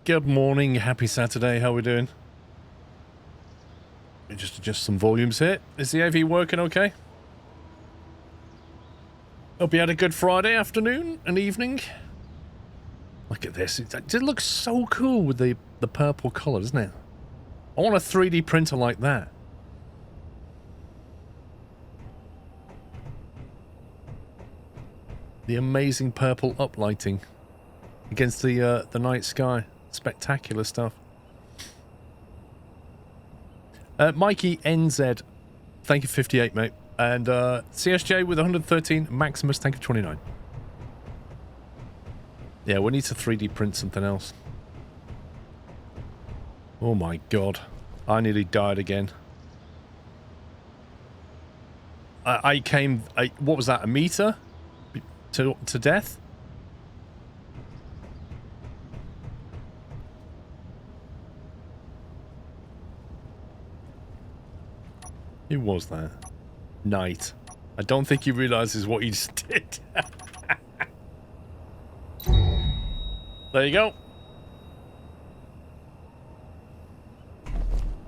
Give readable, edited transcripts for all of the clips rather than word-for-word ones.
Good morning, happy Saturday, how are we doing? Let me just adjust some volumes here. Is the AV working okay? Hope you had a good Friday afternoon and evening. Look at this, it looks so cool with the purple colour, doesn't it? I want a 3D printer like that. The amazing purple uplighting against the night sky. Spectacular stuff. Mikey NZ, thank you 58, mate. And CSJ with 113, Maximus, thank you 29. Yeah, we need to 3D print something else. Oh my god. I nearly died again. I came, what was that, a meter? To death? Who was that? Knight. I don't think he realizes what he just did. There you go.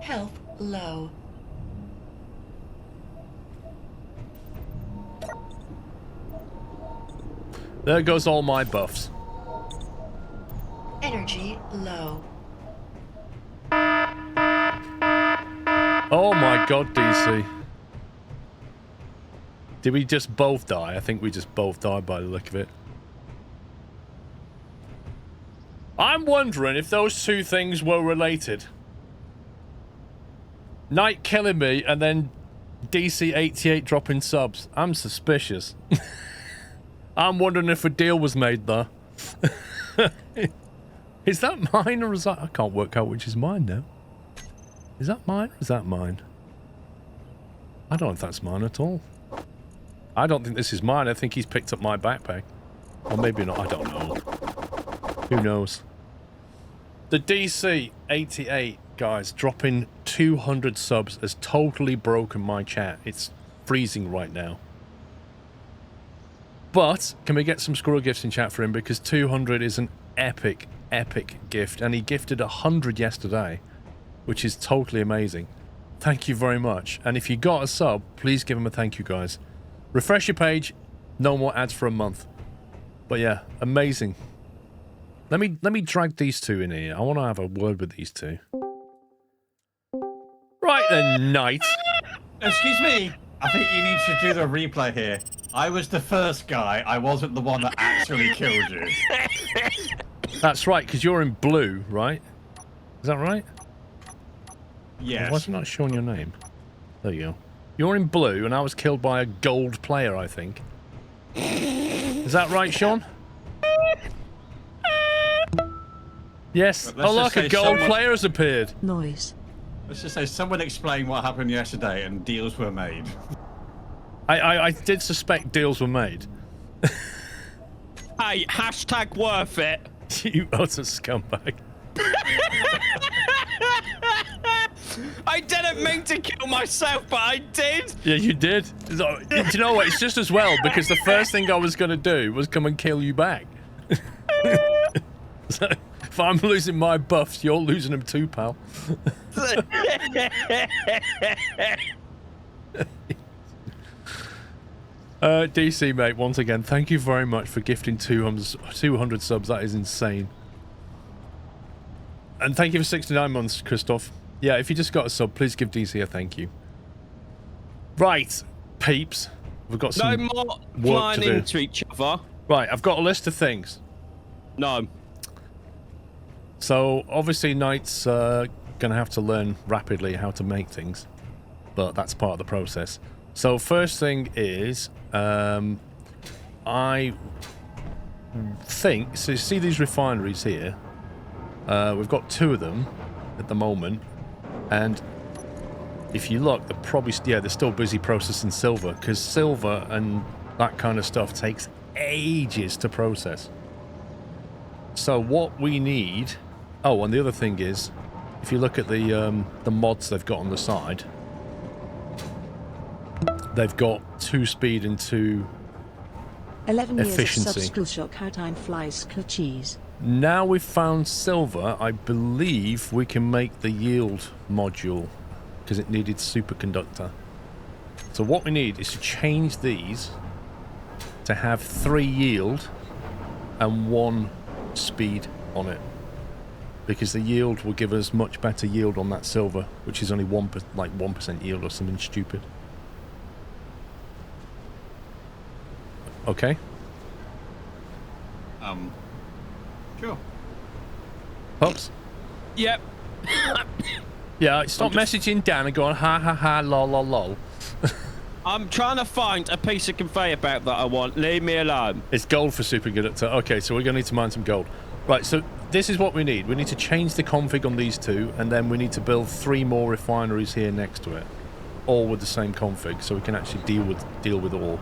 Health low. There goes all my buffs. Energy low. Oh my god, DC. Did we just both die? I think we just both died by the look of it. I'm wondering if those two things were related. Knight killing me and then DC88 dropping subs. I'm suspicious. I'm wondering if a deal was made there. Is that mine or is that... I can't work out which is mine now. Is that mine or is that mine? I don't know if that's mine at all. I don't think this is mine. I think he's picked up my backpack. Or maybe not. I don't know. Who knows? The DC88, guys, dropping 200 subs has totally broken my chat. It's freezing right now. But, can we get some squirrel gifts in chat for him? Because 200 is an epic, epic gift. And he gifted 100 yesterday, which is totally amazing. Thank you very much. And if you got a sub, please give him a thank you, guys. Refresh your page. No more ads for a month. But yeah, amazing. Let me drag these two in here. I want to have a word with these two. Right then, Knight. Excuse me. I think you need to do the replay here. I was the first guy. I wasn't the one that actually killed you. That's right, because you're in blue, right? Is that right? Yes. Why is it not showing your name? There you go. You're in blue, and I was killed by a gold player, I think. Is that right, Sean? Yes. Oh, look, a gold player has appeared. Noise. Let's just say someone explained what happened yesterday and deals were made. I did suspect deals were made. Hey, hashtag worth it. You utter scumbag. I didn't mean to kill myself, but I did. Yeah, you did. Do you know what? It's just as well, because the first thing I was going to do was come and kill you back. So, if I'm losing my buffs, you're losing them too, pal. DC, mate, once again, thank you very much for gifting 200 subs. That is insane. And thank you for 69 months, Christoph. Yeah, if you just got a sub, please give DC a thank you. Right, peeps. We've got some no more work flying to do. into each other. Right, I've got a list of things. No. So, obviously, Knight's going to have to learn rapidly how to make things. But that's part of the process. So, first thing is, I think... So, you see these refineries here? We've got 2 of them at the moment. And if you look, they're probably... Yeah, they're still busy processing silver. Because silver and that kind of stuff takes ages to process. So, what we need... Oh, and the other thing is, if you look at the mods they've got on the side, they've got 2 speed and 2 11 efficiency. years of sub school shock how time flies school cheese. Now we've found silver, I believe we can make the yield module because it needed superconductor. So what we need is to change these to have 3 yield and 1 speed on it, because the yield will give us much better yield on that silver, which is only 1% yield or something stupid. Okay. Sure. Pops? Yep. Yeah, stop messaging Dan and going ha ha ha lol lol lol. I'm trying to find a piece of conveyor belt that I want. Leave me alone. It's gold for superconductor. Okay, so we're going to need to mine some gold. Right, so this is what we need. We need to change the config on these 2, and then we need to build 3 more refineries here next to it, all with the same config, so we can actually deal with all,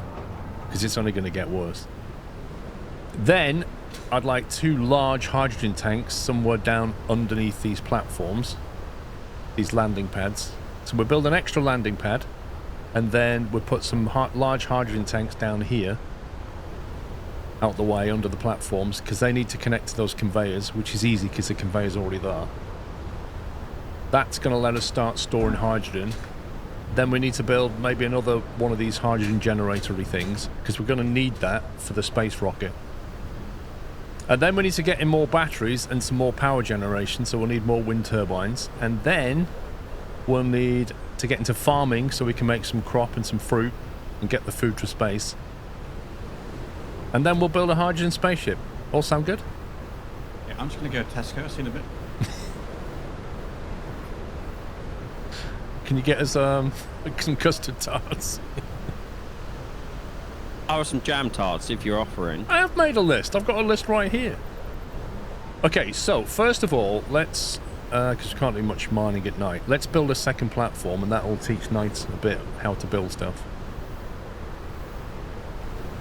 because it's only going to get worse. Then I'd like 2 large hydrogen tanks somewhere down underneath these platforms, these landing pads. So we'll build an extra landing pad, and then we'll put some large hydrogen tanks down here, out the way under the platforms, because they need to connect to those conveyors, which is easy because the conveyor's already there. That's going to let us start storing hydrogen. Then we need to build maybe another one of these hydrogen generatory things, because we're going to need that for the space rocket. And then we need to get in more batteries and some more power generation, so we'll need more wind turbines. And then we'll need to get into farming so we can make some crop and some fruit and get the food to space. And then we'll build a hydrogen spaceship. All sound good? Yeah, I'm just going to go to Tesco. See you in a bit. Can you get us some custard tarts? Or some jam tarts if you're offering. I have made a list. I've got a list right here. Okay, so first of all, let's, because we can't do much mining at night, let's build a second platform, and that will teach Knights a bit how to build stuff.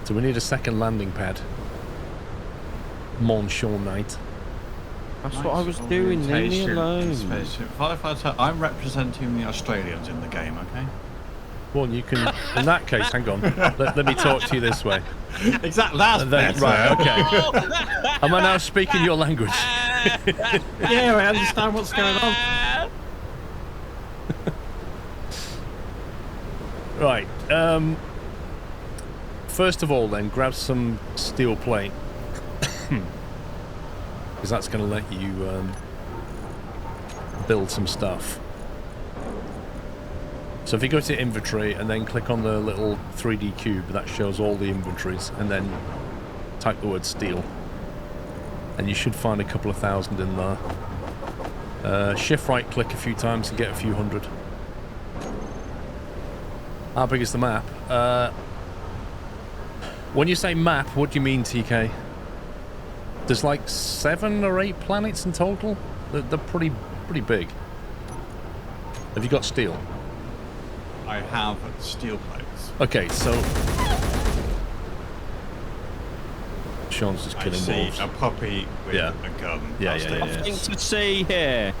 So we need a second landing pad. Monsieur Knight. That's what I was doing. Leave me alone. Firefighter, I'm representing the Australians in the game, okay? Well, you can, in that case, hang on. Let me talk to you this way. Exactly, that's better. Right, okay. Am I now speaking your language? Yeah, I understand what's going on. Right, first of all then, grab some steel plate. Because that's going to let you build some stuff. So if you go to inventory and then click on the little 3D cube that shows all the inventories, and then type the word steel, and you should find a couple of thousand in there. Shift right click a few times and get a few hundred. How big is the map? When you say map, what do you mean, TK? There's like 7 or 8 planets in total. They're pretty big. Have you got steel? I have steel plates. Okay, so Sean's just killing I wolves. see a puppy with a gun. Yeah. Nothing to see here.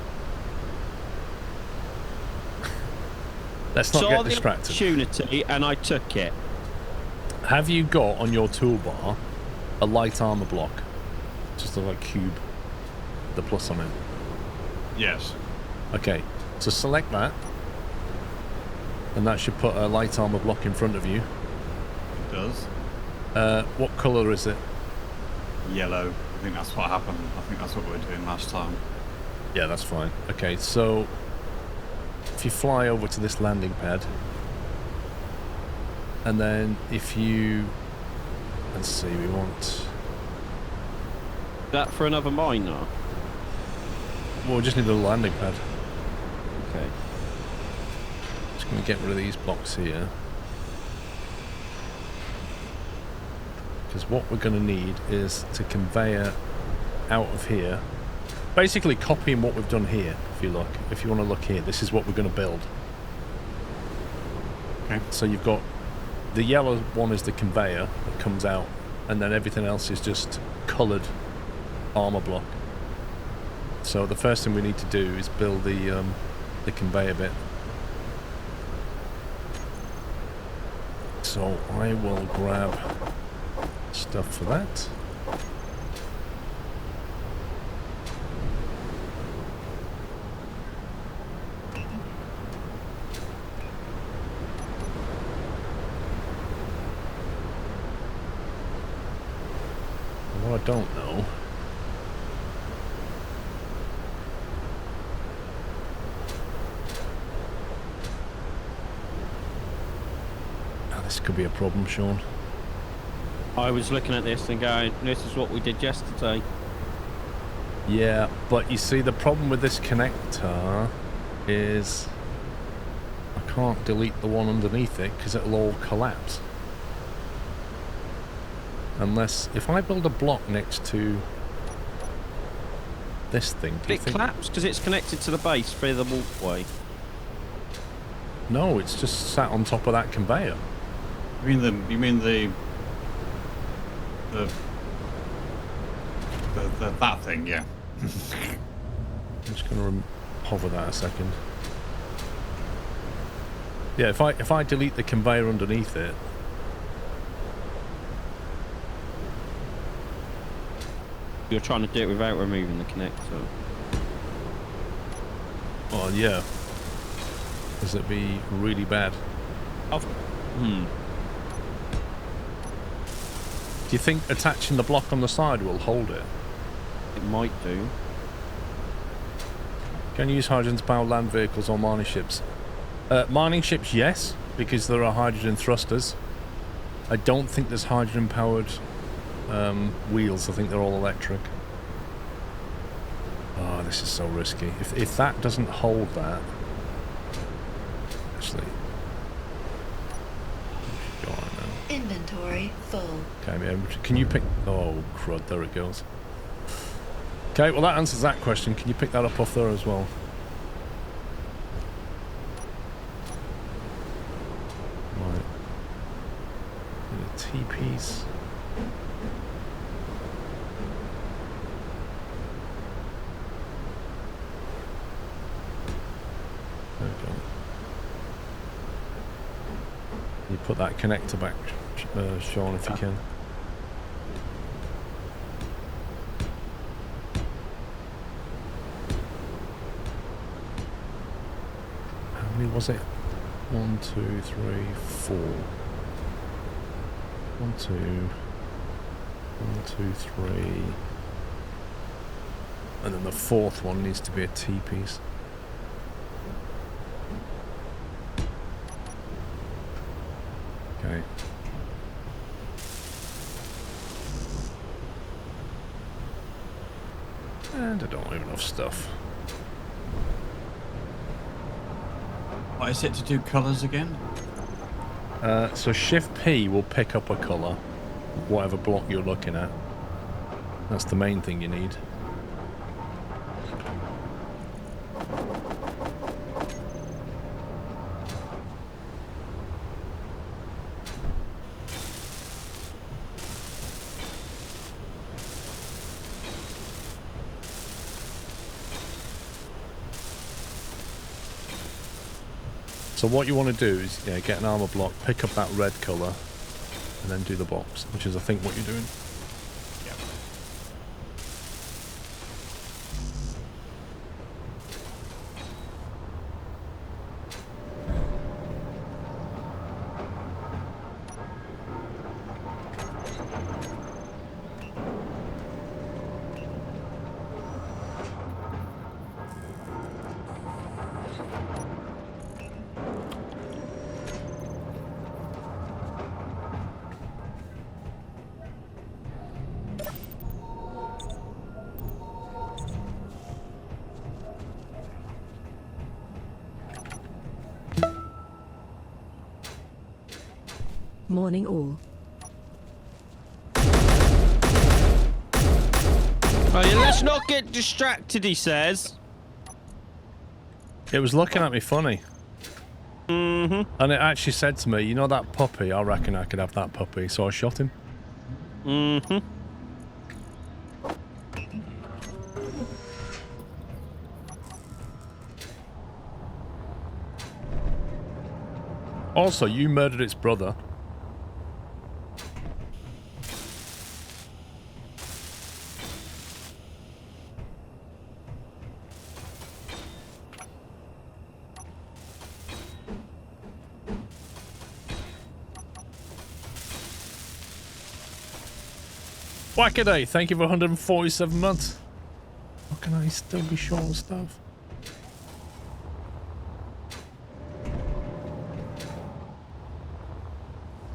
Let's not Saw get the distracted. opportunity and I took it. Have you got on your toolbar a light armor block? Just a like cube, the plus on it. Yes. Okay, so select that, and that should put a light armor block in front of you. It does. What colour is it? Yellow. I think that's what happened. I think that's what we were doing last time. Yeah, that's fine. Okay, so if you fly over to this landing pad, and then if you, let's see, we want, That for another mine now? well, we just need a landing pad. Okay. Just going to get rid of these blocks here, because what we're going to need is to conveyor out of here, basically copying what we've done here. If you want to look here, this is what we're going to build. Okay. So you've got the yellow one is the conveyor that comes out, and then everything else is just coloured armor block. So the first thing we need to do is build the conveyor bit. So I will grab stuff for that. what I don't know... Oh, this could be a problem, Sean. I was looking at this and going, this is what we did yesterday. Yeah, but you see, the problem with this connector is I can't delete the one underneath it because it'll all collapse. Unless, if I build a block next to this thing, do you It think... collapsed because it's connected to the base via the walkway. No, it's just sat on top of that conveyor. You mean that thing, yeah. I'm just going to hover that a second. Yeah, if I delete the conveyor underneath it, You're trying to do it without removing the connector. well, yeah, because it'd be really bad. Do you think attaching the block on the side will hold it? It might do. Can you use hydrogen to power land vehicles or mining ships? Mining ships, yes, because there are hydrogen thrusters. I don't think there's hydrogen powered wheels. I think they're all electric. Oh, this is so risky. If that doesn't hold that... Actually... Go on now. Inventory full. Okay, yeah, can you pick... Oh, crud, there it goes. Okay, well that answers that question. Can you pick that up off there as well? Right. The T-piece. There we go. You put that connector back, Sean, if you can. How many was it? 1, 2, 3, 4. 1, 2. 1, 2, 3. And then the fourth one needs to be a T-piece. Okay. And I don't have enough stuff. What is it to do colours again? So Shift P will pick up a colour, whatever block you're looking at. That's the main thing you need. So what you want to do is, yeah, get an armor block, pick up that red colour, and then do the box, which is, I think, what you're doing. Yeah. Morning all. Oh, yeah, let's not get distracted, he says. It was looking at me funny. Mm-hmm. And it actually said to me, you know that puppy, I reckon I could have that puppy, so I shot him. Mm-hmm. Also, you murdered its brother. Whackaday, thank you for 147 months. How can I still be short on stuff?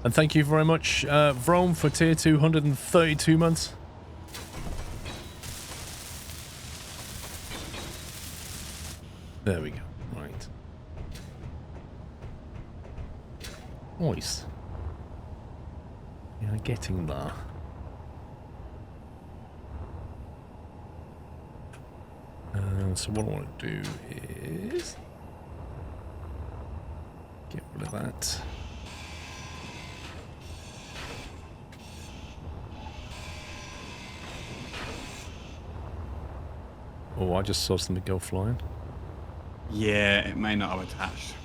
And thank you very much, Vrome, for tier 232 months. There we go. Right. Nice. Yeah, getting there. So what I want to do is get rid of that. Oh, I just saw something go flying. Yeah, it may not have attached.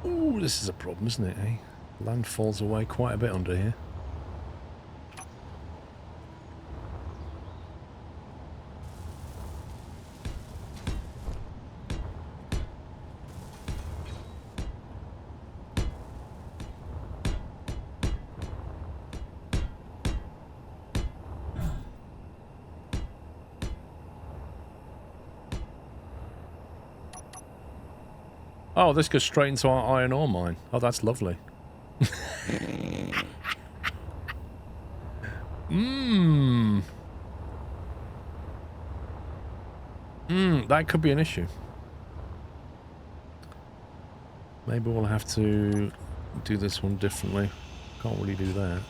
Ooh, this is a problem, isn't it, eh? Land falls away quite a bit under here. Oh, this goes straight into our iron ore mine. Oh, that's lovely. Mmm. That could be an issue. Maybe we'll have to do this one differently. Can't really do that.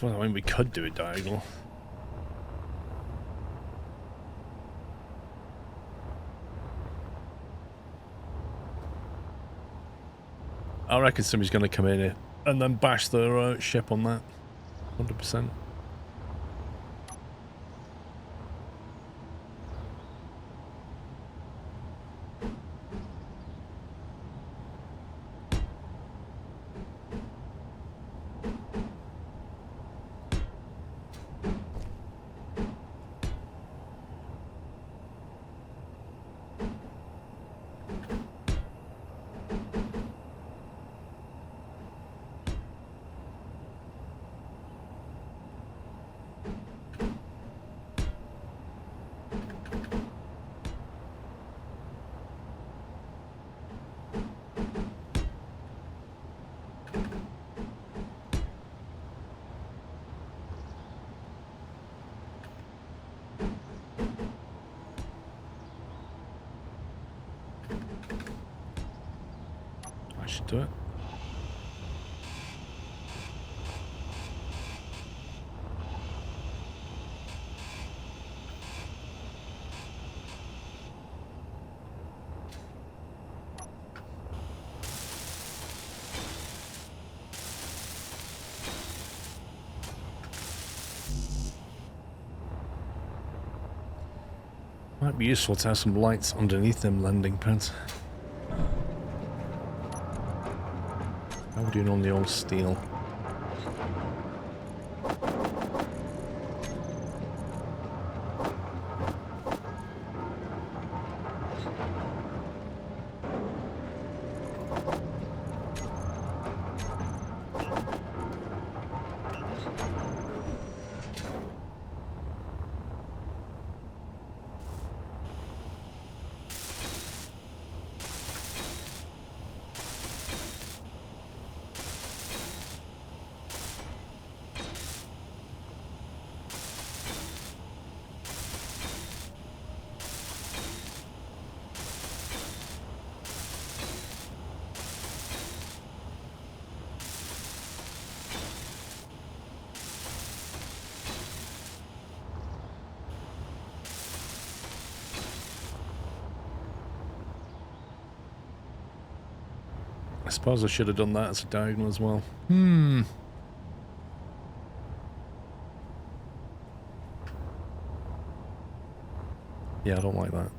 Well, I mean, we could do it diagonal. I reckon somebody's going to come in here and then bash their ship on that. 100%. Should do it. Might be useful to have some lights underneath them landing pads. How are we doing on the old steel? I suppose I should have done that as a diagonal as well. Yeah, I don't like that.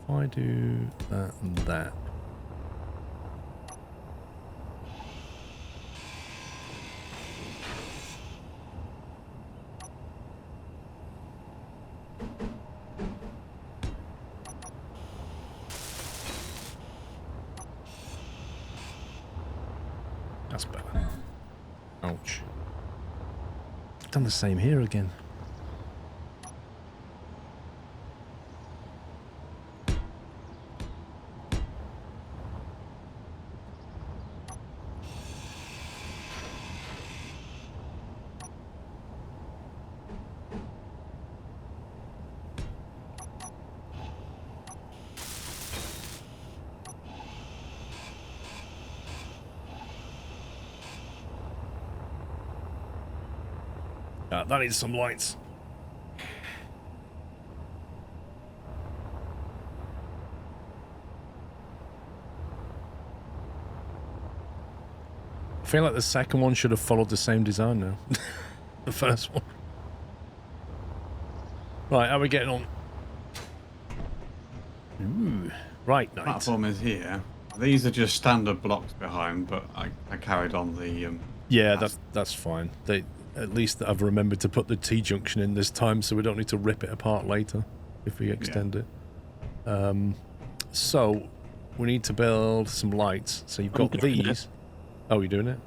If I do that and that. That's better. Ouch. Done the same here again. That needs some lights. I feel like the second one should have followed the same design now. The first one. Right, how are we getting on? Ooh, right, nice. Platform is here. These are just standard blocks behind, but I carried on the... Yeah, that's fine. At least I've remembered to put the T-junction in this time, so we don't need to rip it apart later if we extend it. So we need to build some lights. So you've got these. Oh, you're doing it?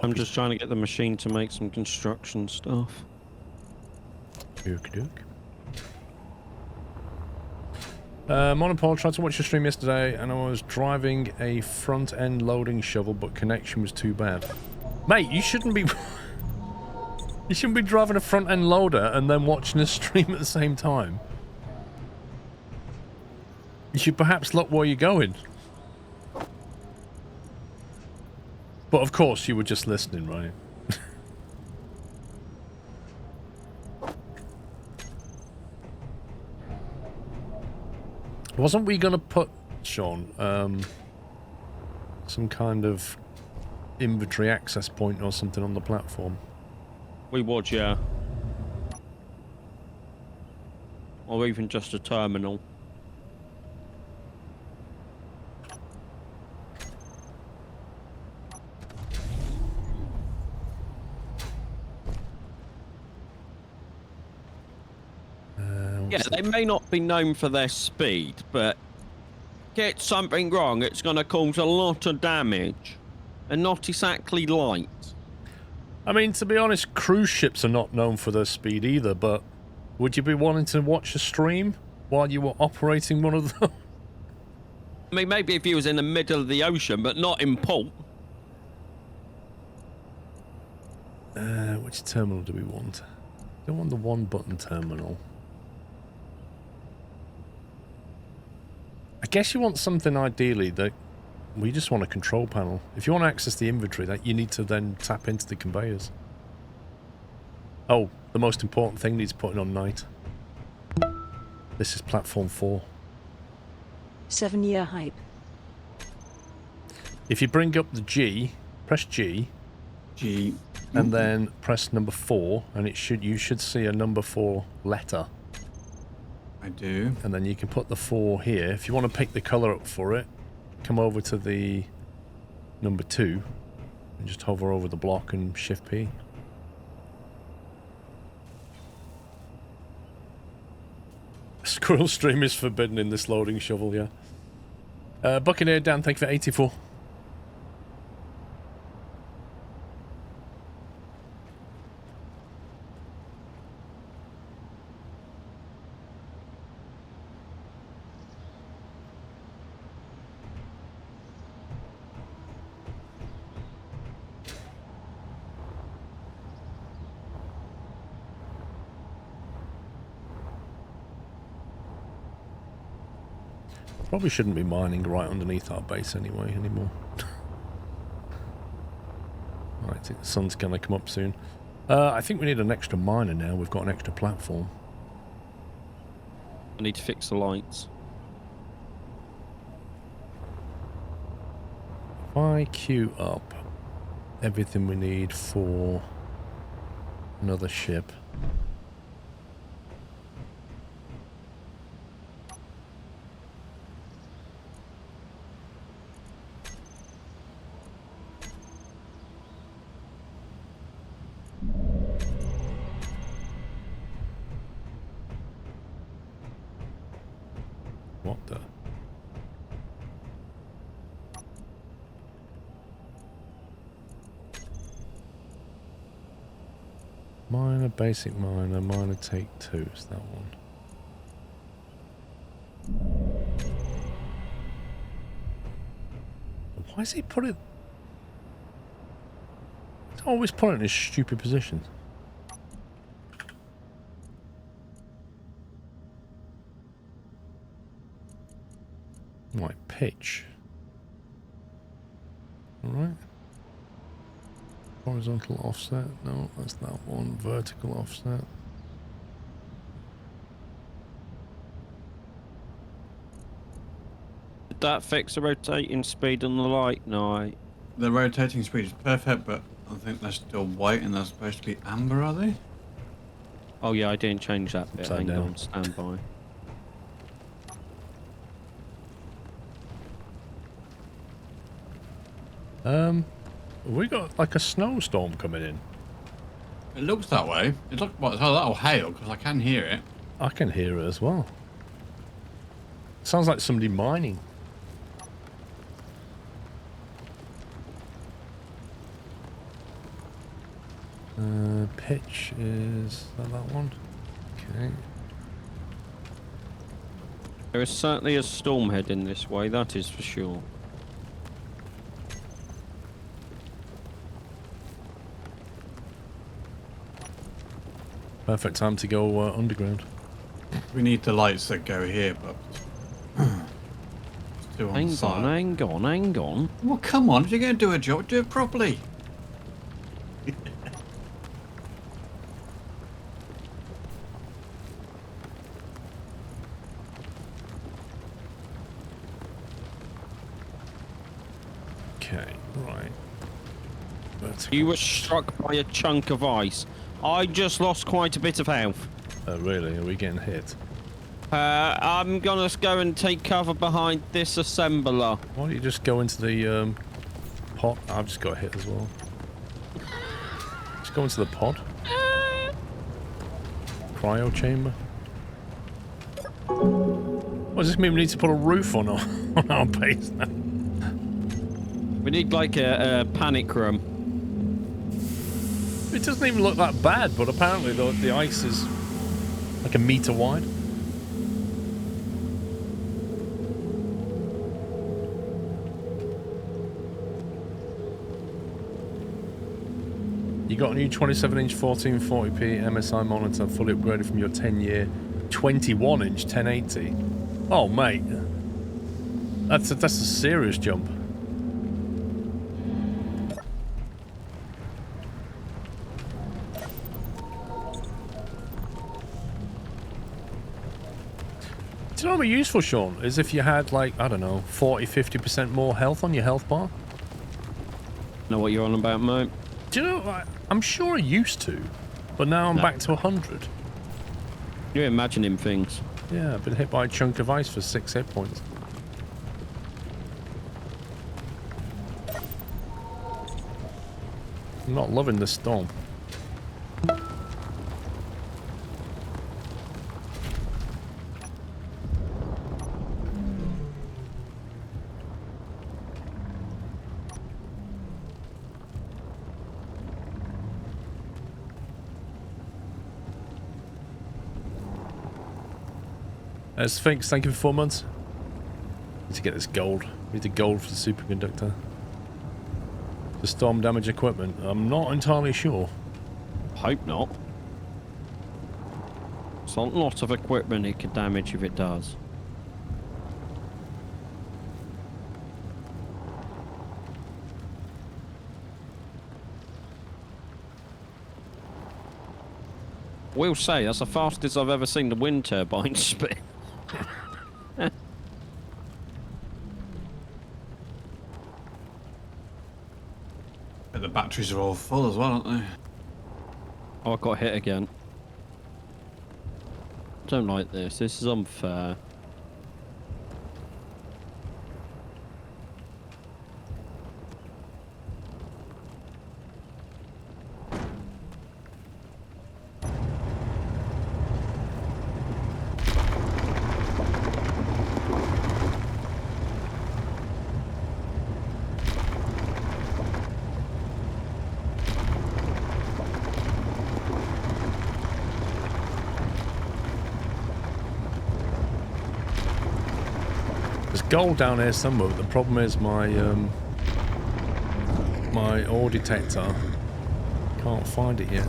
I'm just trying to get the machine to make some construction stuff. Dook. Monopole, tried to watch your stream yesterday and I was driving a front-end loading shovel, but connection was too bad. Mate, you shouldn't be... You shouldn't be driving a front-end loader and then watching a stream at the same time. You should perhaps look where you're going. But of course, you were just listening, right? Wasn't we going to put, Sean, some kind of inventory access point or something on the platform? We would, yeah. Or even just a terminal. Yeah, they may not be known for their speed, but get something wrong, it's going to cause a lot of damage. And not exactly light. I mean, to be honest, cruise ships are not known for their speed either, but would you be wanting to watch a stream while you were operating one of them? I mean, maybe if he was in the middle of the ocean, but not in port. Which terminal do we want? Don't want the one-button terminal. I guess you want something ideally that... We just want a control panel. If you want to access the inventory, that you need to then tap into the conveyors. Oh, the most important thing needs putting on night. This is platform 4. 7-year hype. If you bring up the G, press G, and then press number 4, and you should see a number 4 letter. I do. And then you can put the 4 here. If you want to pick the color up for it, come over to the number 2 and just hover over the block and shift P. Squirrel stream is forbidden in this loading shovel, yeah. Buccaneer Dan, thank you for 84. Probably shouldn't be mining right underneath our base anymore. Right, I think the sun's going to come up soon. I think we need an extra miner now. We've got an extra platform. I need to fix the lights. If I queue up everything we need for another ship. Minor, basic minor, minor take 2 is that one. Why is he put it? He's always put it in his stupid positions. Right, pitch. Alright. Horizontal offset. No, that's that one. Vertical offset. Did that fix the rotating speed on the light? No. The rotating speed is perfect, but I think they're still white and they're supposed to be amber, are they? Oh yeah, I didn't change that bit. Upside Hang down. on, stand by. We got like a snowstorm coming in. It looks that way. It looks like that'll hail because I can hear it. I can hear it as well. Sounds like somebody mining. Pitch is that one? Okay. There is certainly a storm heading this way, that is for sure. Perfect time to go underground. We need the lights that go here, but it's too on the Hang side. on, hang on, hang on. Well, come on! If you're going to do a job, do it properly. Okay, right. You were struck by a chunk of ice. I just lost quite a bit of health. Oh, really? Are we getting hit? I'm gonna go and take cover behind this assembler. Why don't you just go into the pot? I've just got hit as well. Just go into the pod. Cryo chamber. What does this mean? We need to put a roof on our base now. We need like a panic room. It doesn't even look that bad, but apparently the ice is like a meter wide. You got a new 27-inch 1440p MSI monitor, fully upgraded from your 10-year 21-inch 1080. Oh, mate, that's a serious jump. Do you know what would be useful, Sean? Is if you had, like, I don't know, 40-50% more health on your health bar. Know what you're on about, mate? Do you know, I'm sure I used to, but now I'm back to 100. You're imagining things. Yeah, I've been hit by a chunk of ice for 6 hit points. I'm not loving the storm. Sphinx, thank you for 4 months. Need to get this gold. Need the gold for the superconductor. The storm damage equipment. I'm not entirely sure. Hope not. It's a lot of equipment it could damage if it does. Will say that's the fastest I've ever seen the wind turbine spin. But the batteries are all full as well, aren't they? Oh, I got hit again. Don't like this. This is unfair. gold down here somewhere, but the problem is my my ore detector can't find it yet.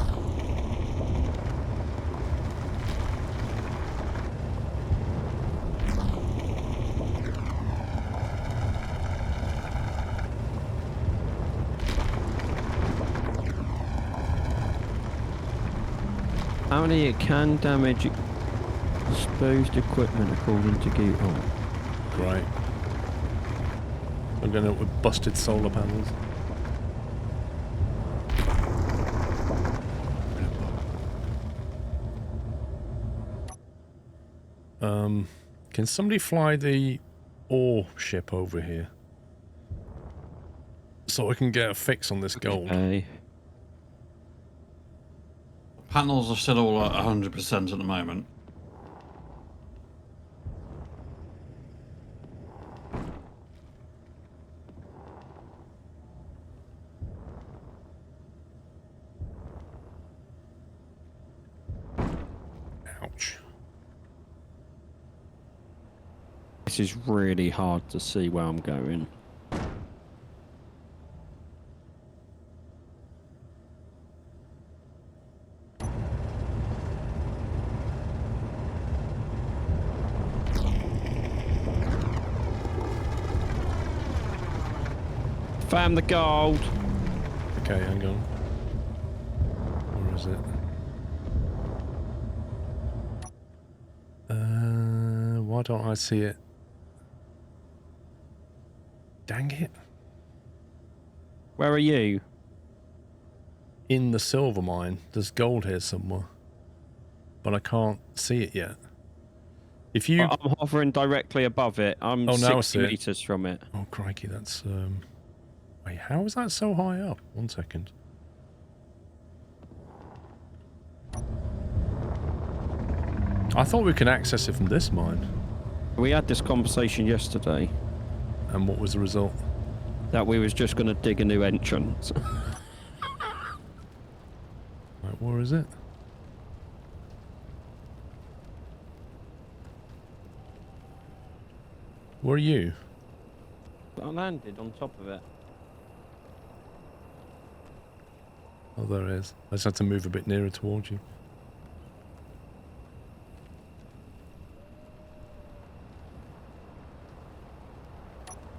Apparently it can damage exposed equipment according to Google. Great. I'm going up with busted solar panels. Can somebody fly the ore ship over here? So I can get a fix on this gold. Okay. Panels are still all at 100% at the moment. Ouch. This is really hard to see where I'm going. Found the gold. Okay, hang on. Where is it? Why don't I see it? Dang it. Where are you? In the silver mine. There's gold here somewhere. But I can't see it yet. If you... I'm hovering directly above it. I'm Oh, now I 60 see it. meters from it. Oh, crikey, that's... Wait, how is that so high up? 1 second. I thought we could access it from this mine. We had this conversation yesterday. And what was the result? That we was just going to dig a new entrance. Right, where is it? Where are you? I landed on top of it. Oh, there it is. I just had to move a bit nearer towards you.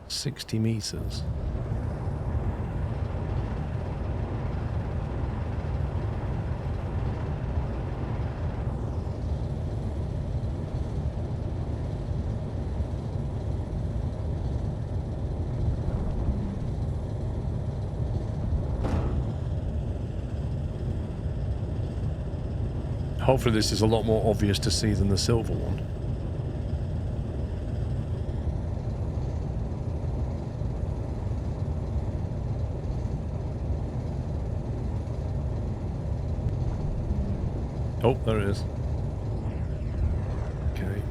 $60 meters. Hopefully this is a lot more obvious to see than the silver one. Oh, there it is. Okay.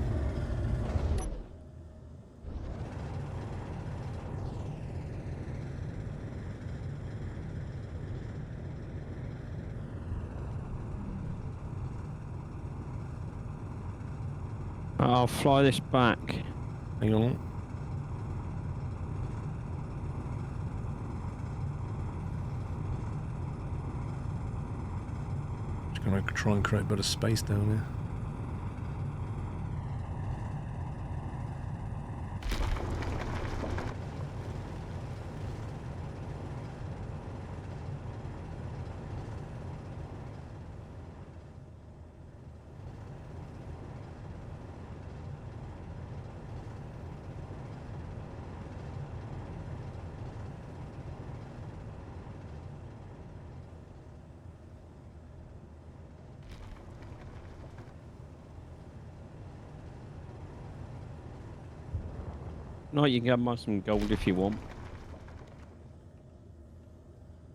I'll fly this back. Hang on. Just gonna try and create a bit of space down here. No, you can have some gold if you want.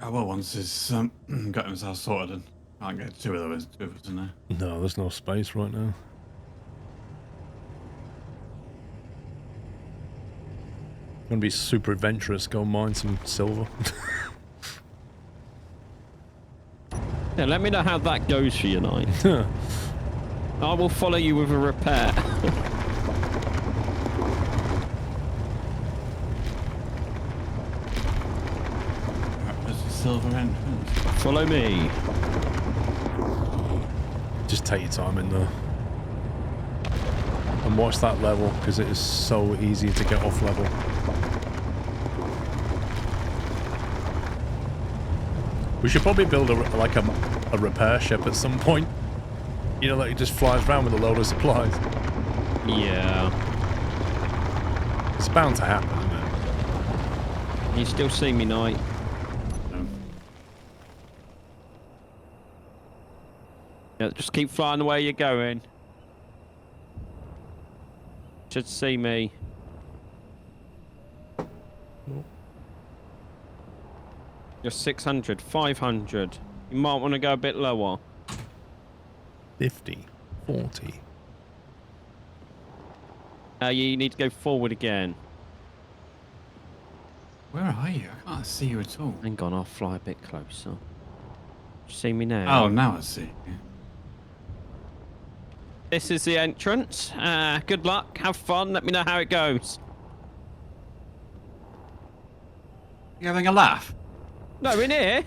Oh, well, once he's got himself sorted and can't get two of us in there. No, there's no space right now. Gonna be super adventurous, go mine some silver. Yeah, let me know how that goes for you, Knight. I will follow you with a repair. silver entrance. Follow me. Just take your time in there. And watch that level, because it is so easy to get off level. We should probably build a repair ship at some point. You know, like it just flies around with a load of supplies. Yeah. It's bound to happen, isn't it? You still see me, Knight? Yeah, just keep flying the way you're going. Should see me. You're 600, 500. You might want to go a bit lower. 50, 40. You need to go forward again. Where are you? I can't see you at all. Hang on, I'll fly a bit closer. You see me now? Oh, now I see. This is the entrance. Good luck. Have fun. Let me know how it goes. You having a laugh? No, in here.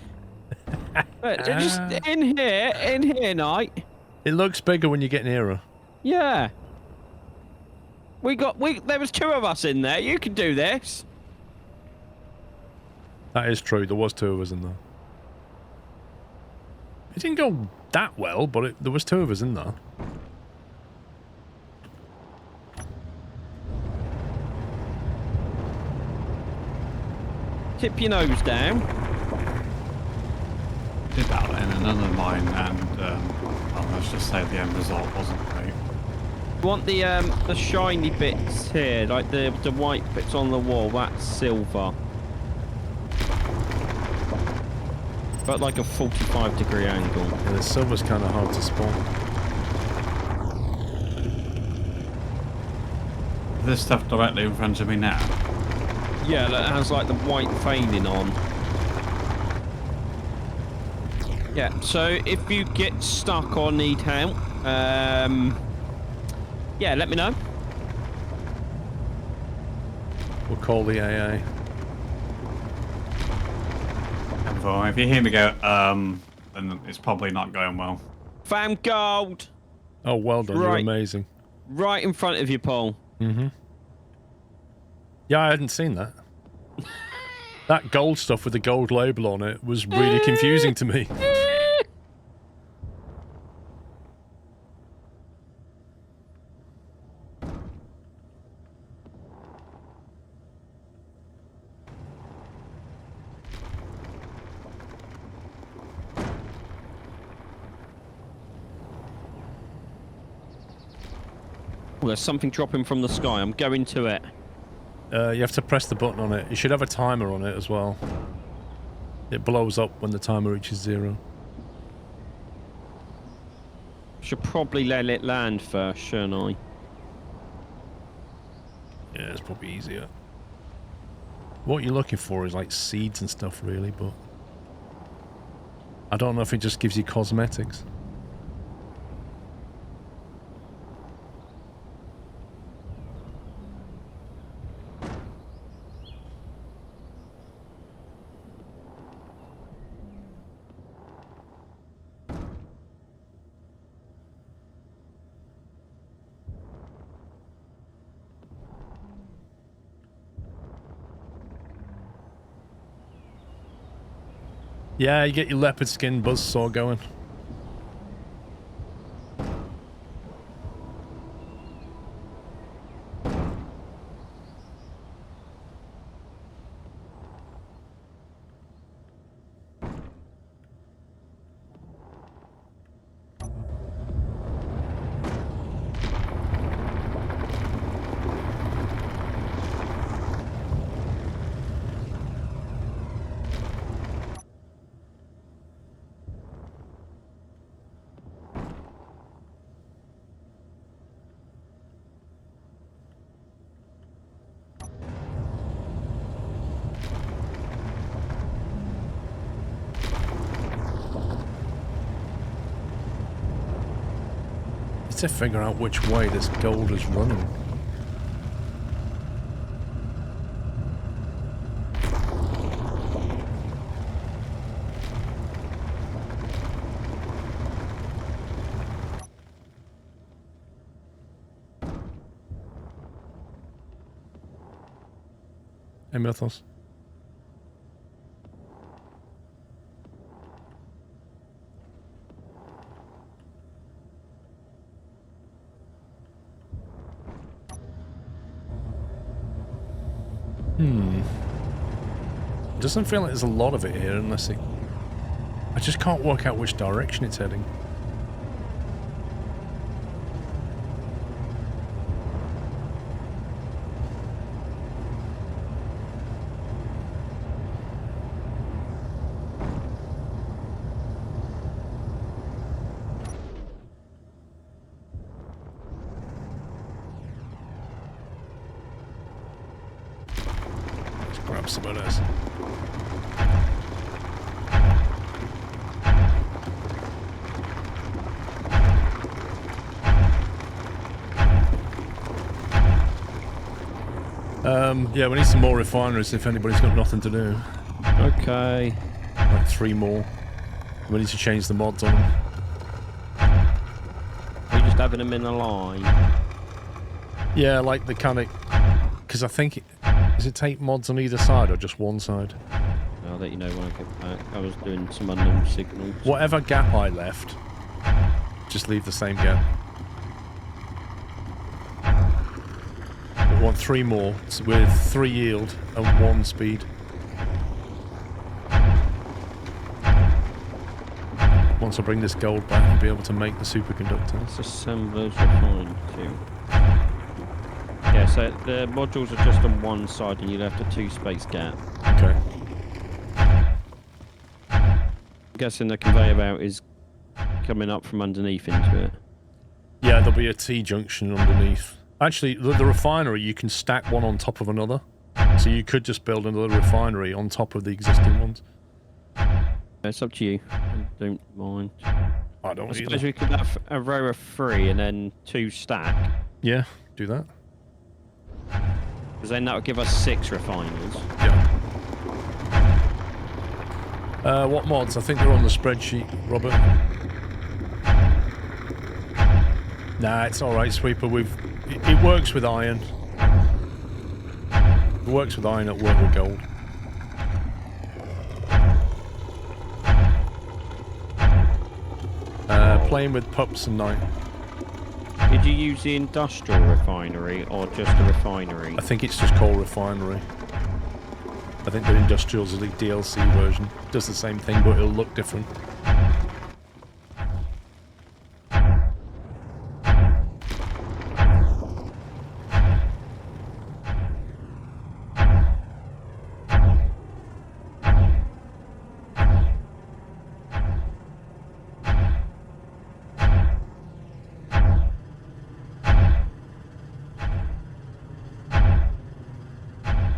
But just in here, Knight. It looks bigger when you get nearer. Yeah. There was 2 of us in there. You can do this. That is true. There was 2 of us in there. It didn't go that well, but there was 2 of us in there. Tip your nose down. Did that in another mine, and well, let's just say the end result wasn't great. You want the shiny bits here, like the white bits on the wall. That's silver. But like a 45-degree angle. Yeah, the silver's kind of hard to spawn. This stuff directly in front of me now. Yeah, that has like the white veining on. Yeah, so if you get stuck or need help, yeah, let me know. We'll call the AA. If you hear me go, then it's probably not going well. Found gold. Oh, well done. You're Right. amazing. Right in front of you, Paul. Mm-hmm. Yeah, I hadn't seen that. That gold stuff with the gold label on it was really confusing to me. Oh, there's something dropping from the sky. I'm going to it. You have to press the button on it. You should have a timer on it as well. It blows up when the timer reaches 0. Should probably let it land first, shouldn't I? Yeah, it's probably easier. What you're looking for is like seeds and stuff really, but I don't know if it just gives you cosmetics. Yeah, you get your leopard skin buzzsaw going. To figure out which way this gold is running. Hey, Mythos. Doesn't feel like there's a lot of it here unless it... I just can't work out which direction it's heading. Let's grab some of this. Yeah, we need some more refineries if anybody's got nothing to do. Okay. Like 3 more. We need to change the mods on them. We're just having them in a line. Yeah, like the kind of... Because I think... Does it take mods on either side or just one side? I'll let you know when I get back. I was doing some unknown signals. Whatever gap I left, just leave the same gap. We want 3 more with 3 yield and 1 speed. Once I bring this gold back, I'll be able to make the superconductor. Let's assemble those refined too. Yeah, so the modules are just on one side and you left a 2-space gap. Okay. I'm guessing the conveyor belt is coming up from underneath into it. Yeah, there'll be a T-junction underneath. Actually, the refinery, you can stack one on top of another. So you could just build another refinery on top of the existing ones. It's up to you. I don't mind. I don't I suppose either. we could have a row of 3 and then 2 stack. Yeah, do that. Because then that would give us 6 refiners. Yeah. What mods? I think they're on the spreadsheet, Robert. Nah, it's alright, Sweeper. It works with iron. It works with iron, it'll work with gold. Playing with pups and night. Did you use the industrial refinery or just a refinery? I think it's just called refinery. I think the industrial's the DLC version. Does the same thing, but it'll look different.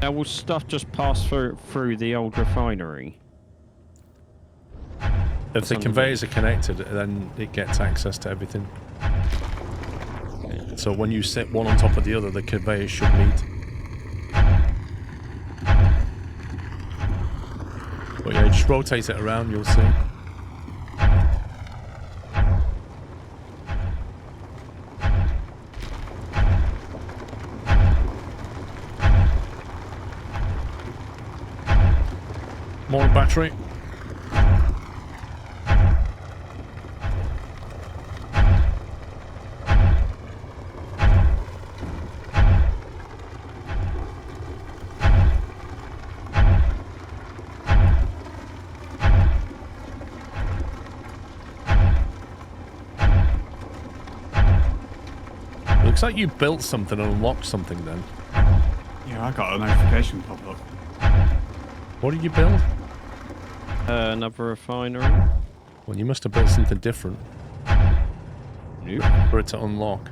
Now will stuff just pass through the old refinery? If the conveyors are connected, then it gets access to everything. Okay. So when you sit one on top of the other, the conveyors should meet. But yeah, just rotate it around, you'll see. More battery. Looks like you built something and unlocked something then. Yeah, I got a notification pop up. What did you build? Another refinery. Well, you must have built something different Nope. for it to unlock.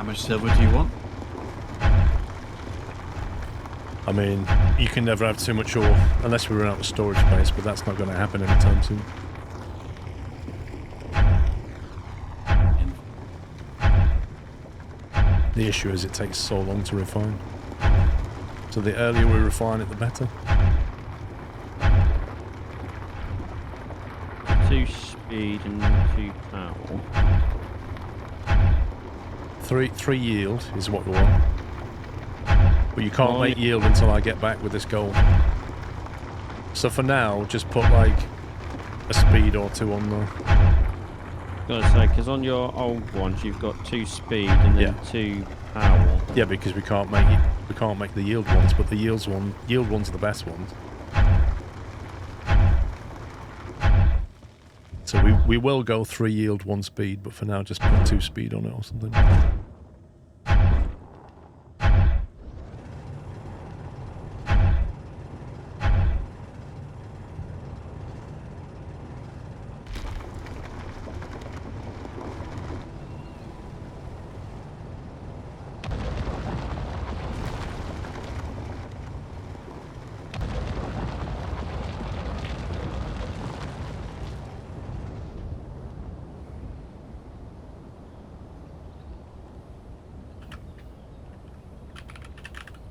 How much silver do you want? I mean, you can never have too much ore unless we run out of storage space, but that's not going to happen anytime soon. The issue is it takes so long to refine. So the earlier we refine it, the better. 2 speed and 2 power. Three yield is what we want. But you can't make yield until I get back with this gold. So for now, just put like a speed or 2 on there. Gotta say, because on your old ones you've got 2 speed and then 2 power. Yeah, because we can't make the yield ones, but the yield ones are the best ones. So we will go 3 yield 1 speed, but for now just put 2 speed on it or something.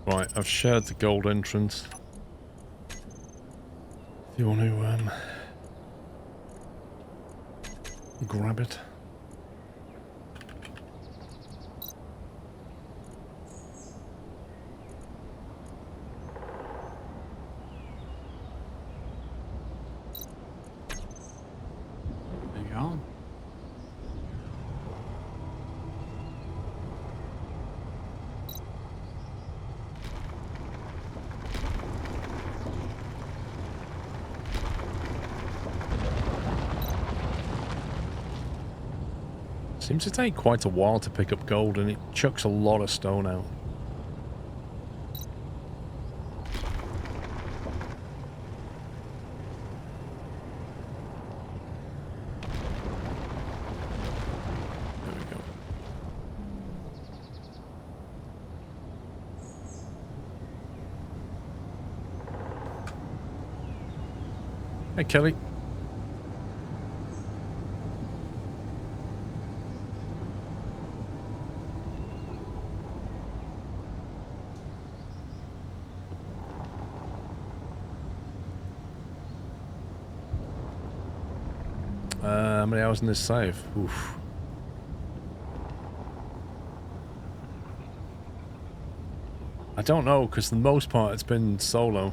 Right, I've shared the gold entrance. If you want to grab it. There you go. Seems to take quite a while to pick up gold, and it chucks a lot of stone out. There we go. Hey, Kelly. How many hours in this save? Oof. I don't know, because for the most part it's been solo.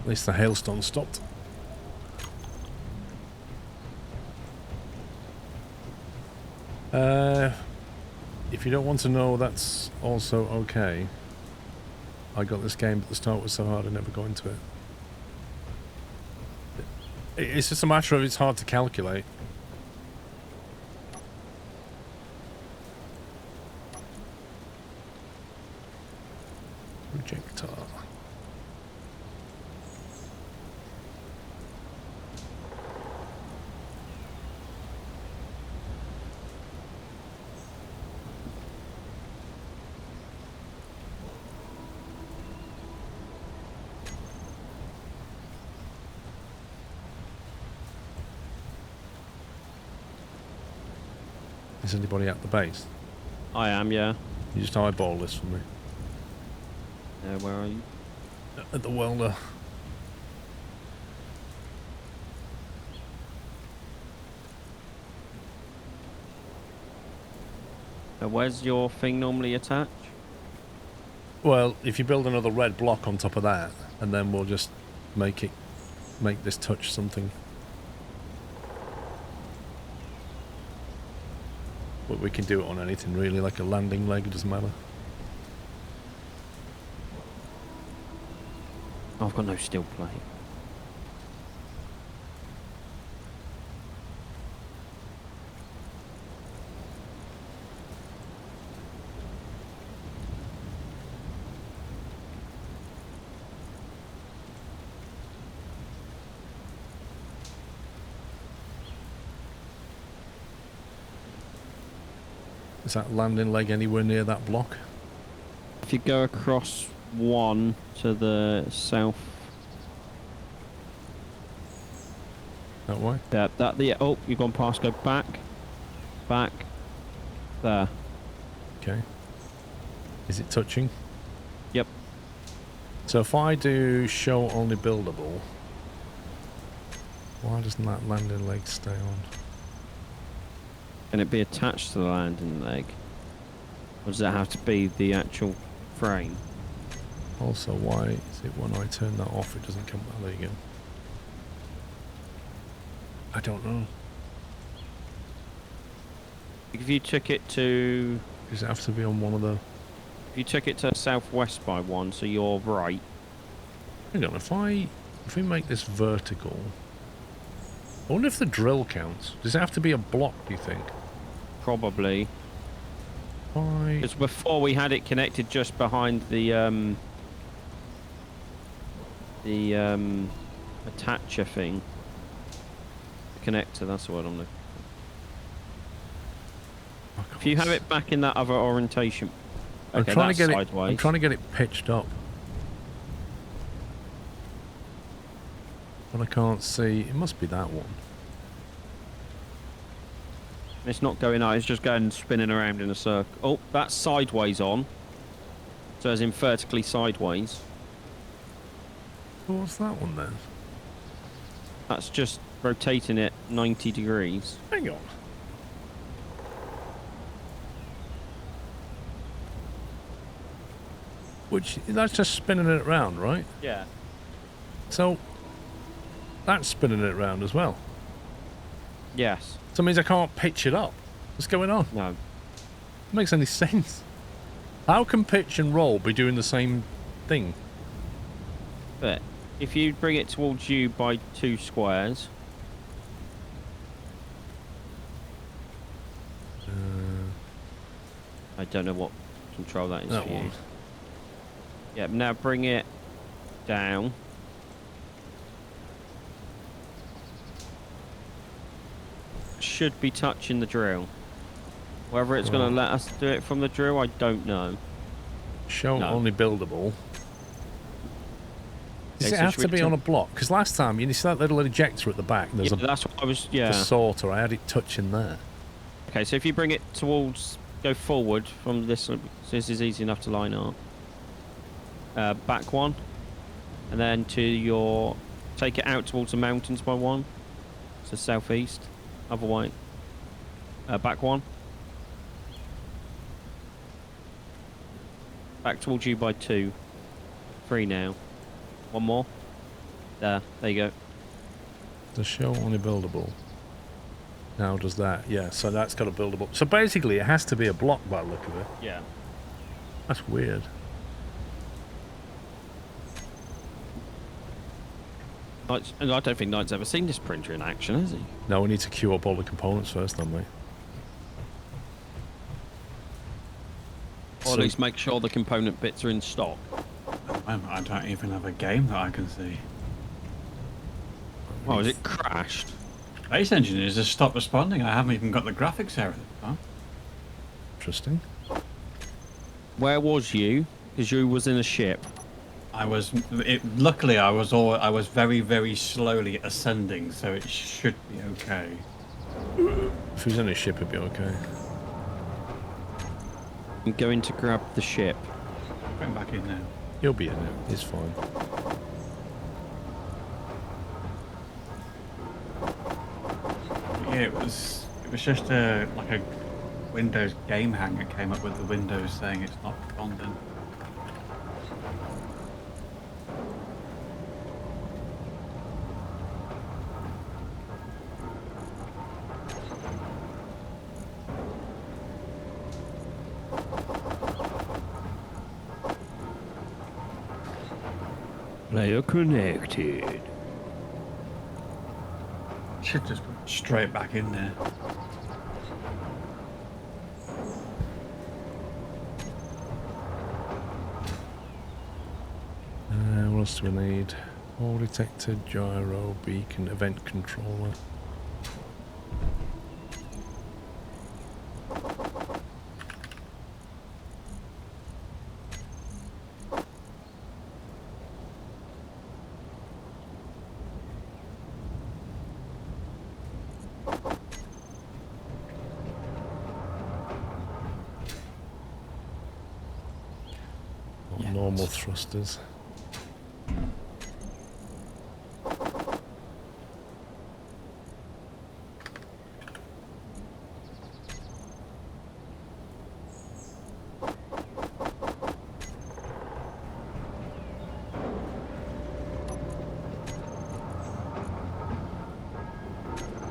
At least the hailstone stopped. If you don't want to know, that's also okay. I got this game, but the start was so hard I never got into it. It's just a matter of it's hard to calculate. Projector. Is anybody at the base? I am, yeah. You just eyeball this for me. Where are you? At the welder. Where's your thing normally attached? Well, if you build another red block on top of that, and then we'll just make this touch something. But we can do it on anything really, like a landing leg, it doesn't matter. I've got no steel plate. Is that landing leg anywhere near that block? If you go across one to the south. That way? Yeah, oh, you've gone past, go back. Back. There. Okay. Is it touching? Yep. So if I do show only buildable, why doesn't that landing leg stay on? Can it be attached to the landing leg? Or does that have to be the actual frame? Also, why is it when I turn that off it doesn't come back? There you go. I don't know. If you took it to... Does it have to be on one of the... If you took it to southwest by one, so you're right. Hang on, if we make this vertical... I wonder if the drill counts. Does it have to be a block, do you think? Probably. Why? Because before we had it connected just behind the attacher thing. The connector, that's the word I'm looking for. If you have it back in that other orientation. Okay, I'm trying to get sideways. I'm trying to get it pitched up. But I can't see. It must be that one. It's not going out, it's just going spinning around in a circle. Oh, that's sideways on. So as in vertically sideways. So what's that one then? That's just rotating it 90 degrees. Hang on. Which, that's just spinning it around, right? Yeah. So, that's spinning it around as well. Yes. So it means I can't pitch it up. What's going on? No. It makes any sense. How can pitch and roll be doing the same thing? But if you bring it towards you by 2 squares. I don't know what control that is That for you. one. Yeah, now bring it down. Should be touching the drill. Whether it's going to let us do it from the drill, I don't know. Show No. only buildable. Does Okay, it so have should to we be do- on a block? Because last time, you see that little ejector at the back? There's Yeah, that's what I was. a Yeah. sorter. I had it touching there. Okay, so if you bring it towards, go forward from this. So this is easy enough to line up. Back one, and then to your, take it out towards the mountains by 1. So southeast, other way. Back 1. Back towards you by 2. 3 now. 1 more. There you go. The show only buildable. Now does that? Yeah, so that's got a buildable. So basically, it has to be a block by the look of it. Yeah. That's weird. And I don't think Knight's ever seen this printer in action, has he? Now we need to queue up all the components first, don't we? Or at least make sure the component bits are in stock. I don't even have a game that I can see. Oh, has it crashed? Base engineers just stopped responding. I haven't even got the graphics error. Huh? Interesting. Where was you? Because you was in a ship. I was. Luckily, I was very, very slowly ascending, so it should be okay. If he was in a ship, it'd be okay. I'm going to grab the ship. Going back in now. He'll be in it. It's fine. Yeah, it was just like a Windows game hanger came up with the Windows saying it's not responding. Player connected. Should just go straight back in there. What else do we need? Hole detector, gyro, beacon, event controller. Normal thrusters.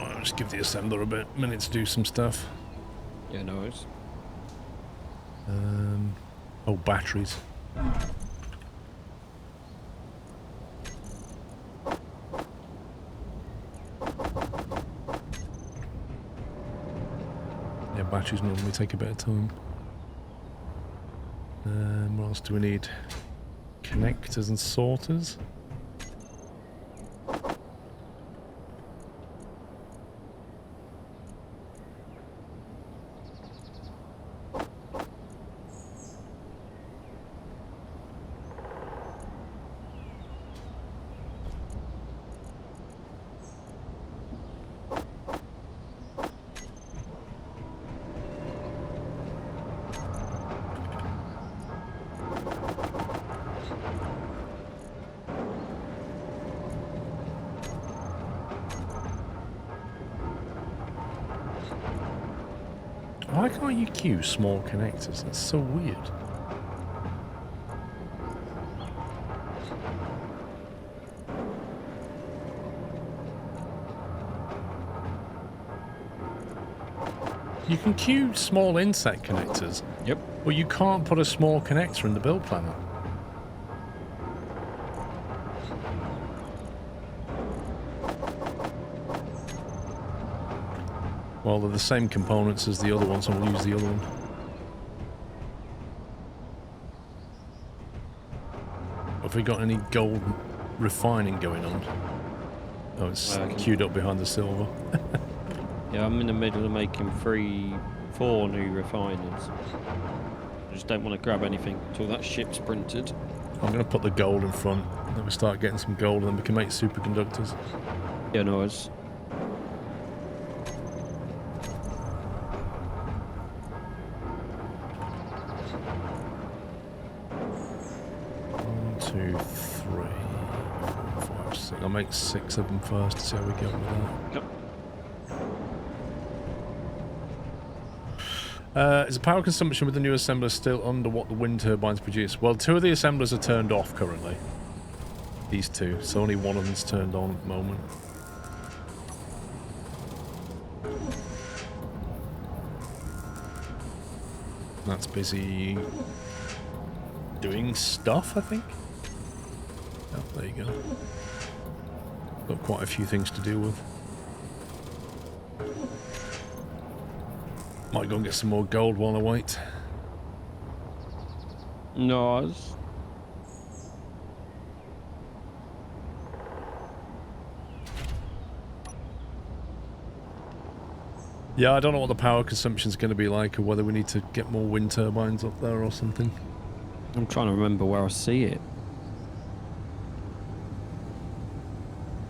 I'll just give the assembler a minute to do some stuff. Yeah, no worries. Oh, batteries. Yeah, batteries normally take a bit of time. What else do we need? Connectors and sorters. Why can't you queue small connectors? That's so weird. You can queue small inset connectors. Yep. But you can't put a small connector in the build planner. Well, they're the same components as the other one, so we'll use the other one. Have we got any gold refining going on? Oh, it's queued up behind the silver. Yeah, I'm in the middle of making 4 new refiners. I just don't want to grab anything until that ship's printed. I'm going to put the gold in front. Then we start getting some gold, and then we can make superconductors. Yeah, no worries. I'll make 6 of them first to see how we get on with that. Yep. Is the power consumption with the new assembler still under what the wind turbines produce? Well, 2 of the assemblers are turned off currently. These 2. So only one of them's turned on at the moment. That's busy doing stuff, I think. Oh, there you go. Got quite a few things to deal with. Might go and get some more gold while I wait. Nice. Yeah, I don't know what the power consumption is going to be like, or whether we need to get more wind turbines up there or something. I'm trying to remember where I see it.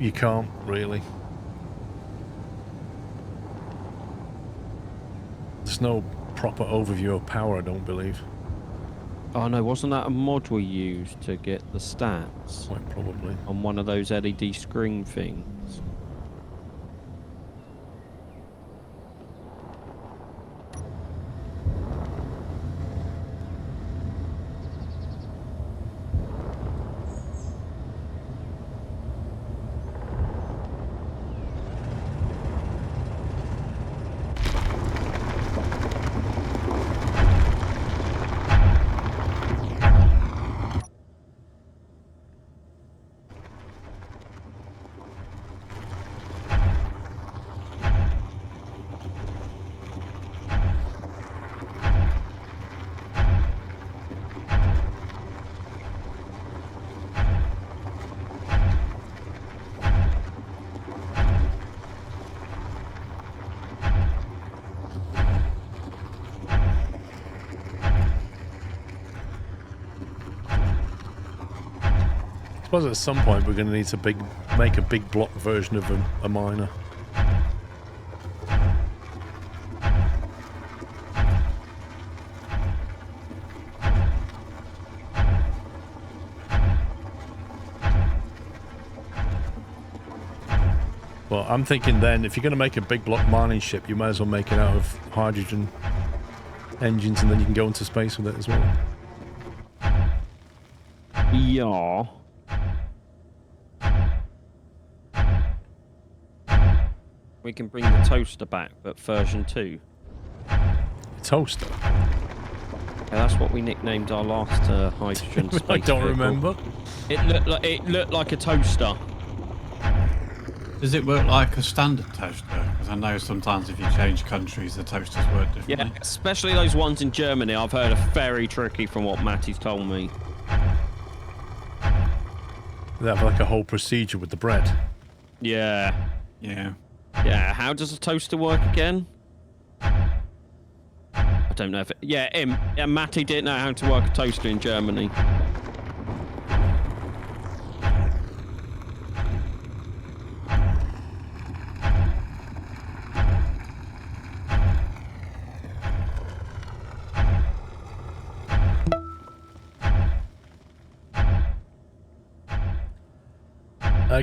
You can't, really. There's no proper overview of power, I don't believe. Oh no, wasn't that a mod we used to get the stats Quite probably. on one of those LED screen things? I suppose at some point we're going to need to make a big block version of a miner. Well, I'm thinking then, if you're going to make a big block mining ship, you might as well make it out of hydrogen engines, and then you can go into space with it as well. Yeah. We can bring the toaster back, but version 2. Toaster? Yeah, that's what we nicknamed our last hydrogen space I don't vehicle. remember. It looked like a toaster. Does it work like a standard toaster? Because I know sometimes if you change countries, the toasters work differently. Yeah, especially those ones in Germany. I've heard are very tricky from what Matty's told me. They have like a whole procedure with the bread. Yeah. Yeah. Yeah, how does a toaster work again? I don't know if it... Yeah, Matty didn't know how to work a toaster in Germany.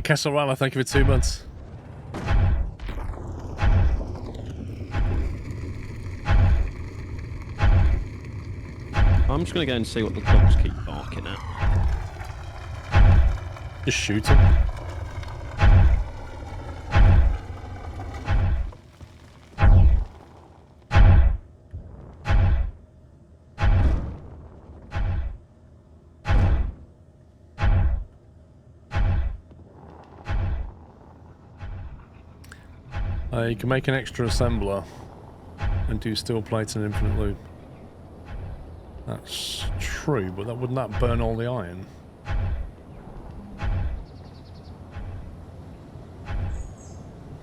Castle Rama, thank you for 2 months. I'm just going to go and see what the dogs keep barking at. Just shoot them. You can make an extra assembler and do steel plates and infinite loop. That's true, but wouldn't that burn all the iron?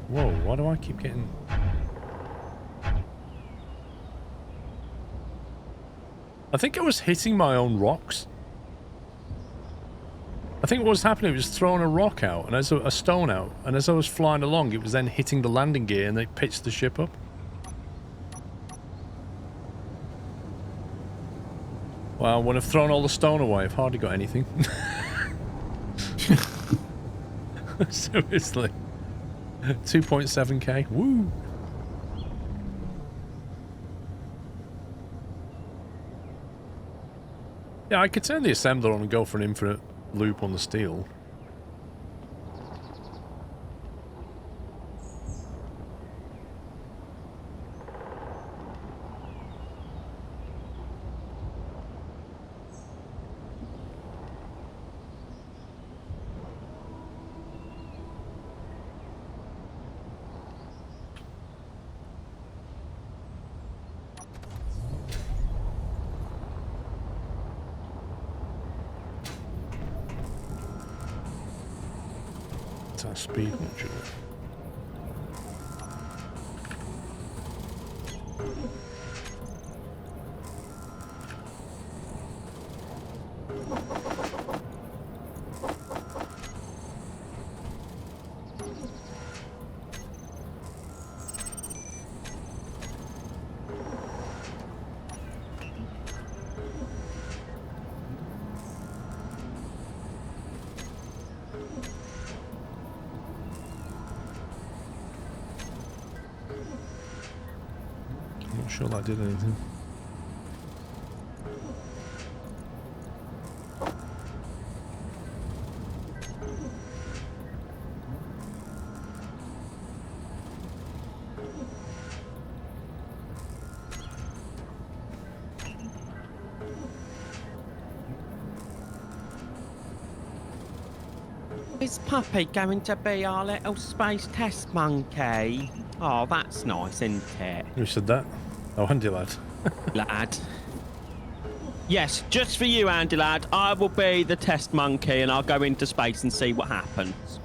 Whoa, why do I keep getting... I think I was hitting my own rocks. I think what was happening was throwing a rock out, and as a stone out, and as I was flying along, it was then hitting the landing gear, and it pitched the ship up. Well, when I've thrown all the stone away, I've hardly got anything. Seriously. 2.7k. Woo! Yeah, I could turn the assembler on and go for an infinite loop on the steel. Speed module. sure that did anything. Is Puppy going to be our little space test monkey? Oh, that's nice, isn't it, Who said that? Oh, Andy lad. lad? Yes, just for you, Andy lad. I will be the test monkey and I'll go into space and see what happens.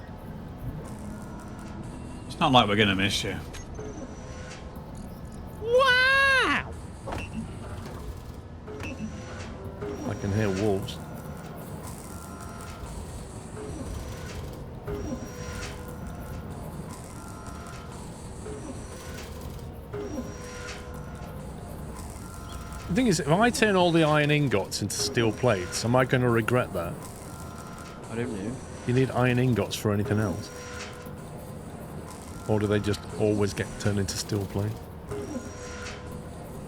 It's not like we're going to miss you. Wow! I can hear wolves. The thing is, if I turn all the iron ingots into steel plates, am I going to regret that? I don't know. You need iron ingots for anything else? Or do they just always get turned into steel plate?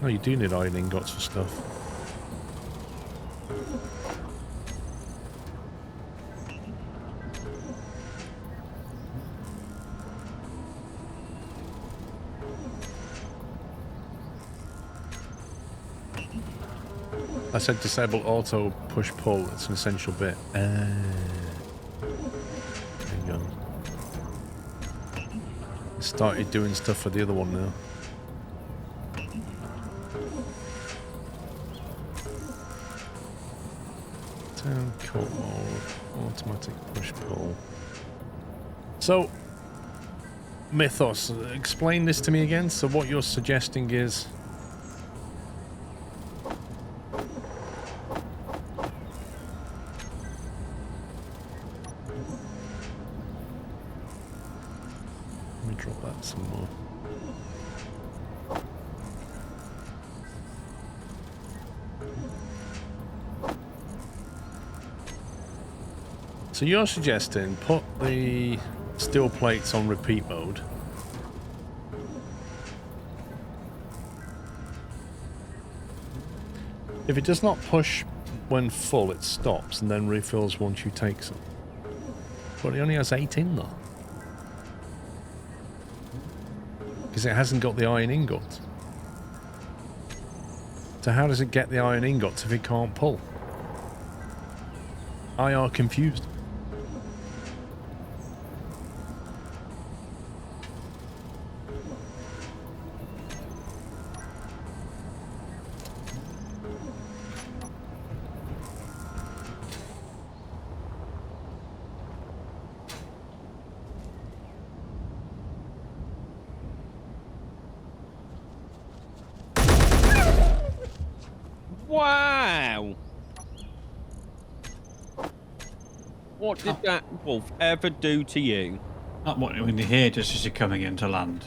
No, you do need iron ingots for stuff. I said disable auto push pull. It's an essential bit. There you go. Started doing stuff for the other one now. Town court mode. Automatic push pull. So, Mythos, explain this to me again. So what you're suggesting is... drop that some more. So you're suggesting put the steel plates on repeat mode. If it does not push when full, it stops and then refills once you take some. But it only has 8 in there. Because it hasn't got the iron ingots. So how does it get the iron ingots if it can't pull? I are confused. Wow! What did that wolf ever do to you? Not what when you hear just as you're coming into land.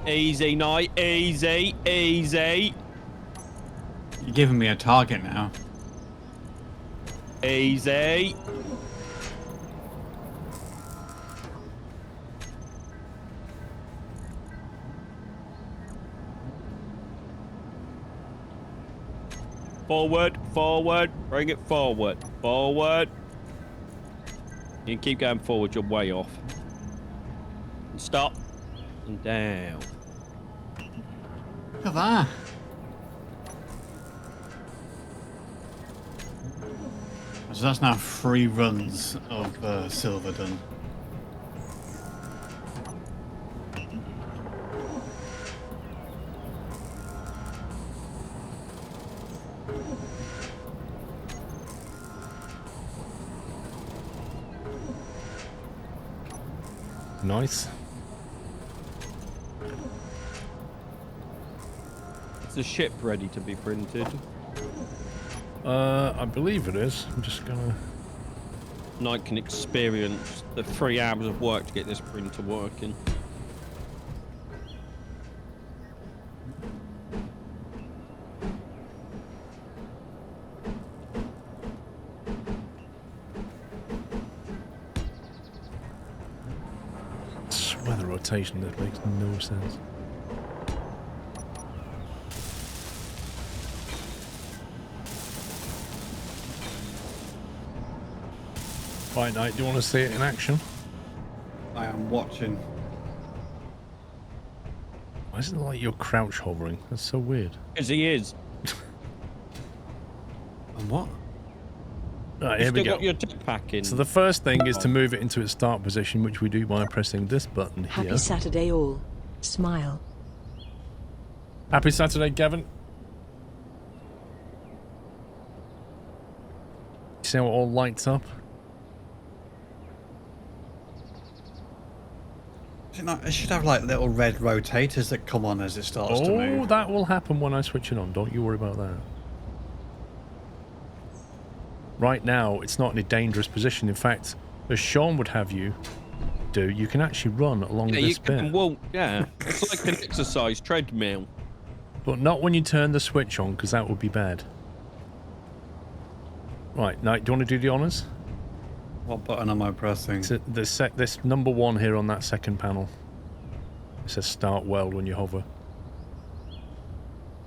Easy, Knight. Easy, easy. You're giving me a target now. Easy. Forward, forward, bring it forward, forward. You can keep going forward, you're way off. Stop. And down. Look at that. So that's now 3 runs of silver done. Nice. Is the ship ready to be printed? I believe it is. I'm just gonna... Knight can experience the 3 hours of work to get this printer working. Weather rotation, that makes no sense. Right, Knight, do you want to see it in action? I am watching. Why is it like you're crouch hovering? That's so weird. Because he is. And what? Right, You here we still go. got your jetpack in. So the first thing is to move it into its start position, which we do by pressing this button here. Happy Saturday all. Smile. Happy Saturday, Gavin. See how it all lights up? It should have like little red rotators that come on as it starts to Oh, move. that will happen when I switch it on. Don't you worry about that. Right now, it's not in a dangerous position. In fact, as Sean would have you do, you can actually run along Yeah, you this bit. can walk. Yeah, it's like an exercise treadmill. But not when you turn the switch on, because that would be bad. Right, Knight, do you want to do the honours? What button am I pressing? So this number 1 here on that second panel. It says start weld when you hover.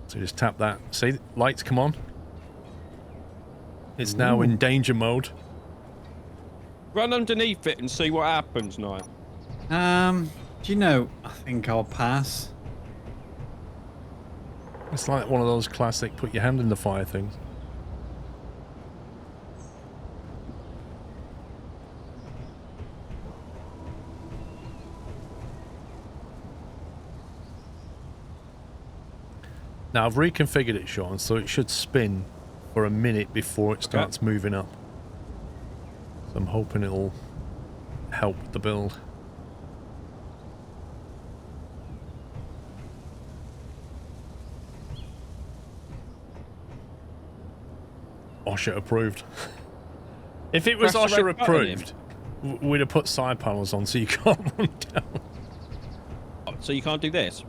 So just tap that. See, lights come on. It's now in danger mode. Run underneath it and see what happens, Niall. Do you know, I think I'll pass. It's like one of those classic put your hand in the fire things. Now I've reconfigured it, Sean, so it should spin for a minute before it starts moving up. So I'm hoping it'll help the build. Osher approved. If it was Press the Osher red button in. approved, we'd have put side panels on so you can't run down. Oh, so you can't do this?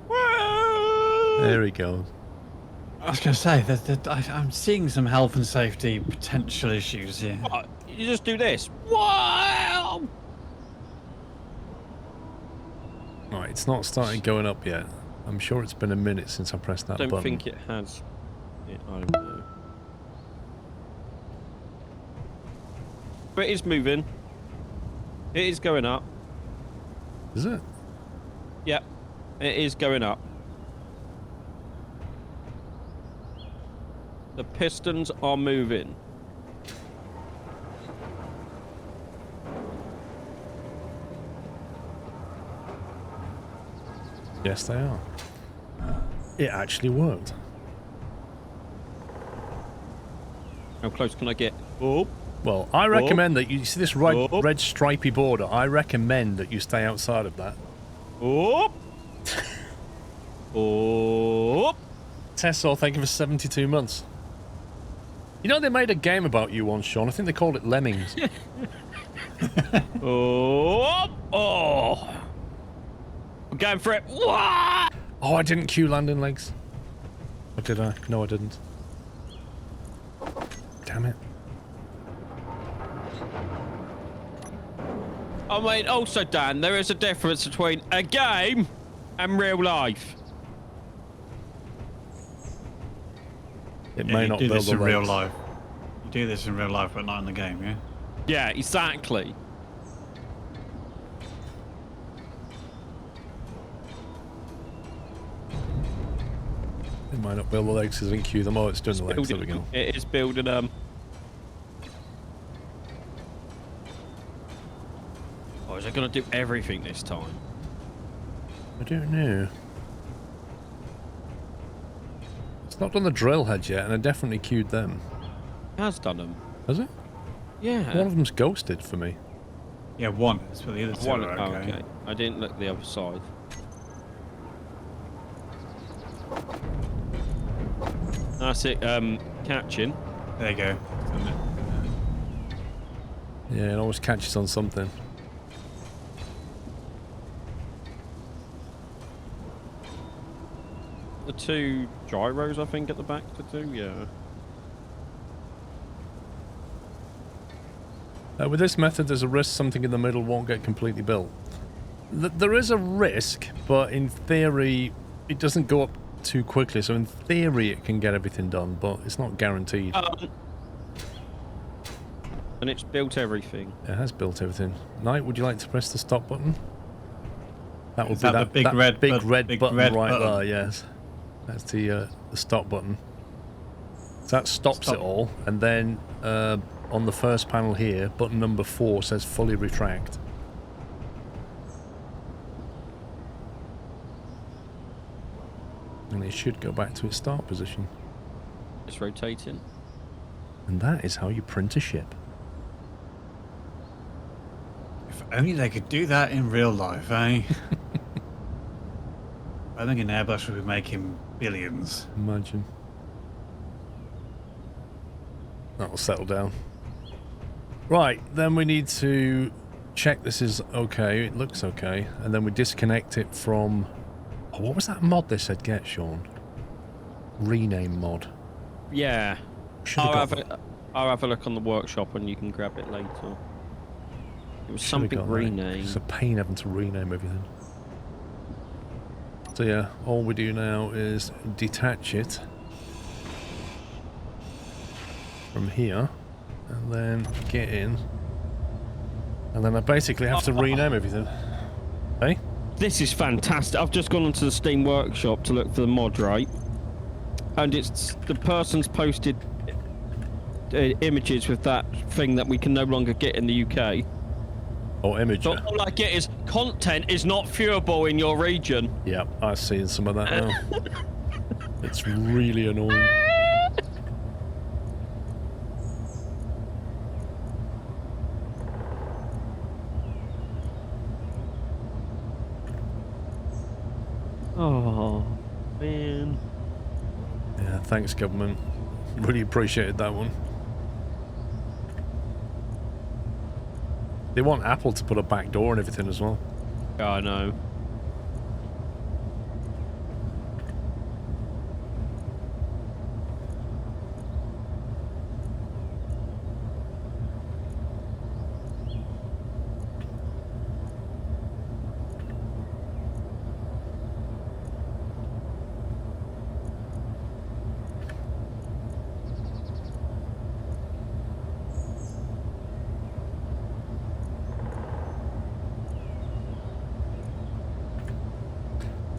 There he goes. I was going to say that I'm seeing some health and safety potential issues here. What? You just do this. Wow! Right, it's not started going up yet. I'm sure it's been a minute since I pressed that I don't button. think it has. I don't know. But it is moving. It is going up. Is it? Yep. It is going up. The pistons are moving. Yes, they are. It actually worked. How close can I get? Oh. Well, I recommend that you see this red stripy border. I recommend that you stay outside of that. Oh. Oh. Tessor, thank you for 72 months. You know, they made a game about you once, Sean. I think they called it Lemmings. Oh. Oh. I'm going for it. What? Oh, I didn't cue landing legs. Or did I? No, I didn't. Damn it. I mean, also, Dan, there is a difference between a game and real life. It may not do build this the in real legs. life. You do this in real life, but not in the game, yeah? Yeah, exactly. It might not build the legs because I didn't cue them. Oh, it's doing the legs. There we go. It is building Oh, is it going to do everything this time? I don't know. It's not done the drill heads yet, and I definitely queued them. It has done them. Has it? Yeah. One of them's ghosted for me. Yeah, one. It's for the other two. One. Are Oh, okay. okay. I didn't look the other side. That's it. Catching. There you go. Yeah, it always catches on something. The two gyros, I think, at the back to do. Yeah. With this method, there's a risk something in the middle won't get completely built. There is a risk, but in theory, it doesn't go up too quickly. So in theory, it can get everything done, but it's not guaranteed. And it's built everything. It has built everything. Knight, would you like to press the stop button? That would Is be that the that big that red big button- red big button red right button? there. Yes, that's the stop button. So that stops Stop. it all, and then on the first panel here, button number 4 says fully retract. And it should go back to its start position. It's rotating. And that is how you print a ship. If only they could do that in real life, eh? I think an Airbus would be making billions. Imagine. That'll settle down. Right, then we need to check this is okay. It looks okay. And then we disconnect it from... Oh, what was that mod they said get, Sean? Rename mod. Yeah. Should've I'll got have, I'll have a look on the workshop and you can grab it later. It was Should've something got that. renamed. It's a pain having to rename everything. So yeah, all we do now is detach it from here and then get in. And then I basically have to rename everything. Hey? This is fantastic. I've just gone onto the Steam Workshop to look for the mod, right? And it's the person's posted images with that thing that we can no longer get in the UK. Oh, image. So all I get is content is not viewable in your region. Yeah, I've seen some of that now. It's really annoying. Oh, man. Yeah, thanks, government. Really appreciated that one. They want Apple to put a back door and everything as well. Yeah, I know.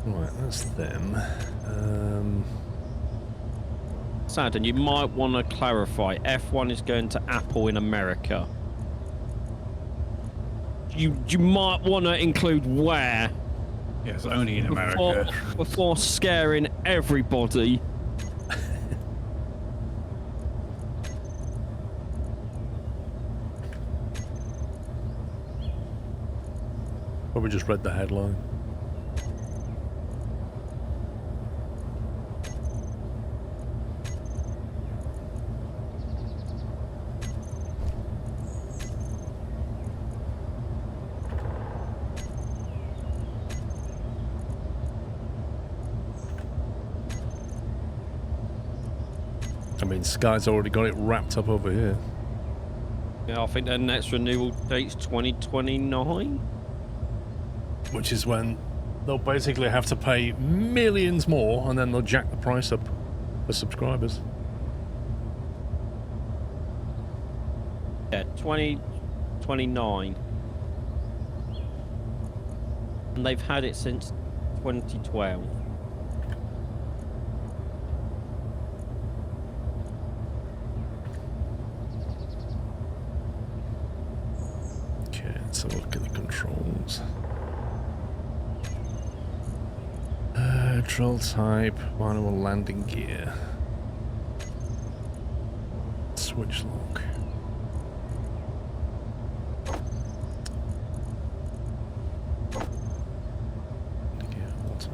Right, that's them. Sad, and you might want to clarify. F1 is going to Apple in America. You might want to include where Yes, only in America. before scaring everybody. Probably just read the headline. I mean, Sky's already got it wrapped up over here. Yeah, I think the next renewal date's 2029. Which is when they'll basically have to pay millions more and then they'll jack the price up for subscribers. Yeah, 2029. And they've had it since 2012. Okay, let's have a look at the controls. Control type, manual landing gear. Switch lock. Gear auto.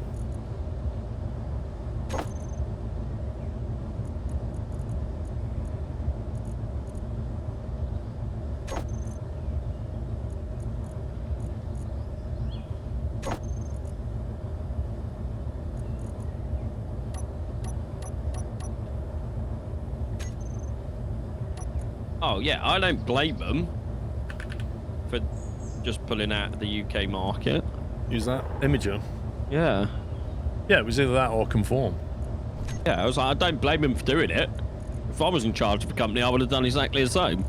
Oh yeah, I don't blame them for just pulling out of the UK market. Use that imager. Yeah. Yeah, it was either that or conform. Yeah, I was like, I don't blame him for doing it. If I was in charge of the company, I would have done exactly the same.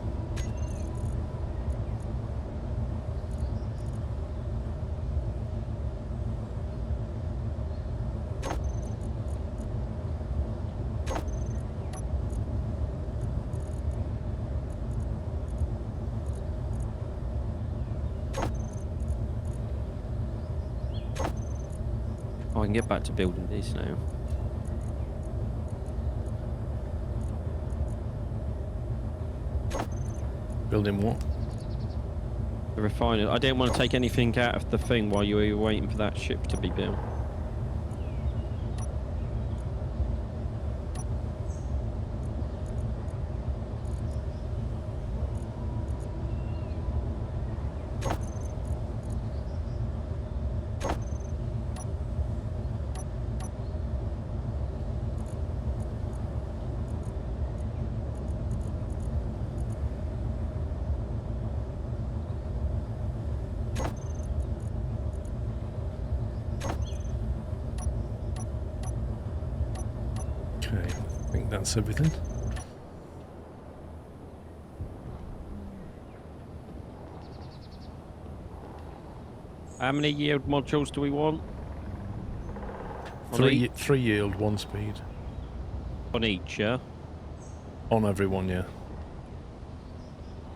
I can get back to building these now. Building what? The refiner. I didn't want to take anything out of the thing while you were waiting for that ship to be built. Okay, I think that's everything. How many yield modules do we want? On Three yield, 1 speed. On each, yeah? On everyone, yeah.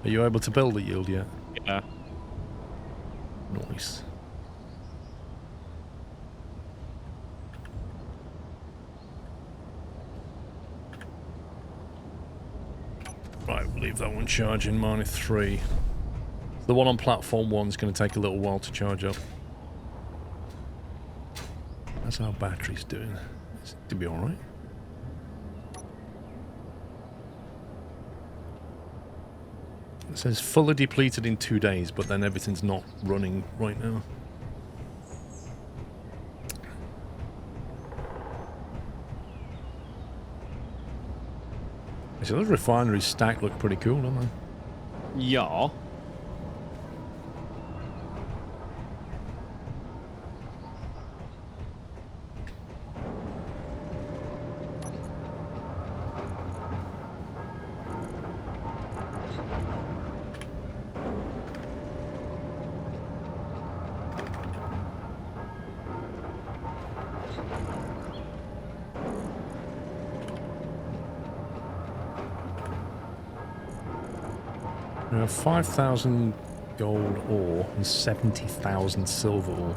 Are you able to build a yield yet? Yeah. Nice. Right, we'll leave that one charging, -3. The one on platform 1 is going to take a little while to charge up. That's how battery's doing. It's to be alright. It says fully depleted in 2 days, but then everything's not running right now. So those refineries stacked look pretty cool, don't they? Yeah. We have 5,000 gold ore and 70,000 silver ore.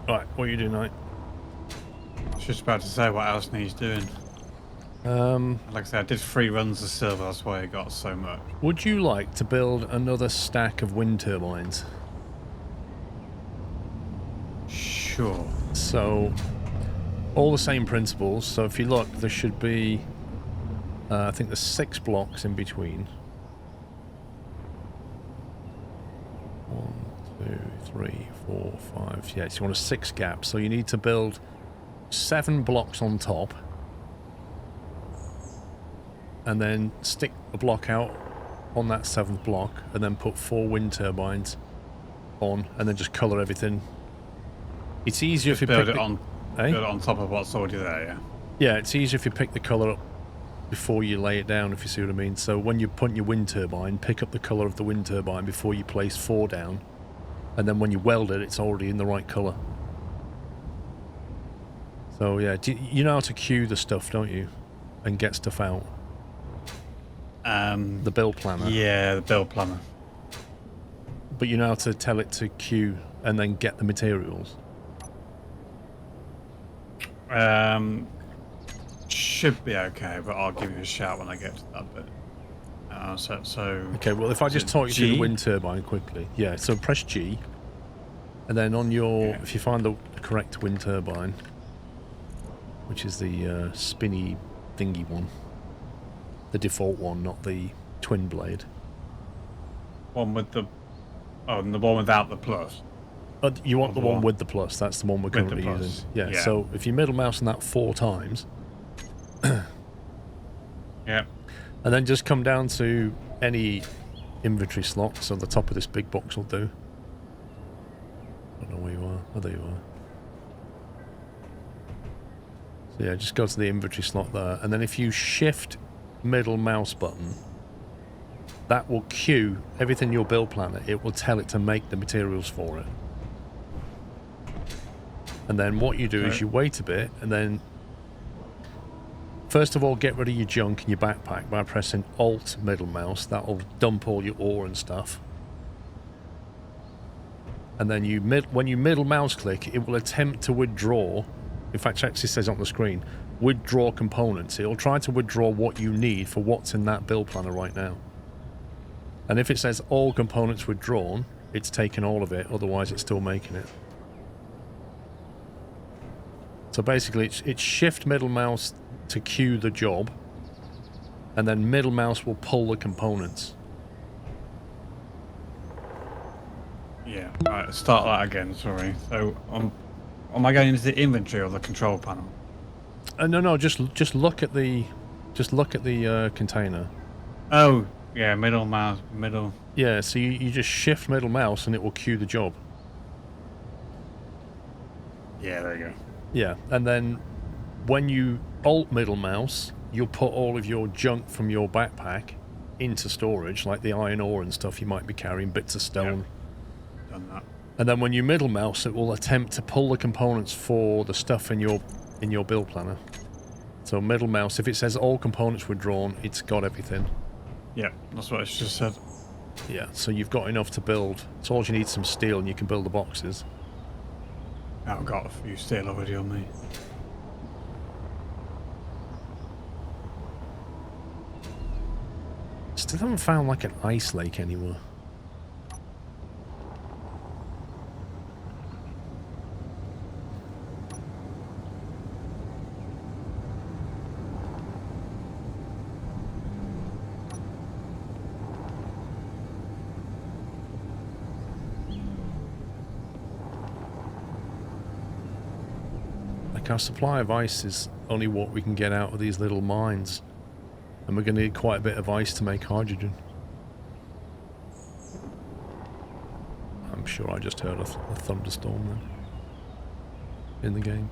Right, what are you doing, mate? I was just about to say what else needs doing. Like I said, I did 3 runs of silver, that's why I got so much. Would you like to build another stack of wind turbines? Sure. So, all the same principles. So if you look, there should be, I think there's 6 blocks in between. 1, 2, 3, 4, 5. Yes, you want a 6 gap. So you need to build 7 blocks on top. And then stick a block out on that 7th block. And then put 4 wind turbines on. And then just colour everything. It's easier if you build pick it on, eh? build it on top of what's already there, yeah. Yeah, it's easier if you pick the colour up before you lay it down, if you see what I mean. So when you put your wind turbine, pick up the colour of the wind turbine before you place 4 down. And then when you weld it, it's already in the right colour. So yeah, you know how to queue the stuff, don't you? And get stuff out. The build planner. Yeah, the build planner. But you know how to tell it to queue and then get the materials. Should be okay, but I'll give you a shout when I get to that bit. So okay, well if I just talk you through the wind turbine quickly. Yeah, so press G. And then on your, if you find the correct wind turbine, which is the spinny thingy one. The default one, not the twin blade. One with the, and the one without the plus. You want Of the one what? with the plus. That's the one we're With the currently plus, using. Yeah, yeah. so if you middle mouse on that 4 times, Yeah. and then just come down to any inventory slot, so the top of this big box will do. I don't know where you are. Oh, there you are. So yeah, just go to the inventory slot there, and then if you shift middle mouse button, that will queue everything in your build planner. It will tell it to make the materials for it. And then what you do is you wait a bit, and then first of all get rid of your junk in your backpack by pressing Alt middle mouse. That'll dump all your ore and stuff. And then when you middle mouse click, it will attempt to withdraw. In fact, it actually says on the screen, withdraw components. It'll try to withdraw what you need for what's in that build planner right now. And if it says all components withdrawn, it's taken all of it, otherwise it's still making it. So basically it's shift middle mouse to queue the job, and then middle mouse will pull the components. Yeah. Right, start that again, sorry. So, am I going into the inventory or the control panel? No, just look at the container. Oh, yeah, middle mouse, middle. Yeah, so you just shift middle mouse and it will queue the job. Yeah, there you go. Yeah, and then when you alt middle mouse, you'll put all of your junk from your backpack into storage, like the iron ore and stuff you might be carrying, bits of stone. Yep. Done that. And then when you middle mouse, it will attempt to pull the components for the stuff in your build planner. So middle mouse, if it says all components withdrawn, it's got everything. Yeah, that's what I just said. Yeah, so you've got enough to build. So all you need is some steel and you can build the boxes. I've got a few steel already on me. Still haven't found like an ice lake anywhere. Our supply of ice is only what we can get out of these little mines, and we're going to need quite a bit of ice to make hydrogen. I'm sure I just heard a thunderstorm then in the game.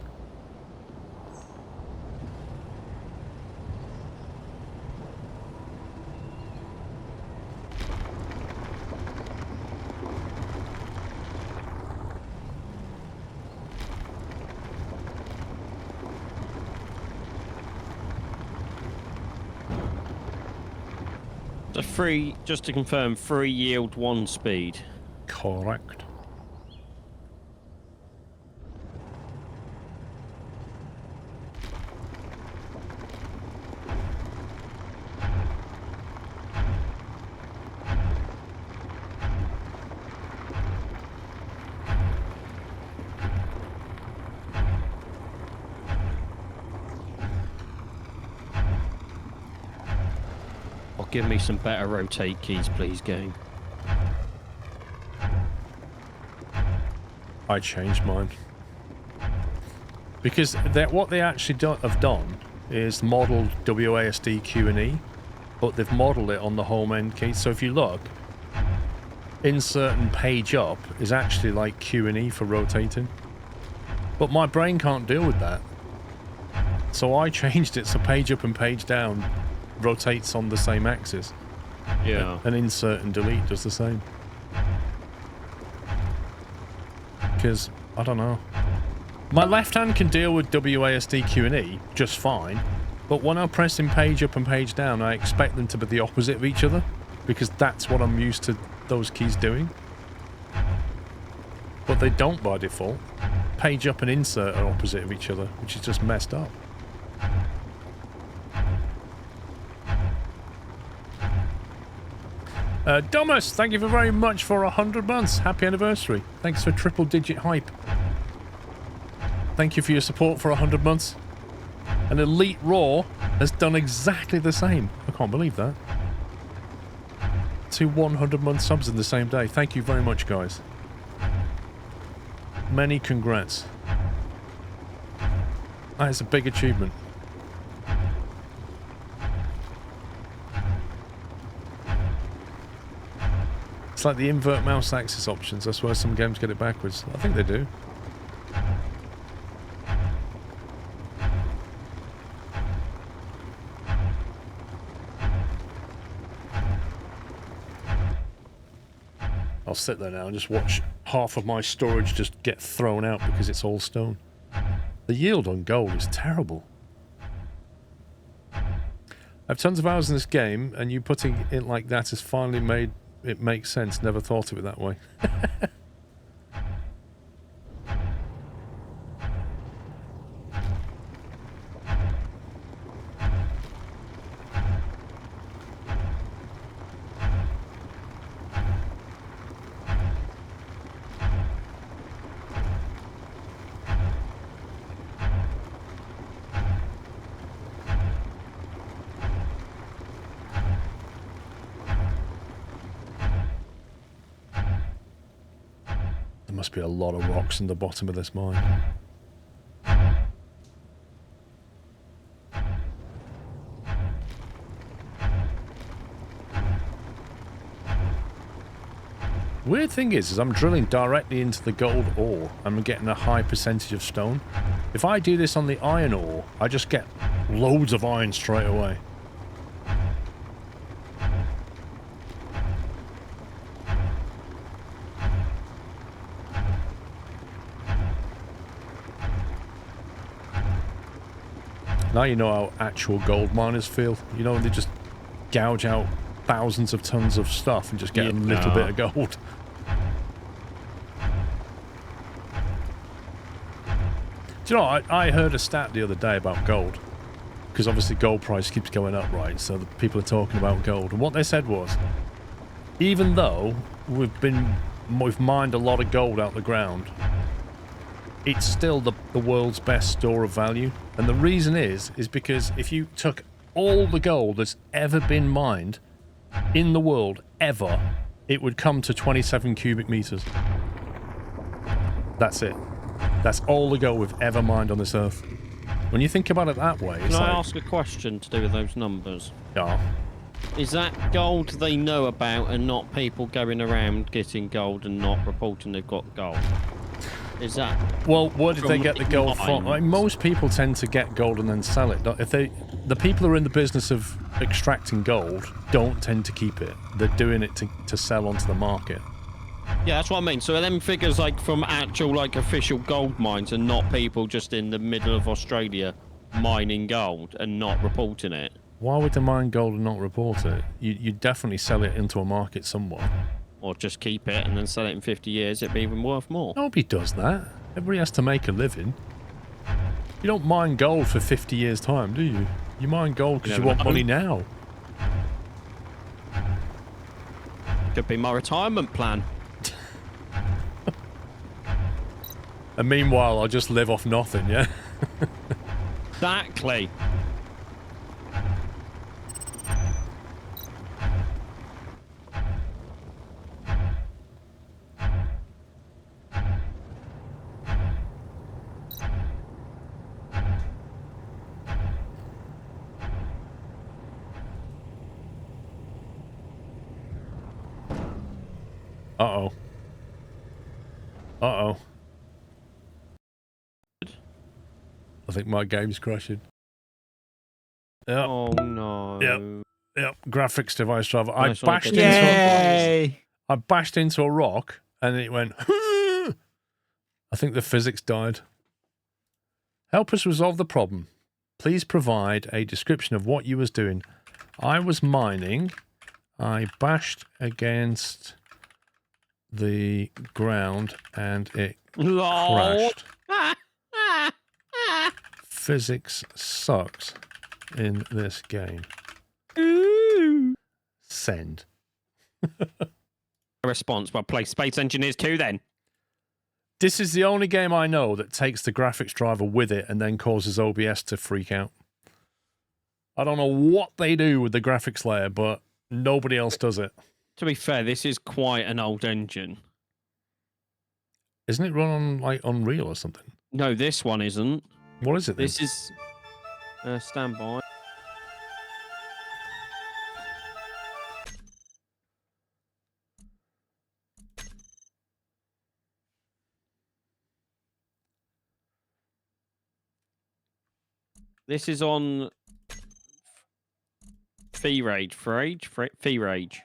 Just to confirm, 3 yield 1 speed. Correct. Give me some better rotate keys, please, game. I changed mine. Because what they actually have done is modeled WASD Q and E, but they've modeled it on the home end key. So if you look, insert and page up is actually like Q and E for rotating. But my brain can't deal with that. So I changed it so page up and page down rotates on the same axis. Yeah. And insert and delete does the same. Because, I don't know. My left hand can deal with WASD Q and E just fine, but when I'm pressing page up and page down, I expect them to be the opposite of each other, because that's what I'm used to those keys doing. But they don't by default. Page up and insert are opposite of each other, which is just messed up. Domus, thank you very much for 100 months. Happy anniversary. Thanks for triple digit hype. Thank you for your support for 100 months. And Elite Raw has done exactly the same. I can't believe that. 2 100-month subs in the same day. Thank you very much, guys. Many congrats. That is a big achievement. It's like the invert mouse axis options. I swear some games get it backwards. I think they do. I'll sit there now and just watch half of my storage just get thrown out because it's all stone. The yield on gold is terrible. I have tons of hours in this game, and you putting it like that has finally made it make sense. Never thought of it that way. There must be a lot of rocks in the bottom of this mine. Weird thing is I'm drilling directly into the gold ore and I'm getting a high percentage of stone. If I do this on the iron ore, I just get loads of iron straight away. Now you know how actual gold miners feel. You know, they just gouge out thousands of tons of stuff and just get a little bit of gold. Do you know, I heard a stat the other day about gold. Because obviously gold price keeps going up, right? So the people are talking about gold. And what they said was, even though we've mined a lot of gold out the ground, it's still the world's best store of value. And the reason is because if you took all the gold that's ever been mined in the world, ever, it would come to 27 cubic meters. That's it. That's all the gold we've ever mined on this earth. When you think about it that way, it's Can like... I ask a question to do with those numbers? Yeah. Is that gold they know about and not people going around getting gold and not reporting they've got gold? Is that... Well, where did they from get the gold from? Like, most people tend to get gold and then sell it. If the people who are in the business of extracting gold don't tend to keep it. They're doing it to sell onto the market. Yeah, that's what I mean. So are them figures like from actual like official gold mines and not people just in the middle of Australia mining gold and not reporting it? Why would they mine gold and not report it? You definitely sell it into a market somewhere. Or just keep it and then sell it in 50 years, it'd be even worth more. Nobody does that. Everybody has to make a living. You don't mine gold for 50 years' time, do you? You mine gold because you want money now. Could be my retirement plan. And meanwhile, I'll just live off nothing, yeah? Exactly. Uh-oh. Uh-oh. I think my game's crashing. Yep. Oh no. Yep. Graphics device driver. I Nice one, bashed good. I bashed into a rock and it went I think the physics died. Help us resolve the problem. Please provide a description of what you was doing. I was mining. I bashed against the ground and it crashed. Physics sucks in this game. Send. A response. Well, play Space Engineers 2 then. This is the only game I know that takes the graphics driver with it and then causes OBS to freak out. I don't know what they do with the graphics layer, but nobody else does it. To be fair, this is quite an old engine. Isn't it run on like Unreal or something? No, this one isn't. What is it then? This is standby. This is on Fee Rage. Fee Rage.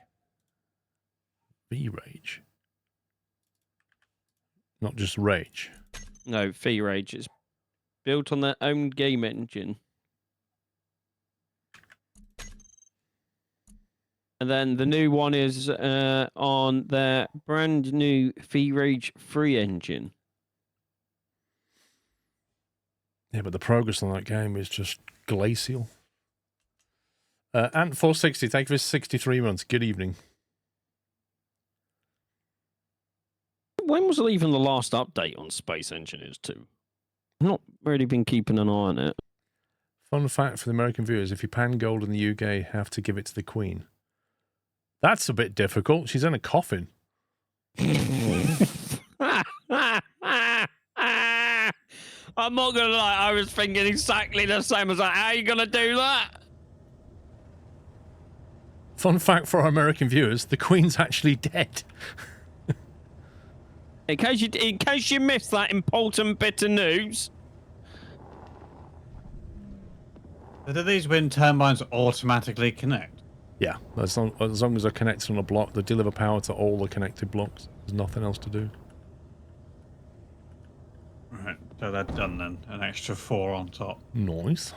V-Rage. Not just Rage. No, Fee Rage. It's built on their own game engine. And then the new one is on their brand new Fee Rage 3 engine. Yeah, but the progress on that game is just glacial. Ant460, thank you for 63 months. Good evening. When was even the last update on Space Engineers 2? I've not really been keeping an eye on it. Fun fact for the American viewers, if you pan gold in the UK, have to give it to the Queen. That's a bit difficult. She's in a coffin. I'm not going to lie, I was thinking exactly the same. I was like, how are you going to do that? Fun fact for our American viewers, the Queen's actually dead. In case you missed that important bit of news. Do these wind turbines automatically connect? Yeah, as long as they're connected on a block, they deliver power to all the connected blocks. There's nothing else to do. Right, so that's done then. An extra 4 on top. Nice.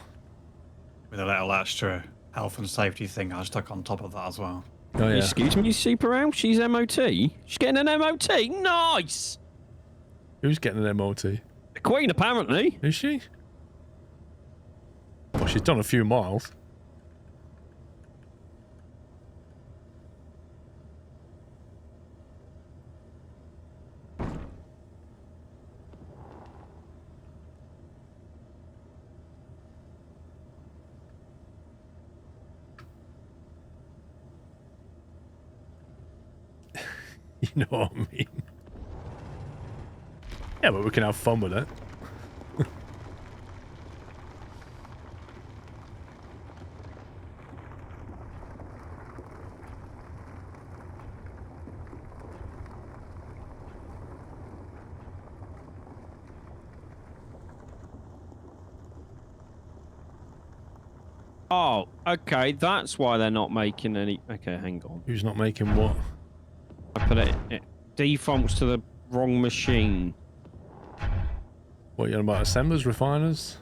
With a little extra health and safety thing I stuck on top of that as well. Oh, yeah. Excuse me, Super Owl? She's MOT? She's getting an MOT? Nice! Who's getting an MOT? The Queen, apparently. Is she? Well, she's done a few miles. You know what I mean? Yeah, but we can have fun with it. Oh, okay, that's why they're not making any... Okay, hang on. Who's not making what? I put it defaults to the wrong machine. What are you on about? Assemblers, refiners?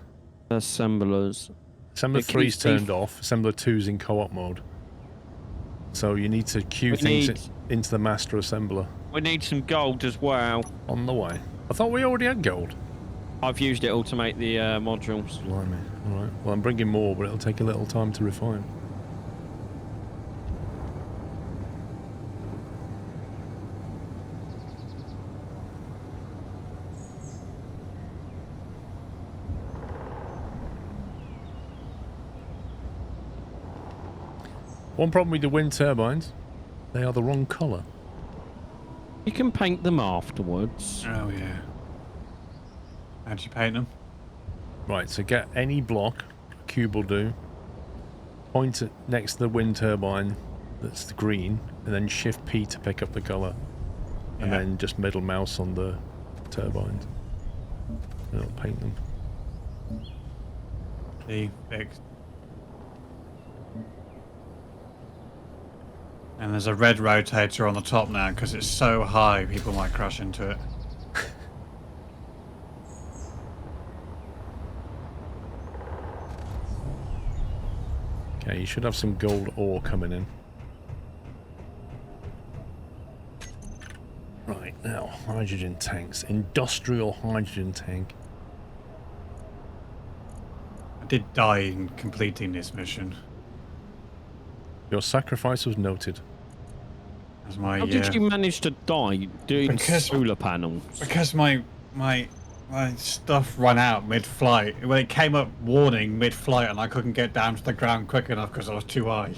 Assemblers. Assembler It keeps 3's turned off. Assembler 2's in co-op mode. So you need to queue We things need- into the master assembler. We need some gold as well. On the way. I thought we already had gold. I've used it all to make the modules. Blimey. Alright. Well, I'm bringing more, but it'll take a little time to refine. One problem with the wind turbines, they are the wrong colour. You can paint them afterwards. Oh yeah. How'd you paint them? Right, so get any block, a cube will do, point it next to the wind turbine that's the green, and then shift P to pick up the colour. And Yeah. then just middle mouse on the turbines. And it'll paint them. The fixed. And there's a red rotator on the top now because it's so high people might crash into it. Okay, you should have some gold ore coming in. Right, now, hydrogen tanks. Industrial hydrogen tank. I did die in completing this mission. Your sacrifice was noted. As my How did you manage to die doing Because- solar panels? because my stuff ran out mid-flight. When it came up warning mid-flight, and I couldn't get down to the ground quick enough because I was too high.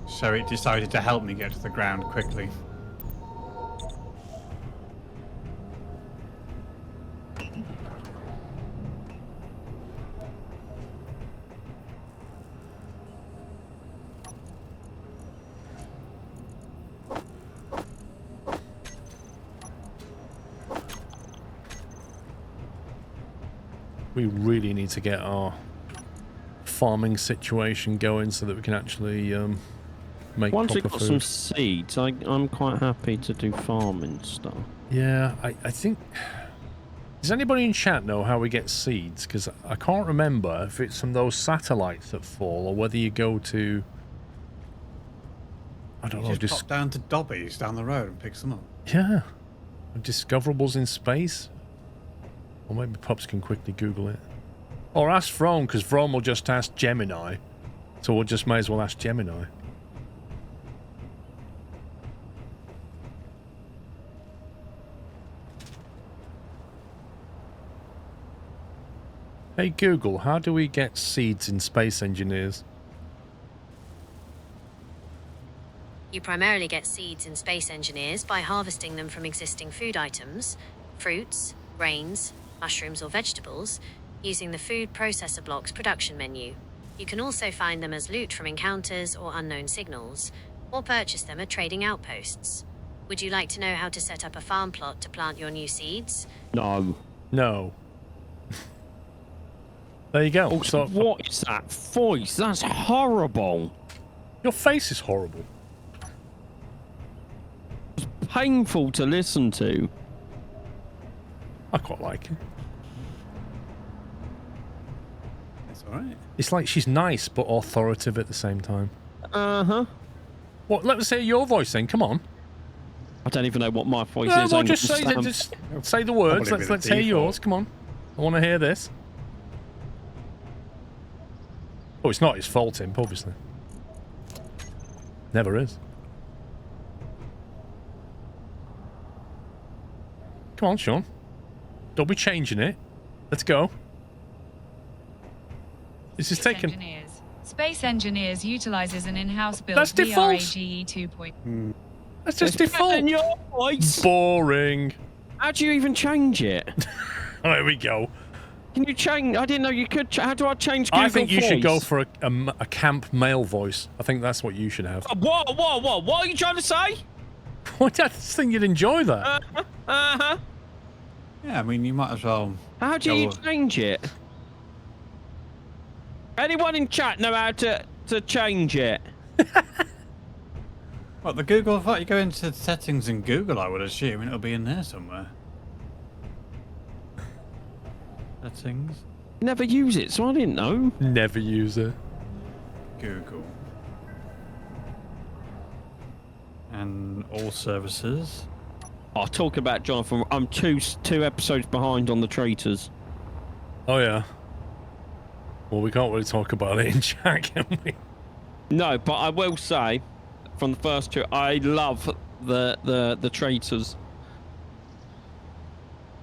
So it decided to help me get to the ground quickly. We really need to get our farming situation going so that we can actually make Once proper we've got food. some seeds, I'm quite happy to do farming stuff. Yeah, I think... Does anybody in chat know how we get seeds? Because I can't remember if it's from those satellites that fall or whether you go to... I don't know, Just pop down to Dobby's down the road and pick some up. Yeah. Discoverables in space? Or maybe Pops can quickly Google it. Or ask Vrome, because Vrome will just ask Gemini. So we'll just may as well ask Gemini. Hey Google, how do we get seeds in Space Engineers? You primarily get seeds in Space Engineers by harvesting them from existing food items, fruits, grains, mushrooms or vegetables, using the Food Processor Block's production menu. You can also find them as loot from encounters or unknown signals, or purchase them at trading outposts. Would you like to know how to set up a farm plot to plant your new seeds? No. No. There you go. Also, what is that voice? That's horrible. Your face is horrible. It's painful to listen to. I quite like it. It's alright. It's like she's nice but authoritative at the same time. Uh-huh. What? Let us hear your voice then. Come on. I don't even know what my voice No, is. well, I'm just gonna say, just say the words. Probably Let's be the hear default. yours. Come on. I want to hear this. Oh, it's not his fault, Imp, obviously. Never is. Come on, Sean. Don't be changing it. Let's go. This is taken. Space Engineers utilizes an in-house built That's default. VRAGE 2.0. That's just It's better than default. your voice. Boring. How do you even change it? Oh, here we go. Can you change? I didn't know you could. How do I change Google I think you should go Voice? for a camp male voice. I think that's what you should have. What? What are you trying to say? I just think you'd enjoy that. Uh-huh. Yeah, I mean, you might as well. How do you go- change it? Anyone in chat know how to change it? What, the Google? I thought you go into settings in Google, I would assume, and it'll be in there somewhere. Settings. Never use it, so I didn't know. Never use it. Google. And all services. Oh, talk about Jonathan. I'm two episodes behind on the traitors. Oh, yeah. Well, we can't really talk about it in chat, can we? No, but I will say, from the first two, I love the traitors.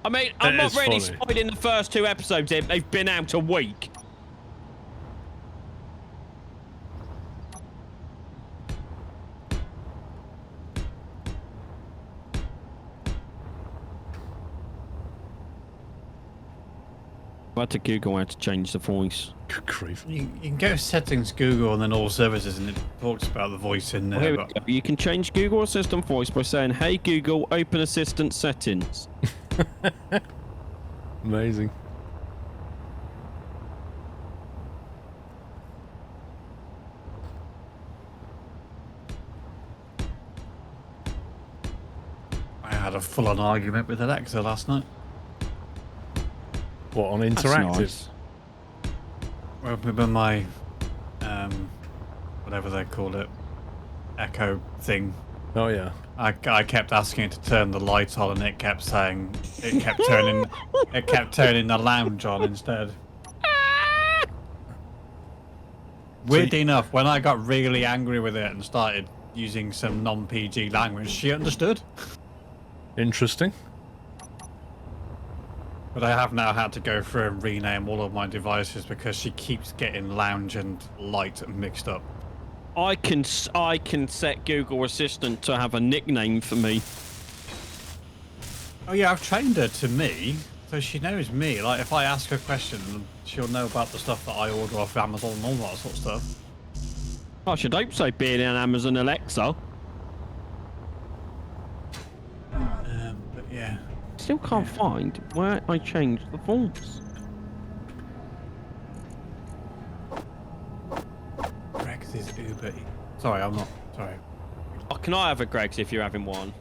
I mean, I'm It not is really funny. spoiling the first two episodes. They've been out a week. I had to Google how to change the voice. Good grief. You can go to settings, Google, and then all services, and it talks about the voice in Well, there. here we But go. You can change Google Assistant voice by saying, "Hey Google, open Assistant settings." Amazing. I had a full-on argument with Alexa last night. What, on That's interactive? nice. Well, with my, whatever they call it, Echo thing. Oh, yeah. I kept asking it to turn the light on, and it kept saying it kept turning the lounge on instead. Weirdly enough, when I got really angry with it and started using some non-PG language, she understood. Interesting. But I have now had to go through and rename all of my devices because she keeps getting lounge and light mixed up. I can set Google Assistant to have a nickname for me. Oh yeah, I've trained her to me, so she knows me. Like, if I ask her a question, she'll know about the stuff that I order off Amazon and all that sort of stuff. I should hope so, being an Amazon Alexa. But yeah. Still can't find where I changed the voice. Uber Eats. Sorry, I'm not. Sorry. Oh, can I have a Greg's if you're having one?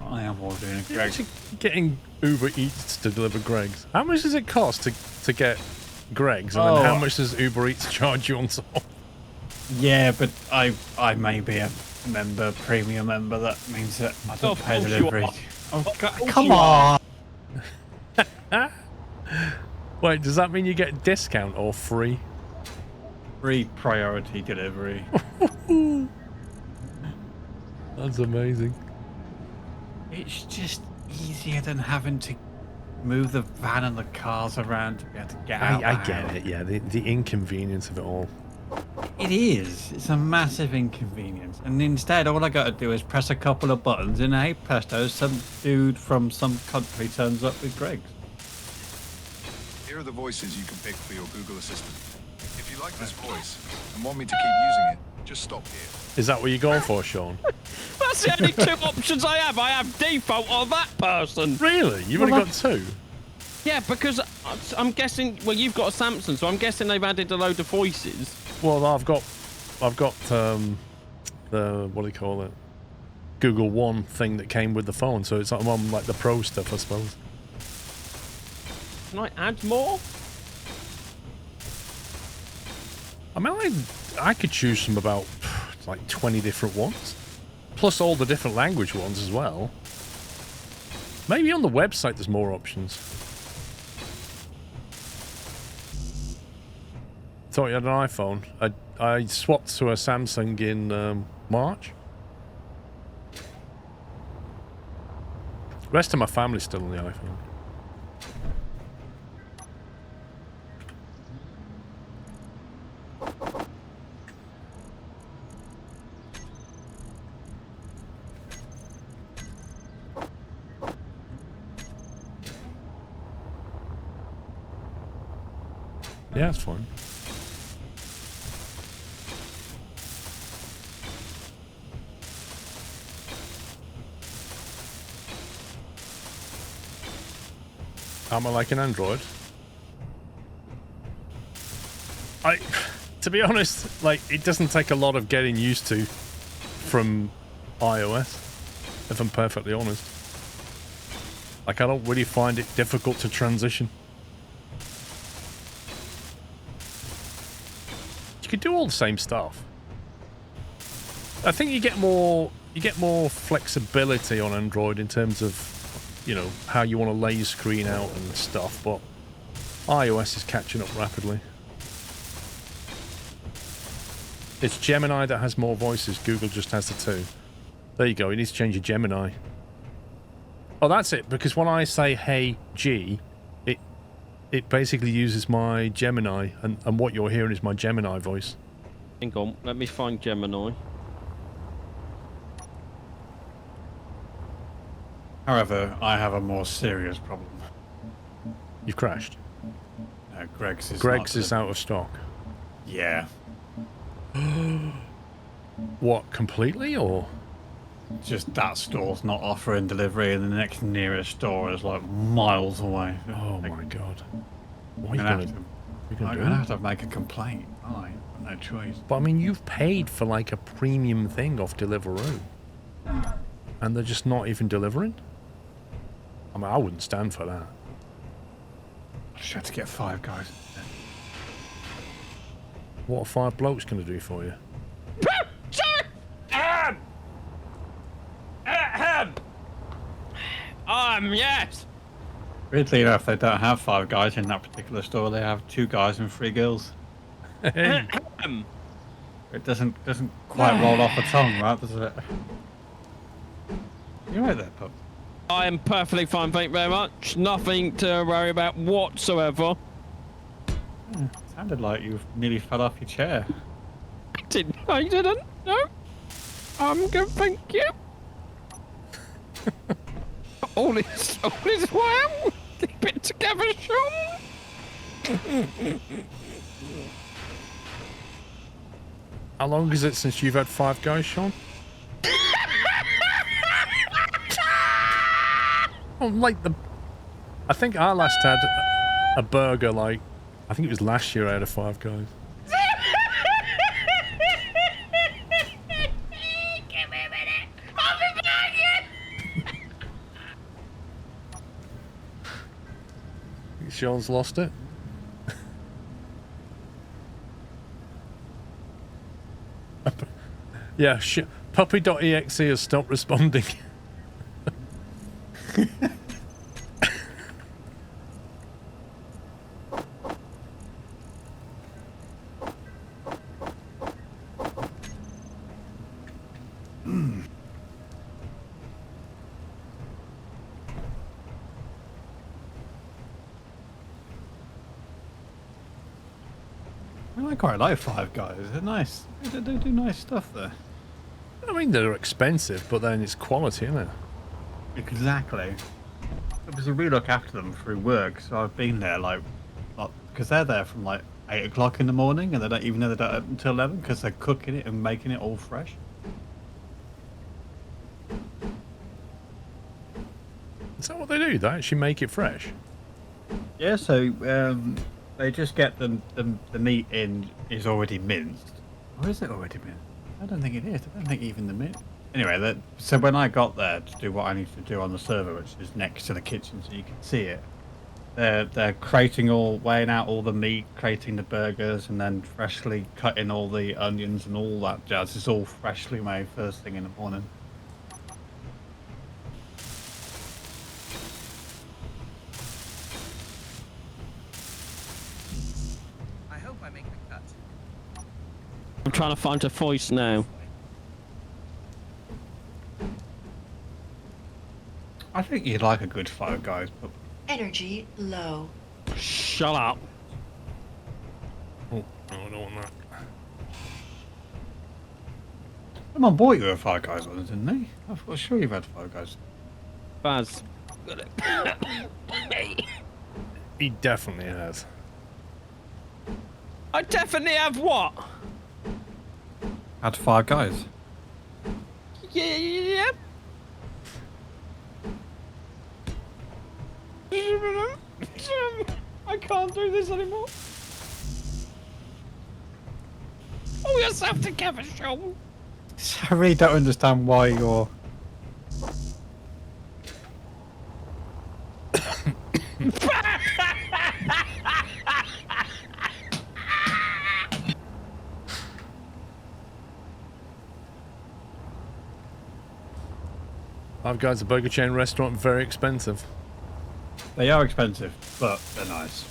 I am ordering a You're Greg. actually getting Uber Eats to deliver Greg's. How much does it cost to get Greg's? And then how much does Uber Eats charge you on top? Yeah, but I may be a member, premium member. That means that I don't Of pay course you delivery. are. Oh, course come you are. on! Wait, does that mean you get a discount or free? Free priority delivery. That's amazing. It's just easier than having to move the van and the cars around to be able to get out. I get it, yeah, the inconvenience of it all. It is. It's a massive inconvenience. And instead, all I got to do is press a couple of buttons, and hey, presto, some dude from some country turns up with Greg's. Here are the voices you can pick for your Google Assistant. If you like this voice and want me to keep using it, just stop here. Is that what you're going for, Sean? That's the only two options I have. I have default or that person. Really? You've only got two? Yeah, because I'm guessing. Well, you've got a Samsung, so I'm guessing they've added a load of voices. Well, I've got the what do you call it? Google One thing that came with the phone, so it's on like the pro stuff, I suppose. Can I add more? I mean, I could choose from about like 20 different ones, plus all the different language ones as well. Maybe on the website there's more options. Thought you had an iPhone. I swapped to a Samsung in March. The rest of my family's still on the iPhone. Yeah, it's fine. Am I like an Android? To be honest, like, it doesn't take a lot of getting used to from iOS, if I'm perfectly honest. Like, I don't really find it difficult to transition. You could do all the same stuff. I think you get more flexibility on Android in terms of, you know, how you want to lay your screen out and stuff, but iOS is catching up rapidly. It's Gemini that has more voices. Google just has the two. There you go. You need to change your Gemini. Oh, that's it. Because when I say "Hey G," it basically uses my Gemini, and what you're hearing is my Gemini voice. Hang on, let me find Gemini. However, I have a more serious problem. You've crashed. Greg's is Greg's is out of stock. Yeah. What, completely, or? Just that store's not offering delivery, and the next nearest store is like miles away. Oh my god. What are you I'm gonna gonna do? have to make a complaint. I have no choice. But I mean, you've paid for like a premium thing off Deliveroo, and they're just not even delivering? I mean, I wouldn't stand for that. I just had to get 5 guys. What are 5 blokes going to do for you? Yes. Weirdly enough, they don't have 5 guys in that particular store. They have 2 guys and 3 girls. Hey. It doesn't quite roll off the tongue, right? Does it? You're right there, pup. I am perfectly fine, thank you very much. Nothing to worry about whatsoever. Sounded like you nearly fell off your chair. I didn't. No. I'm good, thank you. all is well. Keep it together, Sean. How long is it since you've had 5 guys, Sean? Oh, like I think I last had a burger, like, I think it was last year I had a 5 guys. Sean's lost it. Yeah, puppy.exe has stopped responding. I quite like Five Guys. They're nice. They do nice stuff there. I mean, they're expensive, but then it's quality, isn't it? Exactly. Obviously, we look after them through work, so I've been there because they're there from like 8 o'clock in the morning, and they don't even know they don't open until 11 because they're cooking it and making it all fresh. Is that what they do? They actually make it fresh? Yeah, so they just get the meat in is already minced. Or is it already minced? I don't think it is. I don't think even the mint. Anyway, so when I got there to do what I need to do on the server, which is next to the kitchen so you can see it, they're weighing out all the meat, creating the burgers, and then freshly cutting all the onions and all that jazz. It's all freshly made first thing in the morning. I hope I make the cut. I'm trying to find a voice now. I think you'd like a good Five Guys, but Energy low. Shut up. Oh, no, I don't want that. someone bought you a Five Guys one, didn't they? I'm sure you've had Five Guys. Baz. He definitely has. I definitely have what? Had Five Guys. Yeah. I can't do this anymore. Pull yourself together, Sean. I really don't understand why you're... Five Guys, a burger chain restaurant, very expensive. They are expensive, but they're nice.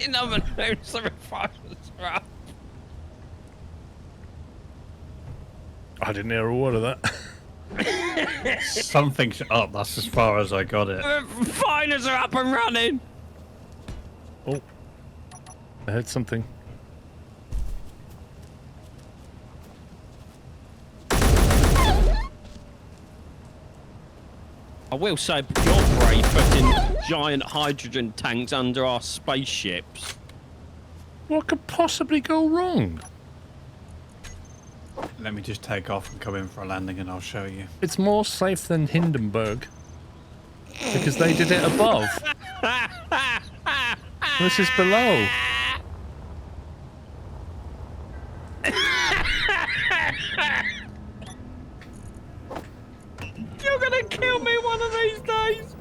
You never know, some fires are up. I didn't hear a word of that. Something's up, that's as far as I got it. Finers are up and running. Oh, I heard something. I will say, you're brave putting giant hydrogen tanks under our spaceships. What could possibly go wrong? Let me just take off and come in for a landing and I'll show you. It's more safe than Hindenburg. Because they did it above. This is below. You're gonna kill me one of these days.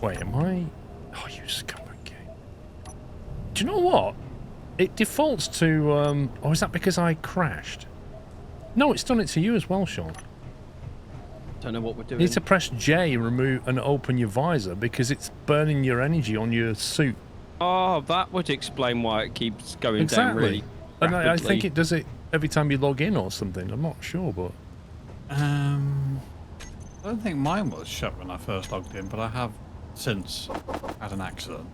Wait, am I... Oh, you scumbag game. Do you know what? It defaults to... Oh, is that because I crashed? No, it's done it to you as well, Sean. Don't know what we're doing. You need to press J, remove and open your visor because it's burning your energy on your suit. Oh, that would explain why it keeps going down really And rapidly. I think it does it every time you log in or something. I'm not sure, but... I don't think mine was shut when I first logged in, but I have since had an accident.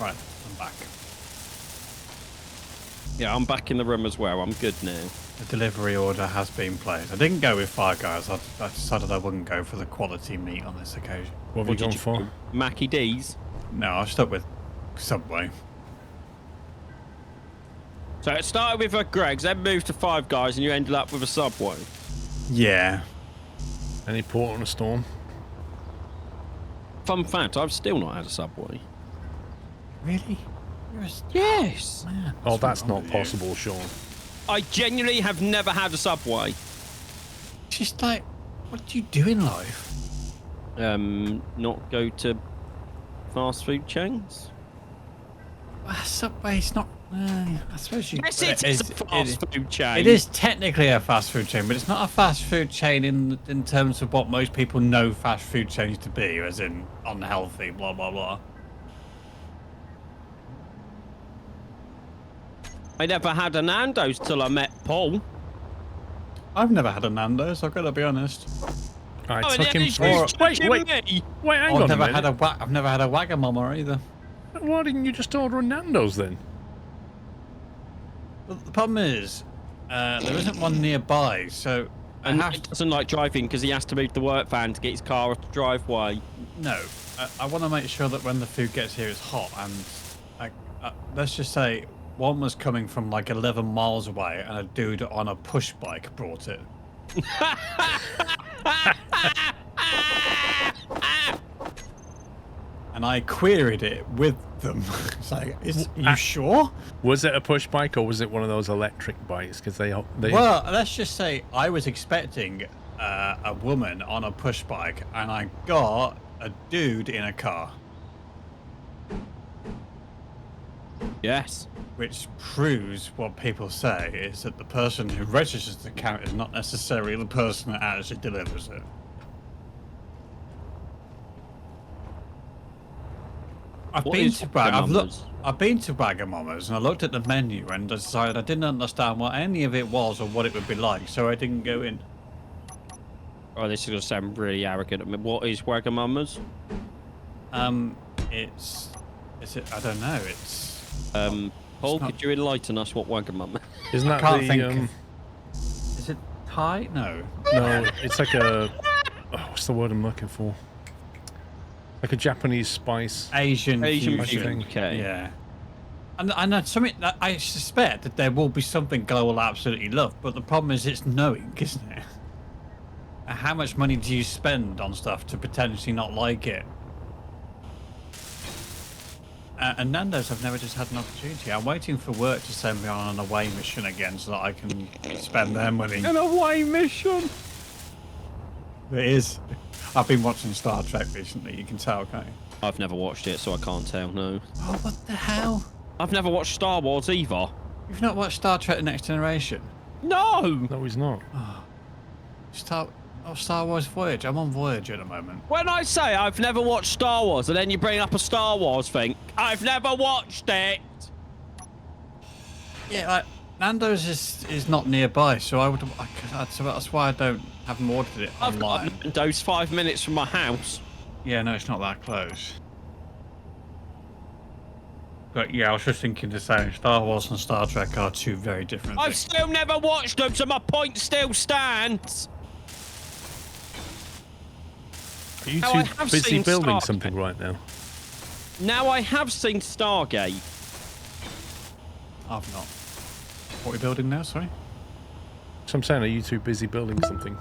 Right, I'm back. Yeah, I'm back in the room as well. I'm good now. The delivery order has been placed. I didn't go with Five Guys. I decided I wouldn't go for the quality meat on this occasion. What have you gone for? Mackie D's. No, I stuck with Subway. So it started with a Greg's, then moved to Five Guys, and you ended up with a Subway. Yeah. Any port on a storm? Fun fact, I've still not had a Subway. Really? Yes. Man, Oh, what's that's wrong not with you? possible, Sean. I genuinely have never had a Subway. Just like, what do you do in life? Not go to fast food chains? Subway's not. I suppose you. Yes, it is a fast food chain. It is technically a fast food chain, but it's not a fast food chain in terms of what most people know fast food chains to be, as in unhealthy, blah blah blah. I never had a Nando's till I met Paul. I've never had a Nando's. I've got to be honest. I Oh, took and him then for... he's Wait, judging wait, me. wait, hang on a minute. I've never had a Wagamama either. Why didn't you just order a Nando's then? But the problem is, there isn't one nearby, so And he doesn't like driving because he has to move the work van to get his car off the driveway. no. I want to make sure that when the food gets here, it's hot. And let's just say one was coming from like 11 miles away, and a dude on a push bike brought it. And I queried it with them. It's like, are you sure? Was it a push bike or was it one of those electric bikes? Because they... Well, let's just say I was expecting a woman on a push bike, and I got a dude in a car. Yes. Which proves what people say is that the person who registers the account is not necessarily the person that actually delivers it. I've been to Wagamama's and I looked at the menu and decided I didn't understand what any of it was or what it would be like, so I didn't go in. Oh, this is going to sound really arrogant. I mean, what is Wagamama's? Is it? I don't know. It's. Paul, not- could you enlighten us what Wagamama? Isn't that can't the... think. Is it Thai? No. No, it's like a... Oh, what's the word I'm looking for? Like a Japanese spice. Asian fusion. thing. Okay. Yeah. And that's something that I suspect that there will be something Glow will absolutely love, but the problem is it's knowing, isn't it? How much money do you spend on stuff to potentially not like it? And Nando's, I've never just had an opportunity. I'm waiting for work to send me on an away mission again so that I can spend their money. An away mission? It is. I've been watching Star Trek recently, you can tell, can't you? I've never watched it, so I can't tell, no. Oh, what the hell? I've never watched Star Wars either. You've not watched Star Trek The Next Generation? No! No, he's not. Star Wars Voyage. I'm on Voyage at the moment. When I say I've never watched Star Wars and then you bring up a Star Wars thing, I've never watched it! Yeah, like, Nando's is not nearby, so that's why I haven't ordered it I've online. got Nando's 5 minutes from my house. Yeah, no, it's not that close. But yeah, I was just thinking to say Star Wars and Star Trek are two very different I've things. still never watched them, so my point still stands. Are you Now, I too have busy seen building Stargate. something right now? Now I have seen Stargate. I've not. What are we building now, sorry? So I'm saying, are you too busy building something?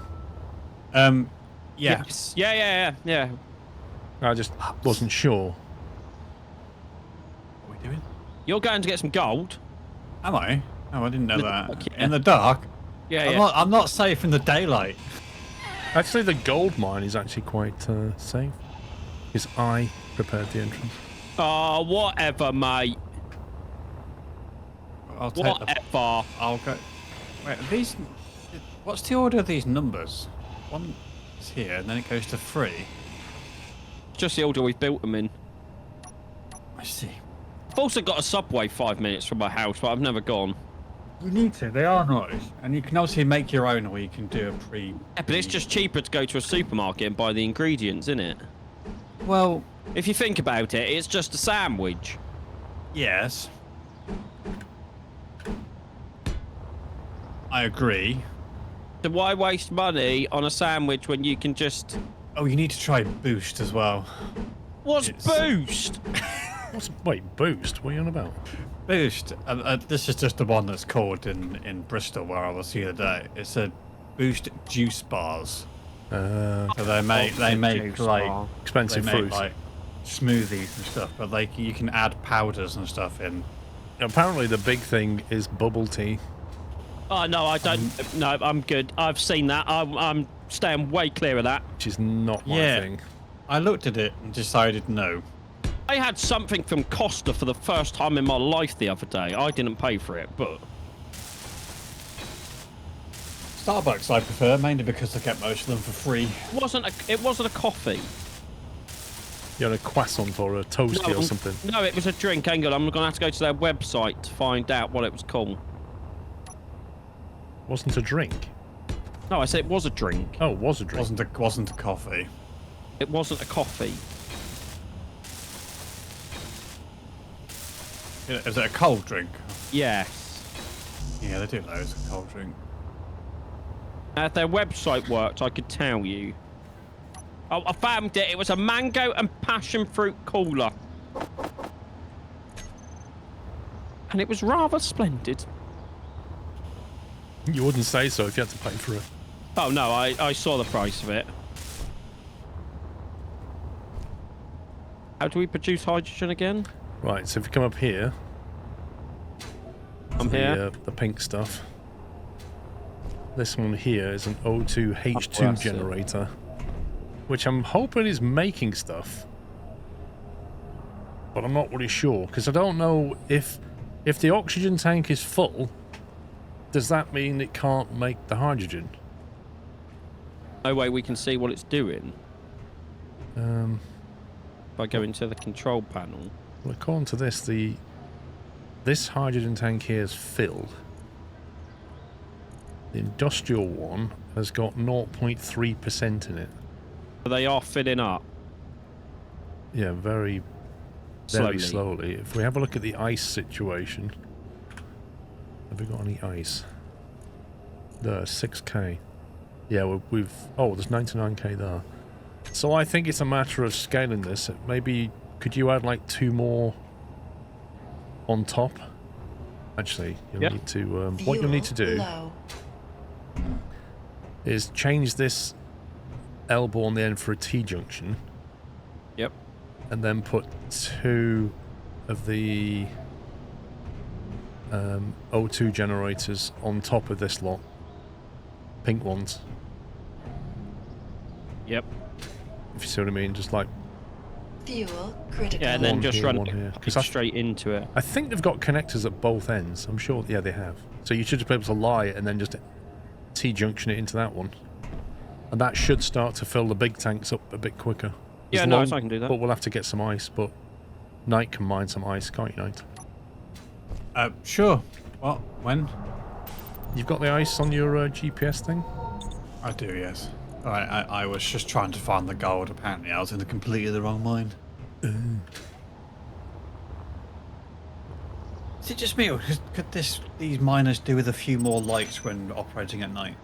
Yeah. Yes. Yeah. I just wasn't sure. What are we doing? You're going to get some gold. Am I? Oh, I didn't know In the that. dark, yeah. In the dark? Yeah. I'm not safe in the daylight. Actually, the gold mine is actually quite safe. Because I prepared the entrance. Oh, whatever, mate. I'll take Whatever. I'll go. Wait, are these. What's the order of these numbers? One is here, and then it goes to 3. Just the order we've built them in. I see. I've also got a Subway 5 minutes from my house, but I've never gone. You need to. They are nice, and you can obviously make your own, or you can do a pre. Yeah, but it's just cheaper to go to a supermarket and buy the ingredients, isn't it? Well, If you think about it, it's just a sandwich. yes. I agree. So why waste money on a sandwich when you can just... Oh, you need to try Boost as well. What's It's- Boost? Wait, Boost? What are you on about? Boost. This is just the one that's called in Bristol where I was the other day. It's a Boost juice bars. So they make Juice like bar. Expensive they make fruit. like smoothies and stuff, but like you can add powders and stuff in. Apparently the big thing is bubble tea. Oh, no, I don't. No, I'm good. I've seen that. I'm staying way clear of that. Which is not my Yeah. thing. I looked at it and decided no. I had something from Costa for the first time in my life the other day. I didn't pay for it, but... Starbucks I prefer, mainly because I get most of them for free. It wasn't a coffee. You're on a croissant or a toasty or something. No, it was a drink. Hang on, I'm going to have to go to their website to find out what it was called. Wasn't a drink. No, I said it was a drink. Oh, it was a drink. Wasn't a coffee. It wasn't a coffee. Is it a cold drink? Yes. Yeah, they do loads of cold drink. If their website worked, I could tell you. Oh, I found it. It was a mango and passion fruit cooler. And it was rather splendid. You wouldn't say so if you had to pay for it. Oh, no, I saw the price of it. How do we produce hydrogen again? Right, so if you come up here... I'm here. The pink stuff. This one here is an O2 H2 Compressor. generator. Which I'm hoping is making stuff. But I'm not really sure, because I don't know if the oxygen tank is full, does that mean it can't make the hydrogen? No way we can see what it's doing. If I go into the control panel. Well, according to this, this hydrogen tank here is filled. The industrial one has got 0.3% in it. They are filling up. Yeah, very slowly. If we have a look at the ice situation, have we got any ice? There, 6k. Yeah, we've... Oh, there's 99k there. So I think it's a matter of scaling this. Maybe, could you add like 2 more on top? Actually, you'll need to... what you'll need to do Low. is change this elbow on the end for a T-junction. Yep. And then put 2 of the O2 generators on top of this lot. Pink ones. Yep. If you see what I mean, just like... Fuel critical. Yeah, and then One just here, run one here. it 'Cause I- straight into it. I think they've got connectors at both ends. I'm sure, yeah, they have. So you should just be able to lie it and then just T-junction it into that one. And that should start to fill the big tanks up a bit quicker. Yeah, As no, long- I can do that. But we'll have to get some ice, but Knight can mine some ice, can't you, Knight? Sure. What? When? You've got the ice on your GPS thing? I do, yes. I was just trying to find the gold. Apparently, I was in completely the wrong mine. Is it just me, or could these miners do with a few more lights when operating at night?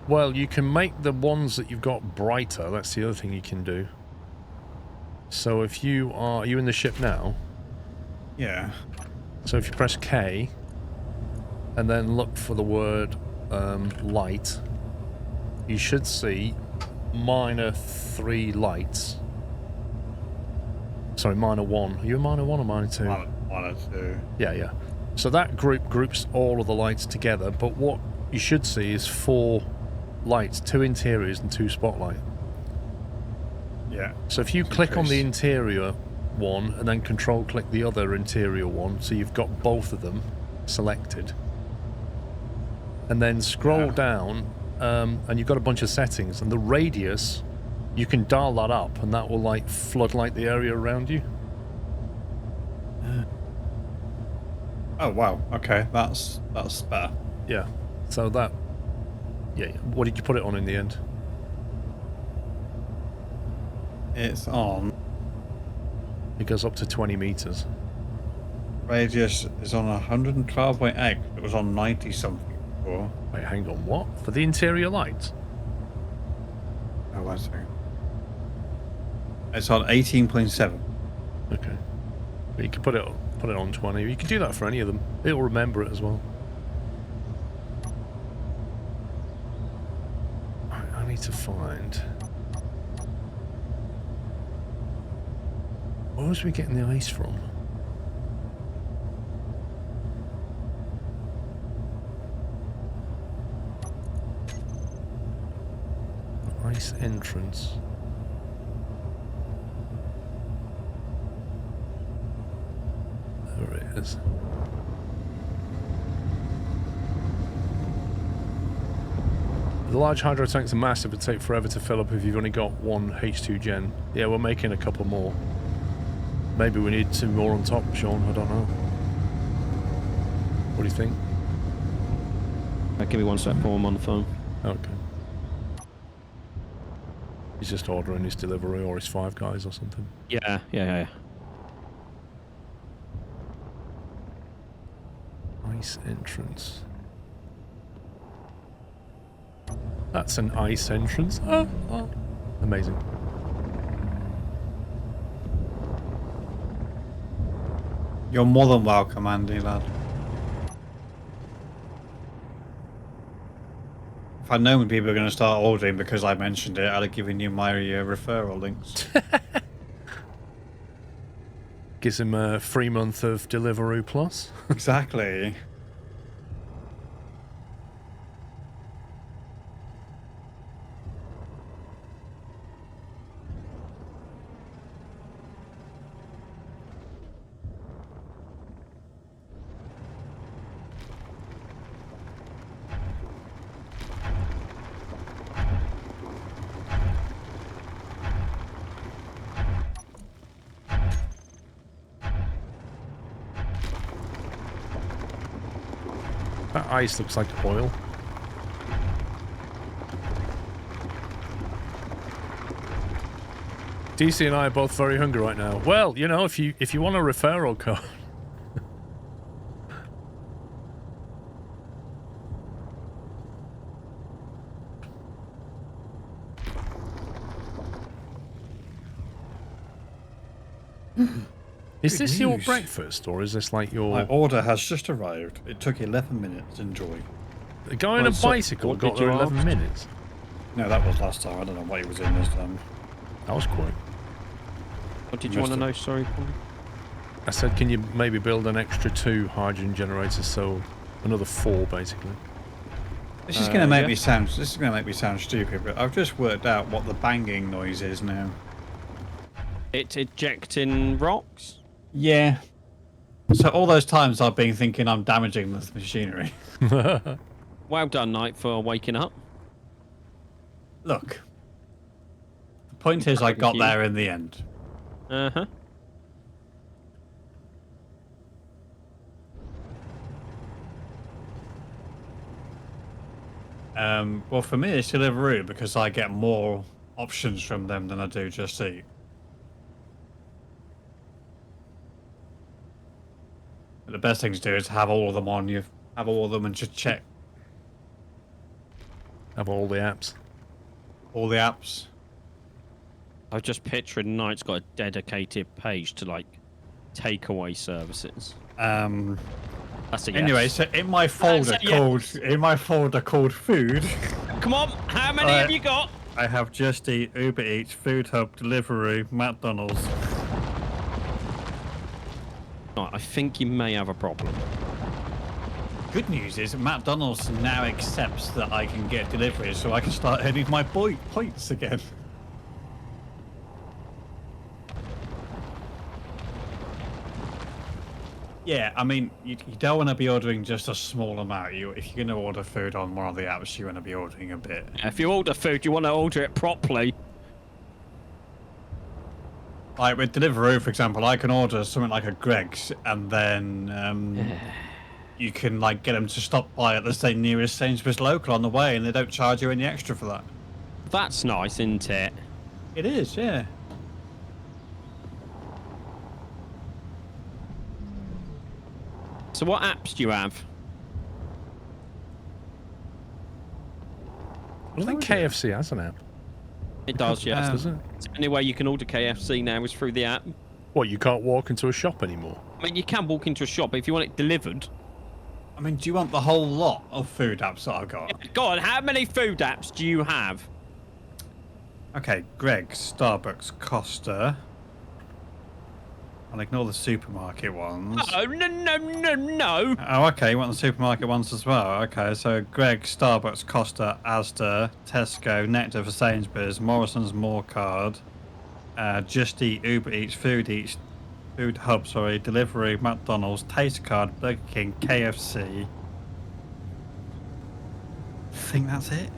Well, you can make the ones that you've got brighter. That's the other thing you can do. So if you are you in the ship now? Yeah. So if you press K and then look for the word light, you should see minor 3 lights. Sorry, minor 1. Are you a minor 1 or minor 2? One or two. Yeah. So that groups all of the lights together, but what you should see is 4 lights, 2 interiors and 2 spotlight. Yeah. So if you click on the Increase. interior one and then control click the other interior one, so you've got both of them selected, and then scroll down, and you've got a bunch of settings, and the radius, you can dial that up and that will like floodlight the area around you. Oh wow. Okay, that's better. Yeah. So that, yeah. What did you put it on in the end? It's on. It goes up to 20 meters. radius is on 112.8. It was on 90 something before. Wait, hang on, what? For the interior lights? Oh, one second. It's on 18.7. Okay. But you can put it on 20. You can do that for any of them. It'll remember it as well. I need to find... Where was we getting the ice from? Ice entrance. There it is. The large hydro tanks are massive, but take forever to fill up if you've only got one H2 gen. Yeah, we're making a couple more. Maybe we need 2 more on top, Sean, I don't know. What do you think? Give me 1 sec, Paul, I'm on the phone. Okay. He's just ordering his delivery or his 5 guys or something. Yeah. Ice entrance. That's an ice entrance. Oh. Amazing. You're more than welcome, Andy, lad. If I'd known people were going to start ordering because I mentioned it, I'd have given you my referral links. Gives him a free month of Deliveroo Plus. Exactly. That ice looks like oil. DC and I are both very hungry right now. Well, you know, if you want a referral code. Is Good this your news. breakfast, or is this like your... My order has just arrived. It took 11 minutes. Enjoy. The guy on a Well, so bicycle what got did there you 11 ask? minutes. No, that was last time. I don't know what he was in this time. That was quick. What did you want to know? Sorry, Paul. I said, can you maybe build an extra 2 hydrogen generators, so another 4 basically. This is going to make yeah. me sound. This is going to make me sound stupid, but I've just worked out what the banging noise is now. It's ejecting rocks. Yeah. So all those times I've been thinking I'm damaging this machinery. Well done, Knight, for waking up. Look. The point is, I got there in the end. Uh-huh. Well, for me, it's Deliveroo because I get more options from them than I do Just Eat. But the best thing to do is have all of them on you. Have all of them and just check Have all the apps. all the apps. I was just picturing Knight's got a dedicated page to, like, takeaway services. That's a yes. Anyway, so in my folder called food, Come on, how many have you got? I have Just Eat, Uber Eats, Food Hub, Deliveroo, McDonald's. Right, I think you may have a problem. Good news is McDonald's now accepts that I can get deliveries, so I can start earning my points again. Yeah, I mean, you don't want to be ordering just a small amount. If you're going to order food on one of the apps, you want to be ordering a bit. If you order food, you want to order it properly. Like with Deliveroo, for example, I can order something like a Greg's, and then you can like get them to stop by at the nearest Sainsbury's local on the way, and they don't charge you any extra for that. That's nice, isn't it? It is, yeah. So what apps do you have? I don't think KFC has an app. It does, yes. Does it? It's the only way you can order KFC now is through the app. What, you can't walk into a shop anymore? I mean, you can walk into a shop, but if you want it delivered... I mean, do you want the whole lot of food apps that I've got? Yeah, go on, how many food apps do you have? Okay, Greg's, Starbucks, Costa. I'll ignore the supermarket ones. Oh, no. Oh, okay, you want the supermarket ones as well. Okay, so Greg's, Starbucks, Costa, Asda, Tesco, Nectar for Sainsbury's, Morrison's Morecard, Just Eat, Uber Eats, Food Hub, Delivery, McDonald's, Taste Card, Burger King, KFC. I think that's it.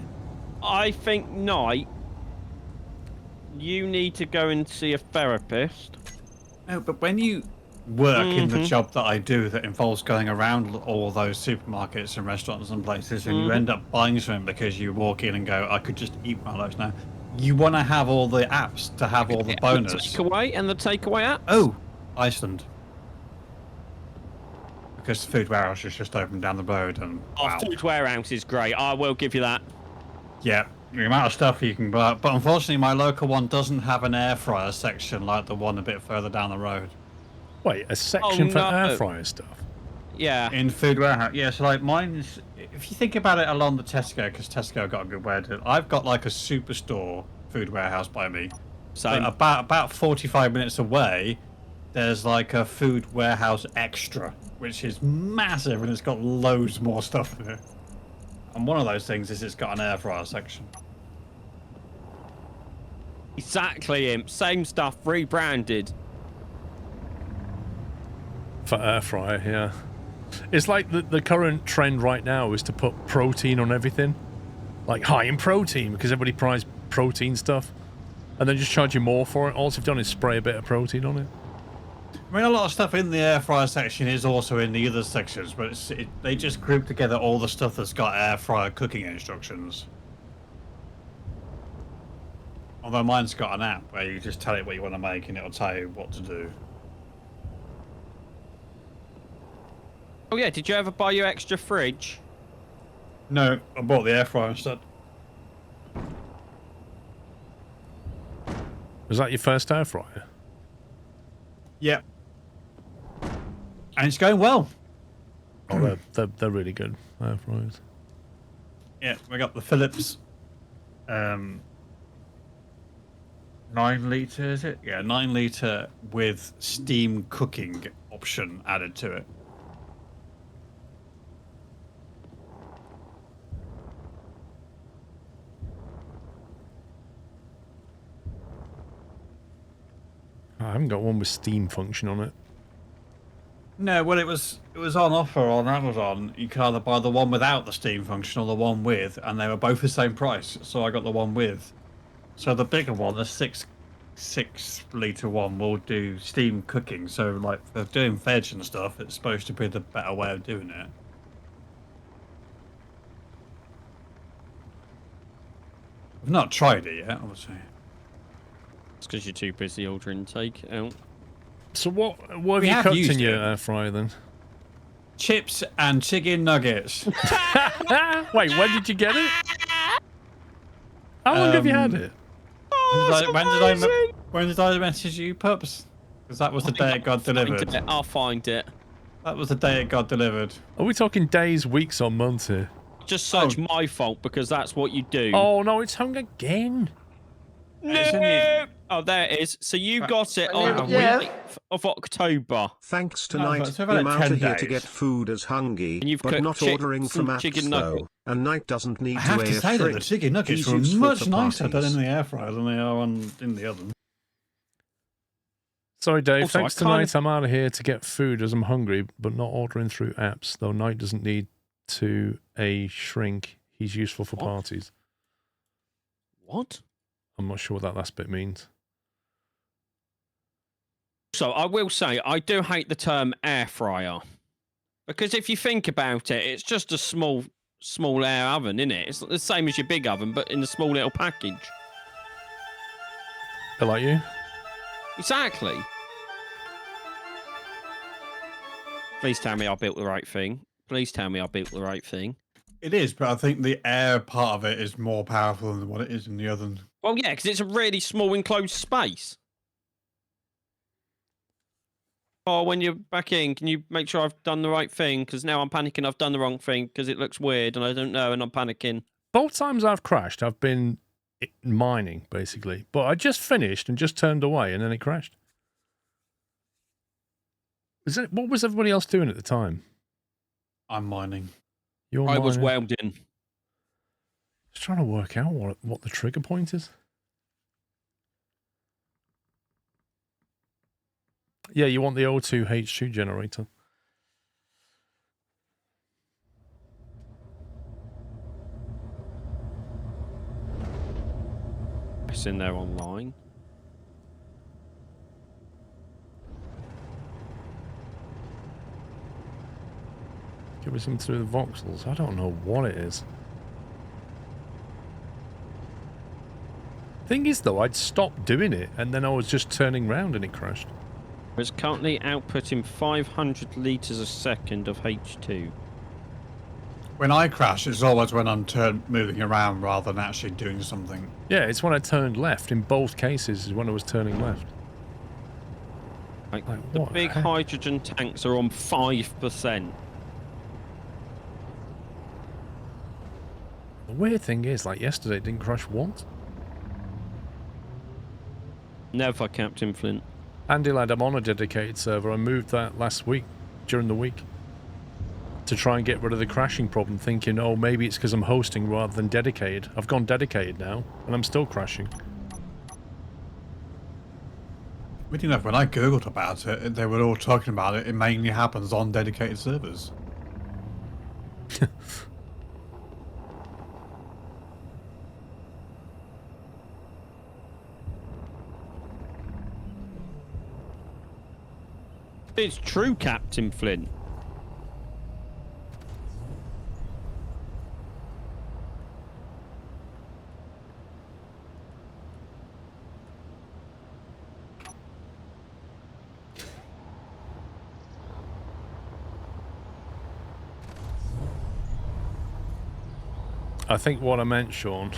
I think, Knight, you need to go and see a therapist. No, but when you work in the job that I do that involves going around all those supermarkets and restaurants and places and you end up buying something because you walk in and go, I could just eat one of those now. You want to have all the apps to have all the bonus. The takeaway and the takeaway app? Oh, Iceland. Because the food warehouse is just open down the road and wow. Food warehouse is great. I will give you that. Yeah, the amount of stuff you can buy. But unfortunately, my local one doesn't have an air fryer section like the one a bit further down the road. Wait, a section for air fryer stuff? Yeah. In food warehouse. Yeah, so like mine's... If you think about it along the Tesco, because Tesco got a good way to... I've got like a superstore food warehouse by me. Same. But about 45 minutes away, there's like a food warehouse extra, which is massive and it's got loads more stuff in it. And one of those things is it's got an air fryer section. Exactly, Imp. Same stuff, rebranded. For air fryer, yeah. It's like the current trend right now is to put protein on everything. Like high in protein, because everybody buys protein stuff. And then just charge you more for it. All you've done is spray a bit of protein on it. I mean, a lot of stuff in the air fryer section is also in the other sections, but they just group together all the stuff that's got air fryer cooking instructions. Although mine's got an app where you just tell it what you want to make and it'll tell you what to do. Oh yeah, did you ever buy your extra fridge? No, I bought the air fryer instead. Was that your first air fryer? Yep. And it's going well. Oh, they're really good air fryers. Yeah, we got the Philips 9 litre, is it? Yeah, 9 litre with steam cooking option added to it. I haven't got one with steam function on it. No, well, it was on offer on Amazon. You could either buy the one without the steam function or the one with, and they were both the same price. So I got the one with. So the bigger one, the 6 litre one, will do steam cooking. So like for doing veg and stuff, it's supposed to be the better way of doing it. I've not tried it yet, obviously. It's because you're too busy ordering takeout. So what have you cooked in your air fryer then? Chips and chicken nuggets. Wait, when did you get it? How long have you had it? When did I message you, Pups? Because that was the day it got delivered. I'll find it. That was the day it got delivered. Are we talking days, weeks, or months here? Just search my fault because that's what you do. Oh no, it's hung again. No! Oh, there it is. So you got it on the 8th of October. Thanks tonight. I'm out here to get food as hungry, but not ordering from apps though. And Night doesn't need I have to say that the chicken nuggets were much nicer done in the air fryer than they are in the oven. Sorry, Dave. Also, thanks tonight. I'm out of here to get food as I'm hungry, but not ordering through apps. Though Night doesn't need to a shrink. He's useful for parties. What? I'm not sure what that last bit means. So I will say, I do hate the term air fryer. Because if you think about it, it's just a small air oven, isn't it? It's the same as your big oven, but in a small little package. Bit like you? Exactly. Please tell me I built the right thing. Please tell me I built the right thing. It is, but I think the air part of it is more powerful than what it is in the other. Well, yeah, because it's a really small enclosed space. Oh, when you're back in, can you make sure I've done the right thing? Because now I'm panicking I've done the wrong thing because it looks weird and I don't know and I'm panicking. Both times I've crashed, I've been mining, basically. But I just finished and just turned away and then it crashed. What was everybody else doing at the time? I'm mining. You're I mining? was welding. Just trying to work out what the trigger point is. Yeah, you want the O2 H2 generator. It's in there online. Give me some through the voxels. I don't know what it is. Thing is, though, I'd stopped doing it, and then I was just turning round and it crashed. It's currently outputting 500 litres a second of H2. When I crash, it's always when I'm moving around rather than actually doing something. Yeah, it's when I turned left. In both cases, is when I was turning left. Like the big hydrogen tanks are on 5%. The weird thing is, like yesterday, it didn't crash once. Never, Captain Flint. Andy lad, I'm on a dedicated server. I moved that last week, during the week, to try and get rid of the crashing problem, thinking, oh, maybe it's because I'm hosting rather than dedicated. I've gone dedicated now, and I'm still crashing. Weirdly enough, when I googled about it, they were all talking about it. It mainly happens on dedicated servers. It's true, Captain Flint. I think what I meant, Sean,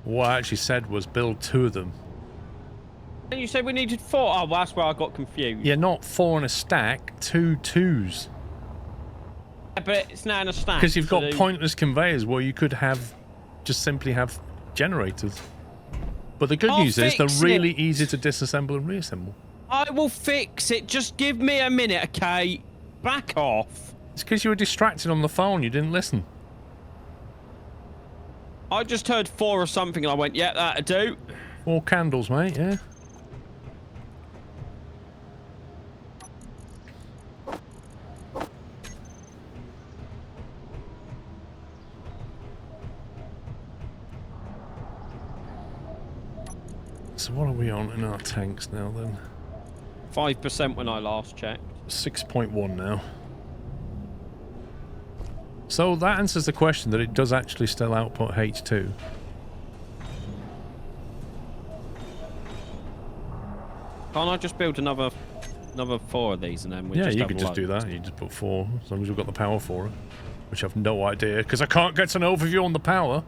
what I actually said was build 2 of them. And you said we needed 4. Oh, well, that's where I got confused. Yeah, not 4 in a stack, 2 twos. Yeah, but it's now in a stack. Because you've got pointless conveyors where you could have, just simply have generators. But the good news is they're really easy to disassemble and reassemble. I will fix it. Just give me a minute, okay? Back off. It's because you were distracted on the phone. You didn't listen. I just heard 4 or something and I went, yeah, that'll do. 4 candles, mate, yeah. So what are we on in our tanks now then? 5% when I last checked. 6.1 now. So that answers the question that it does actually still output H2. Can't I just build another 4 of these and then we just you have could just do loads? that. You just put 4 as long as we've got the power for it. Which I've no idea because I can't get an overview on the power.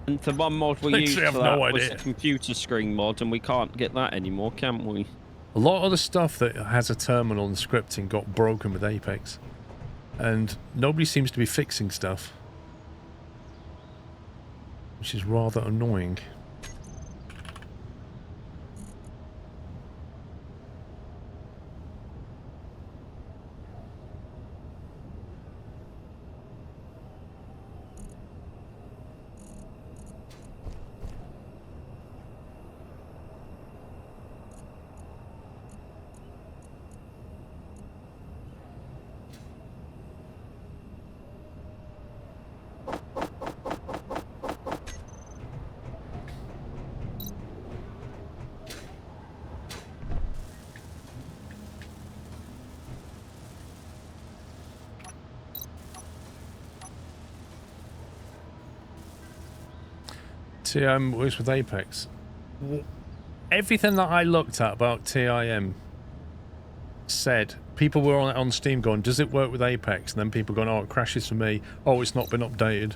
And the one mod we used for have that no was idea. the computer screen mod, and we can't get that anymore, can we? A lot of the stuff that has a terminal and scripting got broken with Apex. And nobody seems to be fixing stuff. Which is rather annoying. TIM works with Apex. Everything that I looked at about TIM said, people were on Steam going, does it work with Apex? And then people going, oh, it crashes for me. Oh, it's not been updated.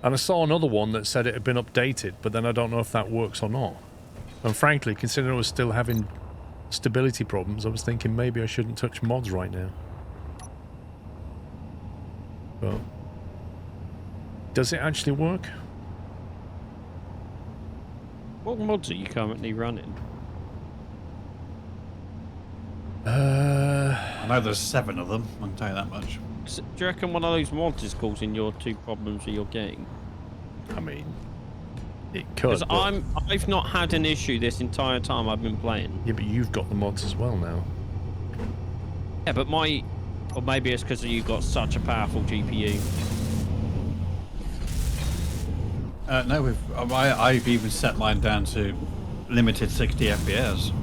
And I saw another one that said it had been updated, but then I don't know if that works or not. And frankly, considering I was still having stability problems, I was thinking maybe I shouldn't touch mods right now. But does it actually work? What mods are you currently running? I know there's 7 of them, I can tell you that much. Do you reckon one of those mods is causing your 2 problems with your game? I mean, it could. Because I've not had an issue this entire time I've been playing. Yeah, but you've got the mods as well now. Yeah, but or maybe it's because you've got such a powerful GPU. No, I've even set mine down to limited 60 FPS.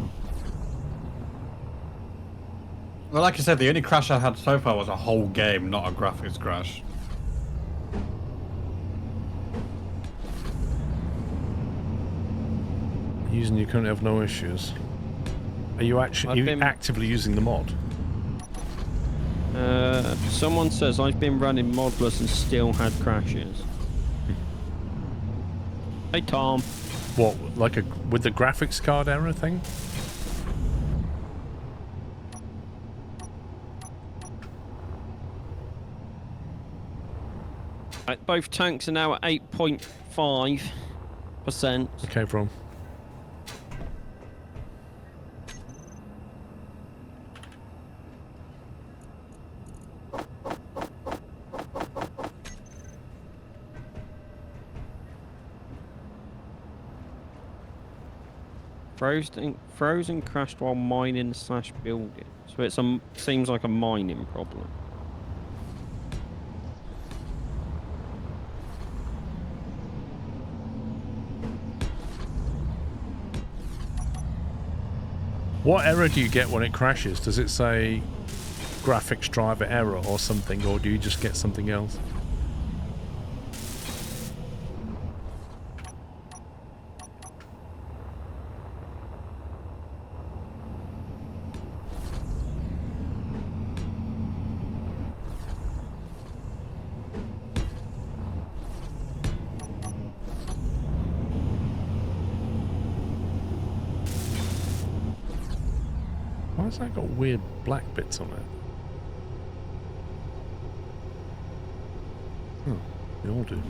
Well, like I said, the only crash I had so far was a whole game, not a graphics crash. Using you currently have no issues. Are you actively using the mod? Someone says I've been running modless and still had crashes. Hey Tom. What, like with the graphics card error thing? Right, both tanks are now at 8.5%. Okay, from. Frozen crashed while mining / building. So it seems like a mining problem. What error do you get when it crashes? Does it say graphics driver error or something, or do you just get something else? Why's that got weird black bits on it? Oh, they all do.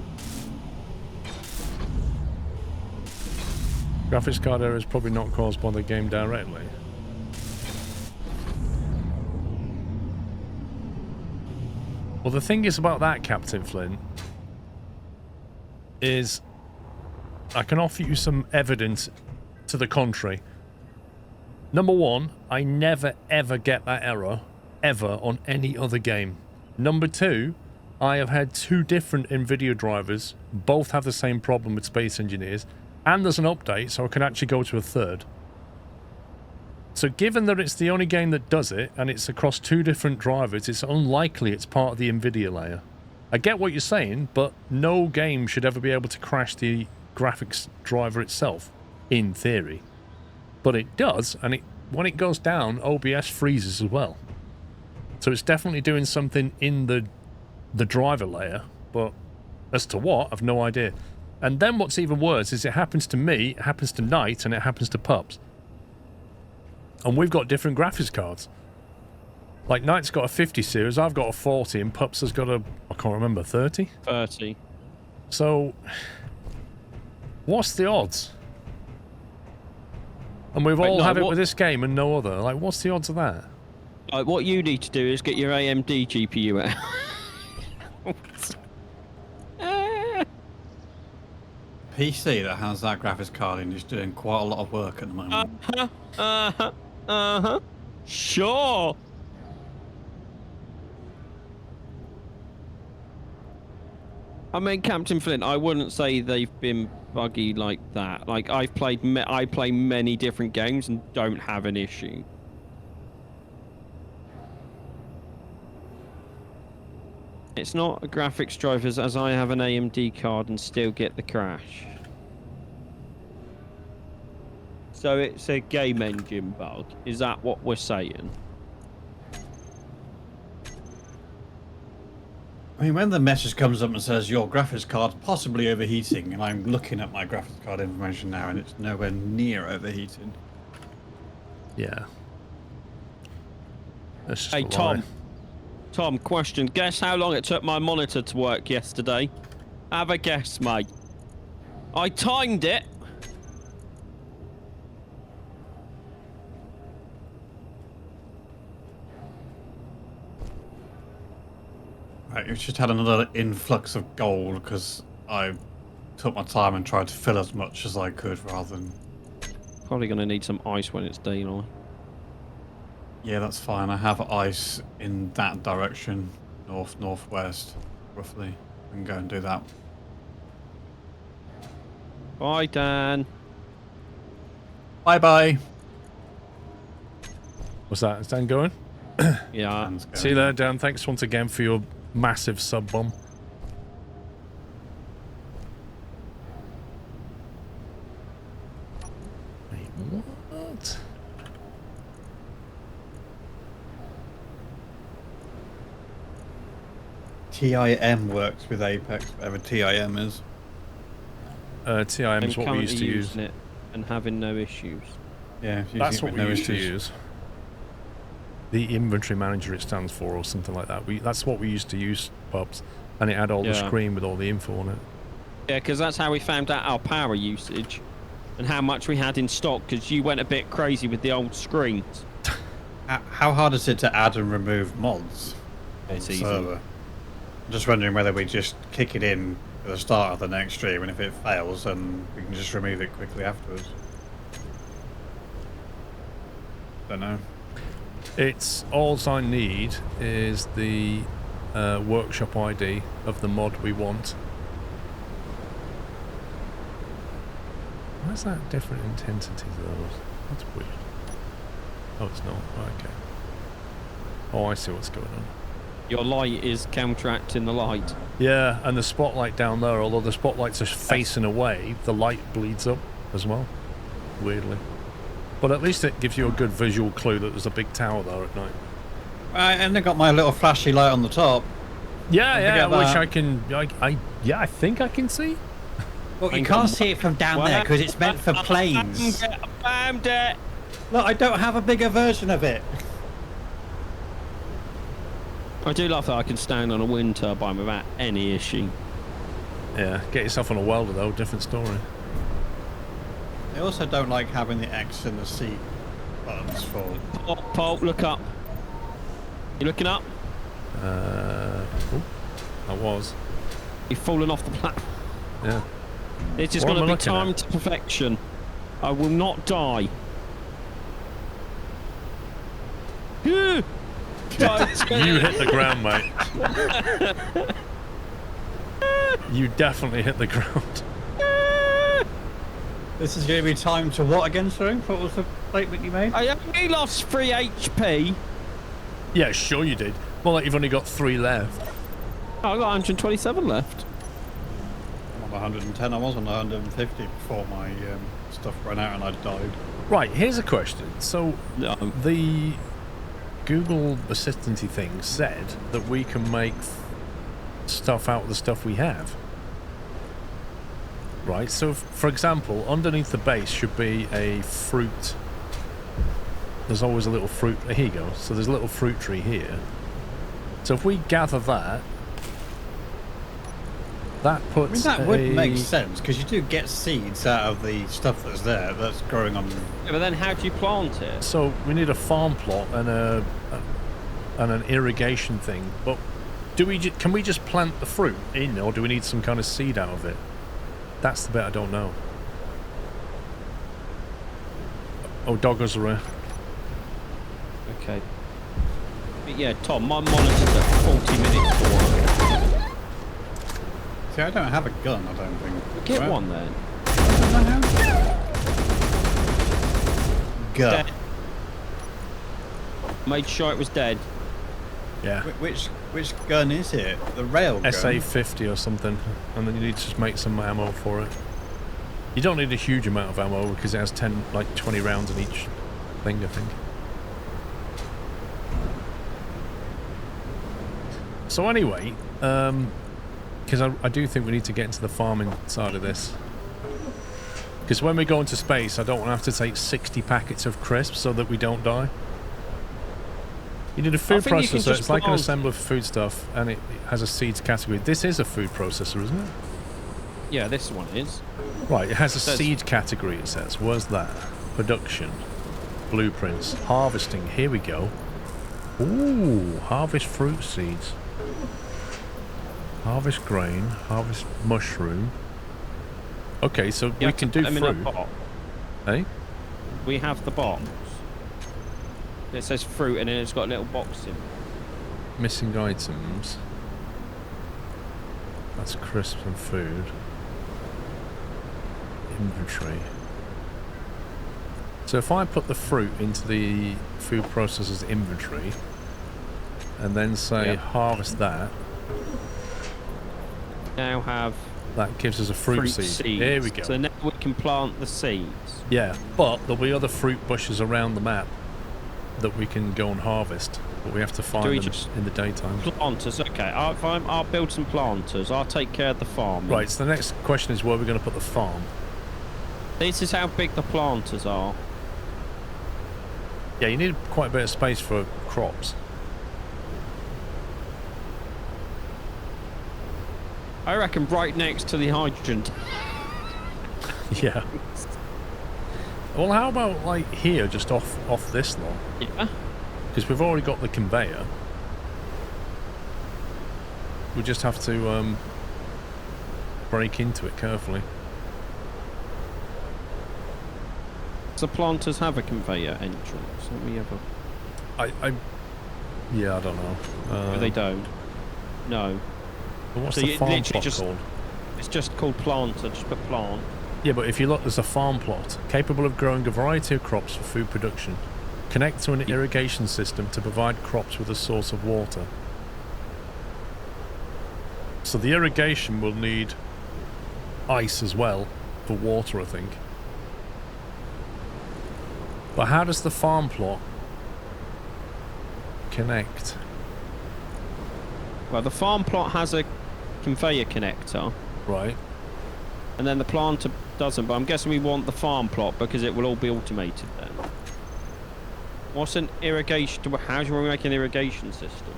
Graphics card error is probably not caused by the game directly. Well, the thing is about that, Captain Flint, is I can offer you some evidence to the contrary. Number one, I never ever get that error, ever, on any other game. Number two, I have had 2 different NVIDIA drivers, both have the same problem with Space Engineers, and there's an update, so I can actually go to a third. So given that it's the only game that does it, and it's across 2 different drivers, it's unlikely it's part of the NVIDIA layer. I get what you're saying, but no game should ever be able to crash the graphics driver itself, in theory. But it does, and when it goes down, OBS freezes as well. So it's definitely doing something in the driver layer, but as to what, I've no idea. And then what's even worse is it happens to me, it happens to Knight, and it happens to Pups. And we've got different graphics cards. Like Knight's got a 50 series, I've got a 40, and Pups has got a, I can't remember, 30? 30. So, what's the odds? And we've all had it with this game and no other. Like, what's the odds of that? What you need to do is get your AMD GPU out. PC that has that graphics card in is doing quite a lot of work at the moment. Sure. I mean, Captain Flint, I wouldn't say they've been buggy like that. Like, I play many different games and don't have an issue. It's not a graphics drivers, as I have an AMD card and still get the crash. So it's a game engine bug. Is that what we're saying? I mean, when the message comes up and says your graphics card possibly overheating, and I'm looking at my graphics card information now, and it's nowhere near overheating. Yeah. That's just Hey, a lie. Tom. Tom, question. Guess how long it took my monitor to work yesterday? Have a guess, mate. I timed it. Right, we've just had another influx of gold because I took my time and tried to fill as much as I could rather than... Probably going to need some ice when it's daylight. Yeah, that's fine. I have ice in that direction, northwest, roughly. I can go and do that. Bye, Dan. Bye-bye. What's that? Is Dan going? Yeah. See you there, Dan. Thanks once again for your massive sub bomb. Wait, what? TIM works with Apex, whatever TIM is. TIM is what we used to use. It and having no issues. Yeah, that's what we used to use. The inventory manager it stands for, or something like that. That's what we used to use, Bubs, and it had all the screen with all the info on it. Yeah, because that's how we found out our power usage and how much we had in stock. Because you went a bit crazy with the old screens. How hard is it to add and remove mods? It's easy. Server? I'm just wondering whether we just kick it in at the start of the next stream, and if it fails, then we can just remove it quickly afterwards. Don't know. It's all I need is the workshop ID of the mod we want. Why is that different intensity though? That's weird. Oh, it's not. Okay. Oh, I see what's going on. Your light is counteracting the light. Yeah, and the spotlight down there, although the spotlights are facing away, the light bleeds up as well. Weirdly. But at least it gives you a good visual clue that there's a big tower there at night. And I got my little flashy light on the top. Yeah, which I can... I think I can see. Well, you can't see it from down there because it's meant for planes. I found it. Look, I don't have a bigger version of it. I do love that I can stand on a wind turbine without any issue. Yeah, get yourself on a welder though, different story. I also don't like having the X and the C buttons for... Paul, look up. You looking up? I was. You've fallen off the platform. Yeah. It's just going to be timed to perfection. I will not die. You hit the ground, mate. You definitely hit the ground. This is going to be timed to what again, sorry? What was the statement you made? I only lost 3 HP. Yeah, sure you did. More like you've only got 3 left. Oh, I got 127 left. I'm on 110. I was on 150 before my stuff ran out and I died. Right, here's a question. So, the Google Assistant-y thing said that we can make stuff out of the stuff we have. Right, so for example, underneath the base should be a fruit. There's always a little fruit. Here you go. So there's a little fruit tree here. So if we gather that, that puts. I mean, that would make sense because you do get seeds out of the stuff that's there, that's growing on. Yeah, but then how do you plant it? So we need a farm plot and an irrigation thing. But can we just plant the fruit in, or do we need some kind of seed out of it? That's the bit I don't know. Oh, doggers are here. Okay. But yeah, Tom, my monitor's at 40 minutes to work. See, I don't have a gun, I don't think. Get one then. Gun. Dead. Made sure it was dead. Yeah. Which gun is it? The rail gun? SA-50 or something, and then you need to just make some ammo for it. You don't need a huge amount of ammo because it has 20 rounds in each thing, I think. So anyway, because I do think we need to get into the farming side of this. Because when we go into space, I don't want to have to take 60 packets of crisps so that we don't die. You need a food processor. It's like an assembler for food stuff, and it has a seeds category. This is a food processor, isn't it? Yeah, this one is. Right, it has a seed category, it says. Where's that? Production. Blueprints. Harvesting. Here we go. Ooh, harvest fruit seeds. Harvest grain. Harvest mushroom. Okay, so we can do fruit. Hey? We have the box. It says fruit and then it's got a little box in. Missing items. That's crisps and food. Inventory. So if I put the fruit into the food processor's inventory and then say harvest that. Now have... That gives us a fruit seed. Seeds. Here we go. So now we can plant the seeds. Yeah, but there'll be other fruit bushes around the map that we can go and harvest, but we have to find them in the daytime. Planters, okay. I'll build some planters. I'll take care of the farm. Right, so the next question is where we're going to put the farm. This is how big the planters are. Yeah, you need quite a bit of space for crops. I reckon right next to the hydrogen. Yeah. Well, how about like here, just off this lot? Yeah. Because we've already got the conveyor. We just have to break into it carefully. So planters have a conveyor entrance. Let me have a... Yeah, I don't know. No, they don't. No. But what's the farm plot called? It's just called planter. Just put plant. Yeah, but if you look, there's a farm plot capable of growing a variety of crops for food production. Connect to an irrigation system to provide crops with a source of water. So the irrigation will need ice as well for water, I think. But how does the farm plot connect? Well, the farm plot has a conveyor connector. Right. And then the planter doesn't, but I'm guessing we want the farm plot because it will all be automated then. What's an irrigation... How do we make an irrigation system?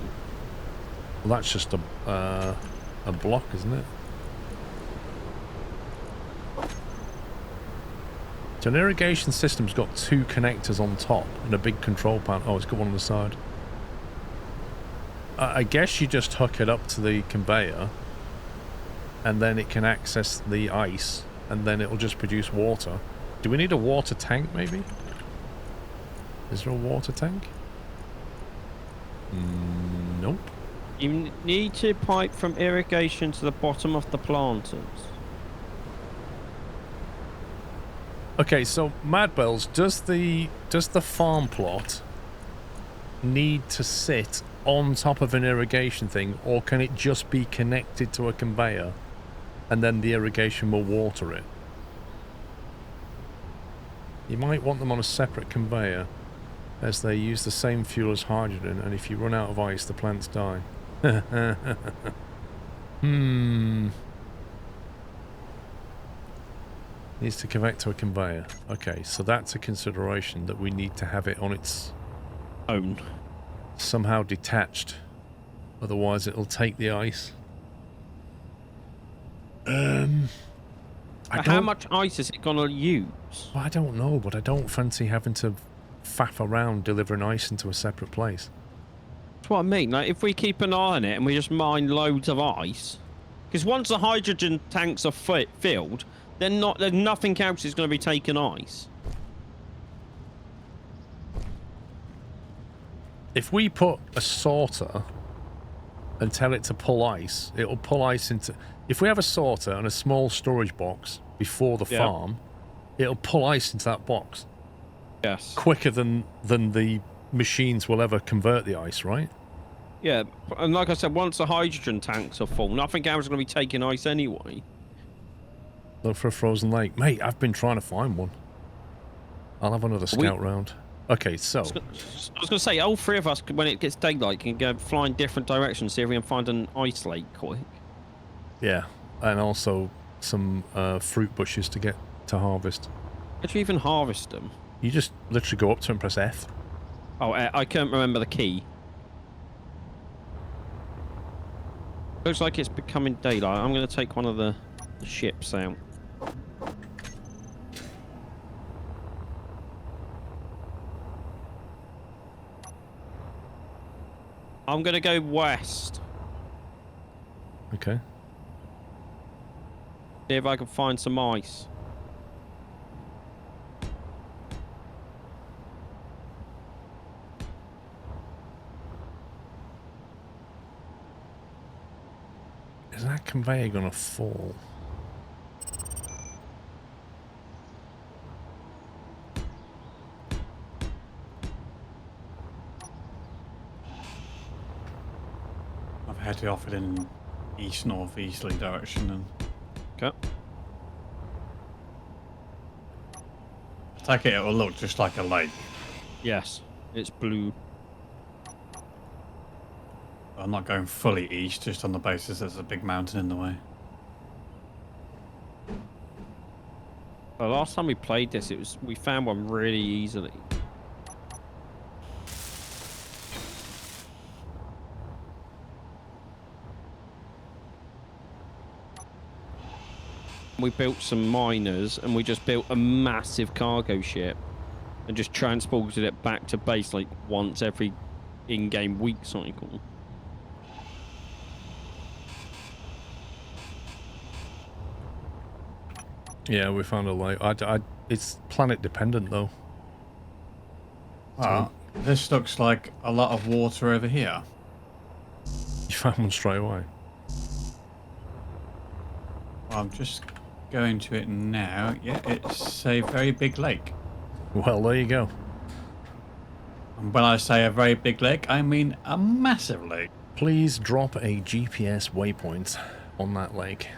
Well, that's just a block, isn't it? So an irrigation system's got two connectors on top and a big control panel. Oh, it's got one on the side. I guess you just hook it up to the conveyor and then it can access the ice and then it'll just produce water. Do we need a water tank, maybe? Is there a water tank? Nope. You need to pipe from irrigation to the bottom of the planters. Okay, so Madbells, does the farm plot need to sit on top of an irrigation thing, or can it just be connected to a conveyor and then the irrigation will water it? You might want them on a separate conveyor, as they use the same fuel as hydrogen, and if you run out of ice, the plants die. Needs to connect to a conveyor. Okay, so that's a consideration, that we need to have it on its own. Somehow detached. Otherwise it'll take the ice. How much ice is it going to use? Well, I don't know, but I don't fancy having to faff around delivering ice into a separate place. That's what I mean. Like, if we keep an eye on it and we just mine loads of ice... Because once the hydrogen tanks are filled, then nothing else is going to be taking ice. If we put a sorter and tell it to pull ice, it'll pull ice into... If we have a sorter and a small storage box before the farm, it'll pull ice into that box. Yes. Quicker than the machines will ever convert the ice, right? Yeah, and like I said, once the hydrogen tanks are full, nothing else is going to be taking ice anyway. Look for a frozen lake. Mate, I've been trying to find one. I'll have another scout round. Okay, so... I was going to say, all three of us, when it gets daylight, can go fly in different directions, see if we can find an ice lake quick. Yeah, and also some fruit bushes to get to harvest. How do you even harvest them? You just literally go up to it and press F. Oh, I can't remember the key. Looks like it's becoming daylight. I'm going to take one of the ships out. I'm going to go west. Okay. See if I can find some ice. Is that conveyor gonna fall? I've headed off it in east-northeasterly direction and... Okay. I take it will look just like a lake. Yes, it's blue. I'm not going fully east, just on the basis there's a big mountain in the way. The last time we played this, we found one really easily. We built some miners, and we just built a massive cargo ship, and just transported it back to base like once every in-game week cycle. Yeah, we found a lake. It's planet dependent though. Well, this looks like a lot of water over here. You found one straight away. Well, I'm just going to it now. Yeah, it's a very big lake. Well, there you go. And when I say a very big lake, I mean a massive lake. Please drop a GPS waypoint on that lake.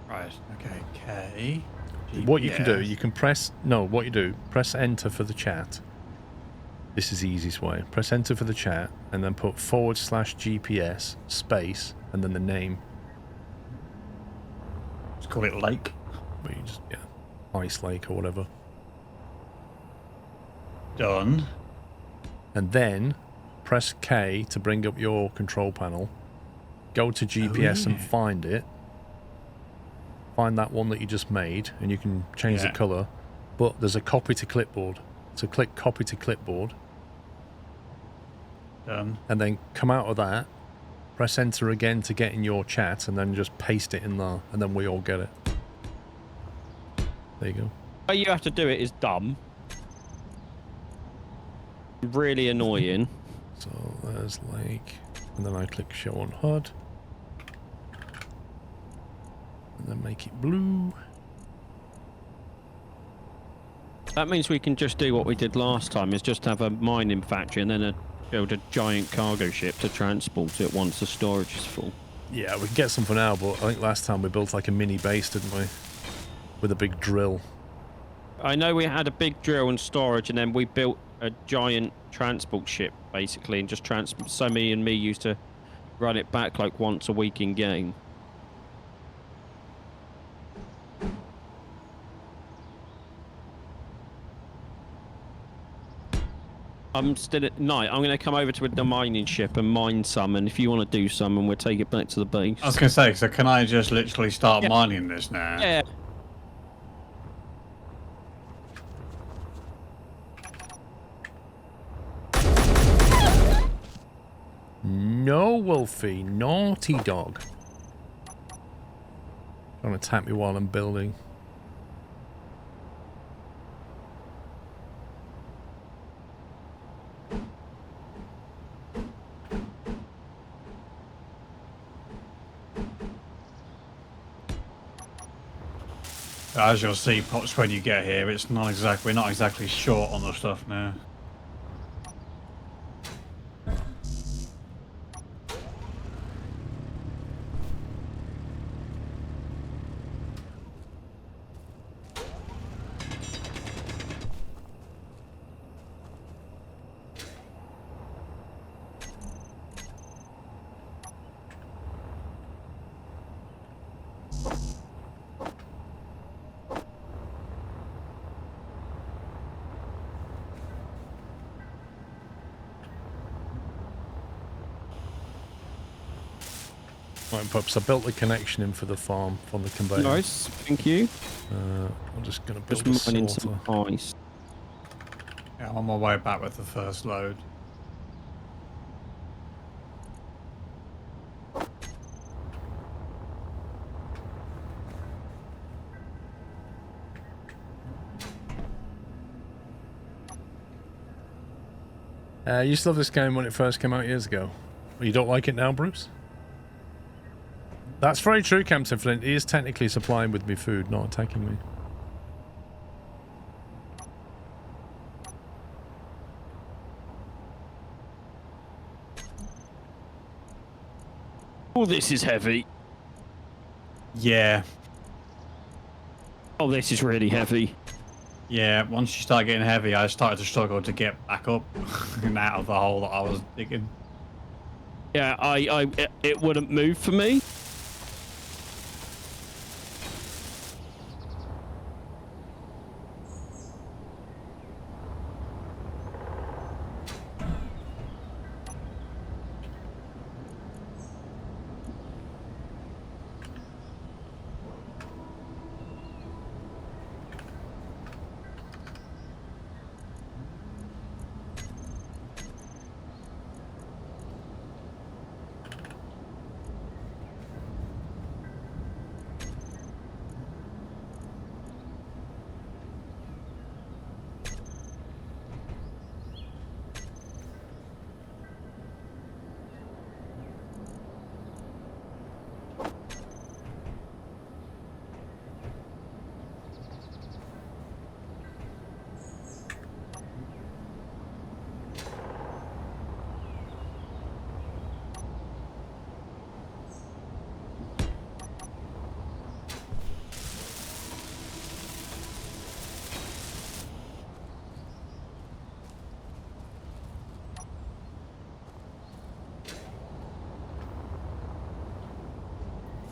Right, okay, K. What you can do, you can press... No, what you do, press enter for the chat. This is the easiest way. Press enter for the chat, and then put /GPS, space, and then the name. Let's call it lake. But you just, yeah, ice lake or whatever. Done. And then press K to bring up your control panel. Go to GPS and find it. Find that one that you just made, and you can change the color. But there's a copy to clipboard. So click copy to clipboard. Done. And then come out of that, press enter again to get in your chat, and then just paste it in there, and then we all get it. There you go. The way you have to do it is dumb. Really annoying. So there's lake, and then I click show on HUD. And then make it blue. That means we can just do what we did last time, is just have a mining factory and then build a giant cargo ship to transport it once the storage is full. Yeah, we can get something out, but I think last time we built like a mini base, didn't we? With a big drill. I know we had a big drill and storage, and then we built a giant transport ship, basically, and just transport. Sammy and me used to run it back like once a week in game. I'm still at night. I'm going to come over to the mining ship and mine some, and if you want to do some, and we'll take it back to the base. I was going to say, so can I just literally start mining this now? Yeah. No, Wolfie. Naughty dog. Trying to tap me while I'm building. As you'll see, Pops, when you get here, it's not exactly, we're not exactly short on the stuff now. Right, pups, I built the connection in for the farm from the conveyor. Nice, thank you. I'm just going to build Just a mining sorter. some ice. Yeah, I'm on my way back with the first load. You used to love this game when it first came out years ago. But you don't like it now, Bruce? That's very true, Captain Flint. He is technically supplying with me food, not attacking me. Oh, this is heavy. Yeah. Oh, this is really heavy. Yeah, once you start getting heavy, I started to struggle to get back up and out of the hole that I was digging. Yeah, it wouldn't move for me.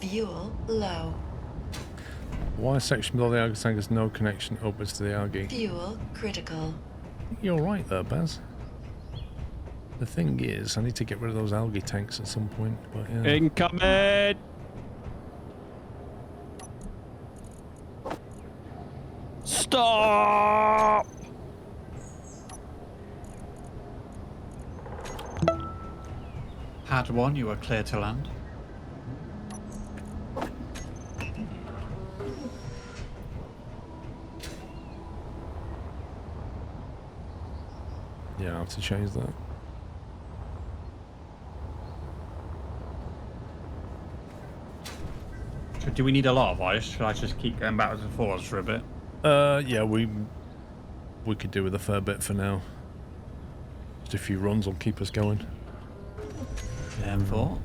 Fuel low. Why section below the algae tank has no connection upwards to the algae? Fuel critical. You're right there, Baz. The thing is, I need to get rid of those algae tanks at some point, but yeah. Incoming! Stop! Pad 1, you are clear to land. Yeah, I have to change that. So do we need a lot of ice? Should I just keep going backwards and forwards for a bit? Yeah, we could do with a fair bit for now. Just a few runs will keep us going. M4.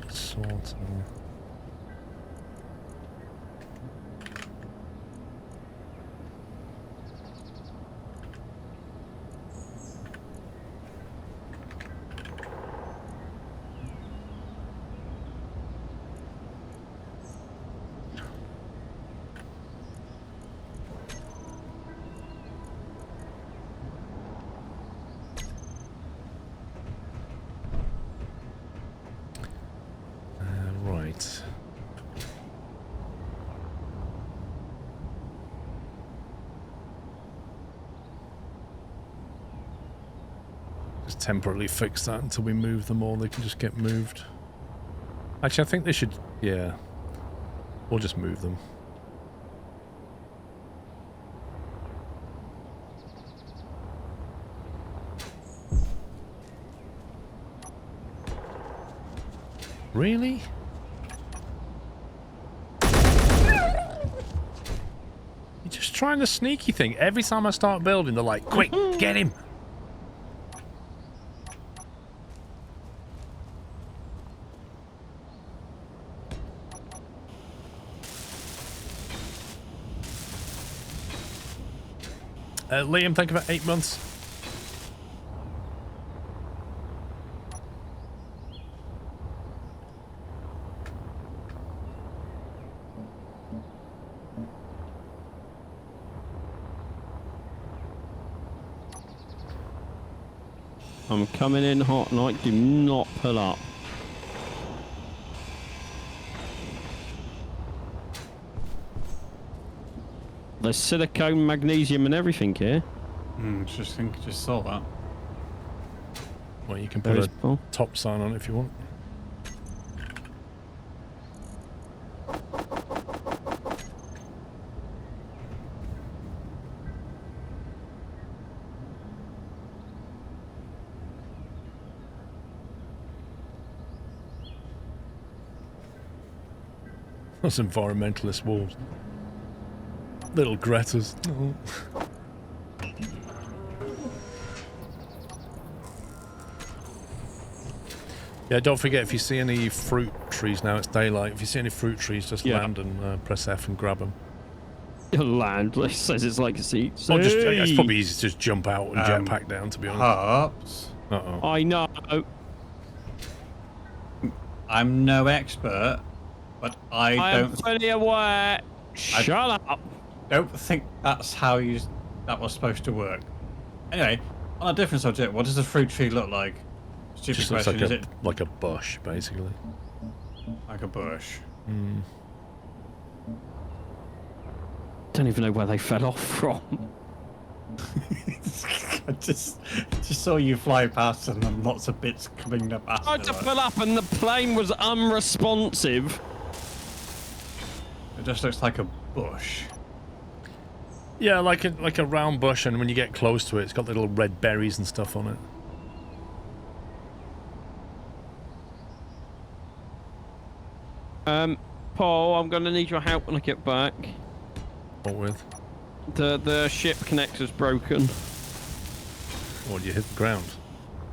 Sort of. Right. Just temporarily fix that until we move them all. They can just get moved. Actually, I think they should... Yeah. We'll just move them. Really? You're just trying the sneaky thing. Every time I start building, they're like, quick, get him. Liam, thank you for 8 months. I'm coming in hot, Knight. Do not pull up. There's silicone, magnesium, and everything here. Just saw that. Well, you can put a top sign on it if you want. Those environmentalist wolves. Little Gretas. Oh. Yeah, don't forget, if you see any fruit trees now, it's daylight. If you see any fruit trees, just land and press F and grab them. Land, it says it's like a seat. Or just, it's probably easy to just jump out and jetpack down, to be honest. Hops. Uh-oh. I know. I'm no expert, but I don't... I'm fully aware. Shut up. Don't think that's how that was supposed to work. Anyway, on a different subject, what does a fruit tree look like? Stupid Just question, looks is it? like a bush, basically. Like a bush. Don't even know where they fell off from. I just saw you fly past and then lots of bits coming up after. I tried to pull up and the plane was unresponsive. It just looks like a bush. Yeah, like a round bush, and when you get close to it, it's got little red berries and stuff on it. Paul, I'm gonna need your help when I get back. What with? The ship connector's broken. What, you hit the ground?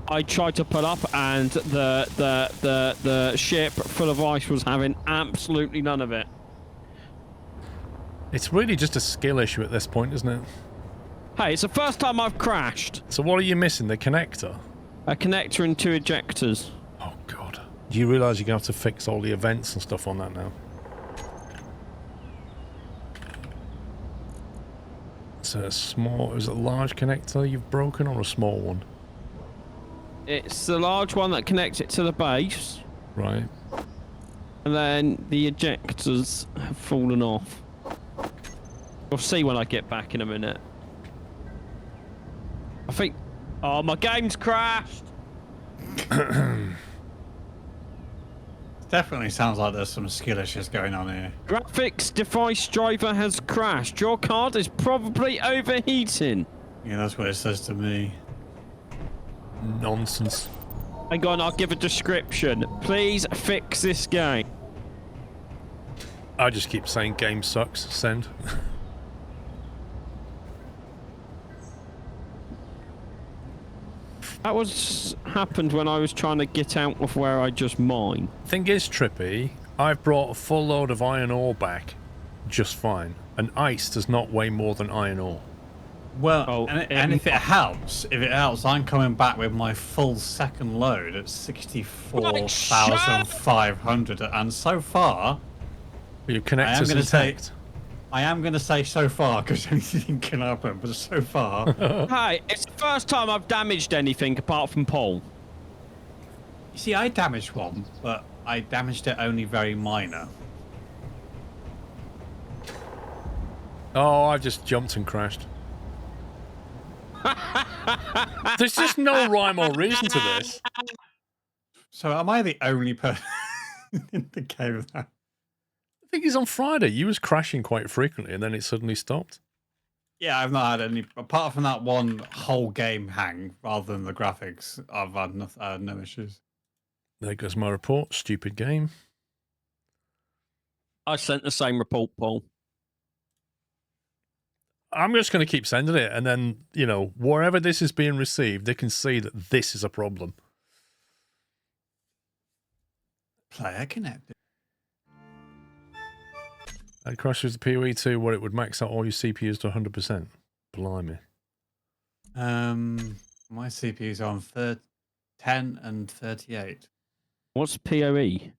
I tried to pull up, and the ship full of ice was having absolutely none of it. It's really just a skill issue at this point, isn't it? Hey, it's the first time I've crashed. So what are you missing? The connector? A connector and 2 ejectors. Oh, God. Do you realise you're going to have to fix all the events and stuff on that now? It's a small... Is it a large connector you've broken, or a small one? It's the large one that connects it to the base. Right. And then the ejectors have fallen off. We'll see when I get back in a minute. I think... Oh, my game's crashed! Definitely sounds like there's some skill issues going on here. Graphics device driver has crashed. Your card is probably overheating. Yeah, that's what it says to me. Nonsense. Hang on, I'll give a description. Please fix this game. I just keep saying game sucks. Send. That was happened when I was trying to get out of where I just mined. Thing is, Trippy, I've brought a full load of iron ore back just fine. And ice does not weigh more than iron ore. Well, and if it helps, I'm coming back with my full second load at 64,500, and so far, your connector's intact. I am going to say so far, because anything can happen, but so far... Hey, it's the first time I've damaged anything apart from Paul. You see, I damaged one, but I damaged it only very minor. Oh, I've just jumped and crashed. There's just no rhyme or reason to this. So am I the only person in the game that... I think it's on Friday. You was crashing quite frequently, and then it suddenly stopped. Yeah, I've not had any... Apart from that one whole game hang, rather than the graphics, I've had no issues. There goes my report. Stupid game. I sent the same report, Paul. I'm just going to keep sending it, and then, you know, wherever this is being received, they can see that this is a problem. Player connected. And crashes the PoE 2 where it would max out all your CPUs to 100%. Blimey. My CPU's on 10 and 38. What's PoE?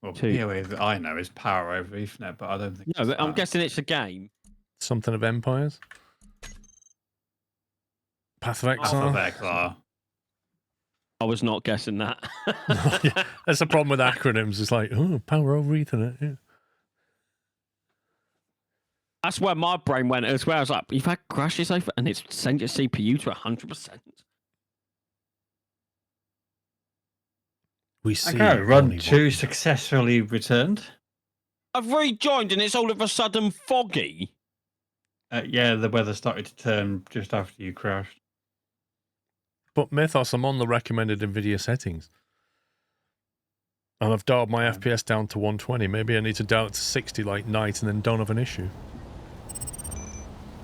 Well, PoE that I know is power over Ethernet, but I don't think. No, but I'm guessing it's a game. Something of Empires? Path of Path of Exile. Exile. I was not guessing that. Yeah, that's the problem with acronyms. It's like, oh, power over Ethernet. Yeah. That's where my brain went as well. I was like, you've had crashes over, and it's sent your CPU to 100%. We see. Okay, run 2 one. successfully returned. I've rejoined, and it's all of a sudden foggy. Yeah, the weather started to turn just after you crashed. But Mythos, I'm on the recommended NVIDIA settings. And I've dialed my FPS down to 120. Maybe I need to dial it to 60 like night and then don't have an issue.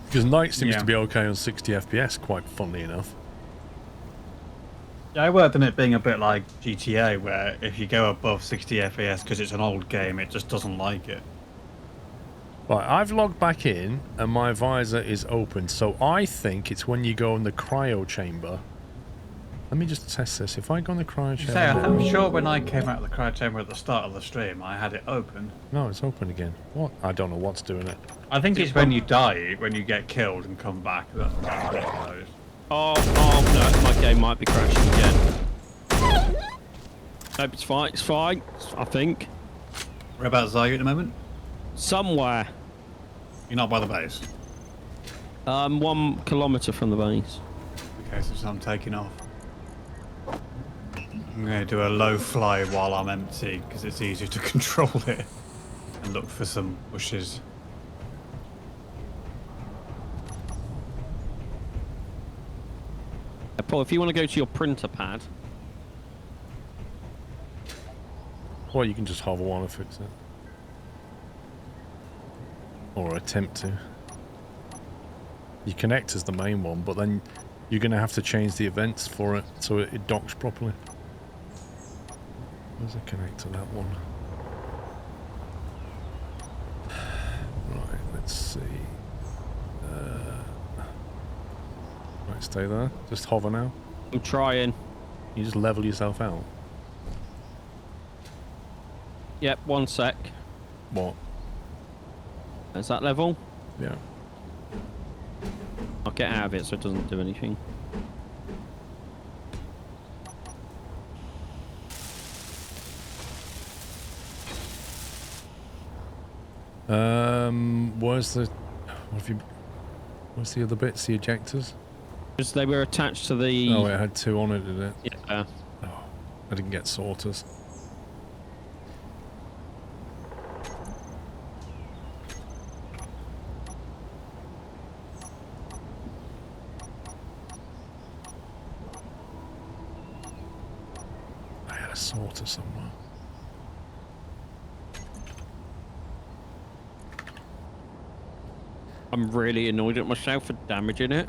Because night seems to be okay on 60 FPS, quite funnily enough. Yeah, I worked on it being a bit like GTA, where if you go above 60 FPS because it's an old game, it just doesn't like it. Right, I've logged back in and my visor is open, so I think it's when you go in the cryo chamber. Let me just test this. If I go in the cryo chamber... I'm sure when I came out of the cryo chamber at the start of the stream, I had it open. No, it's open again. What? I don't know what's doing it. I think it's when you die, when you get killed and come back. That's what it goes. Oh, no, my game might be crashing again. Nope, it's fine, I think. Whereabouts are you at the moment? Somewhere. You're not by the base? 1 kilometre from the base. Okay, so I'm taking off. I'm going to do a low fly while I'm empty, because it's easier to control it. And look for some bushes. Paul, if you want to go to your printer pad... Well, you can just hover one and fix it. Or attempt to. Your connector's the main one, but then you're going to have to change the events for it so it docks properly. Where's the connector, that one? Right, let's see. Right, stay there. Just hover now. I'm trying. You just level yourself out. Yep, 1 sec. What? Is that level? Yeah. I'll get out of it so it doesn't do anything. Where's the other bits, the ejectors? Because they were attached to the... Oh, it had 2 on it, did it? Yeah. Oh, I didn't get sorters. I had a sorter somewhere. I'm really annoyed at myself for damaging it.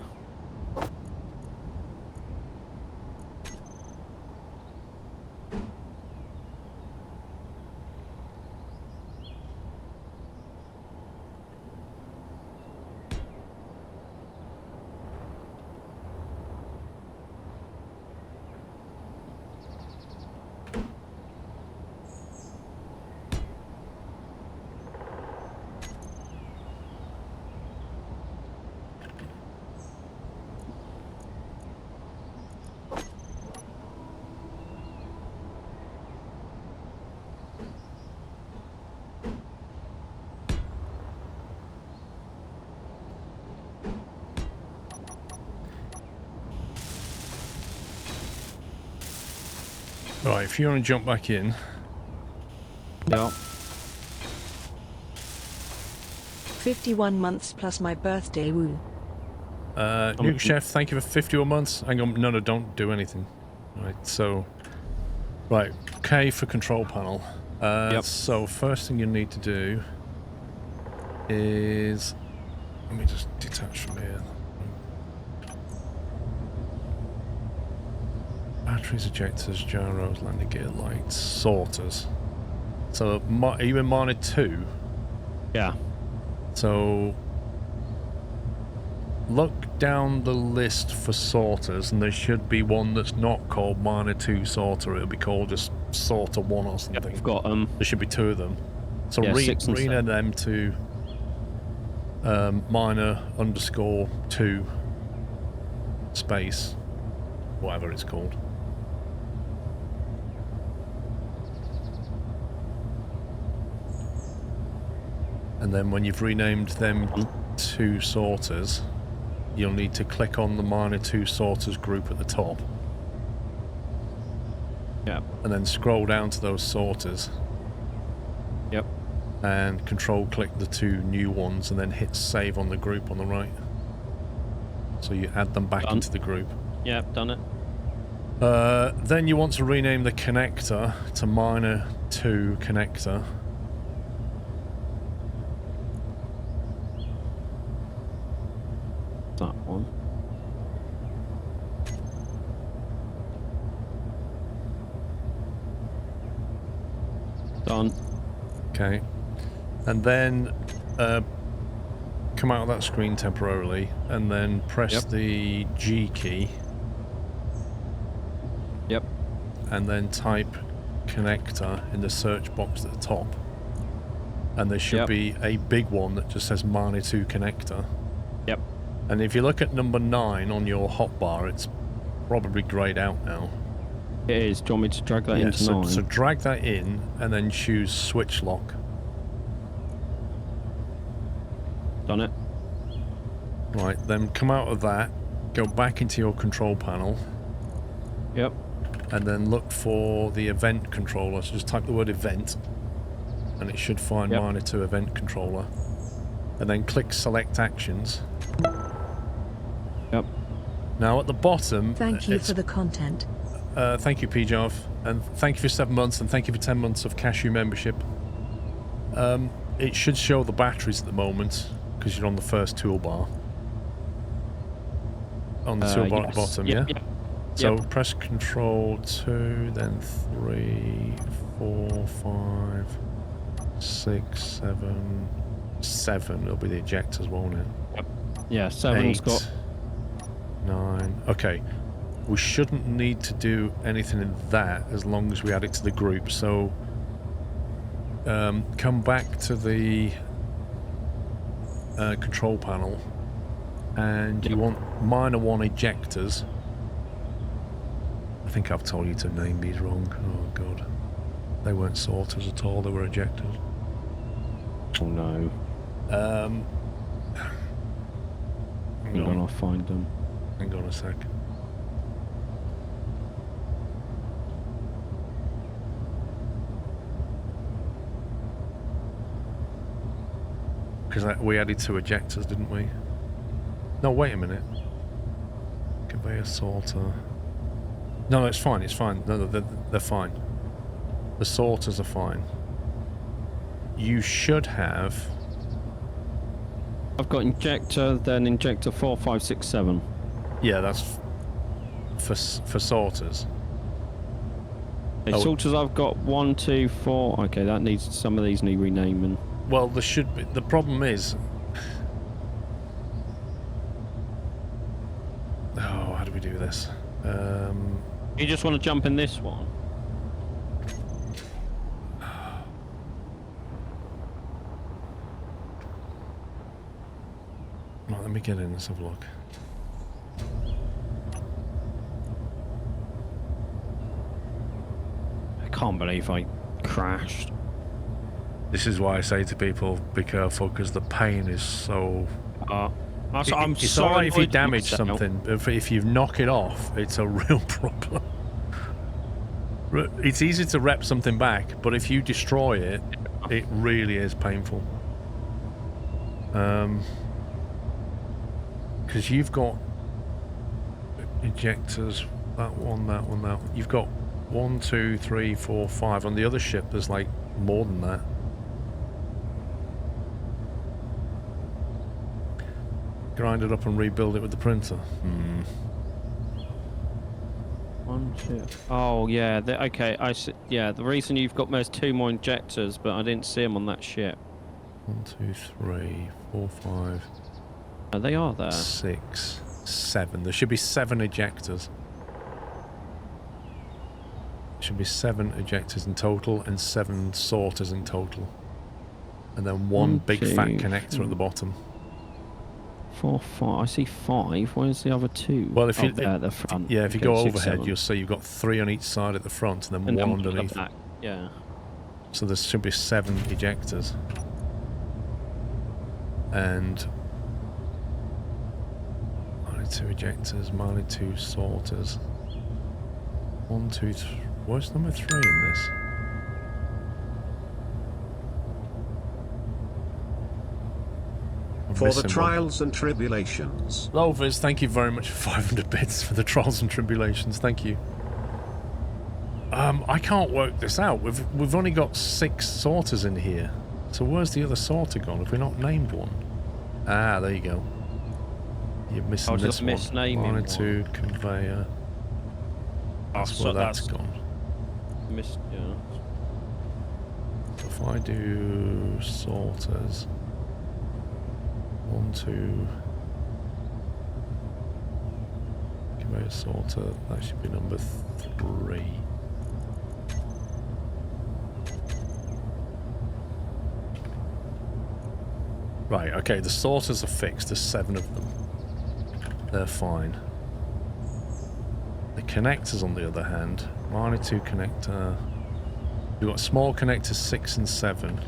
Right, if you want to jump back in. Yeah. 51 months plus my birthday, woo. Nuke Chef, thank you for 51 months. Hang on, no, don't do anything. Right, so... Right, K for control panel. So, first thing you need to do is... Let me just detach from here. Batteries, ejectors, gyros, landing gear lights, sorters. So, are you in miner 2? Yeah. So, look down the list for sorters, and there should be one that's not called miner 2 sorter. It'll be called just sorter 1 or something. I've got them. There should be 2 of them. So yeah, rename them to miner _2. space, whatever it's called. And then when you've renamed them 2 sorters, you'll need to click on the minor 2 sorters group at the top. Yep. And then scroll down to those sorters. Yep. And control click the 2 new ones and then hit save on the group on the right. So you add them back into the group. Yep, done it. Then you want to rename the connector to minor 2 connector. That one. Done. Okay. And then come out of that screen temporarily and then press the G key. Yep. And then type connector in the search box at the top. And there should be a big one that just says minor 2 connector. Yep. And if you look at number 9 on your hotbar, it's probably greyed out now. It is. Do you want me to drag that into 9? So drag that in and then choose switch lock. Done it. Right, then come out of that, go back into your control panel. Yep. And then look for the event controller. So just type the word event and it should find minor 2 event controller. And then click select actions. Yep. Now at the bottom... Thank you for the content. Thank you, PJov, and thank you for 7 months, and thank you for 10 months of Cashew membership. It should show the batteries at the moment, because you're on the first toolbar. On the toolbar at the bottom, yep, yeah? Yep. So press Control 2, then 3, 4, 5, 6, 7, 7. It'll be the ejectors, won't it? Yep. Yeah, 7's 8, got... 9. Okay. We shouldn't need to do anything in that as long as we add it to the group. So come back to the control panel and you want minor 1 ejectors. I think I've told you to name these wrong. Oh god. They weren't sorters at all, they were ejectors. Oh no. Hang on, I'll find them. Hang on a sec. Because we added 2 ejectors, didn't we? No, wait a minute. Conveyor sorter. No, it's fine, it's fine. No, they're fine. The sorters are fine. You should have... I've got injector, then injector 4, 5, 6, 7. Yeah, that's for sorters. Okay, sorters I've got 1, 2, 4. Okay, that needs... Some of these need renaming. Well, there should be... The problem is... Oh, how do we do this? You just want to jump in this one? Right, let me get in, let's have a look. I can't believe I crashed. This is why I say to people, be careful, because the pain is so... It's so alright if you damage something, but if you knock it off, it's a real problem. It's easy to rep something back, but if you destroy it, it really is painful. Because you've got ejectors, that one, that one, that one. You've got 1, 2, 3, 4, 5. On the other ship, there's like more than that. Grind it up and rebuild it with the printer. 1, 2. Oh yeah. Okay. I see. Yeah. The reason you've got those 2 more injectors, but I didn't see them on that ship. 1, 2, 3, 4, 5. Oh, they are there. 6, 7. There should be 7 ejectors. There should be 7 ejectors in total and 7 sorters in total. And then one big fat connector at the bottom. 4, 5. I see 5. Where's the other 2? Well, if you there at the front. yeah, if you Okay, go 6, overhead, 7. you'll see you've got 3 on each side at the front, and then 1 one at the underneath. back. Yeah. So there should be 7 ejectors. And minus 2 ejectors, minus 2 sorters. 1, 2, 3. Where's number 3 in this? For the trials and tribulations. Lovers, thank you very much for 500 bits for the trials and tribulations. Thank you. I can't work this out. We've only got 6 sorters in here. So where's the other sorter gone? Have we not named one? Ah, there you go. You're missing this one. Minus 2 conveyor. That's where that's gone. Yeah. So if I do sorters. 1, 2. Conveyor sorter. That should be number 3. Right, okay, the sorters are fixed. There's 7 of them. They're fine. The connectors, on the other hand, minus 2 connector. We've got small connectors 6 and 7.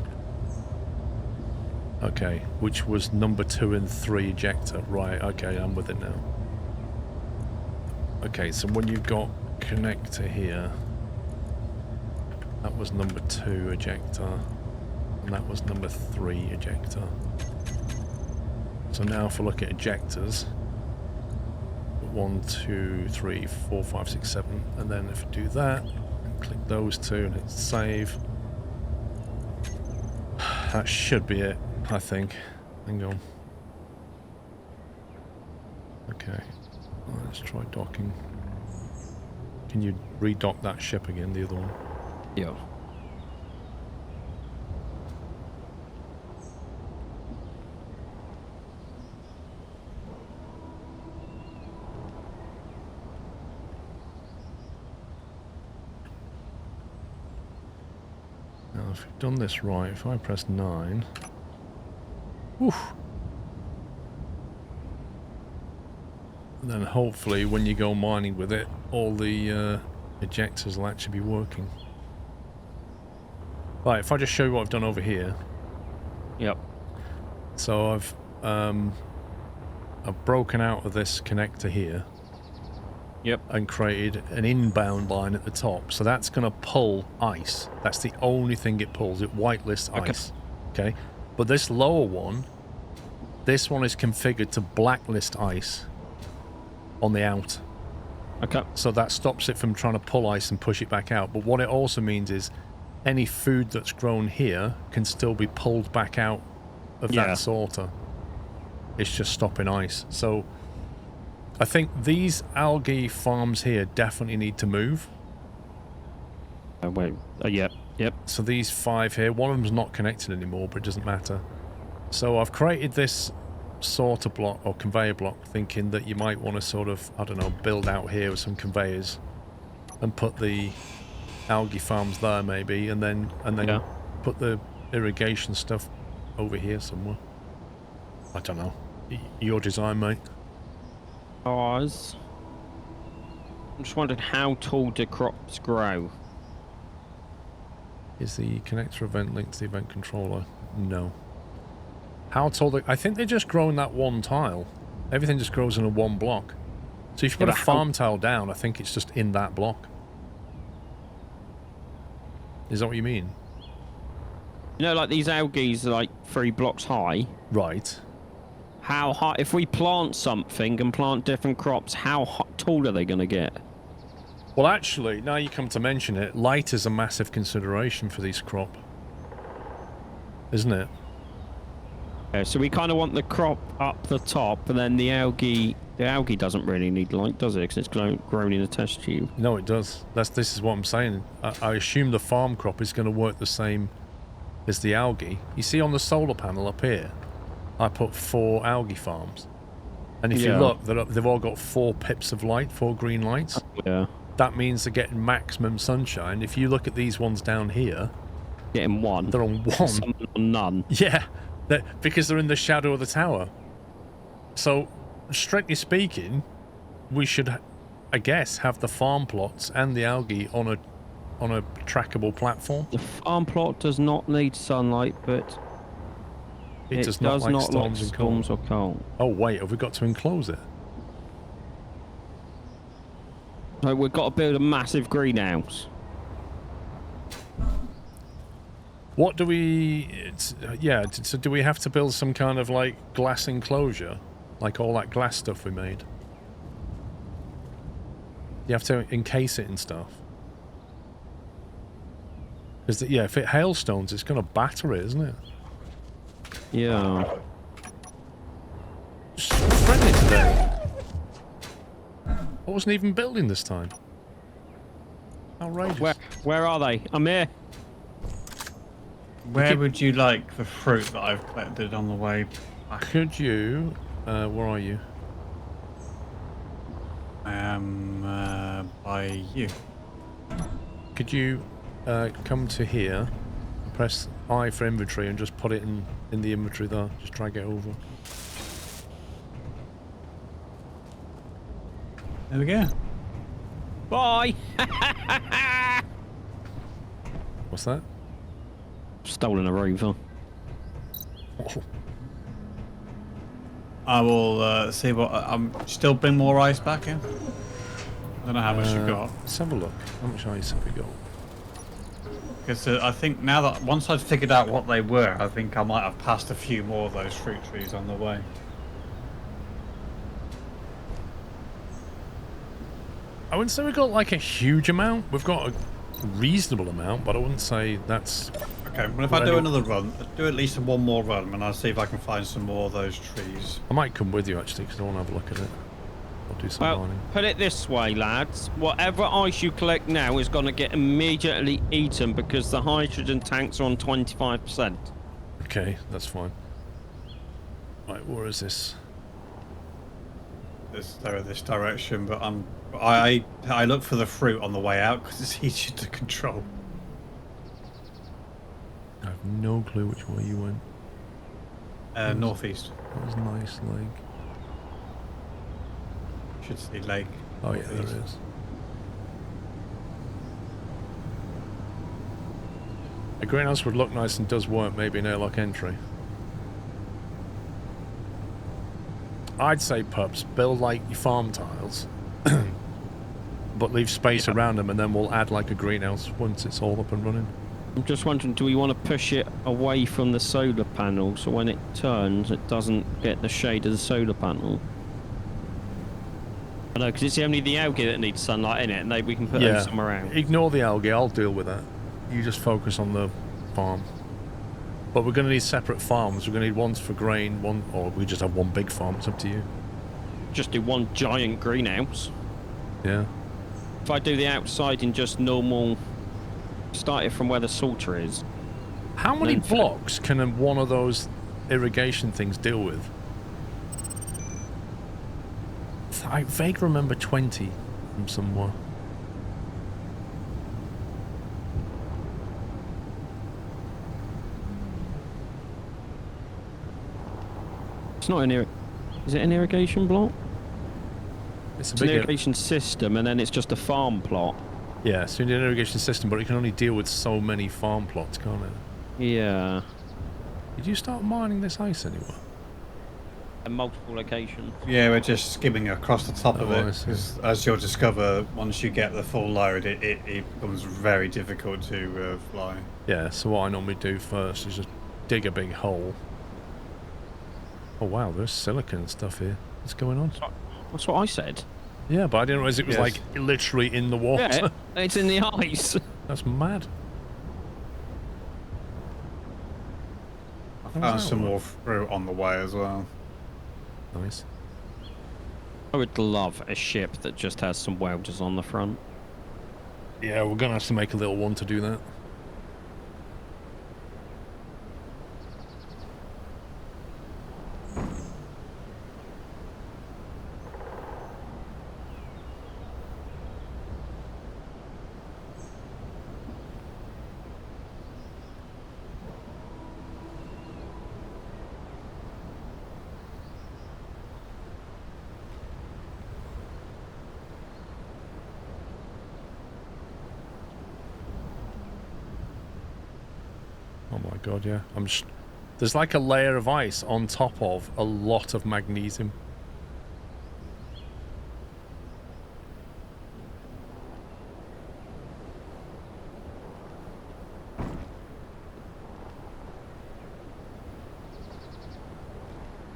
Okay, which was number 2 and 3 ejector. Right, okay, I'm with it now. Okay, so when you've got connector here, that was number 2 ejector, and that was number 3 ejector. So now if I look at ejectors, 1, 2, 3, 4, 5, 6, 7, and then if I do that, and click those 2 and hit save, that should be it. I think. Hang on. Okay. Let's try docking. Can you redock that ship again, the other one? Yeah. Now, if we've done this right, if I press 9... Oof. And then hopefully when you go mining with it, all the ejectors will actually be working. Right, if I just show you what I've done over here. Yep. So I've broken out of this connector here. Yep. And created an inbound line at the top. So that's going to pull ice. That's the only thing it pulls. It whitelists ice. Okay. But this lower one, this one is configured to blacklist ice on the out. Okay. So that stops it from trying to pull ice and push it back out. But what it also means is any food that's grown here can still be pulled back out of that sorter. It's just stopping ice. So I think these algae farms here definitely need to move. Wait. Yep. Yep. So these 5 here, one of them's not connected anymore, but it doesn't matter. So I've created this sorter block or conveyor block thinking that you might want to sort of, I don't know, build out here with some conveyors and put the algae farms there maybe, and then put the irrigation stuff over here somewhere. I don't know. Your design, mate. I'm just wondering how tall do crops grow? Is the connector event linked to the event controller? No. How tall? I think they just grow in that one tile. Everything just grows in a one block. So if you put a farm tile down, I think it's just in that block. Is that what you mean? You know, like these algae are like 3 blocks high. Right. How high? If we plant something and plant different crops, how tall are they going to get? Well, actually, now you come to mention it, light is a massive consideration for this crop. Isn't it? Yeah, so we kind of want the crop up the top, and then the algae doesn't really need light, does it? Because it's grown in a test tube. No, it does. This is what I'm saying. I assume the farm crop is going to work the same as the algae. You see on the solar panel up here, I put 4 algae farms. And if you look, they've all got 4 pips of light, 4 green lights. Yeah. That means they're getting maximum sunshine. If you look at these ones down here... Getting 1. They're on 1. Some on none. Yeah, because they're in the shadow of the tower. So, strictly speaking, we should, I guess, have the farm plots and the algae on a trackable platform. The farm plot does not need sunlight, but it does not like storms and cold. Or cold. Oh wait, have we got to enclose it? So we've got to build a massive greenhouse. What do we... so do we have to build some kind of, like, glass enclosure? Like all that glass stuff we made? You have to encase it and stuff. Because, yeah, if it hailstones, it's going to batter it, isn't it? Yeah. Just friendly today. I wasn't even building this time. Outrageous. Where are they? I'm here. Where would you like the fruit that I've collected on the way back? Could you... where are you? I am by you. Could you come to here, and press I for inventory, and just put it in the inventory there? Just drag it over. There we go. Bye! What's that? Stolen a rover. Oh. I will see what... I'm still bring more ice back in. I don't know how much you've got. Let's have a look. How much ice have we got? Because I think now that... Once I've figured out what they were, I think I might have passed a few more of those fruit trees on the way. I wouldn't say we've got like a huge amount. We've got a reasonable amount, but I wouldn't say that's... Okay, well if I do another run, do at least one more run, and I'll see if I can find some more of those trees. I might come with you actually, because I want to have a look at it. I'll do some mining. Put it this way, lads. Whatever ice you collect now is going to get immediately eaten because the hydrogen tanks are on 25%. Okay, that's fine. Right, where is this? This direction, but I look for the fruit on the way out because it's easier to control. I have no clue which way you went. Northeast. That was a nice lake. Should see lake. Oh yeah, there it is. A greenhouse would look nice and does work maybe in airlock entry. I'd say, pups, build like your farm tiles, but leave space around them, and then we'll add like a greenhouse once it's all up and running. I'm just wondering, do we want to push it away from the solar panel so when it turns, it doesn't get the shade of the solar panel? I know, because it's only the algae that needs sunlight in it, and we can put those somewhere else. Ignore the algae, I'll deal with that. You just focus on the farm. But we're going to need separate farms. We're going to need ones for grain, or we just have one big farm. It's up to you. Just do one giant greenhouse. Yeah. If I do the outside in just normal, start it from where the salter is. How many blocks can one of those irrigation things deal with? I vaguely remember 20 from somewhere. It's not an is it an irrigation block? It's an irrigation system, and then it's just a farm plot. Yeah, so you need an irrigation system, but it can only deal with so many farm plots, can't it? Yeah. Did you start mining this ice anywhere? At multiple locations. Yeah, we're just skimming across the top of it. As you'll discover, once you get the full load, it becomes very difficult to fly. Yeah, so what I normally do first is just dig a big hole. Oh wow, there's silicon stuff here. What's going on? That's what I said. Yeah, but I didn't realize it was like literally in the water. Yeah, it's in the ice. That's mad. I found some more fruit on the way as well. Nice. I would love a ship that just has some welders on the front. Yeah, we're gonna have to make a little one to do that. Oh my god, yeah. There's like a layer of ice on top of a lot of magnesium.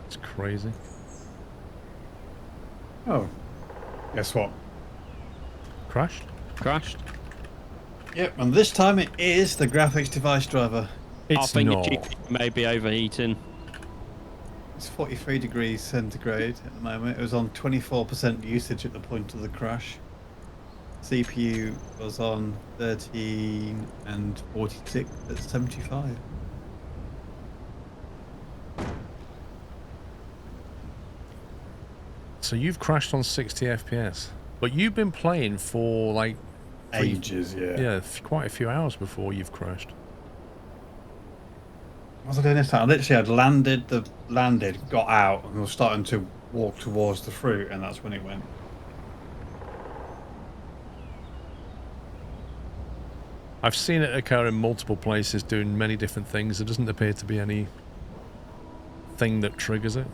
It's crazy. Oh. Guess what? Crashed? Crashed. Yep, and this time it is the graphics device driver. I think your GPU may be overheating. It's 43 degrees centigrade at the moment. It was on 24% usage at the point of the crash. CPU was on 13 and 46 at 75. So you've crashed on 60 FPS, but you've been playing for like ages, yeah. Yeah, quite a few hours before you've crashed. What was I doing this time? I literally had landed, got out, and was starting to walk towards the fruit, and that's when it went. I've seen it occur in multiple places doing many different things. There doesn't appear to be any thing that triggers it.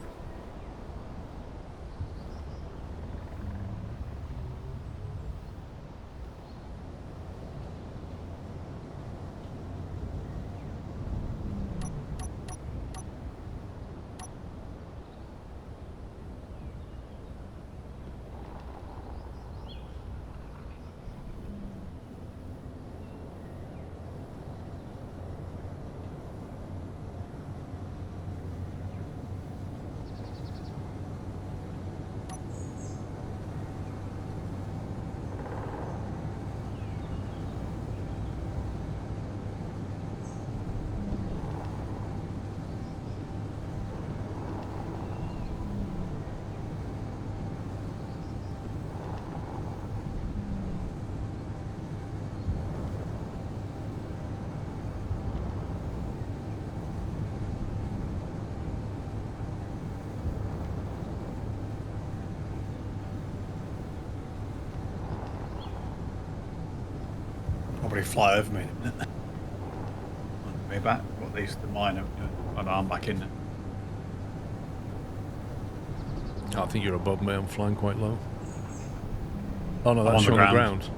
Probably fly over me. On the way back, or at least the mine, an arm back in there. I think you're above me. I'm flying quite low. Oh no, I'm that's on the on the ground.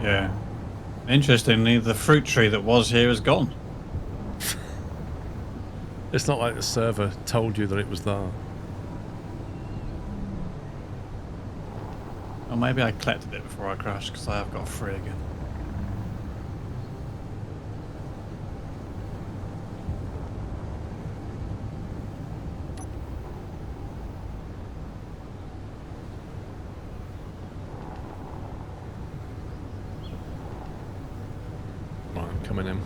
Yeah. Interestingly, the fruit tree that was here is gone. It's not like the server told you that it was there. Or maybe I collected it before I crashed, because I have got free again. Right, I'm coming in.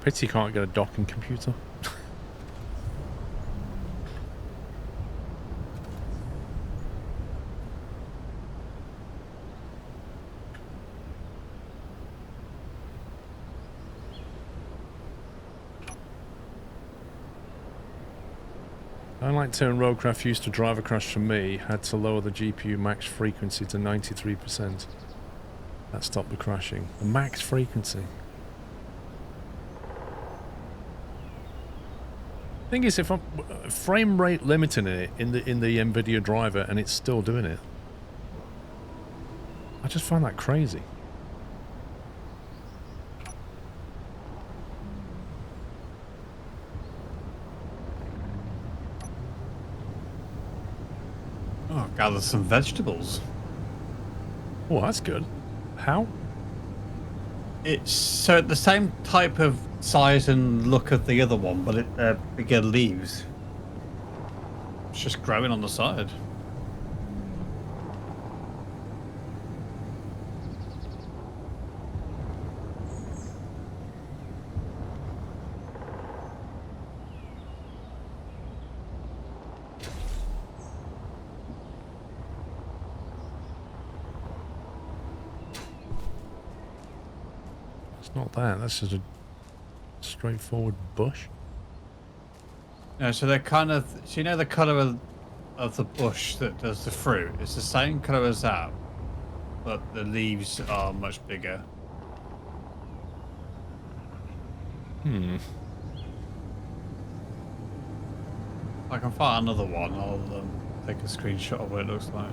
Pity you can't get a docking computer. Unlike turn roadcraft used to drive a crash from me, had to lower the GPU max frequency to 93%. That stopped the crashing. The max frequency. Thing is, if I'm frame rate limiting it in the NVIDIA driver and it's still doing it, I just find that crazy. Oh, gather some vegetables. Oh, that's good. How? It's so the same type of size and look of the other one, but it bigger leaves. It's just growing on the side. Not that. That's just a straightforward bush. No, so they're kind of. So you know the colour of the bush that does the fruit? It's the same colour as that, but the leaves are much bigger. Hmm. I can find another one. I'll take a screenshot of what it looks like.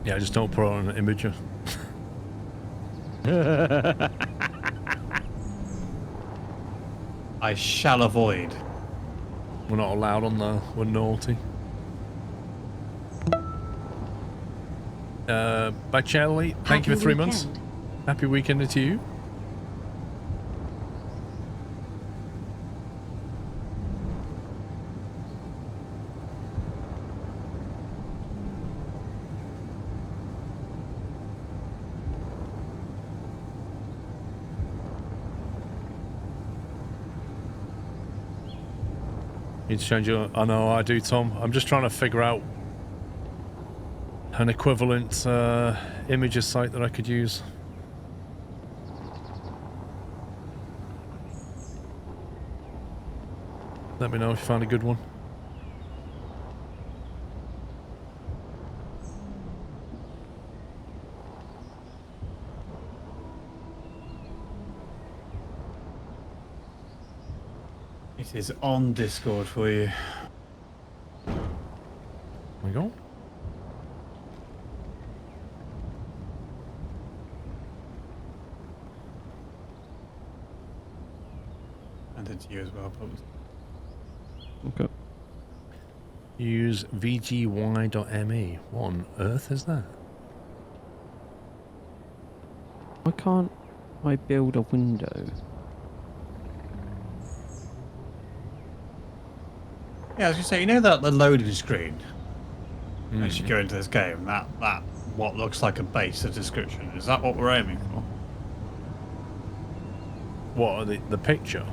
Yeah, just don't put it on an imager. I shall avoid. We're not allowed on there. We're naughty. Bacelli, thank you for 3 months. Happy weekend to you. Need to change your... I know, I do, Tom. I'm just trying to figure out an equivalent images site that I could use. Let me know if you find a good one. It is on Discord for you. There we go. And it's you as well, probably. Okay. Use vgy.me. What on earth is that? Why can't I build a window? Yeah, I was gonna say, you know that the loading screen as you go into this game, that what looks like a base, a description, is that what we're aiming for? What, the picture?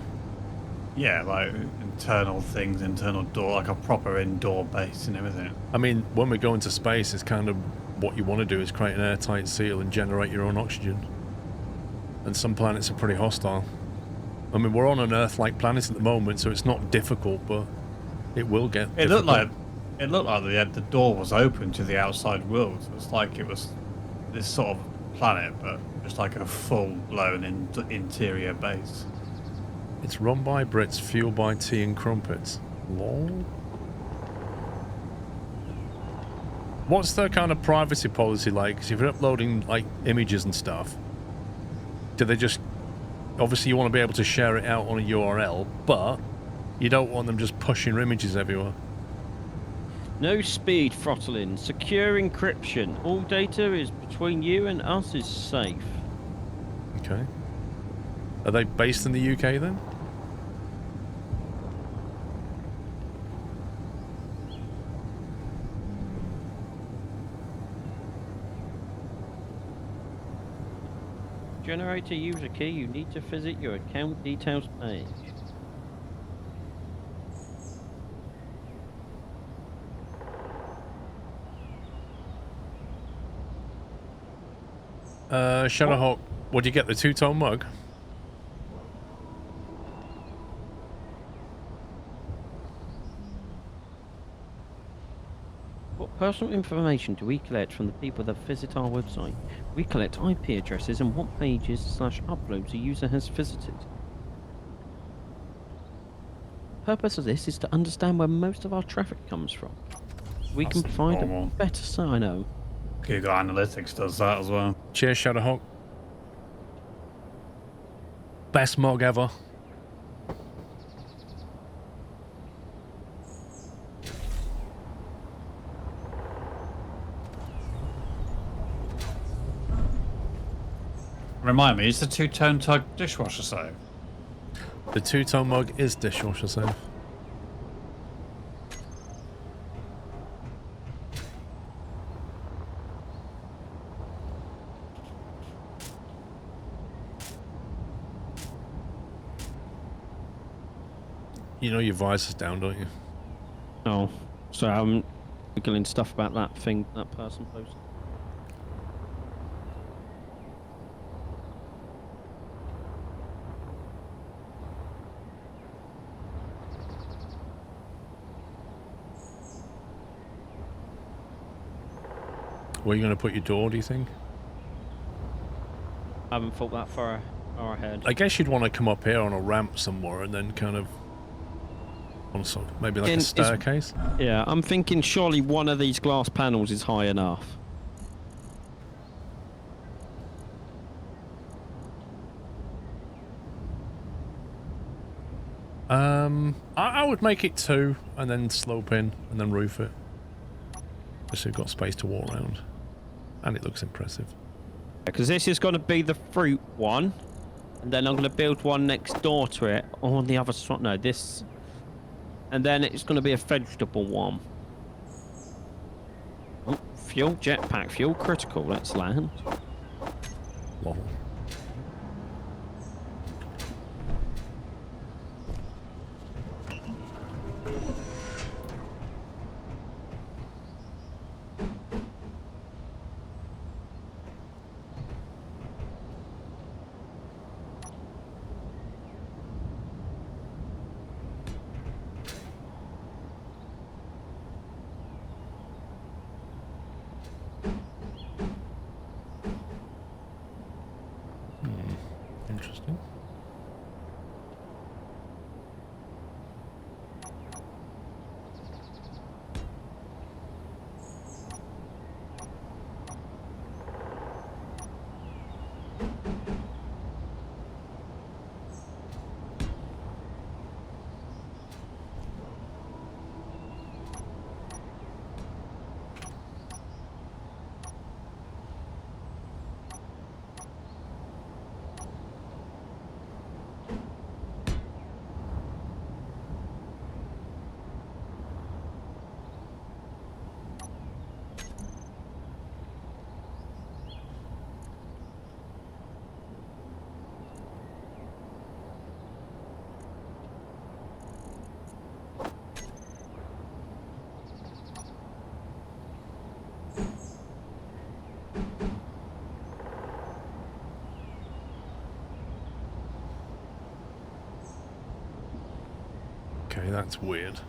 Yeah, like internal things, internal door, like a proper indoor base and everything. I mean, when we go into space, it's kind of what you want to do is create an airtight seal and generate your own oxygen. And some planets are pretty hostile. I mean, we're on an Earth-like planet at the moment, so it's not difficult, but it will get It difficult. looked like the door was open to the outside world. So it's like it was this sort of planet, but just like a full-blown interior base. It's run by Brits, fueled by tea and crumpets. Lol. What's the kind of privacy policy like? Because if you're uploading like images and stuff, do they just... Obviously you want to be able to share it out on a URL, but you don't want them just pushing your images everywhere. No speed throttling. Secure encryption. All data is between you and us is safe. Okay. Are they based in the UK then? Generate a user key. You need to visit your account details page. Shadowhawk, what do you get? The two-tone mug? What personal information do we collect from the people that visit our website? We collect IP addresses and what pages / uploads a user has visited. The purpose of this is to understand where most of our traffic comes from. We can provide a better I know. Google Analytics does that as well. Cheers, Shadowhawk. Best mug ever. Remind me, is the two-tone tug dishwasher safe? The two-tone mug is dishwasher safe. You know your visor's down, don't you? Oh, so I'm googling stuff about that thing that person posted. Where are you going to put your door, do you think? I haven't thought that far ahead. I guess you'd want to come up here on a ramp somewhere and then kind of... Also, maybe like a staircase? Yeah, I'm thinking surely one of these glass panels is high enough. I would make it 2 and then slope in and then roof it. Just so you've got space to walk around. And it looks impressive. Because this is going to be the fruit one. And then I'm going to build one next door to it. On the other side. No, this... And then it's going to be a vegetable one. Oh, fuel jetpack, fuel critical. Let's land. Lol. Interesting. Okay, that's weird.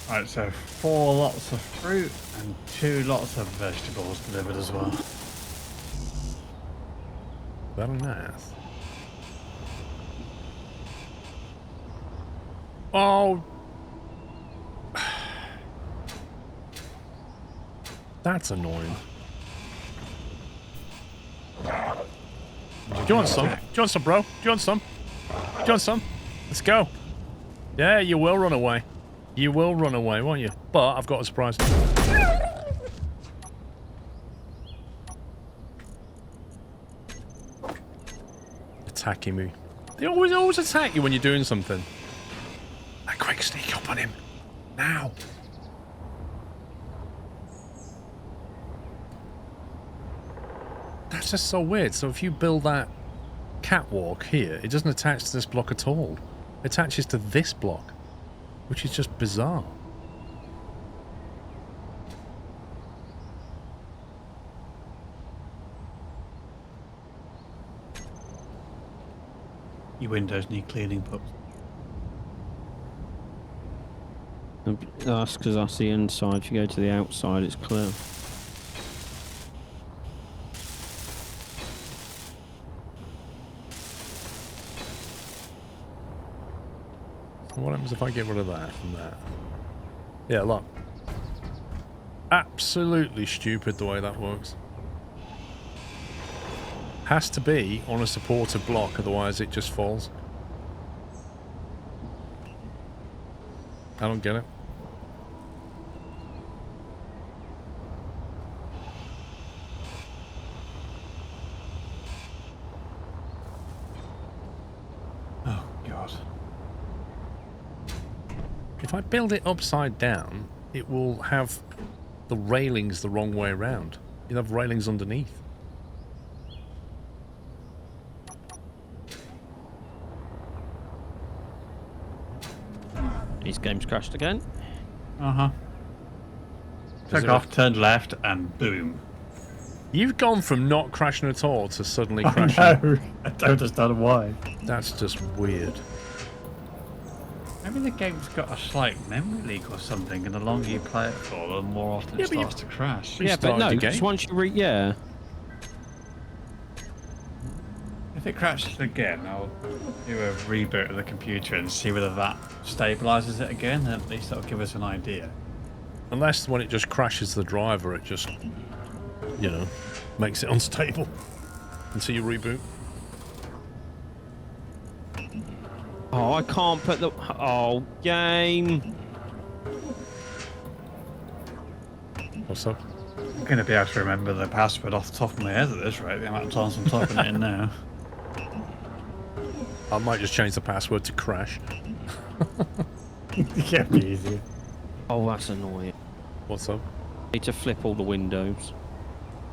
Right, so 4 lots of fruit and 2 lots of vegetables delivered as well. Very nice. Oh. That's annoying. Do you want some? Do you want some, bro? Do you want some? Do you want some? Let's go. Yeah, you will run away. You will run away, won't you? But I've got a surprise. Attacking me. They always attack you when you're doing something. Quick, sneak up on him. Now. That's just so weird. So if you build that catwalk here, it doesn't attach to this block at all. It attaches to this block. Which is just bizarre. Your windows need cleaning, pups. That's because that's the inside. If you go to the outside, it's clear. What happens if I get rid of that from that? Yeah, look. Absolutely stupid the way that works. Has to be on a supported block, otherwise it just falls. I don't get it. Oh, God. If I build it upside down, it will have the railings the wrong way around. You'll have railings underneath. These games crashed again. Uh-huh. Took off, turned left, and boom. You've gone from not crashing at all to suddenly crashing. No, I don't understand why. That's just weird. Maybe the game's got a slight memory leak or something, and the longer you play it for, the more often it starts to crash. Yeah, but no, just once you yeah. If it crashes again, I'll do a reboot of the computer and see whether that stabilizes it again, and at least that'll give us an idea. Unless when it just crashes the driver, it just, you know, makes it unstable. And so you reboot. Oh, I can't put the... Oh, game. What's up? I'm going to be able to remember the password off the top of my head at this rate, the amount of times I'm typing it in now. I might just change the password to crash. Yeah, be easier. Oh, that's annoying. What's up? Need to flip all the windows.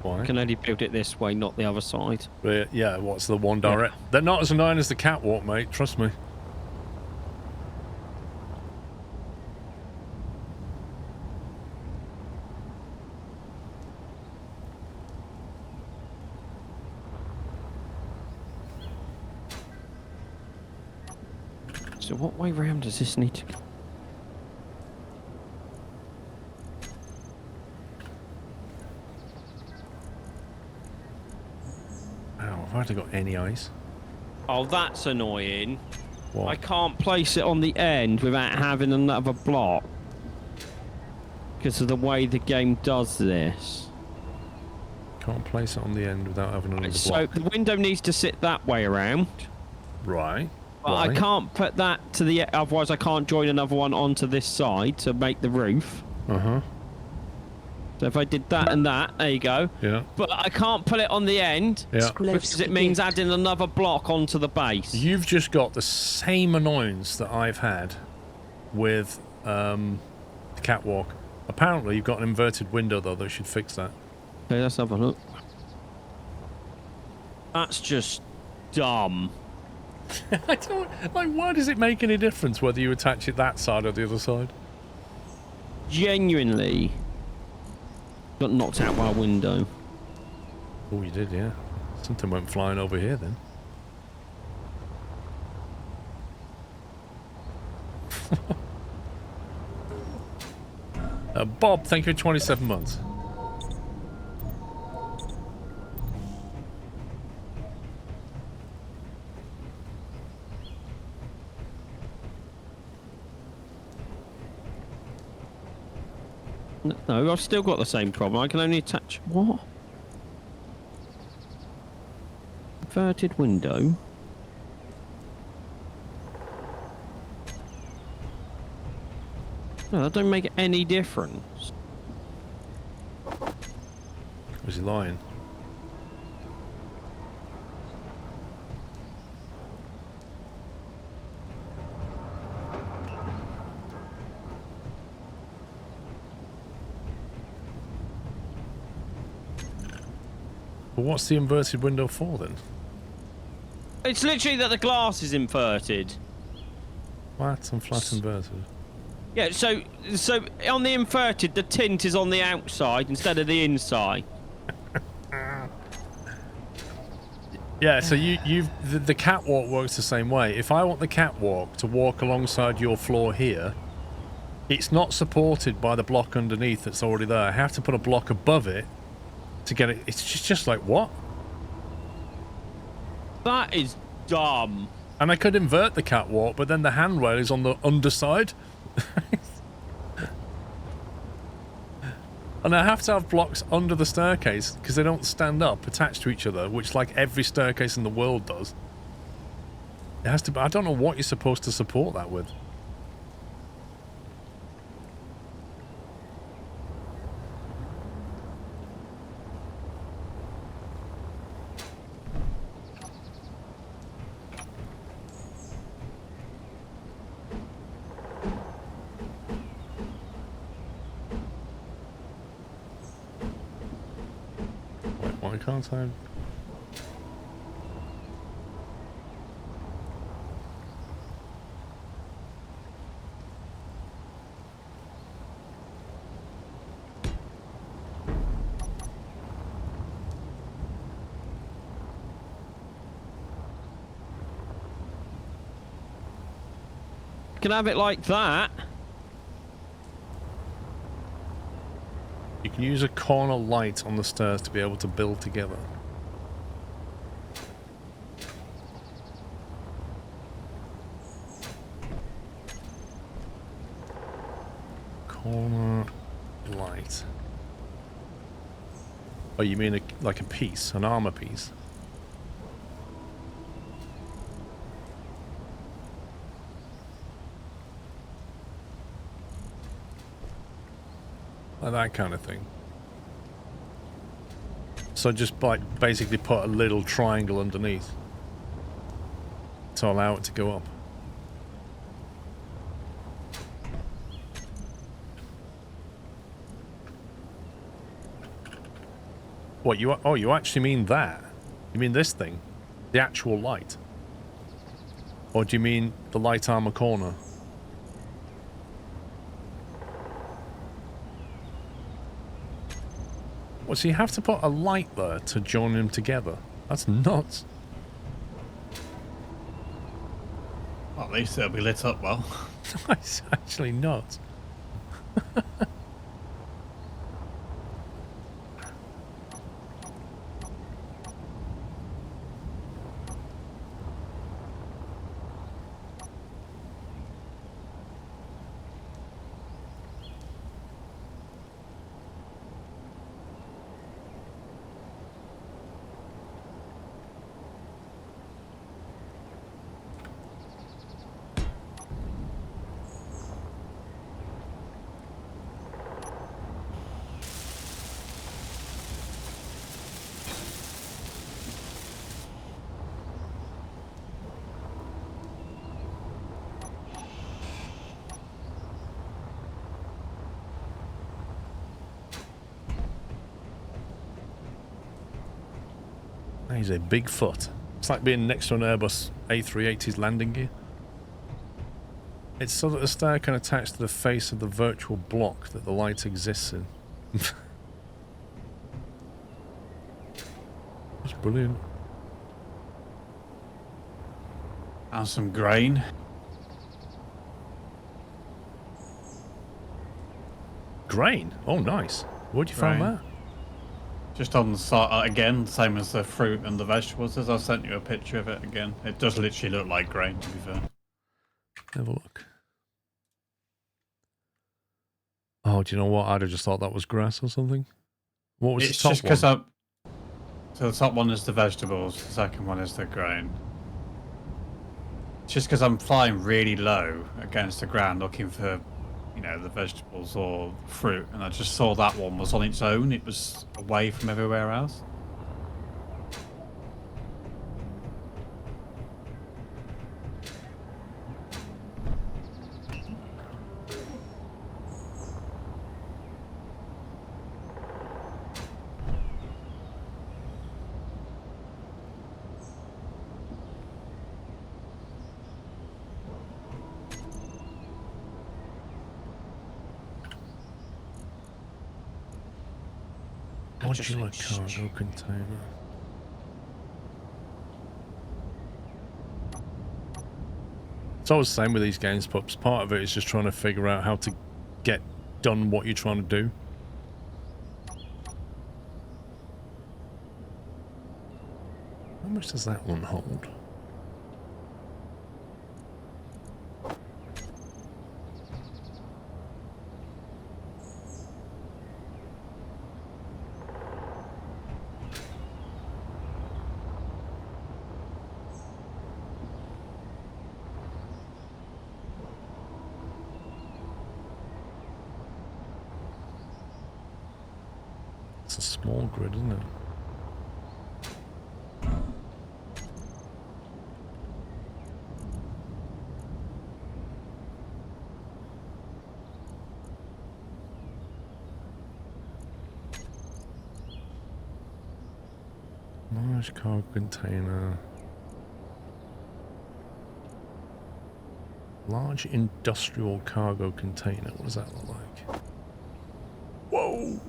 Why? I can only build it this way, not the other side. Yeah, what's the one direct? They're not as annoying as the catwalk, mate. Trust me. So what way round does this need to go? Ow, have I hardly got any ice? Oh, that's annoying. What? I can't place it on the end without having another block. Because of the way the game does this. Can't place it on the end without having another So block. the window needs to sit that way around. Right. But I can't put that to the... Otherwise I can't join another one onto this side to make the roof. Uh-huh. So if I did that and that, there you go. Yeah. But I can't put it on the end. Yeah. Because it means adding another block onto the base. You've just got the same annoyance that I've had with the catwalk. Apparently you've got an inverted window though that should fix that. Okay, let's have a look. That's just dumb. I don't... Like, why does it make any difference whether you attach it that side or the other side? Genuinely got knocked out by a window. Oh, you did, yeah. Something went flying over here then. Bob, thank you for 27 months. No, I've still got the same problem. I can only attach... What? Inverted window. No, that don't make any difference. Was he lying? But what's the inverted window for then? It's literally that the glass is inverted. Flat and flat inverted. Yeah, so on the inverted, the tint is on the outside instead of the inside. Yeah, so the catwalk works the same way. If I want the catwalk to walk alongside your floor here, it's not supported by the block underneath that's already there. I have to put a block above it to get it. It's just like, what? That is dumb. And I could invert the catwalk, but then the handrail is on the underside. And I have to have blocks under the staircase because they don't stand up attached to each other, which like every staircase in the world does. It has to be, I don't know what you're supposed to support that with. can't I? Can I have it like that? You can use a corner light on the stairs to be able to build together. Corner light. Oh, you mean like a piece, an armor piece? Like that kind of thing. So just like basically put a little triangle underneath to allow it to go up. What you? Oh, you actually mean that? You mean this thing? The actual light? Or do you mean the light armor corner? Well, so you have to put a light there to join them together. That's nuts. Well, at least it'll be lit up well. It's actually nuts. He's a big foot. It's like being next to an Airbus A380's landing gear. It's so that the stair can attach to the face of the virtual block that the light exists in. That's brilliant. And some grain. Grain? Oh, nice. Where'd you find that? Just on the side, again, same as the fruit and the vegetables, as I sent you a picture of it again. It does literally look like grain, to be fair. Have a look. Oh, do you know what? I'd have just thought that was grass or something. What was the top one? It's just because so the top one is the vegetables, the second one is the grain. It's just because I'm flying really low against the ground looking for, you know, the vegetables or fruit, and I just saw that one was on its own. It was away from everywhere else. Modular cargo container. It's always the same with these games, pups. Part of it is just trying to figure out how to get done what you're trying to do. How much does that one hold? It's a small grid, isn't it? Large cargo container. Large industrial cargo container. What does that look like? Whoa!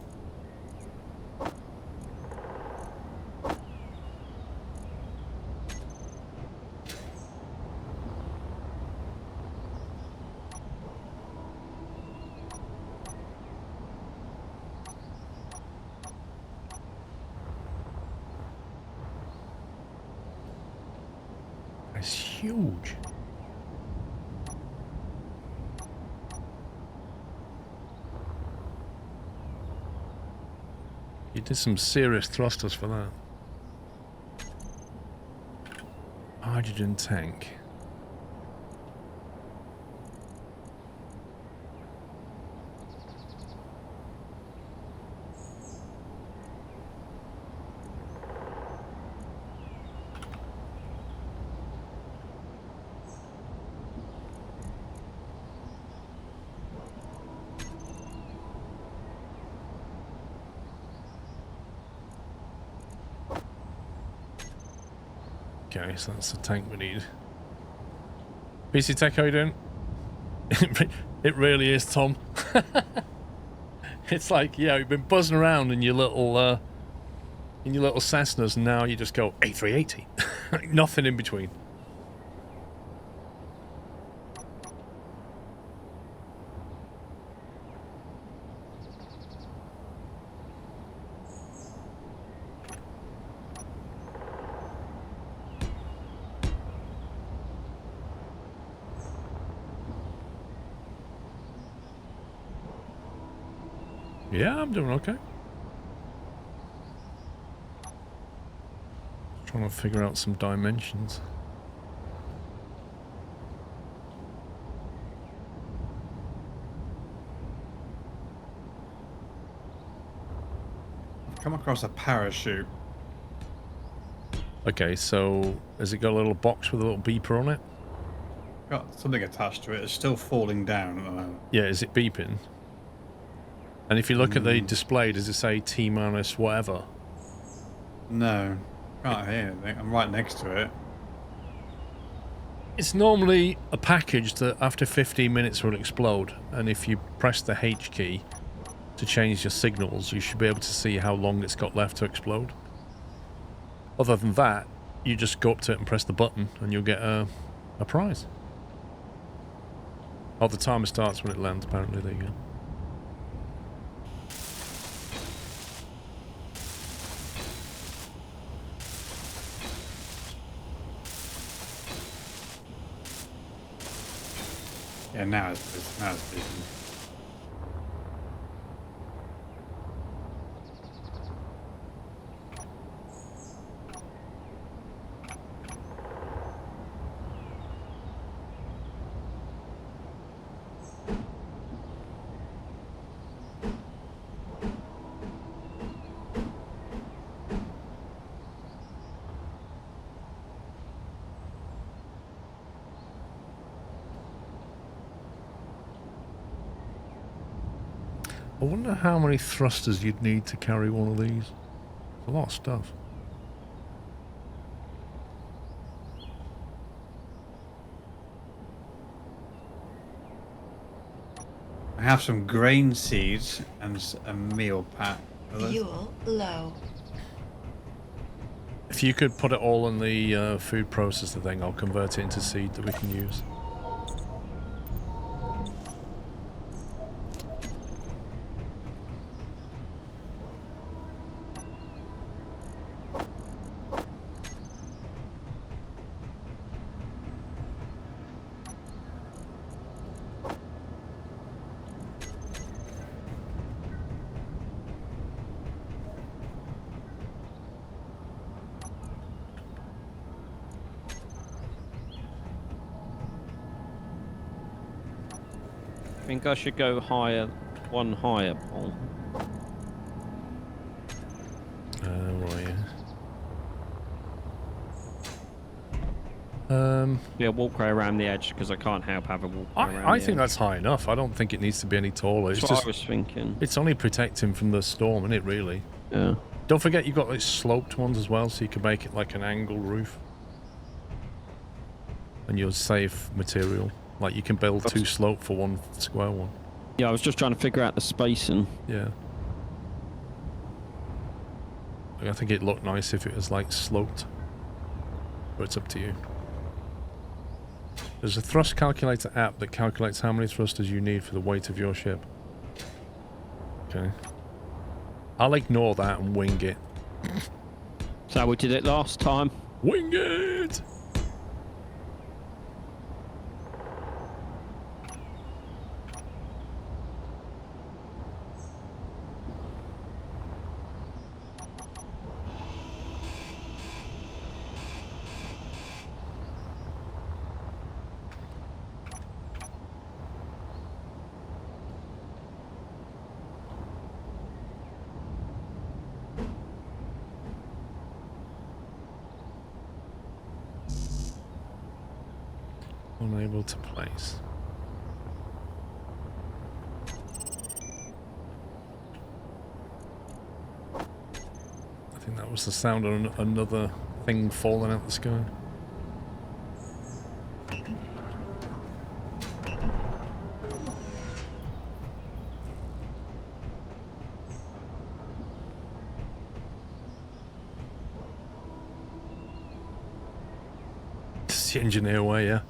It's huge. You did some serious thrusters for that. Hydrogen tank. Okay, so that's the tank we need. PC Tech, how you doing? It really is, Tom. It's like, yeah, you've been buzzing around in your little Cessnas, and now you just go A380. Nothing in between. Yeah, I'm doing okay. Trying to figure out some dimensions. I've come across a parachute. Okay, so has it got a little box with a little beeper on it? Got something attached to it. It's still falling down at the moment. Yeah, is it beeping? And if you look at the display, does it say T minus whatever? No, can't hear anything. I'm right next to it. It's normally a package that after 15 minutes will explode, and if you press the H key to change your signals, you should be able to see how long it's got left to explode. Other than that, you just go up to it and press the button, and you'll get a prize. Oh, the timer starts when it lands, apparently. There you go. Yeah, now it's decent. I wonder how many thrusters you'd need to carry one of these. A lot of stuff. I have some grain seeds and a meal pack. Fuel low. If you could put it all in the food processor thing, I'll convert it into seed that we can use. I think I should go higher, one higher, Paul. Right. Yeah, walk right around the edge because I can't help have a walk around I think that's high enough. I don't think it needs to be any taller. That's It's what just, I was thinking. it's only protecting from the storm, isn't it, really? Yeah. Don't forget you've got these sloped ones as well, so you can make it like an angled roof. And you'll save material. Like you can build 2 sloped for 1 square one. Yeah, I was just trying to figure out the spacing. Yeah. I think it'd look nice if it was like sloped. But it's up to you. There's a thrust calculator app that calculates how many thrusters you need for the weight of your ship. Okay. I'll ignore that and wing it. That's how we did it last time. Wing it! Unable to place. I think that was the sound of another thing falling out of the sky. It's the engineer way, yeah.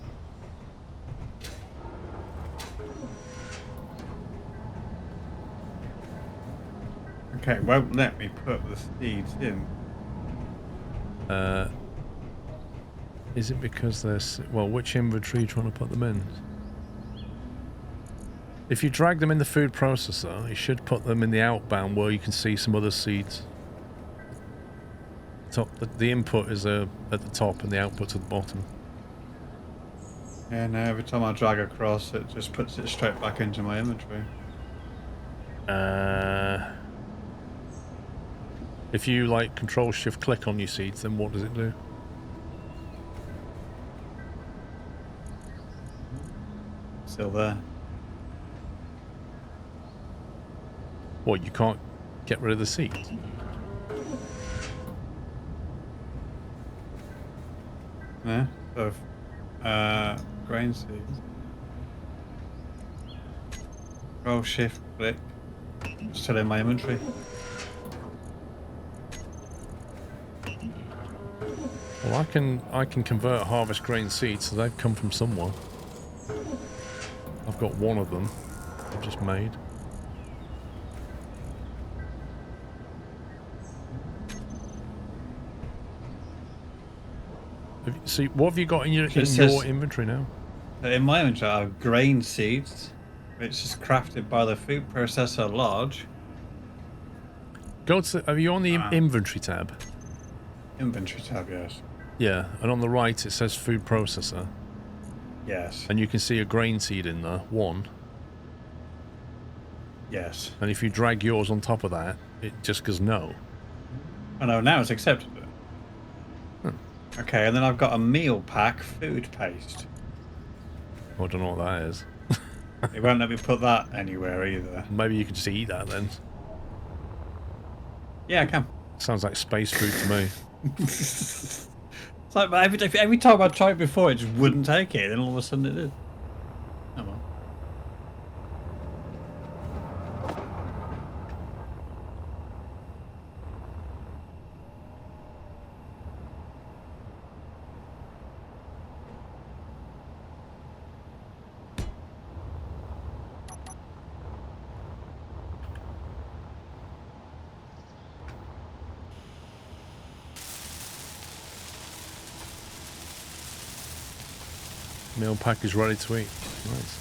Okay, won't let me put the seeds in. Is it because there's... Well, which inventory are you trying to put them in? If you drag them in the food processor, you should put them in the outbound where you can see some other seeds. The input is at the top and the output's at the bottom. Yeah, no, every time I drag across, it just puts it straight back into my inventory. If you like Control-Shift-Click on your seeds, then what does it do? Still there. What, you can't get rid of the seeds? Yeah, so grain seeds. Control-Shift-Click. Still in my inventory. Well, I can convert harvest grain seeds, so they've come from somewhere. I've got one of them I've just made. See, what have you got in your inventory now? In my inventory I have grain seeds, which is crafted by the food processor large. Go to, are you on the inventory tab? Inventory tab, yes. Yeah, and on the right it says food processor. Yes. And you can see a grain seed in there, one. Yes. And if you drag yours on top of that, it just goes no. Oh no, now it's accepted it. Okay, and then I've got a meal pack food paste. I don't know what that is. It won't let me put that anywhere either. Maybe you can just eat that then. Yeah, I can. Sounds like space food to me. It's like every time I tried before, it just wouldn't take it, and all of a sudden it did. Oh well. Meal pack is ready to eat. Nice.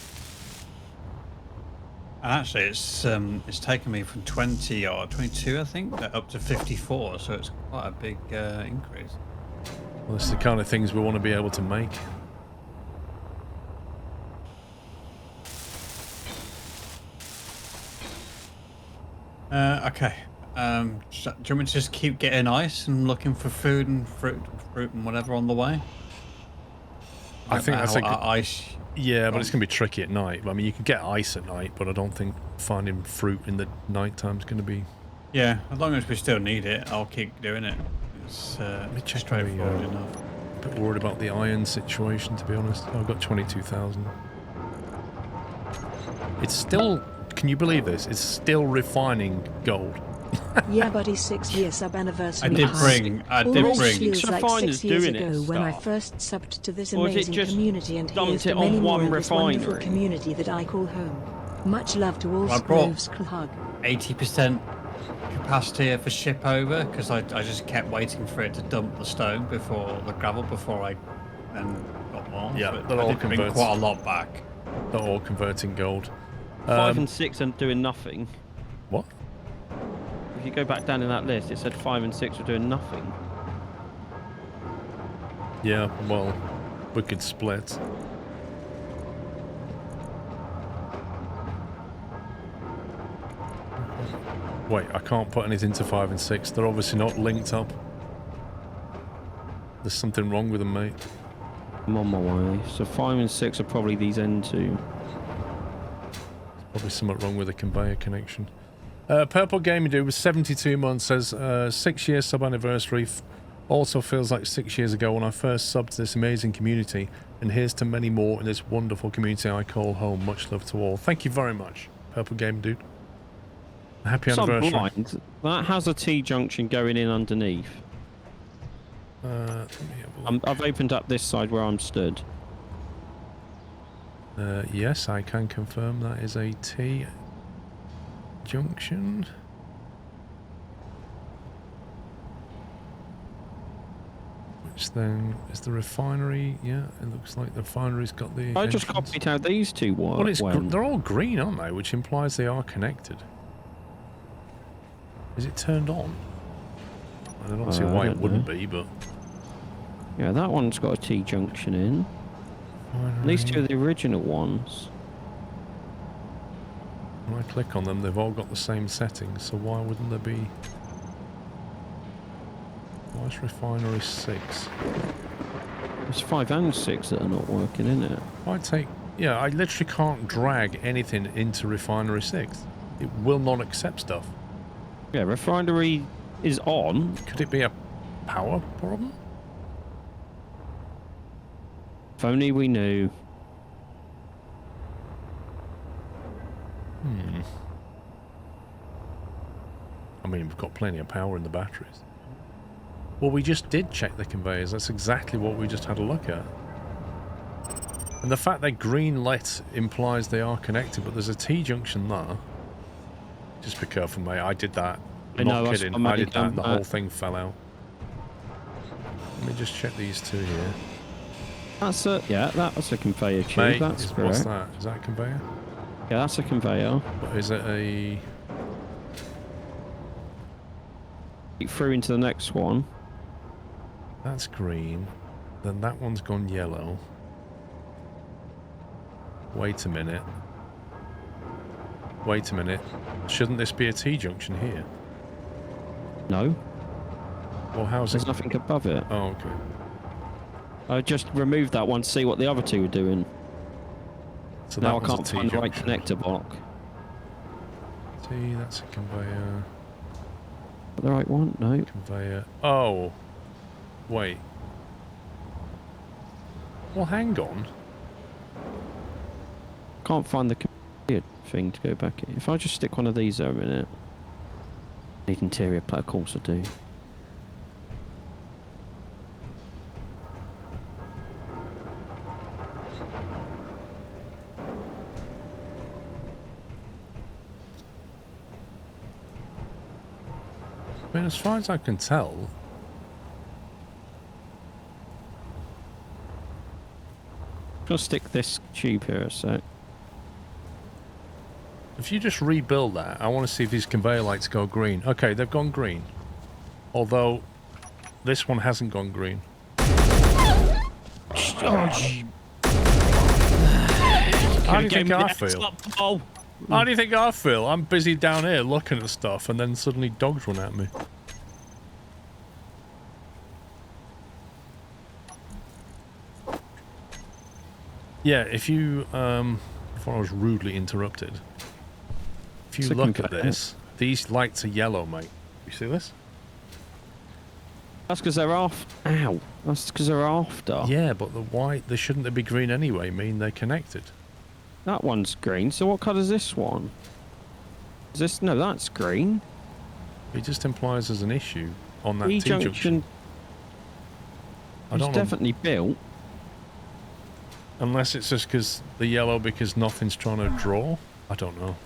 Actually, it's taken me from 20 or 22, I think, up to 54, so it's quite a big increase. Well, that's the kind of things we want to be able to make. Okay. Do you want me to just keep getting ice and looking for food and fruit and whatever on the way? I think that's ice. Yeah, but it's going to be tricky at night. I mean, you can get ice at night, but I don't think finding fruit in the night time is going to be Yeah, as long as we still need it, I'll keep doing it. It's straightforward enough. A bit worried about the iron situation, to be honest. I've got 22,000. It's still... Can you believe this? It's still refining gold. Yeah, buddy, 6-year sub anniversary. I did bring. Feels like 6 years ago when I first subbed to this amazing community, and here's to many more of this wonderful community that I call home. Much love to all Squirrels. Hug. 80% capacity for ship over because I just kept waiting for it to dump the stone before the gravel before I then got more. Yeah, so they're all bring converting. Quite a lot back. They're all converting gold. 5 and 6 and doing nothing. What? If you go back down in that list, it said 5 and 6 were doing nothing. Yeah, well, we could split. Wait, I can't put anything to 5 and 6. They're obviously not linked up. There's something wrong with them, mate. I'm on my way. So 5 and 6 are probably these end two. Probably something wrong with the conveyor connection. Purple Gaming Dude with 72 months says, 6 year sub anniversary. Also feels like 6 years ago when I first subbed to this amazing community. And here's to many more in this wonderful community I call home. Much love to all. Thank you very much, Purple Gaming Dude. Happy anniversary. Blind. That has a T-junction going in underneath. I've opened up this side where I'm stood. Yes, I can confirm that is a T junction. Which then is the refinery. Yeah, it looks like the refinery's got the I just copied out these two ones. Well, they're all green, aren't they? Which implies they are connected. Is it turned on? I don't see why it wouldn't be, but... Yeah, that one's got a T-junction in. These two are the original ones. When I click on them, they've all got the same settings, so why wouldn't there be... Why is refinery 6? It's 5 and 6 that are not working, isn't it? Yeah, I literally can't drag anything into refinery 6. It will not accept stuff. Yeah, refinery is on. Could it be a power problem? If only we knew. I mean, we've got plenty of power in the batteries. Well, we just did check the conveyors. That's exactly what we just had a look at. And the fact they're green lit implies they are connected, but there's a T-junction there. Just be careful, mate. I did that. I'm not kidding. I did that and the whole thing fell out. Let me just check these two here. That's a... Yeah, that's a conveyor tube. Mate, that's correct. what's that? Is that a conveyor? Yeah, that's a conveyor. But is it a... Through into the next one. That's green. Then that one's gone yellow. Wait a minute. Wait a minute. Shouldn't this be a T-junction here? No. Well, how's There's nothing above it. Oh, okay. I just removed that one to see what the other two were doing. So now I can't find the right connector block. T, that's a conveyor. The right one? No. Conveyor. Oh. Wait. Well, hang on. Can't find the conveyor thing to go back in. If I just stick one of these there a minute. Need interior plate, of course I do. I mean, as far as I can tell... I'll stick this tube here a sec. If you just rebuild that, I want to see if these conveyor lights go green. Okay, they've gone green. Although, this one hasn't gone green. How do you think I feel? How do you think I feel? I'm busy down here looking at stuff and then suddenly dogs run at me. Yeah, if you, before I was rudely interrupted, if you look at this, these lights are yellow, mate. You see this? That's because they're off. Ow. That's because they're after. Yeah, but the white, they shouldn't they be green anyway, mean they're connected. That one's green, so what colour is this one? Is this... No, that's green. It just implies there's an issue on that T-junction. It's definitely built. Unless it's just because the yellow because nothing's trying to draw. I don't know.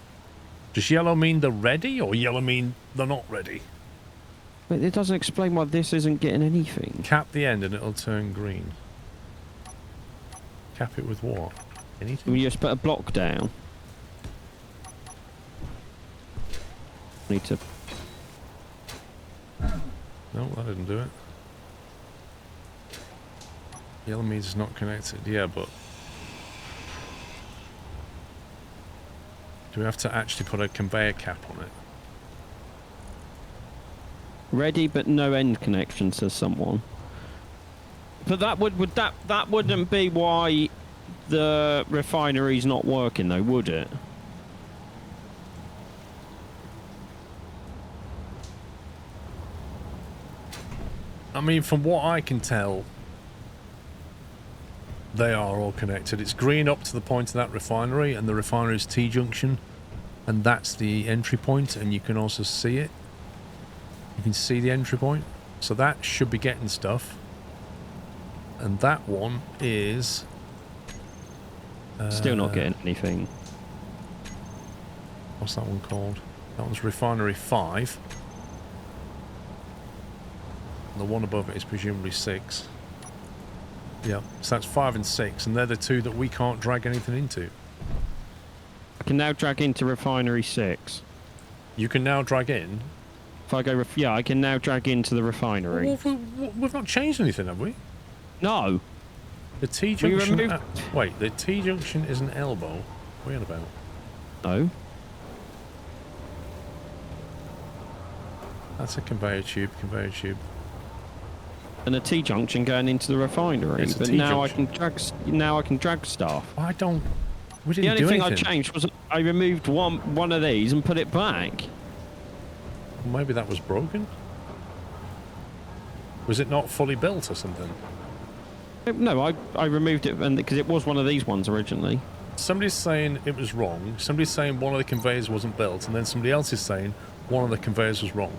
Does yellow mean they're ready or yellow mean they're not ready? But it doesn't explain why this isn't getting anything. Cap the end and it'll turn green. Cap it with what? Anything? You just put a block down. Need to... No, that didn't do it. Yellow means it's not connected. Yeah, but... Do we have to actually put a conveyor cap on it? Ready but no end connection, says someone. But that that wouldn't be why the refinery's not working though, would it? I mean, from what I can tell, they are all connected. It's green up to the point of that refinery, and the refinery's T-junction, and that's the entry point, and you can also see it. You can see the entry point. So that should be getting stuff. And that one is... Still not getting anything. What's that one called? That one's Refinery 5. And the one above it is presumably 6. Yeah, so that's 5 and 6, and they're the two that we can't drag anything into. I can now drag into Refinery 6. You can now drag in? If I go... yeah, I can now drag into the refinery. Well, we've not changed anything, have we? No. The T-junction... wait, the T-junction is an elbow? What are you on about? No. That's a conveyor tube, And a T-junction going into the refinery. But now I can drag stuff. I don't... We the didn't only do thing anything. I changed was I removed one of these and put it back. Maybe that was broken? Was it not fully built or something? No, I removed it because it was one of these ones originally. Somebody's saying it was wrong. Somebody's saying one of the conveyors wasn't built, and then somebody else is saying one of the conveyors was wrong.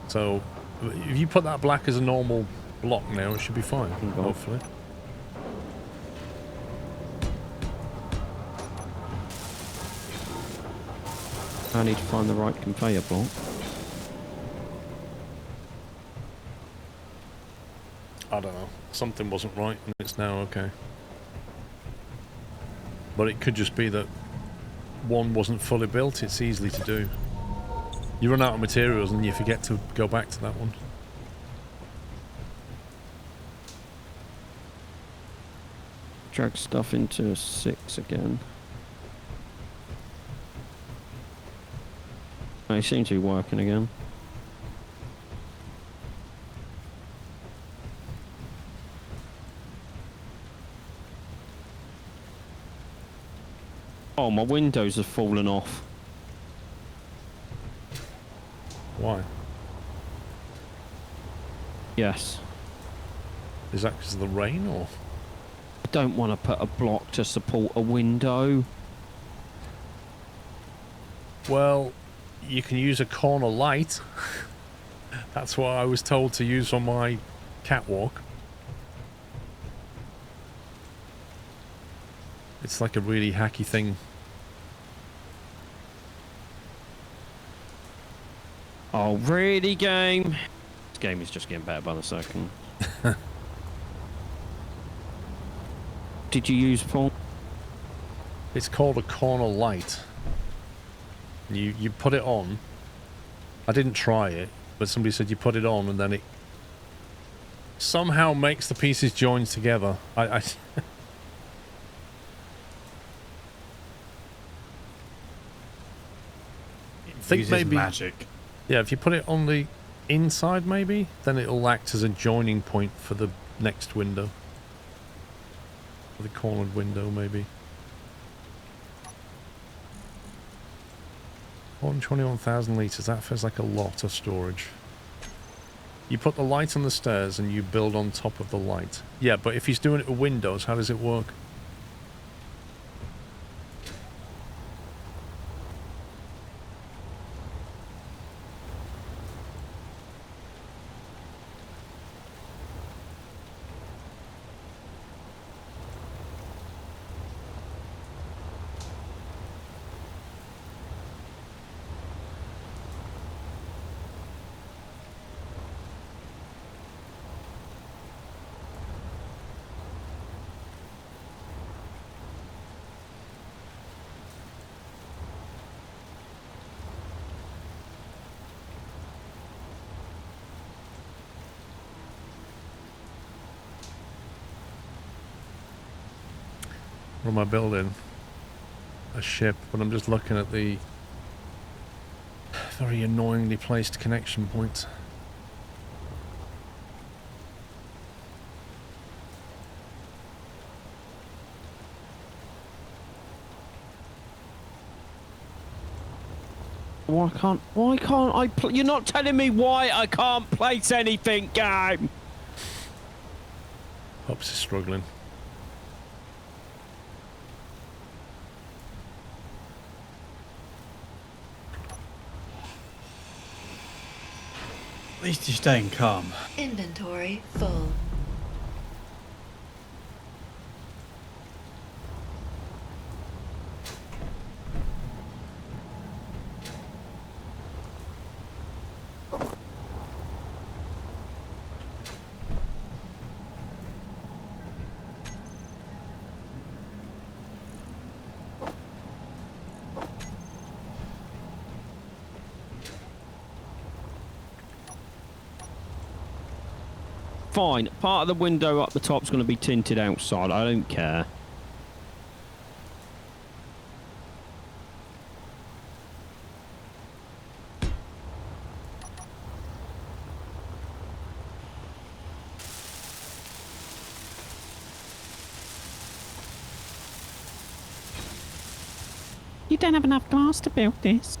So, if you put that black as a normal block now, it should be fine, hopefully. I need to find the right conveyor block. I don't know. Something wasn't right, and it's now okay. But it could just be that one wasn't fully built. It's easily to do. You run out of materials and you forget to go back to that one. Drag stuff into 6 again. They seem to be working again. Oh, my windows have fallen off. Why? Yes. Is that because of the rain, or? I don't want to put a block to support a window. Well, you can use a corner light. That's what I was told to use on my catwalk. It's like a really hacky thing. Oh, really, game? This game is just getting better by the second. Did you use Paul? It's called a corner light. You put it on. I didn't try it, but somebody said you put it on and then it somehow makes the pieces join together. I think maybe magic. Yeah, if you put it on the inside maybe, then it'll act as a joining point for the next window. For the cornered window maybe. 121,000 litres. That feels like a lot of storage. You put the light on the stairs and you build on top of the light. Yeah, but if he's doing it with windows, how does it work? What am I building? A ship, but I'm just looking at the very annoyingly placed connection point. Why can't I you're not telling me why I can't place anything, game. Pops is struggling. At least you're staying calm. Inventory full. Fine, part of the window up the top's going to be tinted outside. I don't care. You don't have enough glass to build this.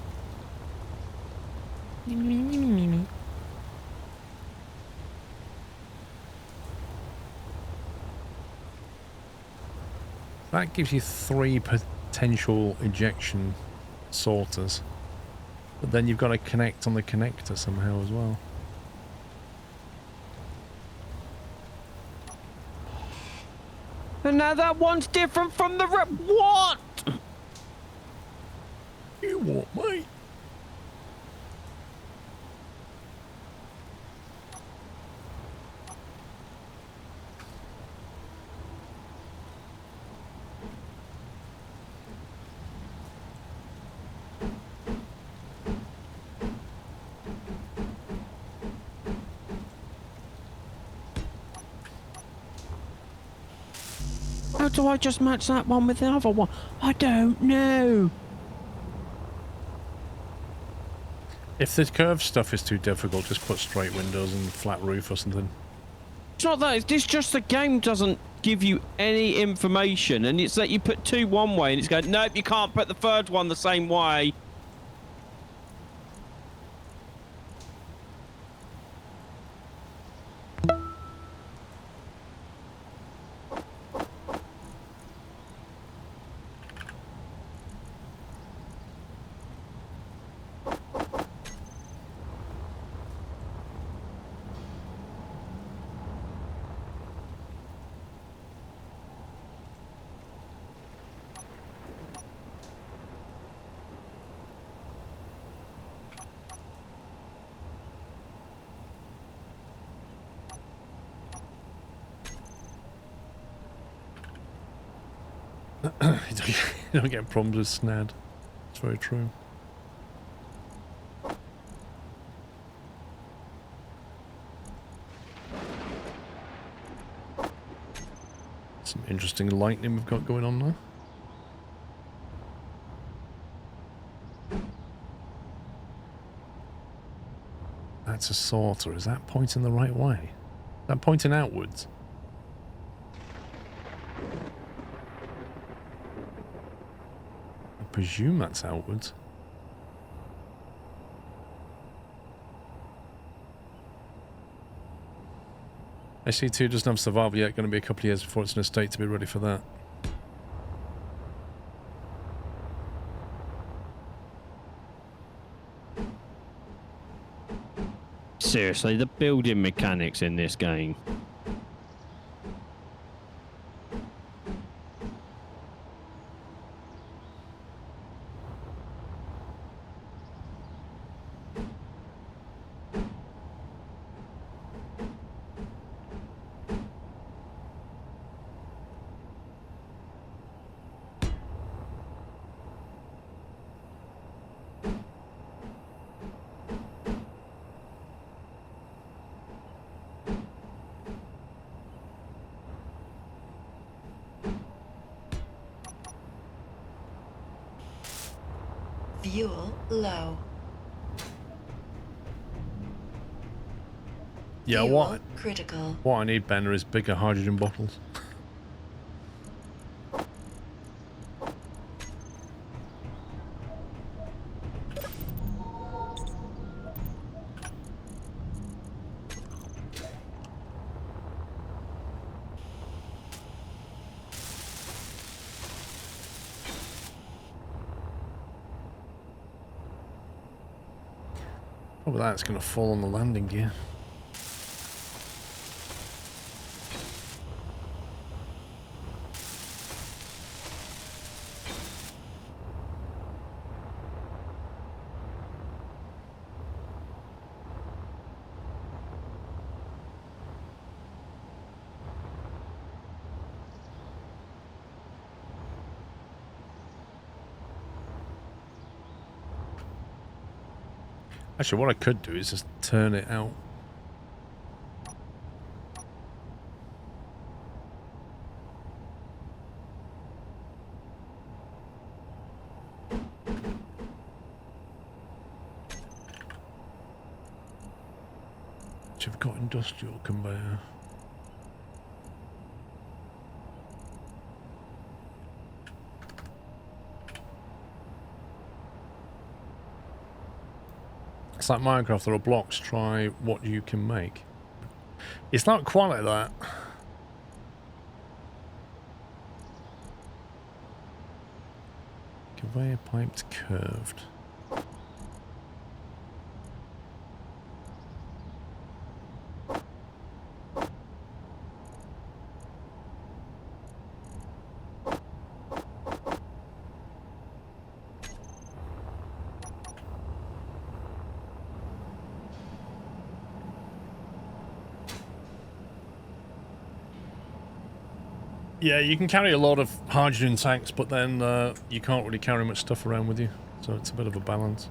That gives you 3 potential ejection sorters. But then you've got to connect on the connector somehow as well. And now that one's different from the what? You what, mate? How do I just match that one with the other one? I don't know. If the curved stuff is too difficult, just put straight windows and flat roof or something. It's not that, it's just the game doesn't give you any information, and it's that you put 2 one way and it's going, nope, you can't put the third one the same way. You don't get problems with SNAD. It's very true. Some interesting lightning we've got going on now. That's a sorter. Is that pointing the right way? Is that pointing outwards? I presume that's outwards. SC2 doesn't have survival yet. Going to be a couple of years before it's in a state to be ready for that. Seriously, the building mechanics in this game. Fuel low. Yeah, Fuel what? Critical. What I need, Banner, is bigger hydrogen bottles. Probably that's going to fall on the landing gear. Actually, what I could do is just turn it out. Which have got industrial conveyor. It's like Minecraft, there are blocks, try what you can make. It's not quite like that. Conveyor pipes curved. Yeah, you can carry a lot of hydrogen tanks, but then you can't really carry much stuff around with you. So it's a bit of a balance.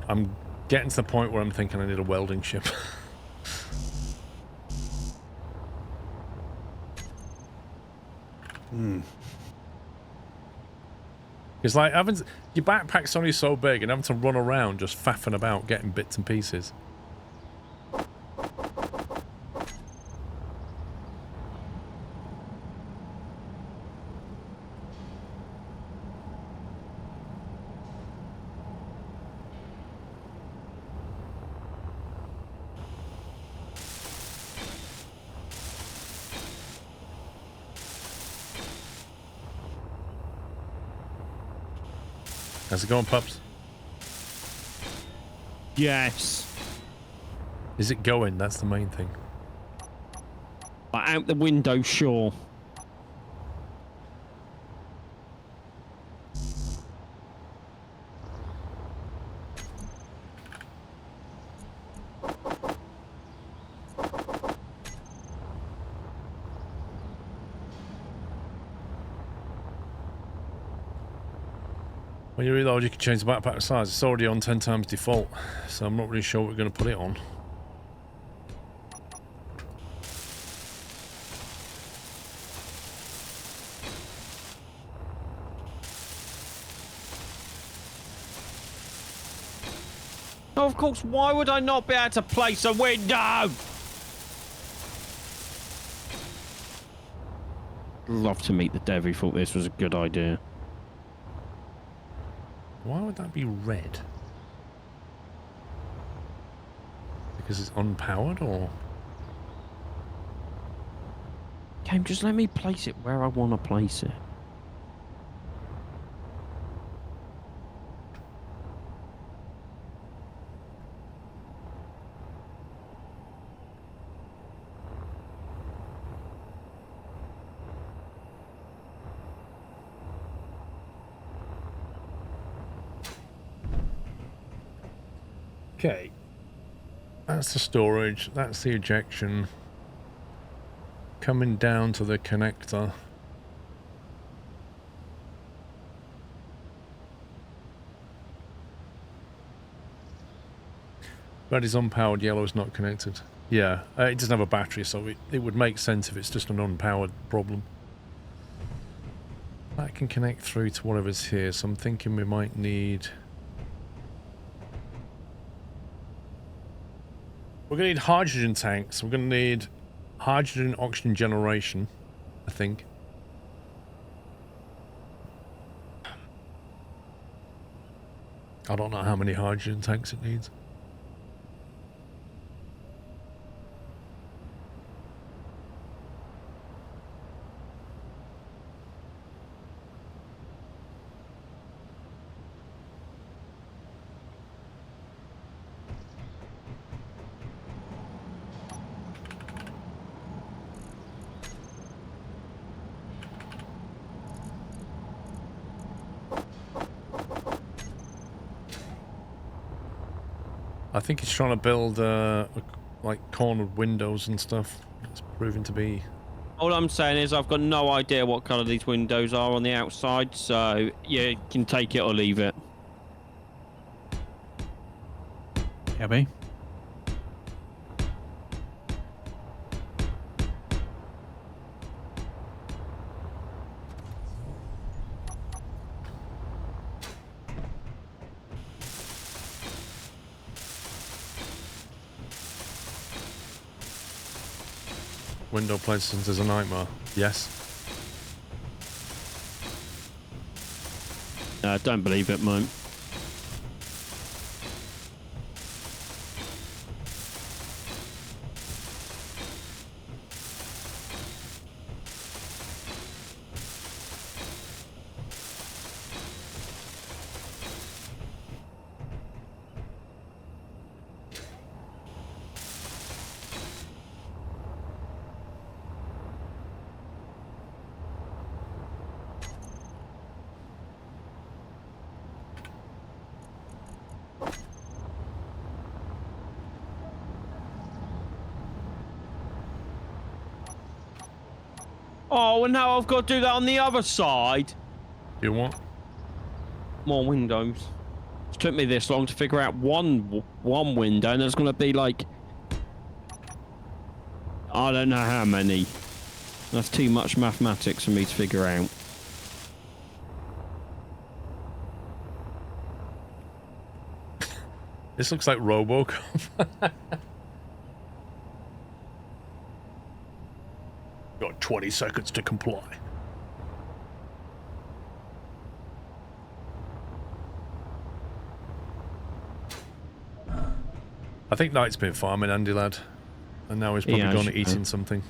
I'm getting to the point where I'm thinking I need a welding ship. It's like having your backpack's only so big and having to run around just faffing about getting bits and pieces. How's it going, pups? Yes. Is it going? That's the main thing. Out the window, sure. When you reload, you can change the backpack size. It's already on 10 times default, so I'm not really sure what we're going to put it on. Oh, of course, why would I not be able to place a window? Love to meet the dev who thought this was a good idea. Why would that be red? Because it's unpowered, or? Game, just let me place it where I want to place it. Okay, that's the storage, that's the ejection. Coming down to the connector. Red is unpowered, yellow is not connected. Yeah, it doesn't have a battery, so it would make sense if it's just an unpowered problem. That can connect through to whatever's here, so I'm thinking we might need... We're going to need hydrogen tanks. We're going to need hydrogen oxygen generation, I think. I don't know how many hydrogen tanks it needs. I think he's trying to build like cornered windows and stuff. It's proving to be... All I'm saying is I've got no idea what colour these windows are on the outside, so you can take it or leave it. Abby? Window placement is a nightmare. Yes. Don't believe it, mate. Oh, and now I've got to do that on the other side. You want? More windows. It took me this long to figure out one window, and there's going to be like... I don't know how many. That's too much mathematics for me to figure out. This looks like Robocop. Got 20 seconds to comply. I think Knight's been farming, Andy lad, and now he's probably gone eating something.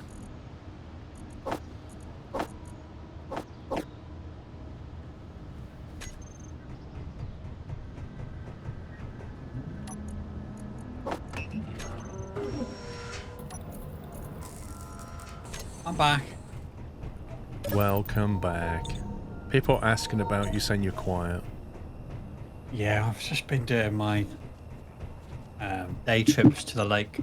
I'm back. Welcome back. People are asking about you saying you're quiet. Yeah, I've just been doing my day trips to the lake.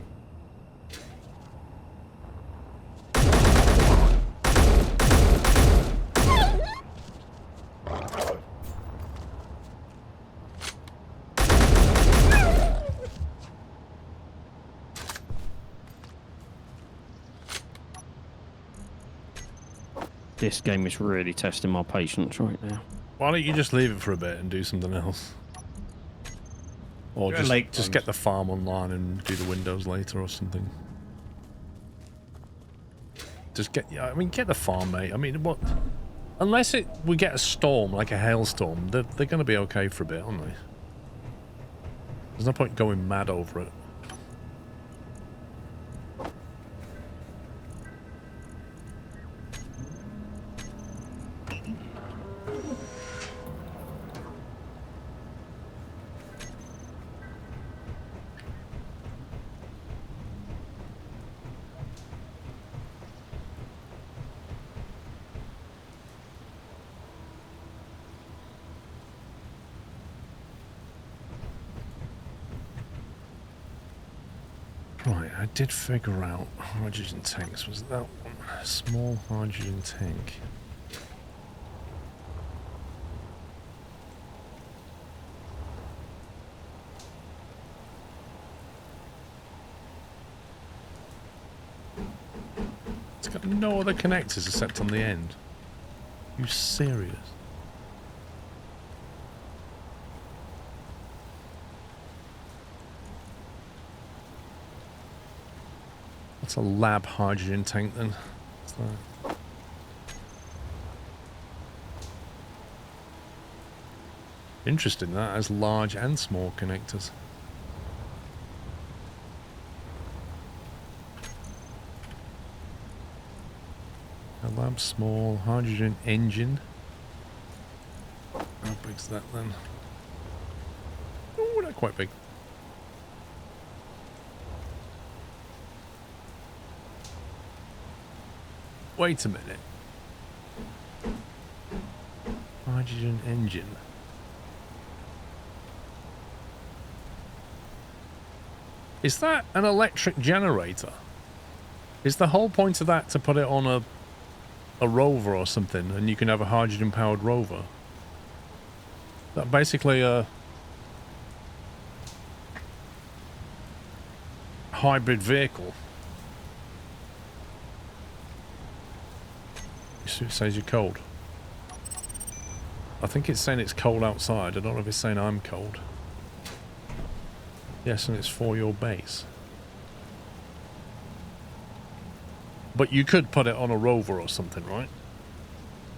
This game is really testing my patience right now. Why don't you just leave it for a bit and do something else? Or just get the farm online and do the windows later or something. Just get, get the farm, mate. I mean, what? Unless we get a storm, like a hailstorm, they're going to be okay for a bit, aren't they? There's no point going mad over it. Right, I did figure out hydrogen tanks. Was that one? Small hydrogen tank. It's got no other connectors except on the end. Are you serious? That's a lab hydrogen tank then. What's that? Interesting, that has large and small connectors. A lab small hydrogen engine. How big's that then? Oh, not quite big. Wait a minute. Hydrogen engine. Is that an electric generator? Is the whole point of that to put it on a rover or something and you can have a hydrogen powered rover? That basically a hybrid vehicle. It says you're cold. I think it's saying it's cold outside. I don't know if it's saying I'm cold. Yes, and it's for your base. But you could put it on a rover or something, right?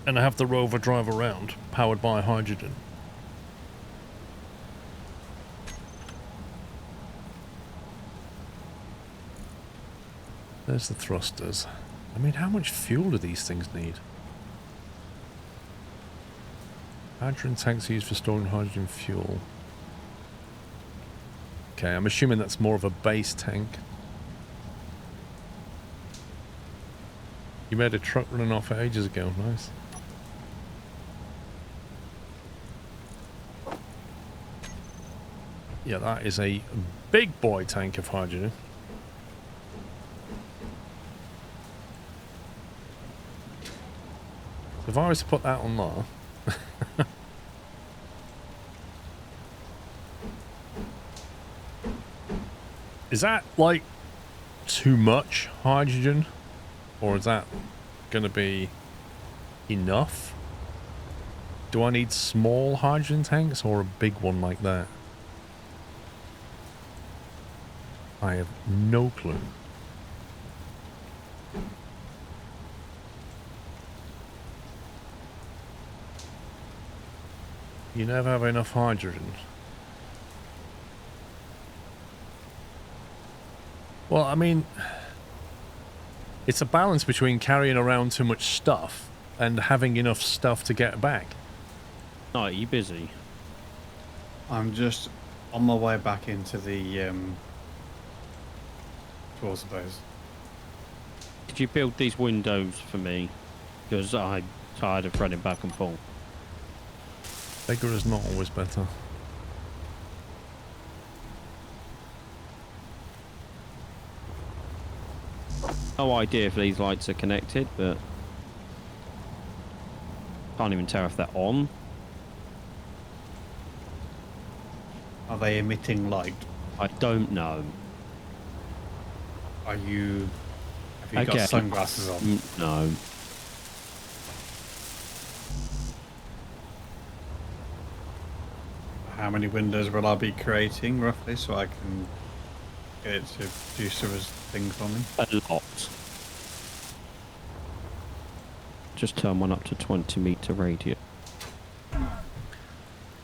And have the rover drive around, powered by hydrogen. There's the thrusters. I mean, how much fuel do these things need? Hydrogen tanks are used for storing hydrogen fuel. Okay, I'm assuming that's more of a base tank. You made a truck running off ages ago, nice. Yeah, that is a big boy tank of hydrogen. If I was to put that on there... Is that, like, too much hydrogen? Or is that going to be enough? Do I need small hydrogen tanks or a big one like that? I have no clue. You never have enough hydrogen. Well, I mean, it's a balance between carrying around too much stuff and having enough stuff to get back. No, are you busy? I'm just on my way back into the tool suppose. Could you build these windows for me? Because I'm tired of running back and forth. Bigger is not always better. No idea if these lights are connected, but can't even tell if they're on. Are they emitting light? I don't know. Have you got sunglasses on? No. how many windows will I be creating roughly, so I can get it to do some things for me? A lot. Just turn one up to 20-meter radius.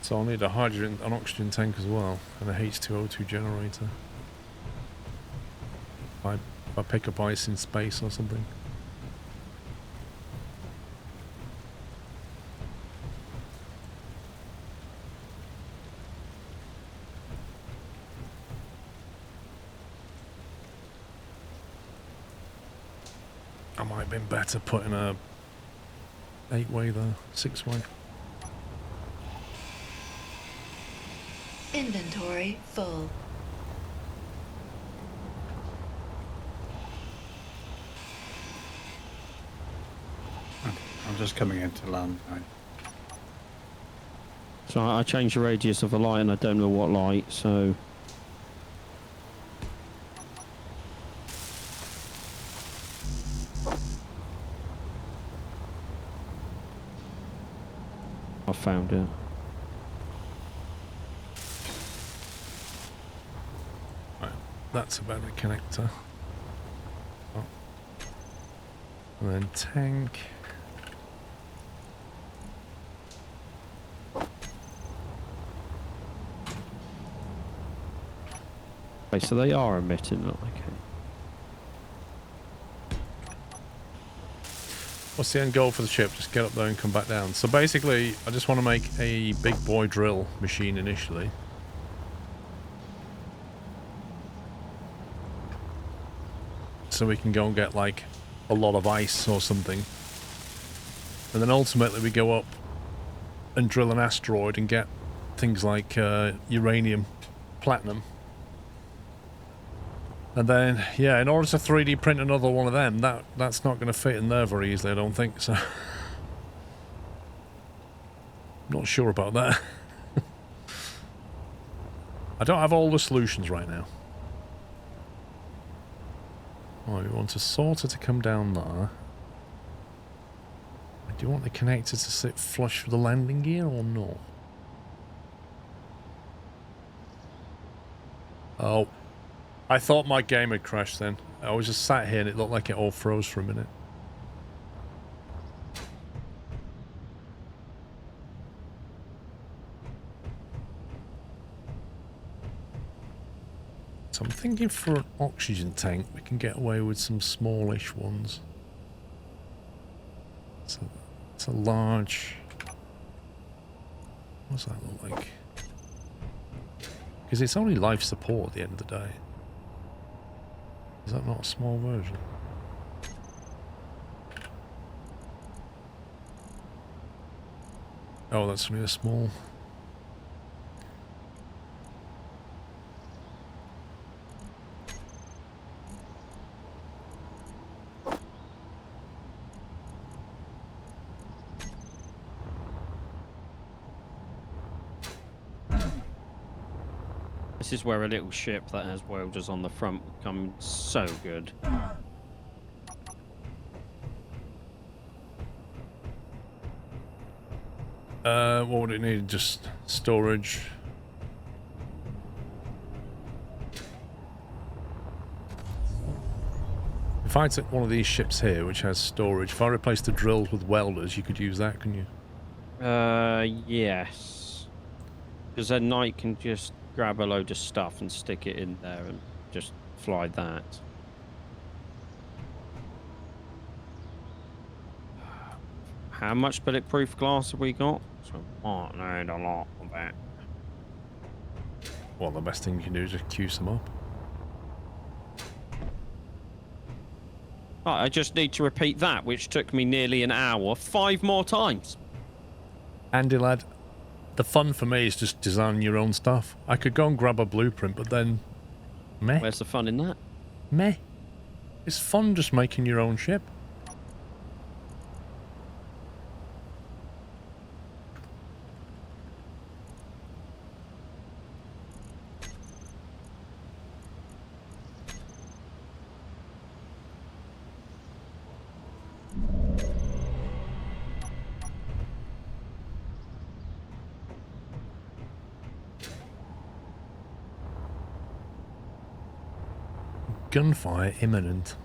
So I'll need an oxygen tank as well, and a H2O2 generator. If I pick up ice in space or something. I might have been better putting a 8-way there, 6-way. Inventory full. Okay, I'm just coming into land now. So I changed the radius of the light and I don't know what light, so... I found it. Right, that's about the connector. Oh. And then tank. Okay, so they are emitting, okay. What's the end goal for the ship? Just get up there and come back down. So basically, I just want to make a big boy drill machine initially. So we can go and get like a lot of ice or something. And then ultimately we go up and drill an asteroid and get things like uranium, platinum. And then, yeah, in order to 3D print another one of them, that's not going to fit in there very easily, I don't think, so... Not sure about that. I don't have all the solutions right now. Oh, we want a sorter to come down there. Do you want the connector to sit flush with the landing gear or not? Oh. I thought my game had crashed then. I was just sat here and it looked like it all froze for a minute. So I'm thinking for an oxygen tank we can get away with some smallish ones. It's a large... What's that look like? Because it's only life support at the end of the day. Is that not a small version? Oh, that's only a small. This is where a little ship that has welders on the front would come so good. What would it need? Just storage. If I took one of these ships here, which has storage, if I replaced the drills with welders, you could use that, couldn't you? Yes. Because then Knight can just grab a load of stuff and stick it in there and just fly that. How much bulletproof glass have we got? So I need a lot of that. Well, the best thing you can do is just queue some up. I just need to repeat that, which took me nearly an hour, 5 more times. Andy lad, the fun for me is just designing your own stuff. I could go and grab a blueprint, but then... Meh. Where's the fun in that? Meh. It's fun just making your own ship. Gunfire imminent.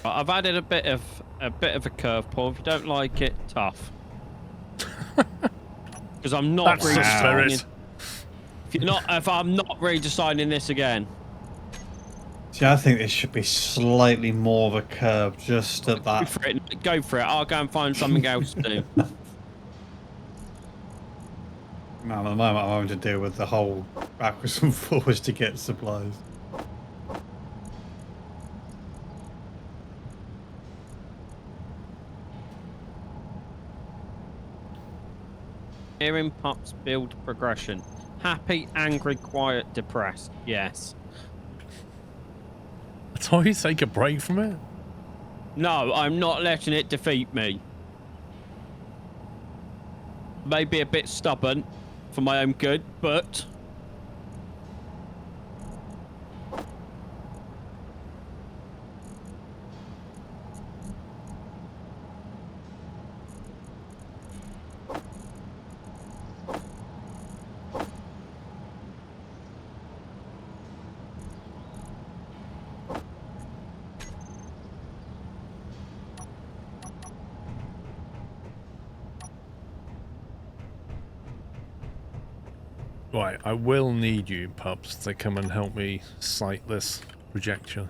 I've added a bit of a curveball. If you don't like it, tough. Because I'm not redesigning. If I'm not redesigning this again. See, I think this should be slightly more of a curve, just at that. Go for it. I'll go and find something else to do. Man, at the moment, I'm having to deal with the whole backwards and forwards to get supplies. Hearing pups build progression. Happy, angry, quiet, depressed. Yes. I told you to take a break from it. No, I'm not letting it defeat me. Maybe a bit stubborn for my own good, but... Right, I will need you, pups, to come and help me sight this projector.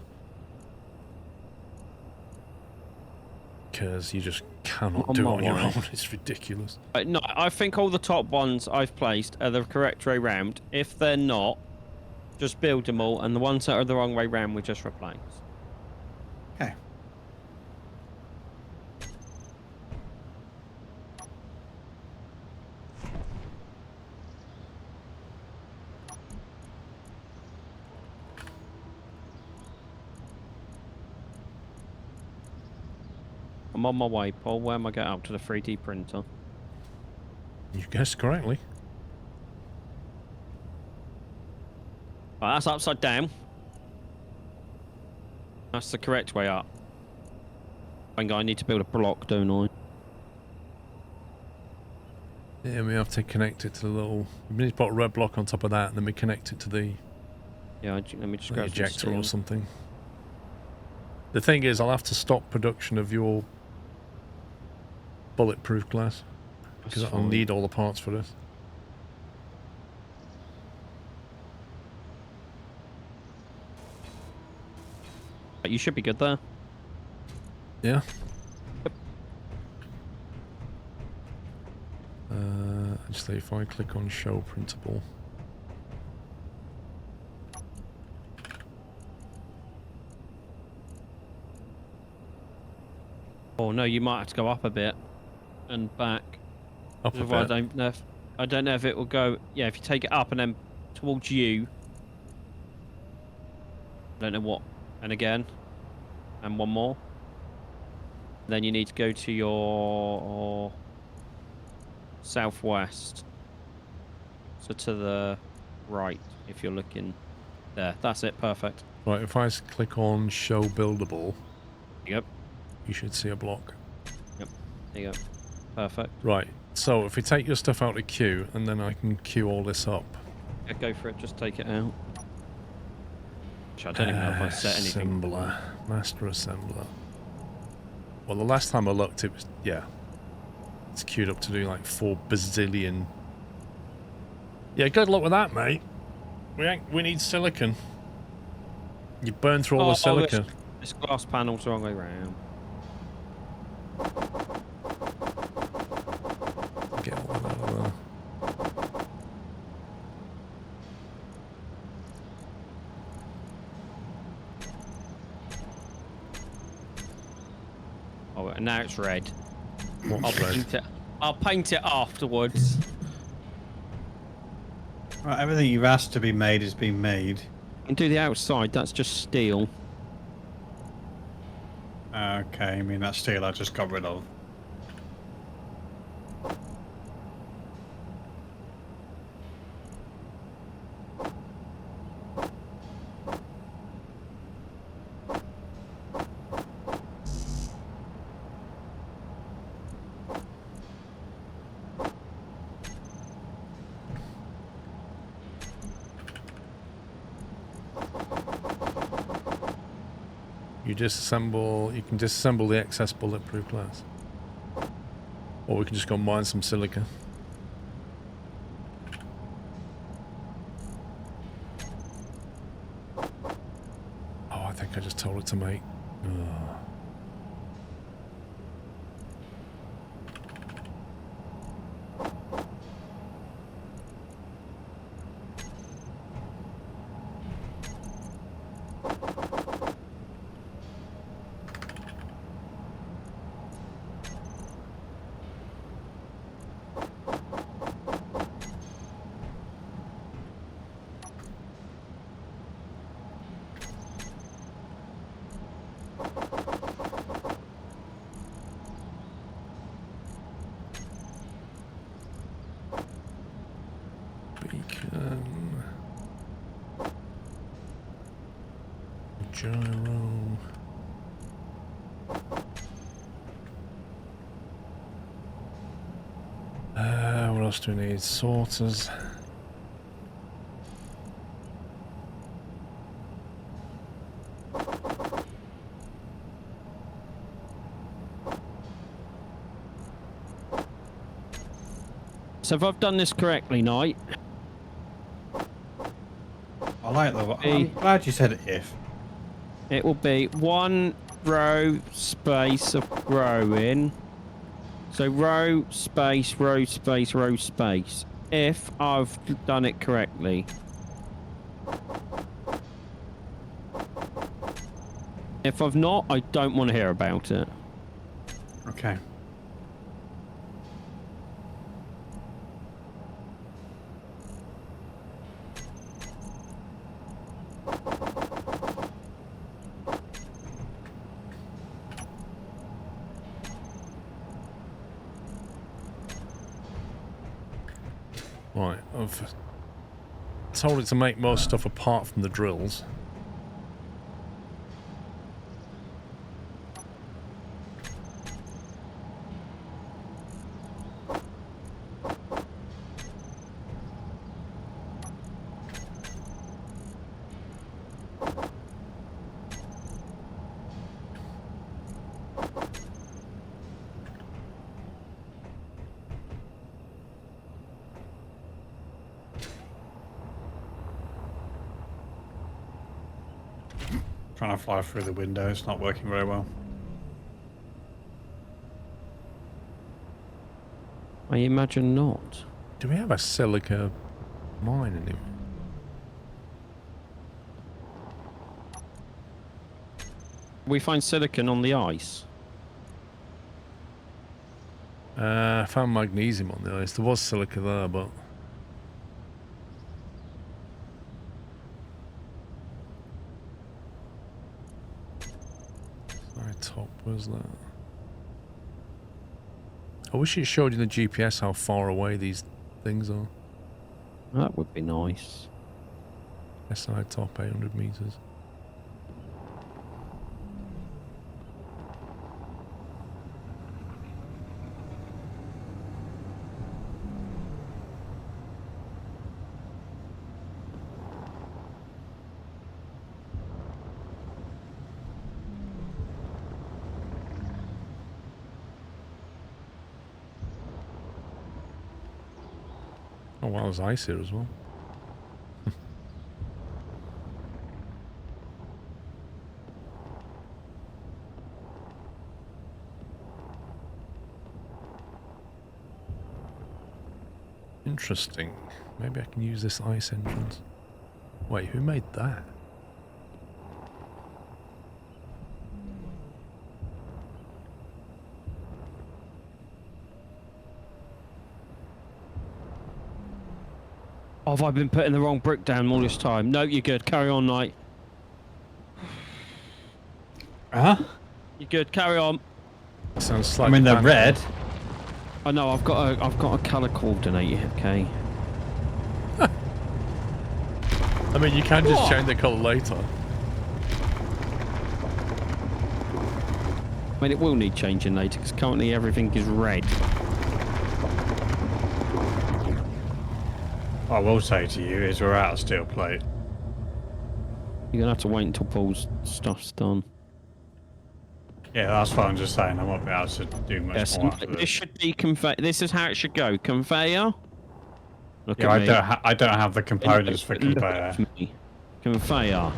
Because you just cannot do it on your own. It's ridiculous. No, I think all the top ones I've placed are the correct way round. If they're not, just build them all, and the ones that are the wrong way round, we just replace. Okay. I'm on my way, Paul. Where am I getting up to the 3D printer? You guessed correctly. Oh, that's upside down. That's the correct way up. I think I need to build a block, don't I? Yeah, we have to connect it to the little... We need to put a red block on top of that, and then we connect it to the... Yeah, let me just grab ejector or something. The thing is, I'll have to stop production of your bulletproof glass, because I'll need all the parts for this. You should be good there. Yeah. Yep. Actually, if I click on show printable. Oh no, you might have to go up a bit and back. Up a bit. I don't know if it will go. Yeah, if you take it up and then towards you. I don't know what. And again, and one more. Then you need to go to your southwest. So to the right, if you're looking there. That's it. Perfect. Right. If I click on show buildable. Yep. You should see a block. Yep. There you go. Perfect. Right. So if we take your stuff out of queue, and then I can queue all this up. Yeah, go for it. Just take it out. I don't even know if I set anything. Assembler. Master assembler. Well, the last time I looked, it was... Yeah. It's queued up to do like 4 bazillion. Yeah, good luck with that, mate. We need silicon. You burn through all the silicon. This glass panel's the wrong way round. Get all that out of there. Oh, and now it's red. What's red? I'll paint it afterwards. Right, everything you've asked to be made has been made. And do the outside, that's just steel. Okay, I mean that steel I just got rid of. You disassemble. You can disassemble the excess bulletproof glass, or we can just go mine some silica. Oh, I think I just told it to make. Oh. Gyro. What else do we need? Sorters. So if I've done this correctly, Knight. I like the. I'm glad you said it. If it will be 1 row space of growing. So row space, row space, row space. If I've done it correctly. If I've not, I don't want to hear about it. Okay. Right, I've told it to make most stuff apart from the drills. Trying to fly through the window, it's not working very well. I imagine not. Do we have a silica mine anywhere? We find silicon on the ice. I found magnesium on the ice. There was silica there, but... top, where's that? I wish it showed you in the GPS how far away these things are. That would be nice. SI top 800 meters. Oh wow, there's ice here as well. Interesting. Maybe I can use this ice entrance. Wait, who made that? Oh, have I been putting the wrong brick down all this time? No, you're good. Carry on, Knight. Huh? You're good. Carry on. Sounds slightly. I mean, they're red. I know. I've got a color coordinator. Okay. I mean, you can just change the color later. I mean, it will need changing later because currently everything is red. What I will say to you is we're out of steel plate. You're gonna have to wait until Paul's stuff's done. Yeah, that's what I'm just saying. I won't be able to do much more after this this. should be conveyor. This is how it should go. Conveyor. Look at me. I don't have the components for conveyor. Conveyor.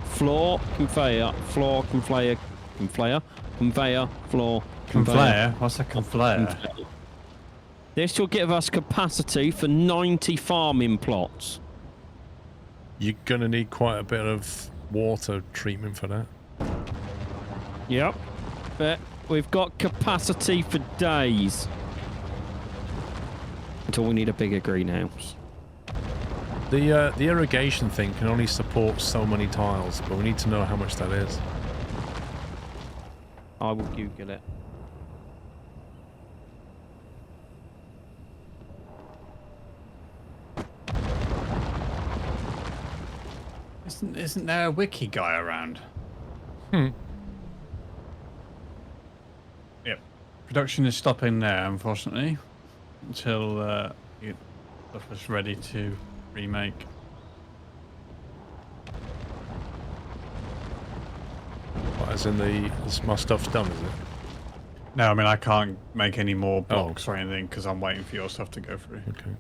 Floor, conveyor, floor, conveyor, conveyor, conveyor, floor, conveyor. Conveyor? What's a conveyor? This will give us capacity for 90 farming plots. You're going to need quite a bit of water treatment for that. Yep. But we've got capacity for days. Until we need a bigger greenhouse. The irrigation thing can only support so many tiles, but we need to know how much that is. I will Google it. Isn't there a wiki guy around? Yep. Production is stopping there, unfortunately, until stuff is ready to remake. What, as in my stuff's done, is it? No, I mean I can't make any more blocks or anything because I'm waiting for your stuff to go through. Okay.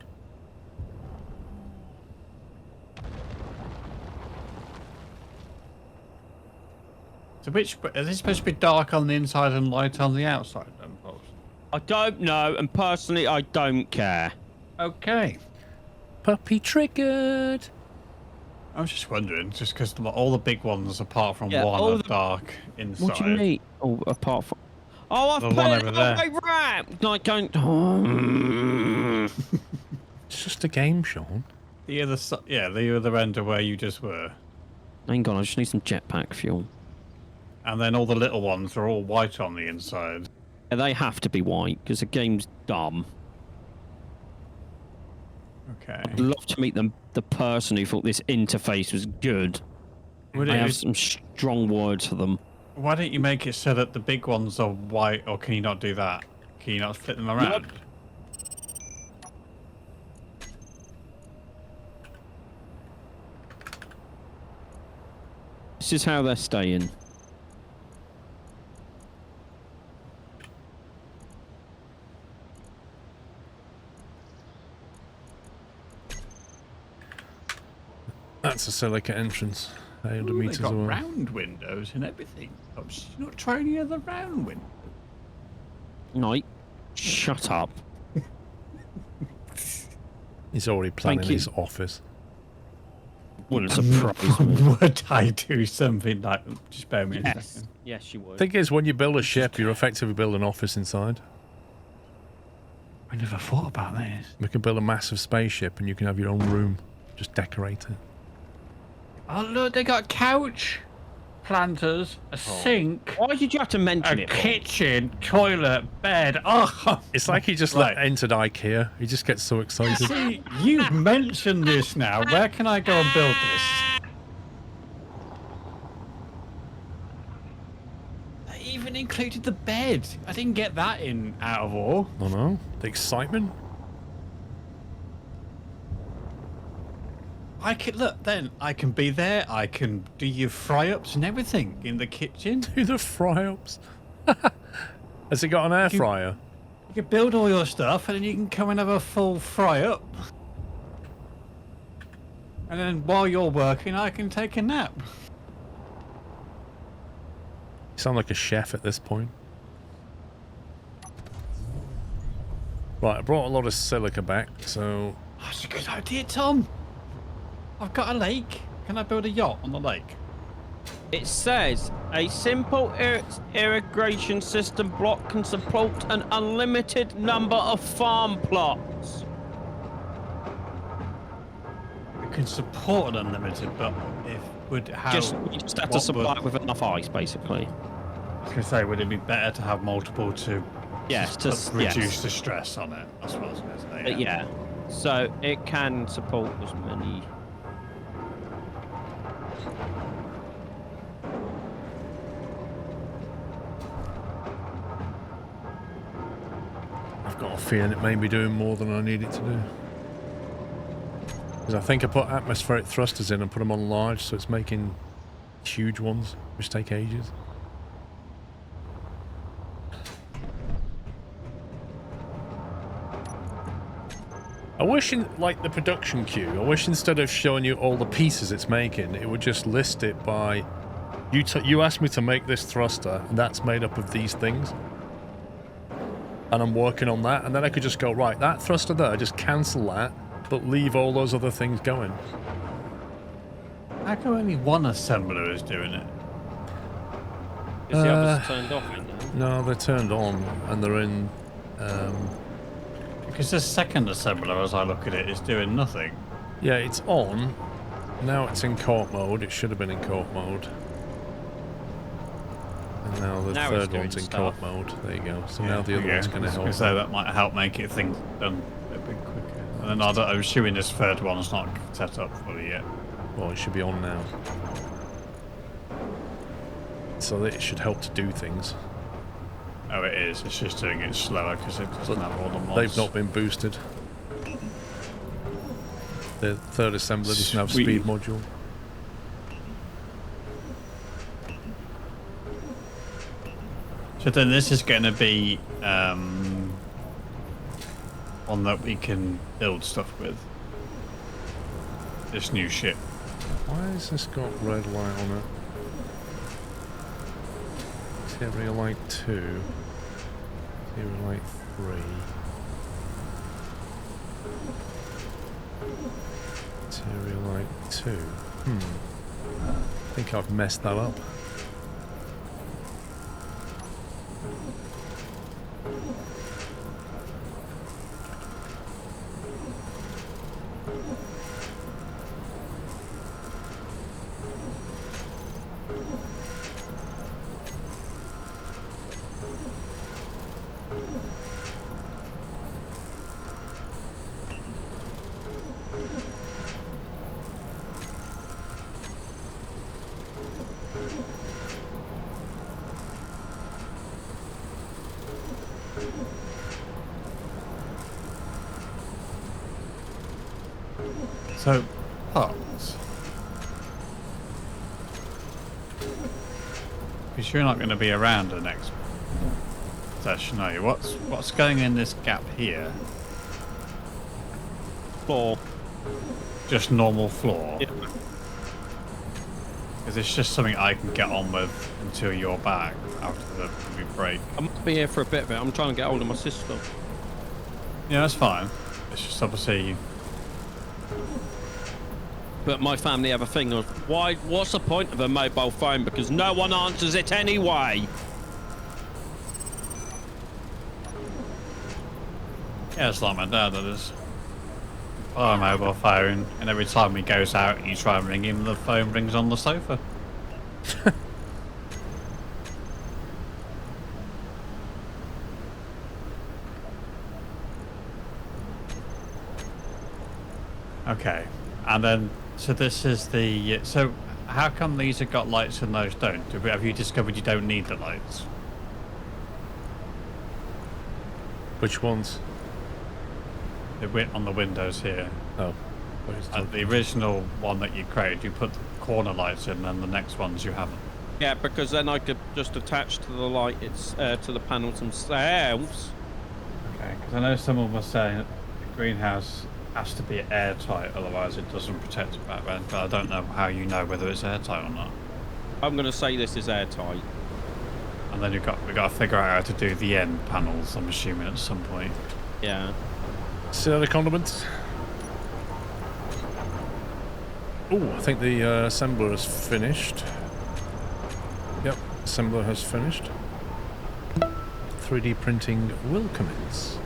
So is this supposed to be dark on the inside and light on the outside then, folks? I don't know, and personally I don't care. Okay. Puppy triggered. I was just wondering, just because all the big ones, apart from one, are dark inside. What do you mean? Oh, apart from... Oh, I've The put one it over on there. my ramp! Like, don't... It's just a game, Sean. The other end of where you just were. Hang on, I just need some jetpack fuel. And then all the little ones are all white on the inside. Yeah, they have to be white, because the game's dumb. Okay. I'd love to meet the person who thought this interface was good. I have some strong words for them. Why don't you make it so that the big ones are white, or can you not do that? Can you not flip them around? Nope. This is how they're staying. That's a silica entrance. 800 meters got away. Round windows and everything. Oh, you not try any of the round windows? Night. Shut up. He's already planning his office. Wouldn't surprise me. Would I do something like... Just bear me a second. Yes, you would. Thing is, when you build a ship, you're effectively building an office inside. I never thought about this. We can build a massive spaceship and you can have your own room. Just decorate it. Oh, look, they got couch, planters, a sink. Why did you have to mention it? A kitchen, toilet, bed. Oh, it's like he just entered IKEA. He just gets so excited. See, you've mentioned this now. Where can I go and build this? They even included the bed. I didn't get that in out of all. I know. The excitement. I can look. Then I can be there. I can do your fry-ups and everything in the kitchen. Do the fry-ups. Has it got an air fryer? You can build all your stuff, and then you can come and have a full fry-up. And then while you're working, I can take a nap. You sound like a chef at this point. Right, I brought a lot of silica back, so... That's a good idea, Tom. I've got a lake. Can I build a yacht on the lake? It says a simple irrigation system block can support an unlimited number of farm plots. It can support an unlimited, but if would how? You just have to supply it with enough ice, basically. I was going to say, would it be better to have multiple to? Yes, to reduce the stress on it. That's what I was going to say. Yeah. So it can support as many. I've got a feeling it may be doing more than I need it to do. Because I think I put atmospheric thrusters in and put them on large, so it's making huge ones, which take ages. I wish in, like, the production queue, I wish instead of showing you all the pieces it's making, it would just list it by... You asked me to make this thruster, and that's made up of these things. And I'm working on that, and then I could just go, right, that thruster there, just cancel that, but leave all those other things going. How come only one assembler is doing it? Is the others turned off in now? No, they're turned on, and they're in... Because the second assembler, as I look at it, is doing nothing. Yeah, it's on. Now it's in court mode. It should have been in court mode. And now the third one's in court mode. There you go. So now the other one's going to help. So that might help make it things done a bit quicker. And then I'm assuming this third one's not set up fully yet. Well, it should be on now. So that it should help to do things. Oh, it is. It's just doing it slower because it doesn't have all the mods. They've not been boosted. The third assembler doesn't have speed module. So then this is going to be one that we can build stuff with. This new ship. Why has this got red light on it? Interior light 2. Interior light 3. Interior light 2. I think I've messed that up. So, parts. Because you're not going to be around the next session, are you? What's going in this gap here? Floor. Just normal floor? Yeah. Because it's just something I can get on with until you're back after the break. I might be here for a bit, but I'm trying to get hold of my sister. Yeah, that's fine. It's just obviously... But my family have a thing of, what's the point of a mobile phone? Because no one answers it anyway. Yeah, it's like my dad, that is. Oh, a mobile phone, and every time he goes out and you try and ring him, the phone rings on the sofa. Okay, and then, so this is the, so how come these have got lights and those don't? Have you discovered you don't need the lights? Which ones? On the windows here. Oh. The original one that you created, you put the corner lights in, and the next ones you haven't. Yeah, because then I could just attach to the light, to the panels themselves. Okay, because I know someone was saying that the greenhouse has to be airtight, otherwise it doesn't protect the background, but I don't know how you know whether it's airtight or not. I'm going to say this is airtight. And then we've got to figure out how to do the end panels, I'm assuming, at some point. Yeah. So the condiments. Oh, I think the assembler has finished. Yep, assembler has finished. 3D printing will commence.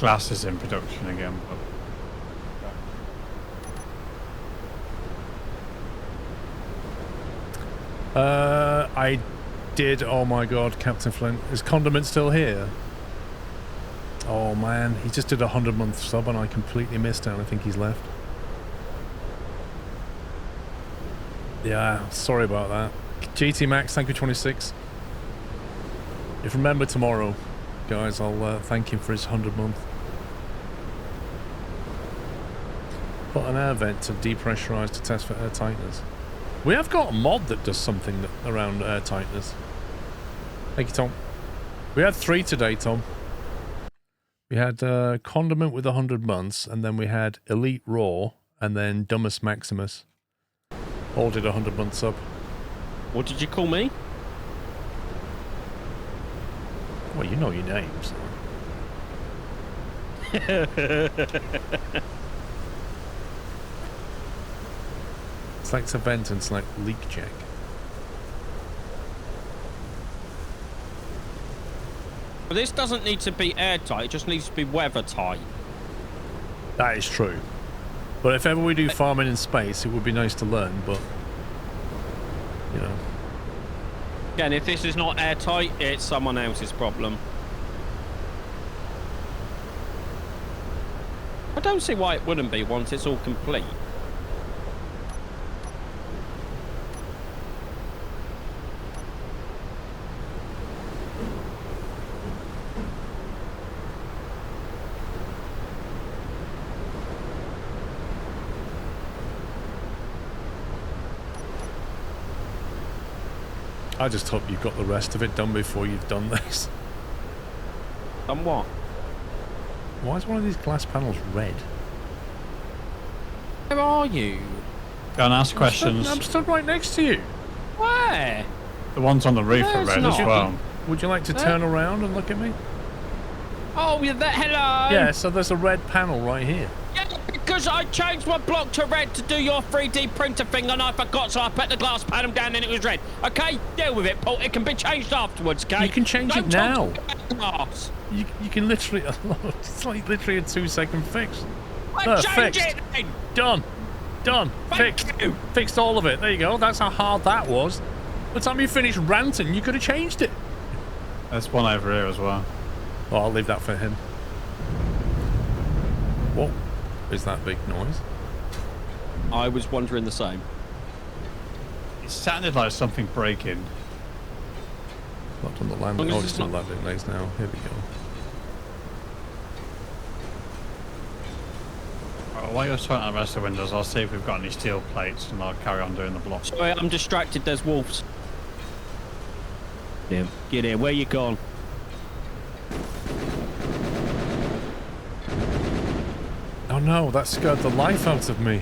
glass is in production again. I did. Oh my god, Captain Flint. Is Condiment still here? Oh man, he just did a 100-month sub and I completely missed it. I think he's left. Yeah, sorry about that. GT Max, thank you 26. If remember tomorrow, guys, I'll thank him for his 100-month. Put an air vent to depressurize to test for air tightness. We have got a mod that does something around air tightness. Thank you, Tom. We had 3 today, Tom. We had Condiment with 100 months, and then we had Elite Raw, and then Dumbest Maximus. All did 100 months up. What did you call me? Well, you know your names. Select event and select leak check. But this doesn't need to be airtight, it just needs to be weather tight. That is true. But if ever we do farming in space, it would be nice to learn, but you know. Again, if this is not airtight, it's someone else's problem. I don't see why it wouldn't be once it's all complete. I just hope you've got the rest of it done before you've done this. Done what? Why is one of these glass panels red? Where are you? Go and ask questions. I'm stood right next to you. Where? The ones on the roof are red as well. Would you like to turn around and look at me? Oh, you're there. Hello. Yeah, so there's a red panel right here. Yeah, because I changed my block to red to do your 3D printer thing and I forgot, so I put the glass panel down and it was red. Okay, deal with it, Paul. It can be changed afterwards, okay? You can change it now. You can literally... It's like literally a 2-second fix. Change it then. Done. Done. Fixed. Fixed all of it. There you go. That's how hard that was. By the time you finished ranting, you could have changed it. There's one over here as well. Oh, I'll leave that for him. What is that big noise? I was wondering the same. It sounded like something breaking. Not on the landing. Oh, it's on the landing legs now. Here we go. Right, while you're sorting out the rest of the windows, I'll see if we've got any steel plates and I'll carry on doing the blocks. Sorry, I'm distracted. There's wolves. Yeah. Get here. Where you gone? Oh no, that scared the life out of me.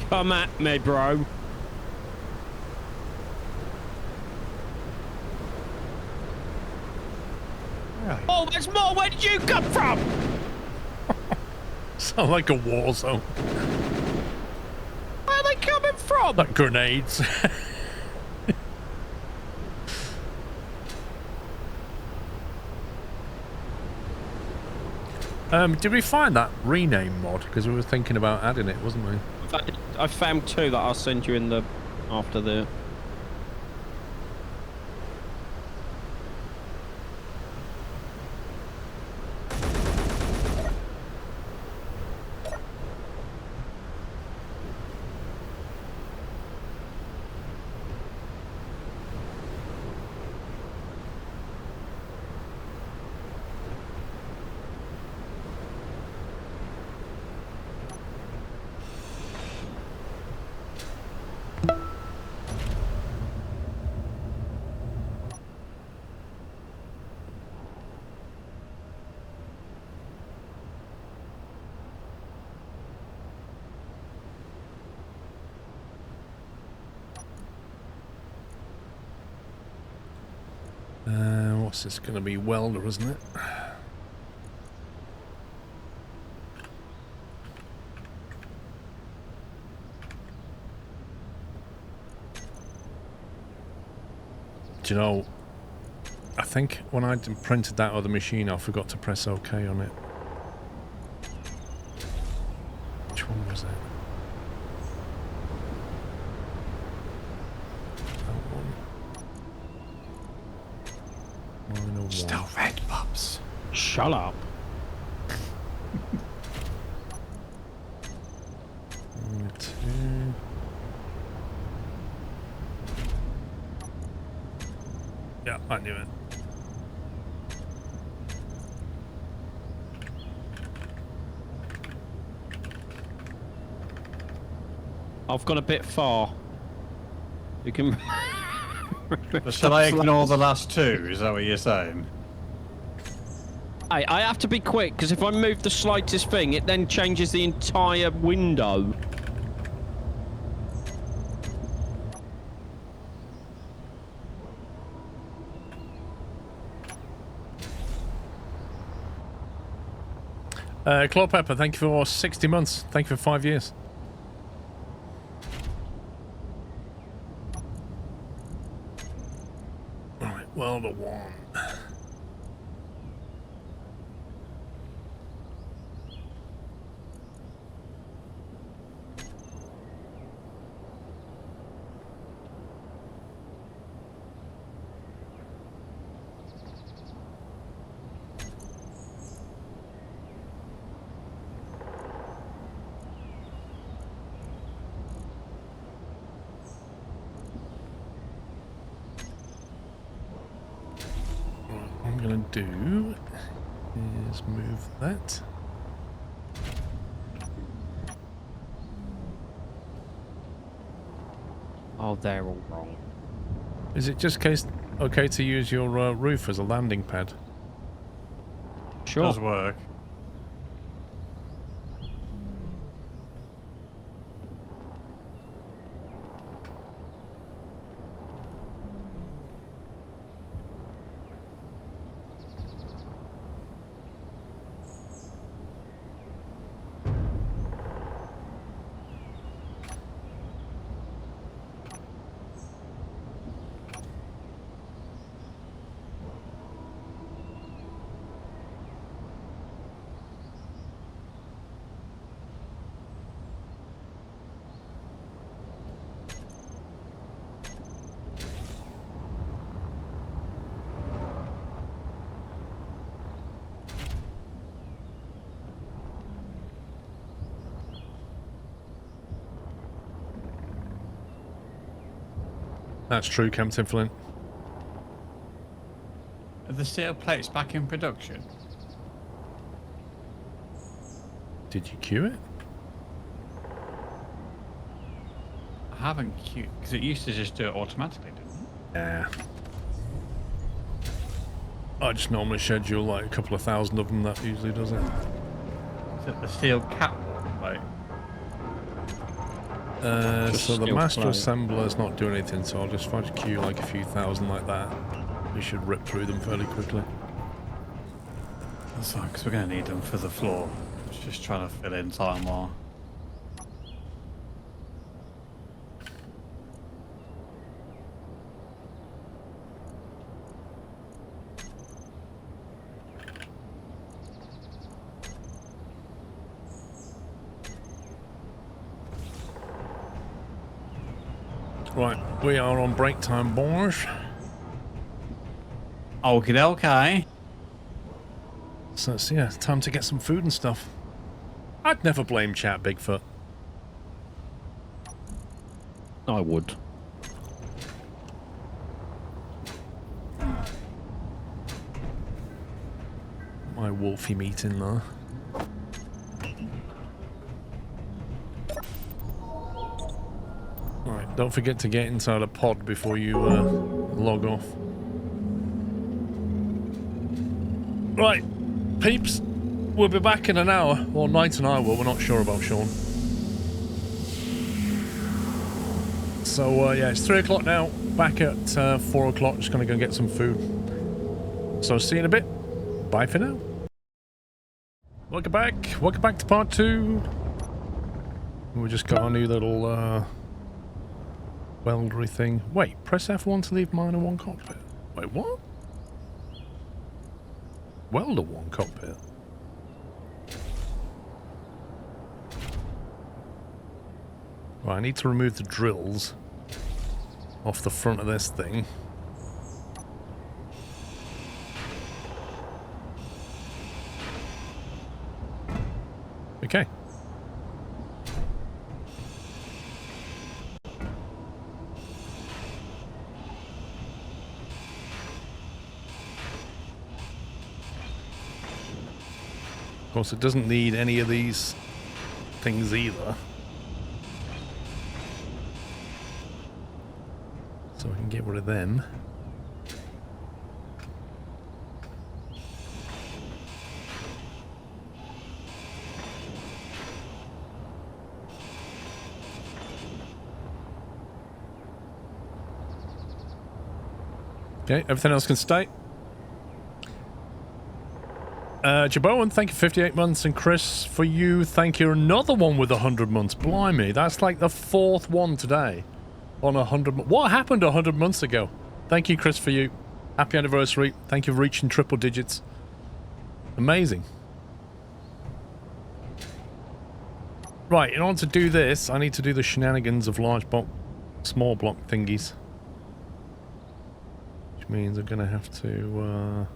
Come at me, bro. Oh, there's more. Where did you come from? Sound like a war zone. Where are they coming from? Like grenades. Did we find that rename mod? Because we were thinking about adding it, wasn't we? In fact, I found 2 that I'll send you in the after the. What's this going to be? Welder, isn't it? Do you know, I think when I printed that other machine, I forgot to press OK on it. Which one was it? That one. 901. Still red, pups. Shut up. Yeah, I knew it. I've gone a bit far. You can. Shall I ignore the last two? Is that what you're saying? I have to be quick because if I move the slightest thing, it then changes the entire window. Claw Pepper, thank you for 60 months. Thank you for 5 years. Alright, well, the one. Do is move that. Oh, they're all wrong. Is it just okay to use your roof as a landing pad? Sure. Does work. That's true, Captain Flint. Are the steel plates back in production? Did you queue it? I haven't queued, because it used to just do it automatically, didn't it? Yeah. I just normally schedule like a couple of thousand of them, that usually does it. Is it the steel catwalk plate? So the master assembler's not doing anything, so I'll just queue like a few thousand like that. We should rip through them fairly quickly. That's fine, because we're going to need them for the floor. Just trying to fill in time while. Right, we are on break time, boys. Okay. So it's, yeah, time to get some food and stuff. I'd never blame chat, Bigfoot. I would. My wolfy meat in there. Right, don't forget to get inside a pod before you log off. Right, peeps, we'll be back in an hour. Well, Knight and I will, we're not sure about Sean. So, yeah, it's 3 o'clock now. Back at 4 o'clock, just gonna go get some food. So, see you in a bit. Bye for now. Welcome back to part 2. We just got our new little weldery thing. Wait, press F1 to leave minor 1 cockpit. Wait, what? welder one cockpit. Right, I need to remove the drills off the front of this thing. Okay. Of course, it doesn't need any of these things either. So I can get rid of them. Okay, everything else can stay. Jaboan, thank you for 58 months. And Chris, for you, thank you. Another one with 100 months. Blimey, that's like the 4th one today on 100. What happened 100 months ago? Thank you, Chris, for you. Happy anniversary. Thank you for reaching triple digits. Amazing. Right, in order to do this, I need to do the shenanigans of large block, small block thingies. Which means I'm going to have to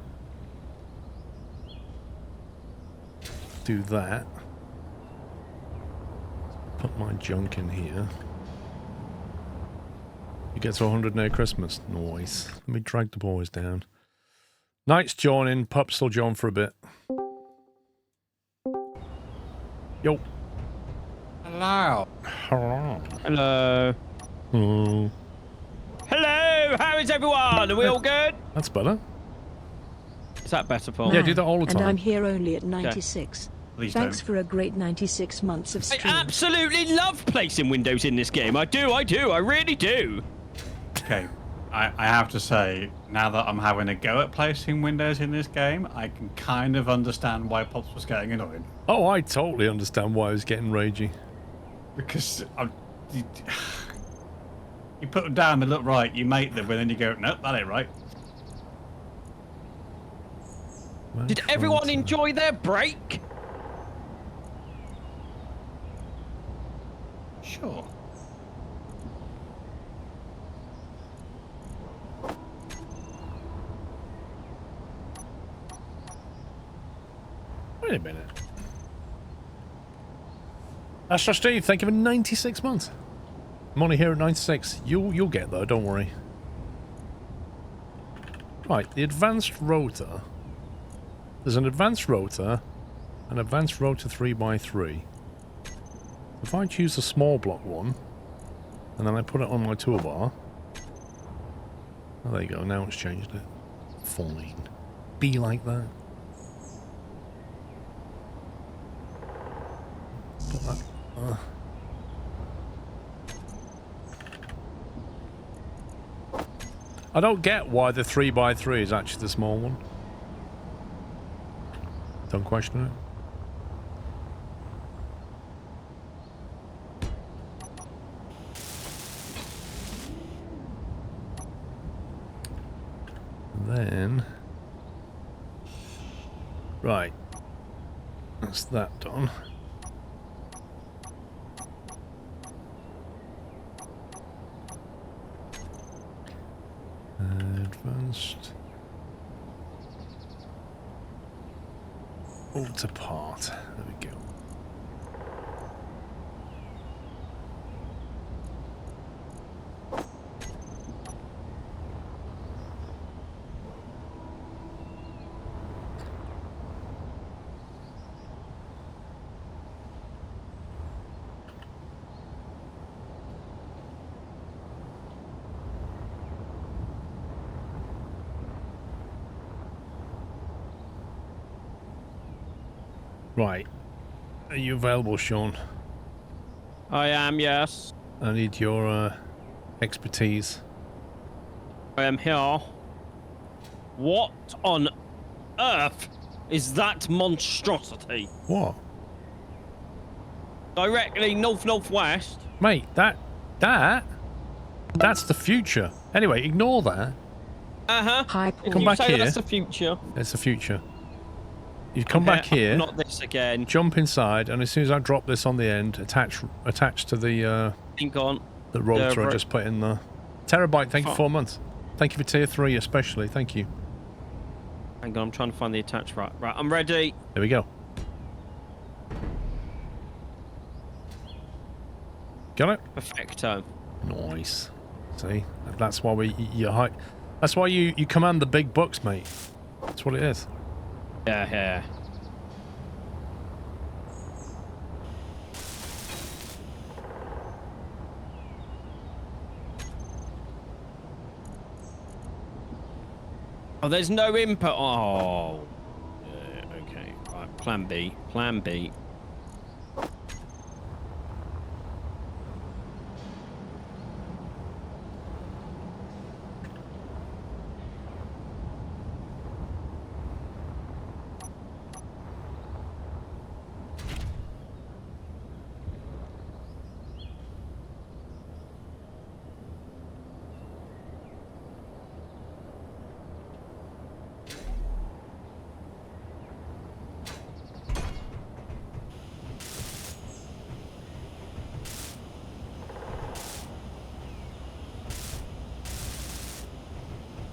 do that. Put my junk in here. You get to 100 near Christmas. Nice. Let me drag the boys down. Night's joining. Pups will join for a bit. Yo. Hello. Hello. Hello. Oh. Hello. How is everyone? Are we all good? That's better. Is that better, Paul? Yeah, do that all the time. And I'm here only at 96. Please Thanks don't. for a great 96 months of stream. I absolutely love placing windows in this game. I do. I really do. Okay, I have to say, now that I'm having a go at placing windows in this game, I can kind of understand why Pops was getting annoyed. Oh, I totally understand why I was getting ragey. Because you put them down, they look right, you make them, and then you go, nope, that ain't right. Did everyone enjoy their break? Sure. Wait a minute. Astro Steve, thank you for 96 months. I'm only here at 96. You'll get there, don't worry. Right, the advanced rotor. There's an advanced rotor, an advanced rotor 3x3. If I choose the small block one, and then I put it on my toolbar. Oh, there you go, now it's changed it. Fine. Be like that. Put that. I don't get why the 3x3 is actually the small one. Don't question it. Then, right, that's that done. Advanced alter part. There we go. Right. Are you available, Sean? I am, yes. I need your expertise. I am here. What on earth is that monstrosity? What? Directly north-northwest. Mate, that's the future. Anyway, ignore that. Uh-huh. Hi, If Come you back say here. that's the future. It's the future. You come back here. Not this again. Jump inside, and as soon as I drop this on the end, attach to the the rotor I just put in there. Terabyte, thank you for 4 months. Thank you for tier 3 especially. Thank you. Hang on, I'm trying to find the attach. Right, I'm ready. There we go. Got it? Perfecto. Nice. See, that's why that's why you command the big bucks, mate. That's what it is. Yeah. Oh, there's no input. Oh. Okay. Right. Plan B. Plan B.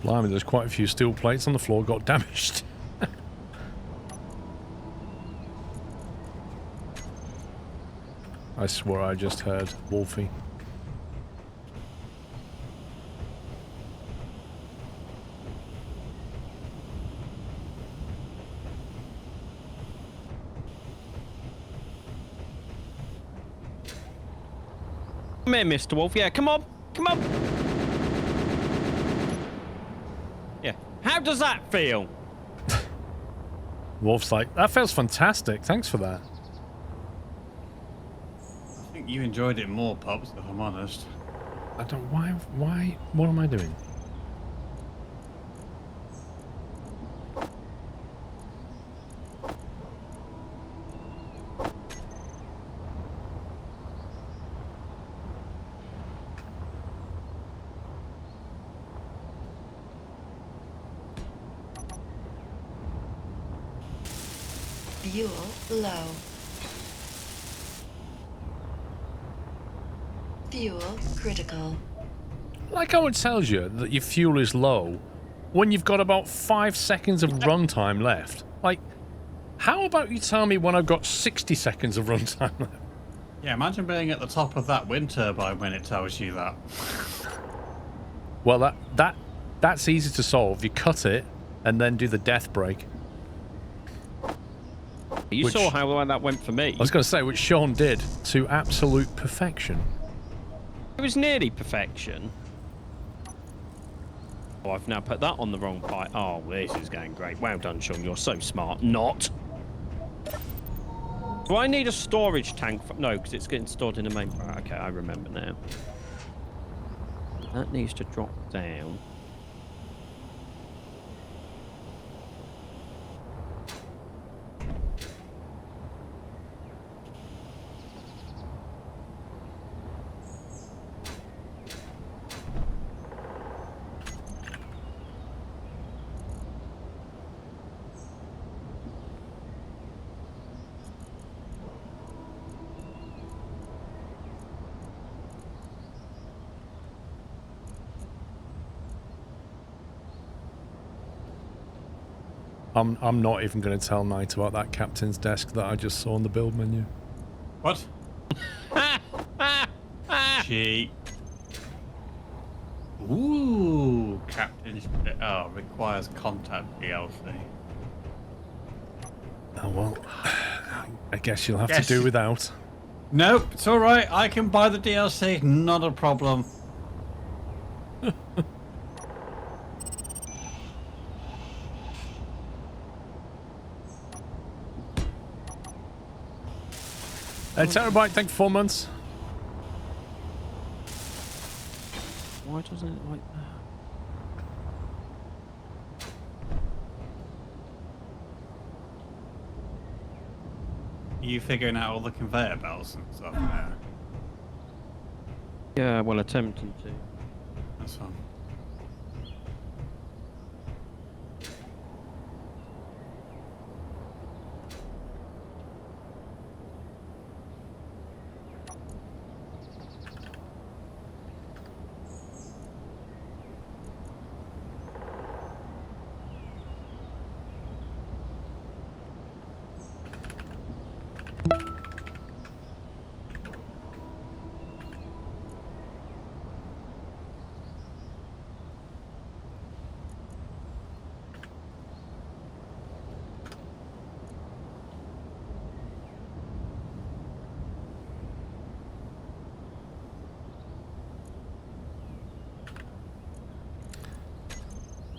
Blimey, there's quite a few steel plates on the floor got damaged. I swear I just heard Wolfie. Come here, Mr. Wolf. Yeah, come on. Come on. Yeah. How does that feel? Wolf's like, that feels fantastic. Thanks for that. I think you enjoyed it more, Pops, if I'm honest. I don't... Why... What am I doing? Fuel low. Fuel critical. Like how it tells you that your fuel is low when you've got about 5 seconds of runtime left. Like, how about you tell me when I've got 60 seconds of runtime left? Yeah, imagine being at the top of that wind turbine when it tells you that. Well, that's easy to solve. You cut it and then do the death brake. You saw how that went for me. I was going to say, which Sean did to absolute perfection. It was nearly perfection. Oh, I've now put that on the wrong pipe. Oh, this is going great. Well done, Sean. You're so smart. Not. Do I need a storage tank? No, because it's getting stored in the main... Okay, I remember now. That needs to drop down. I'm not even going to tell Knight about that captain's desk that I just saw on the build menu. What? Cheat. Ooh, captain's... Oh, requires contact DLC. Oh, well. I guess you'll have to do without. Nope, it's alright. I can buy the DLC. Not a problem. Terabyte, thank you for 4 months. Why doesn't it like that? Are you figuring out all the conveyor belts and stuff now? Yeah, well, attempting to. That's fine.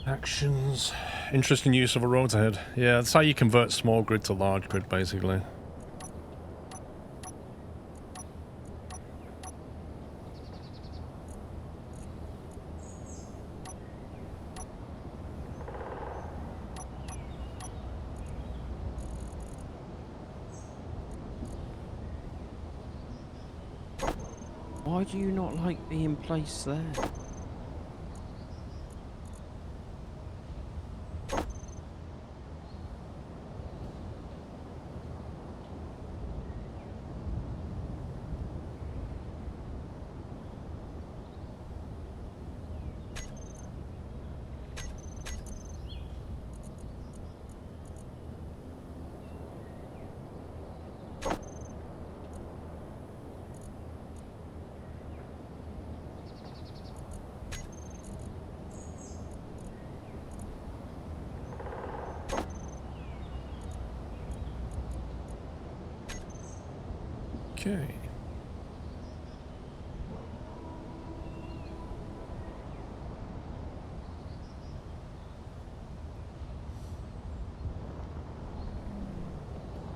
Actions. Interesting use of a road ahead. Yeah, that's how you convert small grid to large grid, basically. Why do you not like being placed there? Okay.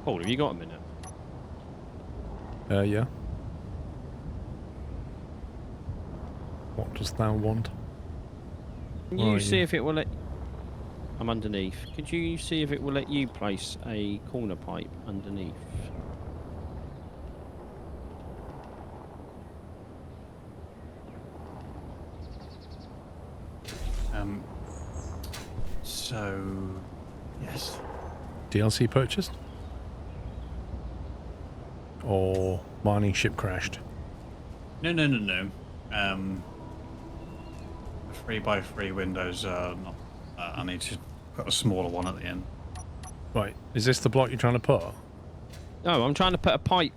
Paul, have you got a minute? Yeah. What dost thou want? Can you see if it will let... I'm underneath. Could you see if it will let you place a corner pipe underneath? So, yes. DLC purchased? Or mining ship crashed? No. 3x3 windows are not. I need to put a smaller one at the end. Right. Is this the block you're trying to put? No, I'm trying to put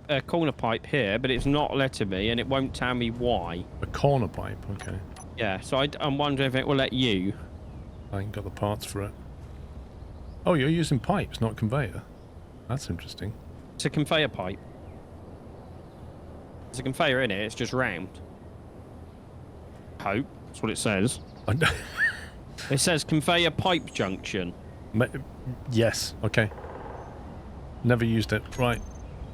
a corner pipe here, but it's not letting me, and it won't tell me why. A corner pipe, okay. Yeah, so I'm wondering if it will let you. I ain't got the parts for it. Oh, you're using pipes, not conveyor. That's interesting. It's a conveyor pipe. There's a conveyor in it, it's just round. Hope, that's what it says. It says conveyor pipe junction. Yes, okay. Never used it. Right.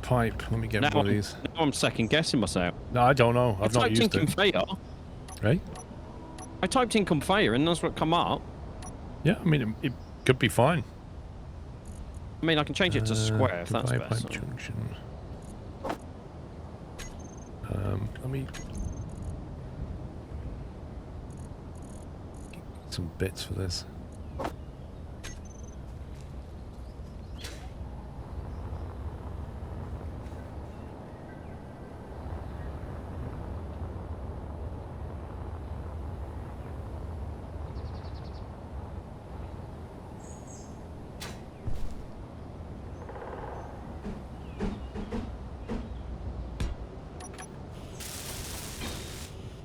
Pipe. Let me get one of these. Now I'm second guessing myself. No, I don't know. I've not used it. I typed in conveyor. Right? I typed in conveyor and that's what come up. Yeah, I mean, it could be fine. I mean, I can change it to square if that's pipe best. Junction. Let me get some bits for this.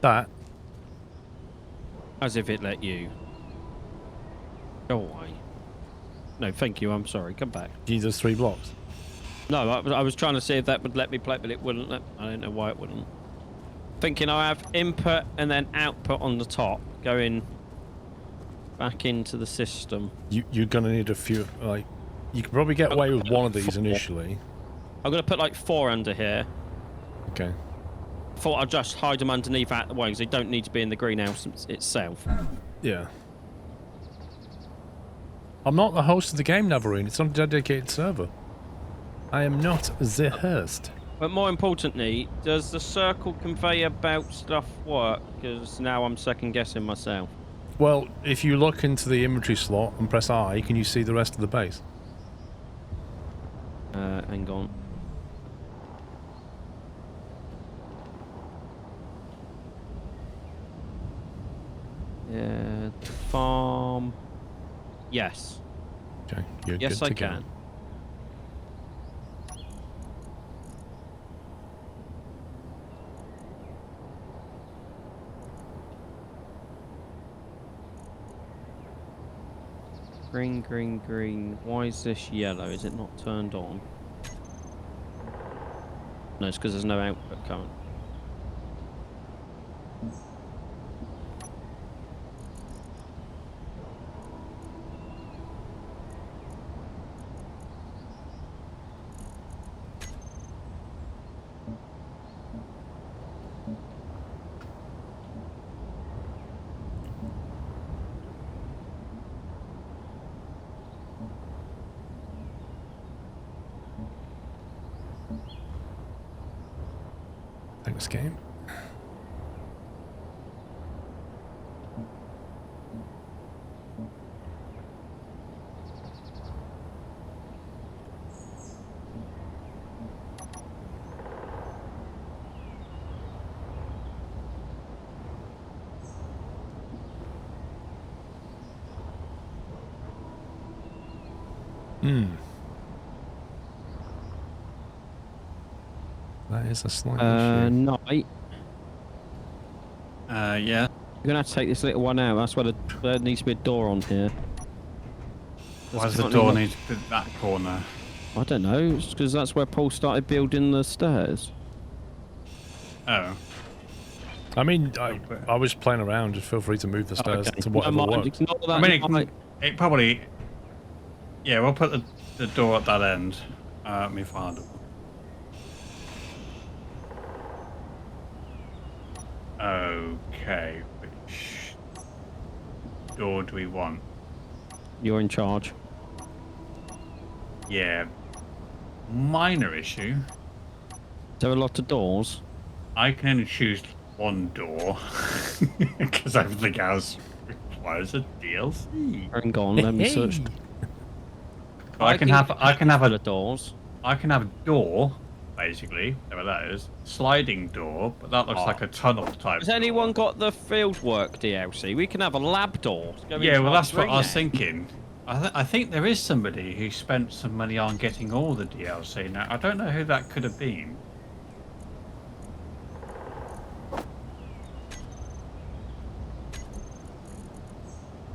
That. As if it let you. Go away. No, thank you. I'm sorry. Come back. Jesus, 3 blocks. No, I was trying to see if that would let me play, but it wouldn't let. I don't know why it wouldn't. Thinking I have input and then output on the top, going back into the system. You're gonna need a few. Like, you could probably get away with one of these initially. I'm gonna put like 4 under here. Okay. Thought I'd just hide them underneath out the way because they don't need to be in the greenhouse itself. Yeah. I'm not the host of the game, Navarine. It's not a dedicated server. I am not the host. But more importantly, does the circle conveyor belt stuff work? Because now I'm second guessing myself. Well, if you look into the inventory slot and press I, can you see the rest of the base? Hang on. Yeah, farm. Yes. Okay, you're yes, good I to can. Go. Green, green, green. Why is this yellow? Is it not turned on? No, it's because there's no output current. Thanks, game. That is a slight issue. Night. Yeah. You're gonna have to take this little one out. That's where there needs to be a door on here. Why does the door need to be that corner? I don't know. It's because that's where Paul started building the stairs. Oh. I mean, I was playing around. Just feel free to move the stairs to whatever works. I mean, it probably... Yeah, we'll put the door at that end. Let me find it. Okay, which door do we want? You're in charge. Yeah. Minor issue. Is there a lot of doors? I can only choose one door because everything else requires a DLC. Hang on, let me search. I can have a doors. I can have a door, basically, whatever that is. Sliding door, but that looks like a tunnel type. Has anyone got the fieldwork DLC? We can have a lab door. Yeah, well, that's what I was thinking. I think there is somebody who spent some money on getting all the DLC. Now, I don't know who that could have been.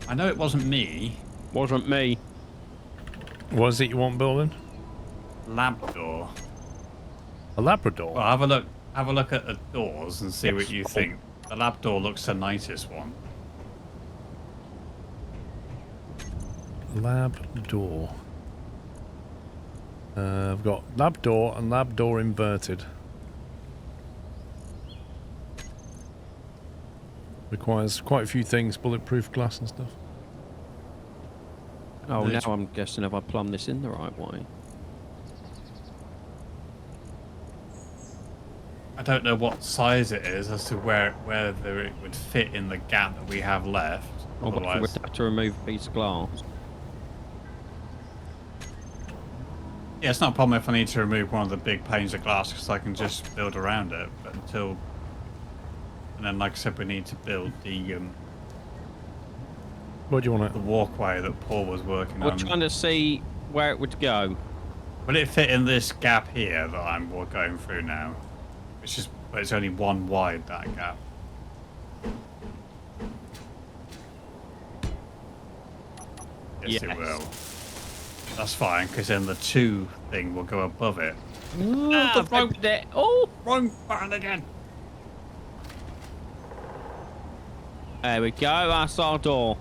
I know it wasn't me. Wasn't me. What is it you want building? Lab door. A Labrador? Well, have a look at the doors and see what you think. The lab door looks the nicest one. Lab door. I've got lab door and lab door inverted. Requires quite a few things, bulletproof glass and stuff. Oh, now I'm guessing if I plumb this in the right way. I don't know what size it is as to whether it would fit in the gap that we have left. Otherwise, we'd have to remove a piece of glass. Yeah, it's not a problem if I need to remove one of the big panes of glass because I can just build around it. But until, and then like I said, we need to build the what do you want? The walkway that Paul was working on. We're trying to see where it would go. Will it fit in this gap here that we're going through now? But it's only one wide, that gap. Yes, it will. That's fine, because then the 2 thing will go above it. Wrong button again. There we go, that's our door.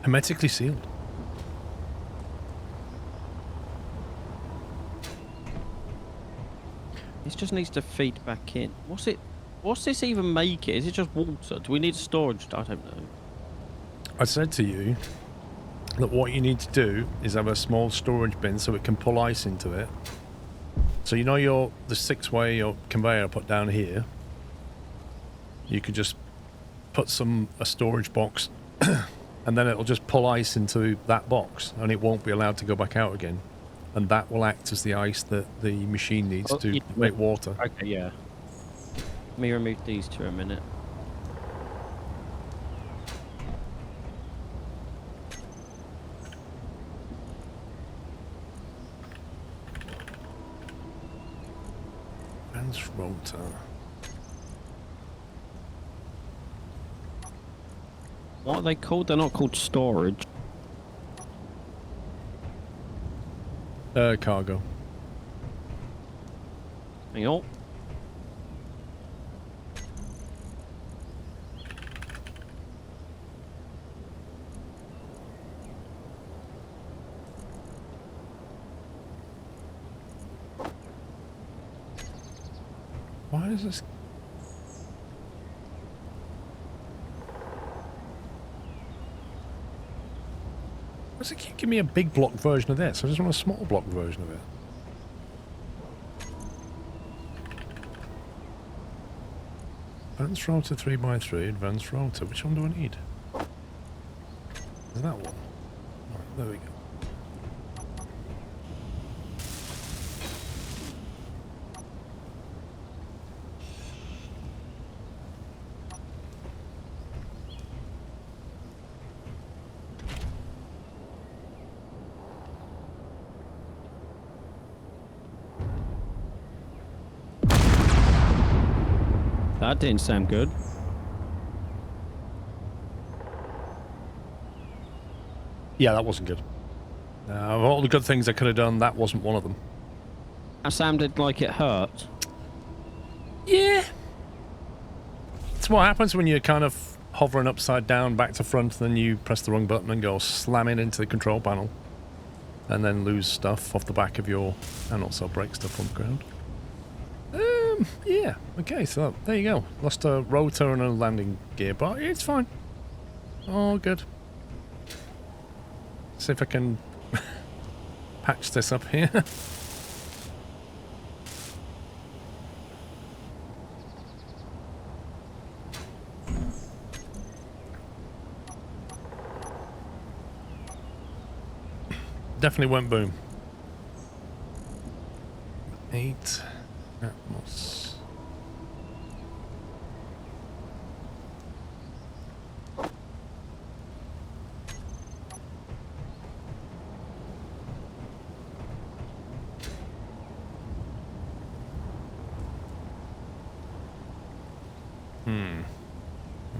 Hermetically sealed. This just needs to feed back in. What's this even make it? Is it just water? Do we need storage? I don't know. I said to you that what you need to do is have a small storage bin so it can pull ice into it. So you know the 6-way conveyor I put down here. You could just put a storage box and then it'll just pull ice into that box and it won't be allowed to go back out again. And that will act as the ice that the machine needs to make water. Okay, yeah. Let me remove these 2 a minute. Rotor. What are they called? They're not called storage. Cargo. Hang on. Why does this... Why does it keep giving me a big block version of this? I just want a small block version of it. Advanced router 3x3, advanced router. Which one do I need? Is that one? Right, there we go. That didn't sound good. Yeah, that wasn't good. Of all the good things I could have done, that wasn't one of them. That sounded like it hurt. Yeah. It's what happens when you're kind of hovering upside down, back to front, then you press the wrong button and go slamming into the control panel. And then lose stuff off the back of your... and also break stuff on the ground. Yeah. Okay, so there you go. Lost a rotor and a landing gear, but it's fine. All good. See if I can patch this up here. Definitely went boom. 8 Atmos.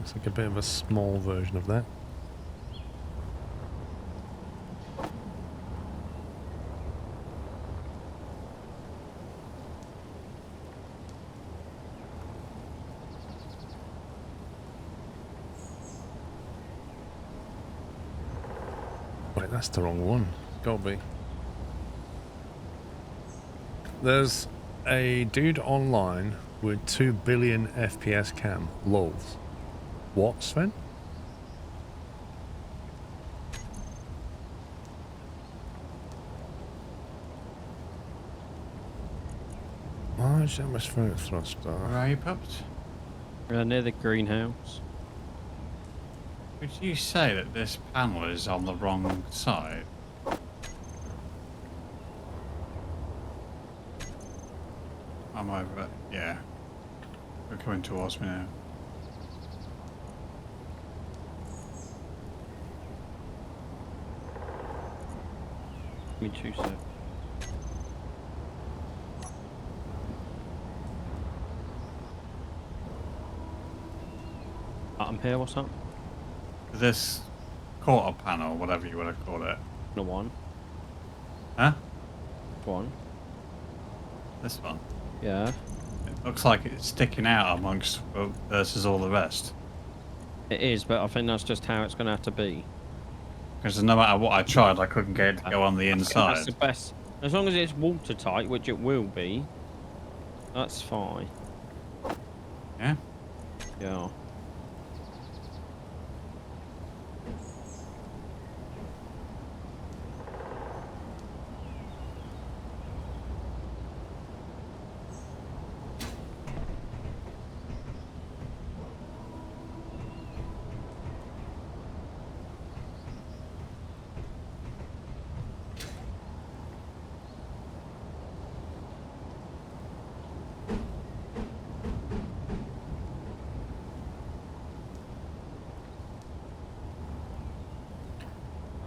Looks like a bit of a small version of that. Wait, that's the wrong one. Gotta be. There's a dude online with 2 billion FPS cam. Lols. What, Sven? Large atmospheric thruster. Where are you, pups? Near the greenhouse. Would you say that this panel is on the wrong side? I'm over. Yeah. They're coming towards me now. Give me 2 seconds. I'm here, what's up? This quarter panel, whatever you want to call it. The one. Huh? One. This one? Yeah. It looks like it's sticking out amongst versus all the rest. It is, but I think that's just how it's going to have to be. Because no matter what I tried, I couldn't get it to go on the inside. That's the best. As long as it's watertight, which it will be, that's fine. Yeah? Yeah.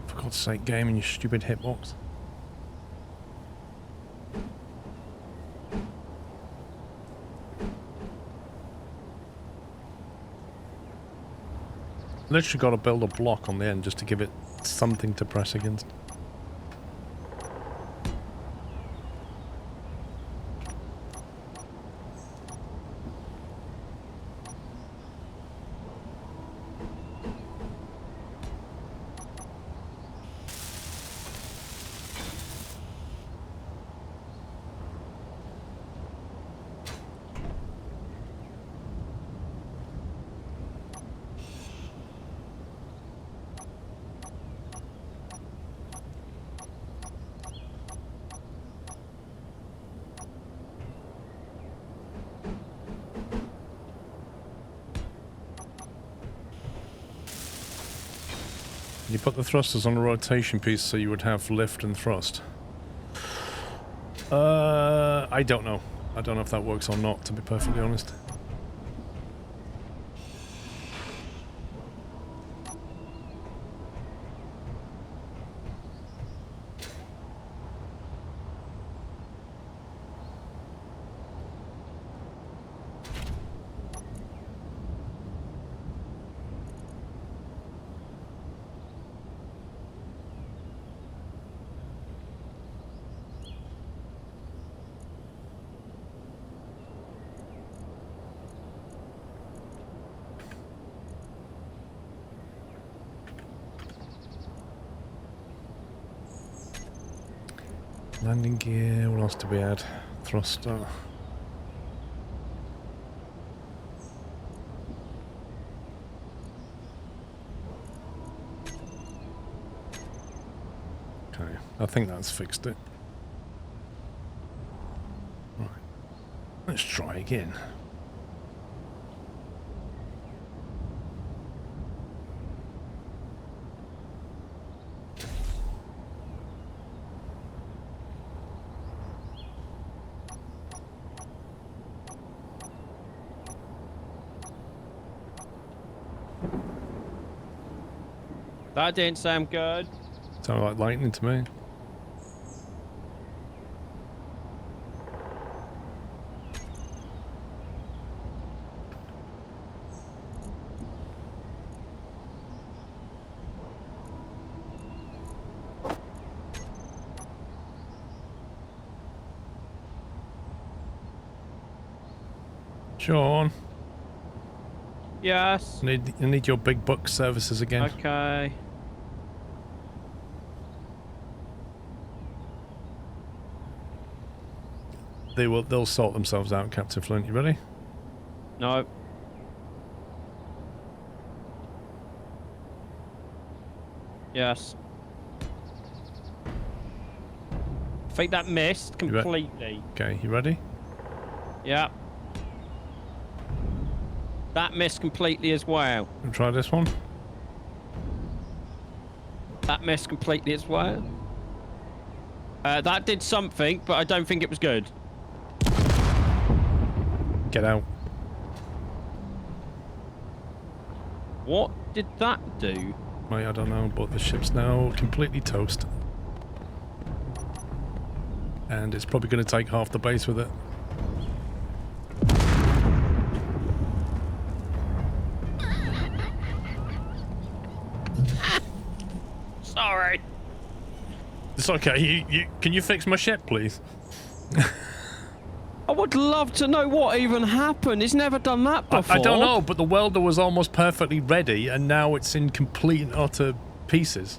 For God's sake, game in your stupid hitbox. Literally got to build a block on the end just to give it something to press against. You put the thrusters on a rotation piece so you would have lift and thrust. I don't know. I don't know if that works or not, to be perfectly honest. Landing gear, what else do we add? Thruster. Okay, I think that's fixed it. Right, let's try again. That didn't sound good. Sounded like lightning to me. Sean. Yes. I need your big buck services again. Okay. They'll sort themselves out, Captain Flint. You ready? No. Yes. I think that missed completely. Okay, you ready? Yeah. That missed completely as well. We'll try this one. That missed completely as well. That did something, but I don't think it was good. Get out. What did that do? Mate, I don't know, but the ship's now completely toast. And it's probably going to take half the base with it. Sorry. It's okay. Can you fix my ship, please? I would love to know what even happened. It's never done that before. I don't know, but the welder was almost perfectly ready, and now it's in complete and utter pieces.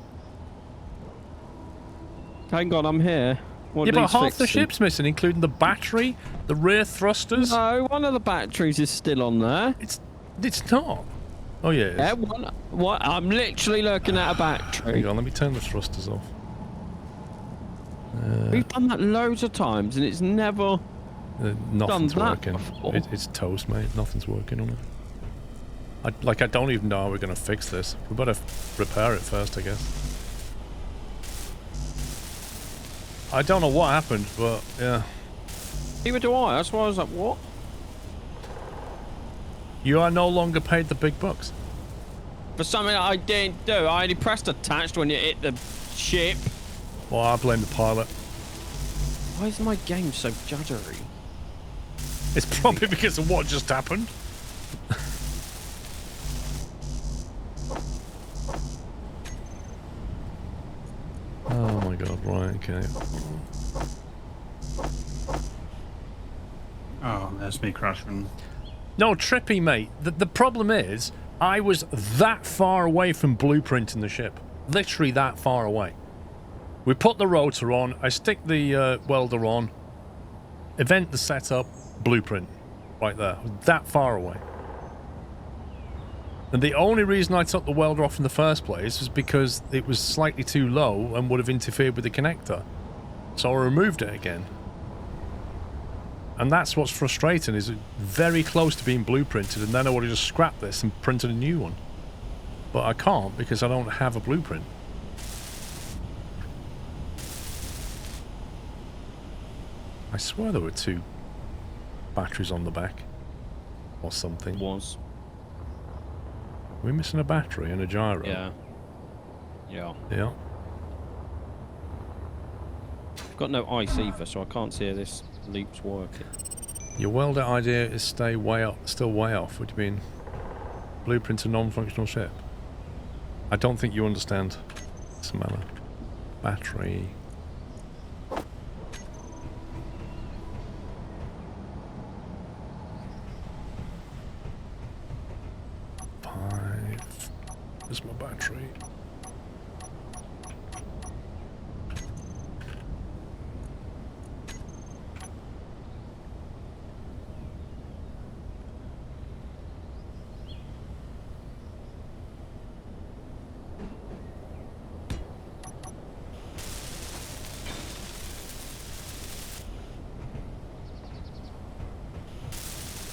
Hang on, I'm here. What yeah, but half fixing? the ship's missing, including the battery, the rear thrusters. No, one of the batteries is still on there. It's not. Oh yeah. It is. Yeah, what? I'm literally looking at a battery. Hang on, let me turn the thrusters off. We've done that loads of times, and it's never. Nothing's working. It's toast, mate. Nothing's working on it. I don't even know how we're going to fix this. We better repair it first, I guess. I don't know what happened, but yeah. Neither do I. That's why I was like, what? You are no longer paid the big bucks. For something that I didn't do. I only pressed attached when you hit the ship. Well, I blame the pilot. Why is my game so juddery? It's probably because of what just happened. Oh my god, right, okay. Oh, there's me crashing. No, trippy, mate. The problem is, I was that far away from blueprinting the ship. Literally that far away. We put the rotor on, I stick the welder on, event the setup, blueprint. Right there. That far away. And the only reason I took the welder off in the first place was because it was slightly too low and would have interfered with the connector. So I removed it again. And that's what's frustrating, is it very close to being blueprinted, and then I would have just scrapped this and printed a new one. But I can't because I don't have a blueprint. I swear there were 2 batteries on the back. Or something. Was. We're missing a battery and a gyro. Yeah. Yeah. Yeah. I've got no ice either, so I can't see how this loop's working. Your welder idea is still way off. What do you mean? Blueprint a non-functional ship? I don't think you understand, Samantha. Battery. Where's my battery?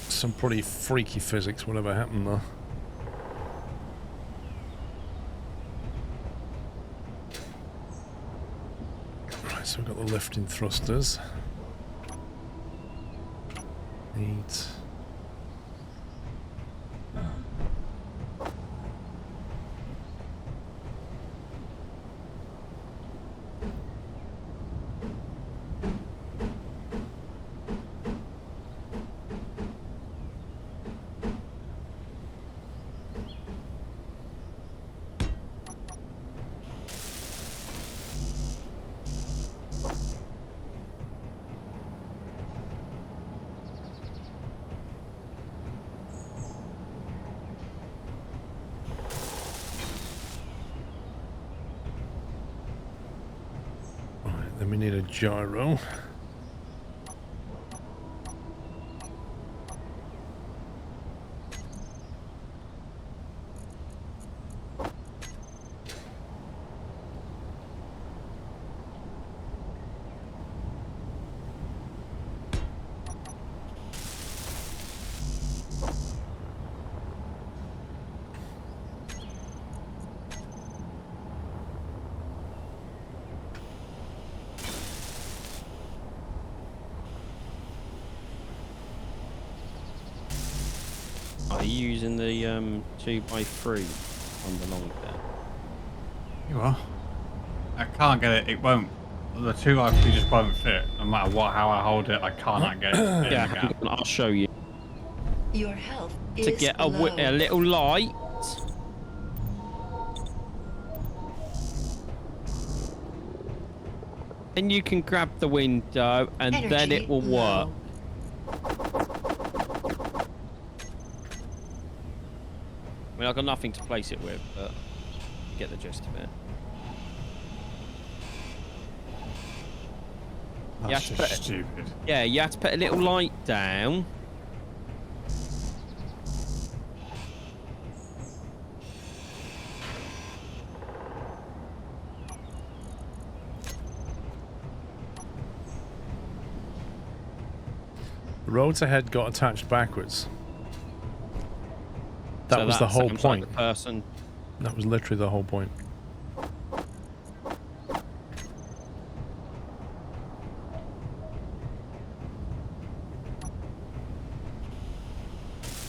Some pretty freaky physics, whatever happened there. So we've got the lifting thrusters. Neat. Then we need a gyro. Are you using the 2x3 on the long bit? You are. I can't get it. It won't. The 2x3 just won't fit. No matter how I hold it, I cannot get it. Yeah, I'll show you. Your health To is get a low. little light. Then you can grab the window and Energy then it will work. low. I mean, I've got nothing to place it with, but you get the gist of it. That's just stupid. Yeah, you have to put a little light down. The roads ahead got attached backwards. That So was the whole sounds point. like the person. That was literally the whole point.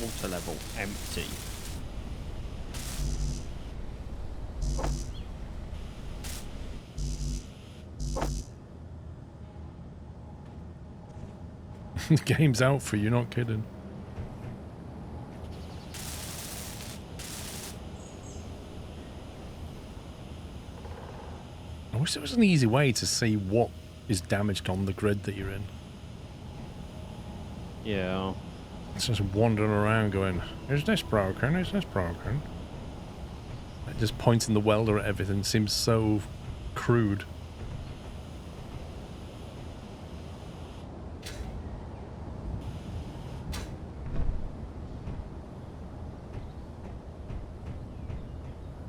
Water level empty. The game's out for you, not kidding. I wish there was an easy way to see what is damaged on the grid that you're in. Yeah. It's just wandering around going, is this broken? Is this broken? Like just pointing the welder at everything seems so crude.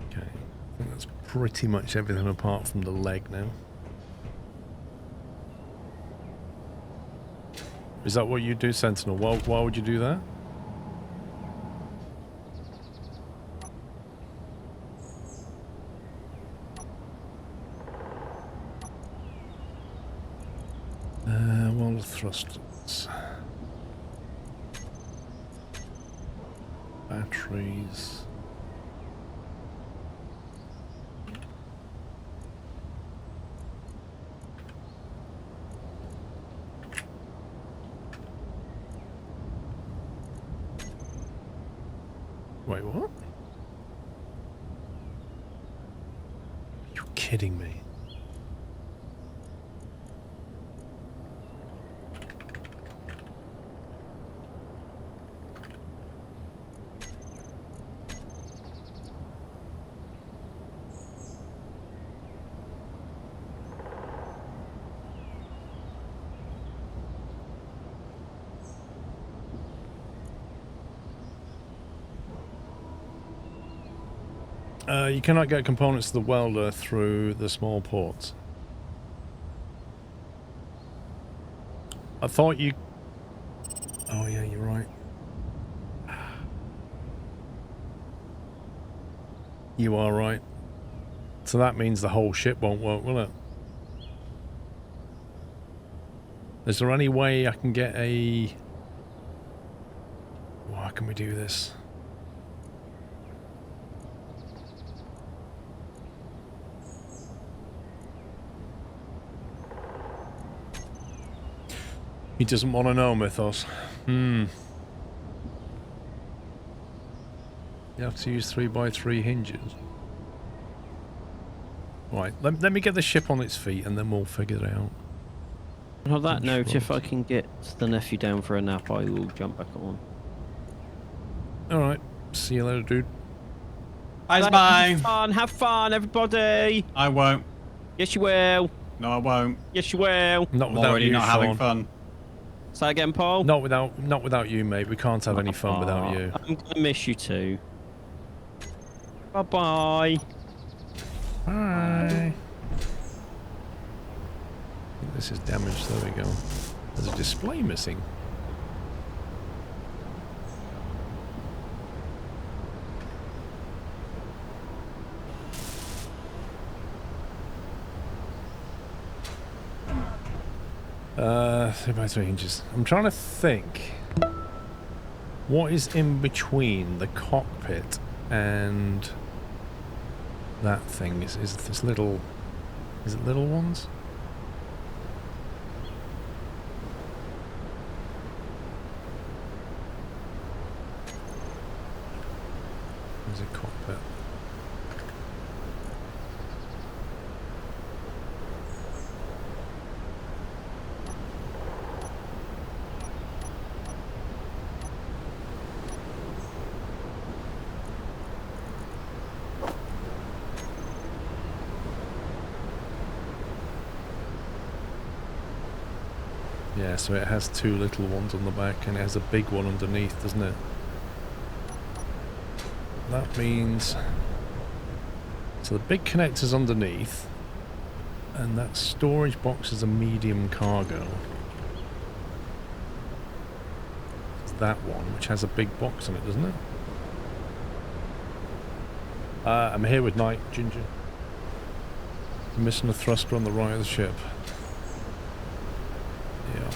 Okay, I think that's pretty much everything apart from the leg now. Is that what you do, Sentinel? Why would you do that? thrusters. Batteries. Wait, what? You're kidding me. You cannot get components to the welder through the small ports. I thought you... Oh yeah, you're right. You are right. So that means the whole ship won't work, will it? Is there any way I can get a... Why can we do this? He doesn't want to know, Mythos. You have to use 3x3 hinges. Right, let me get the ship on its feet and then we'll figure it out. On that note, if I can get the nephew down for a nap, I will jump back on. Alright, see you later, dude. Bye. Have fun, everybody. I won't. Yes, you will. No, I won't. Yes, you will. Not I'm without already you, not Sean. having fun. Say again, Paul. Not without you, mate. We can't have any fun without you. I'm gonna miss you too. Bye-bye. Bye. This is damaged. There we go. There's a display missing. Uh, 3x3 hinges. I'm trying to think. What is in between the cockpit and that thing? Is this little? Is it little ones? There's a cockpit. Yeah, so it has two little ones on the back and it has a big one underneath, doesn't it? That means... So the big connector's underneath and that storage box is a medium cargo. It's that one, which has a big box on it, doesn't it? I'm here with Night, Ginger. I'm missing a thruster on the right of the ship. Yeah.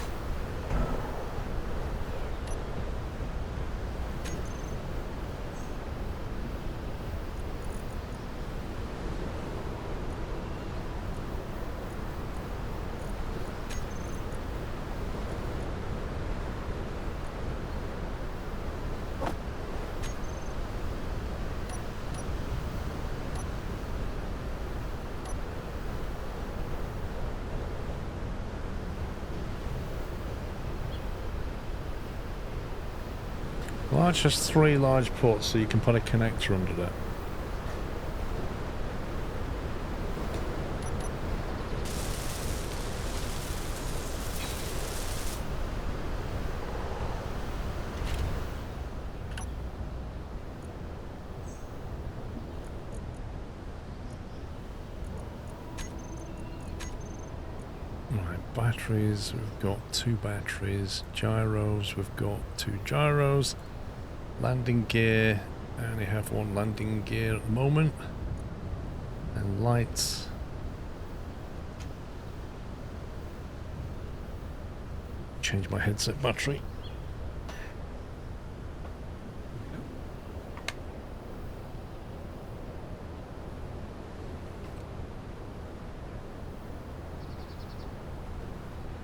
Well, that's just 3 large ports, so you can put a connector under that. Right, batteries, we've got 2 batteries. Gyros, we've got 2 gyros. Landing gear, I only have 1 landing gear at the moment. And lights. change my headset battery.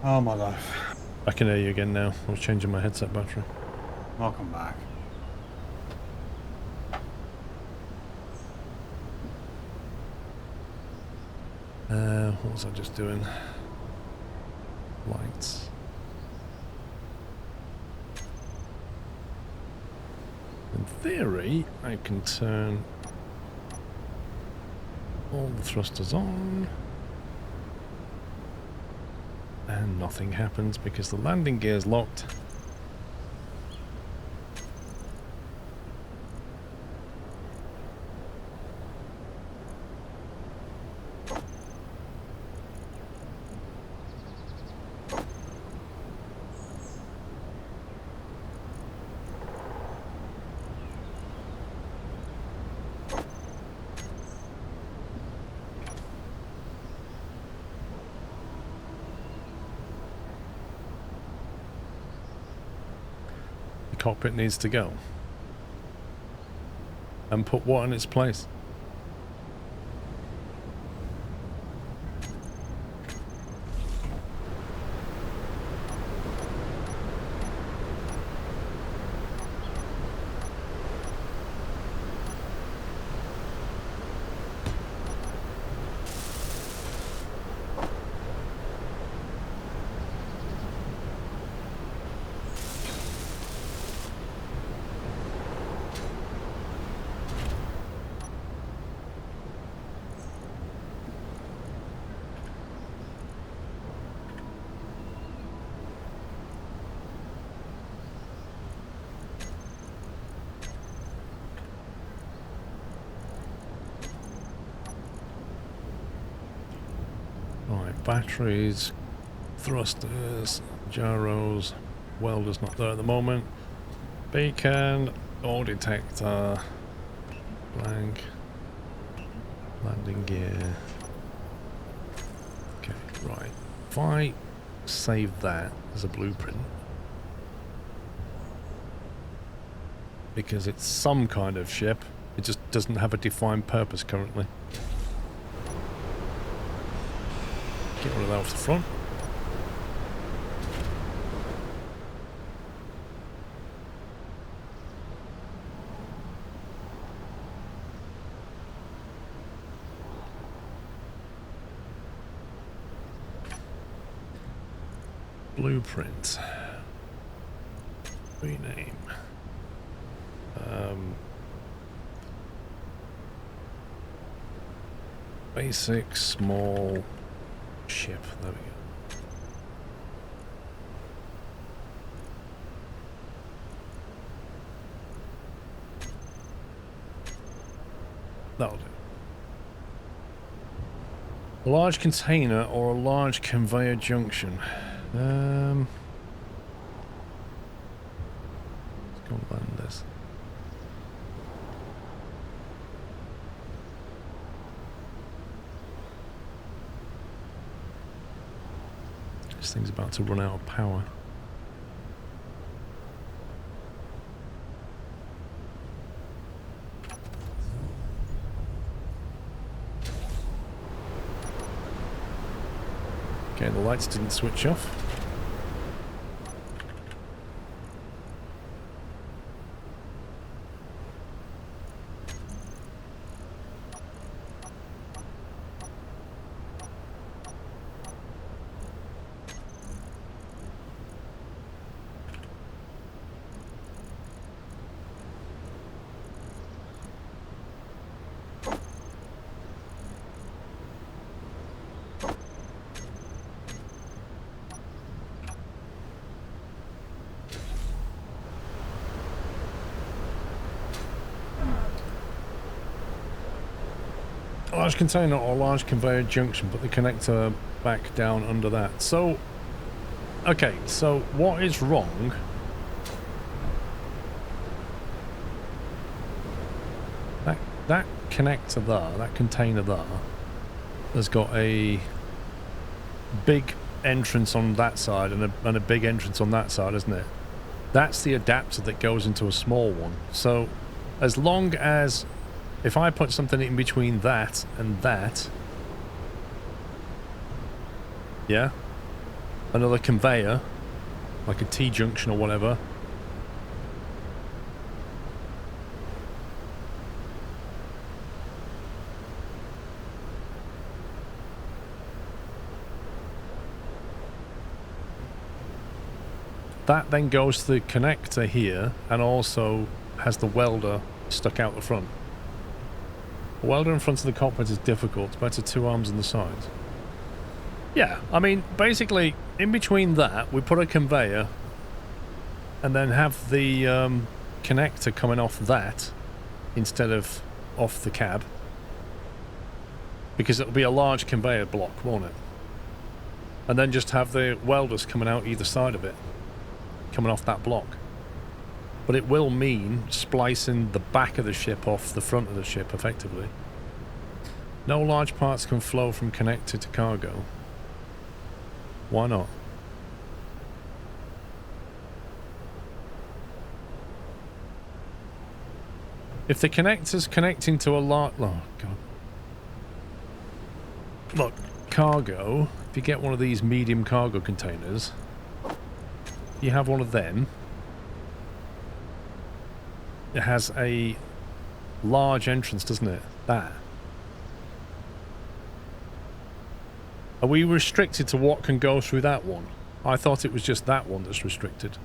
Oh my life. I can hear you again now. I was changing my headset battery. Welcome back. What was I just doing? Lights. In theory, I can turn all the thrusters on. And nothing happens because the landing gear is locked. Cockpit needs to go and put what in its place. Batteries, thrusters, gyros, welder's not there at the moment, beacon, door detector, blank, landing gear. Okay, right. If I save that as a blueprint, because it's some kind of ship, it just doesn't have a defined purpose currently. Get rid of that off the front. Blueprint. Rename. Basic small ship. There we go. That'll do. A large container or a large conveyor junction. Let's go and land this. This thing's about to run out of power. Okay, the lights didn't switch off. Large container or large conveyor junction, put the connector back down under that. So, okay, so what is wrong? That connector there, that container there, has got a big entrance on that side and a big entrance on that side, isn't it? That's the adapter that goes into a small one. So as long as if I put something in between that and that, yeah, another conveyor, like a T-junction or whatever, that then goes to the connector here and also has the welder stuck out the front. The welder in front of the cockpit is difficult. It's better 2 arms on the sides. Yeah, I mean, basically, in between that, we put a conveyor and then have the connector coming off that instead of off the cab. Because it'll be a large conveyor block, won't it? And then just have the welders coming out either side of it, coming off that block. But it will mean splicing the back of the ship off the front of the ship, effectively. No large parts can flow from connector to cargo. Why not? If the connector's connecting to a large... Oh, God. Look, cargo, if you get one of these medium cargo containers, you have one of them. It has a large entrance, doesn't it? That. Are we restricted to what can go through that one? I thought it was just that one that's restricted.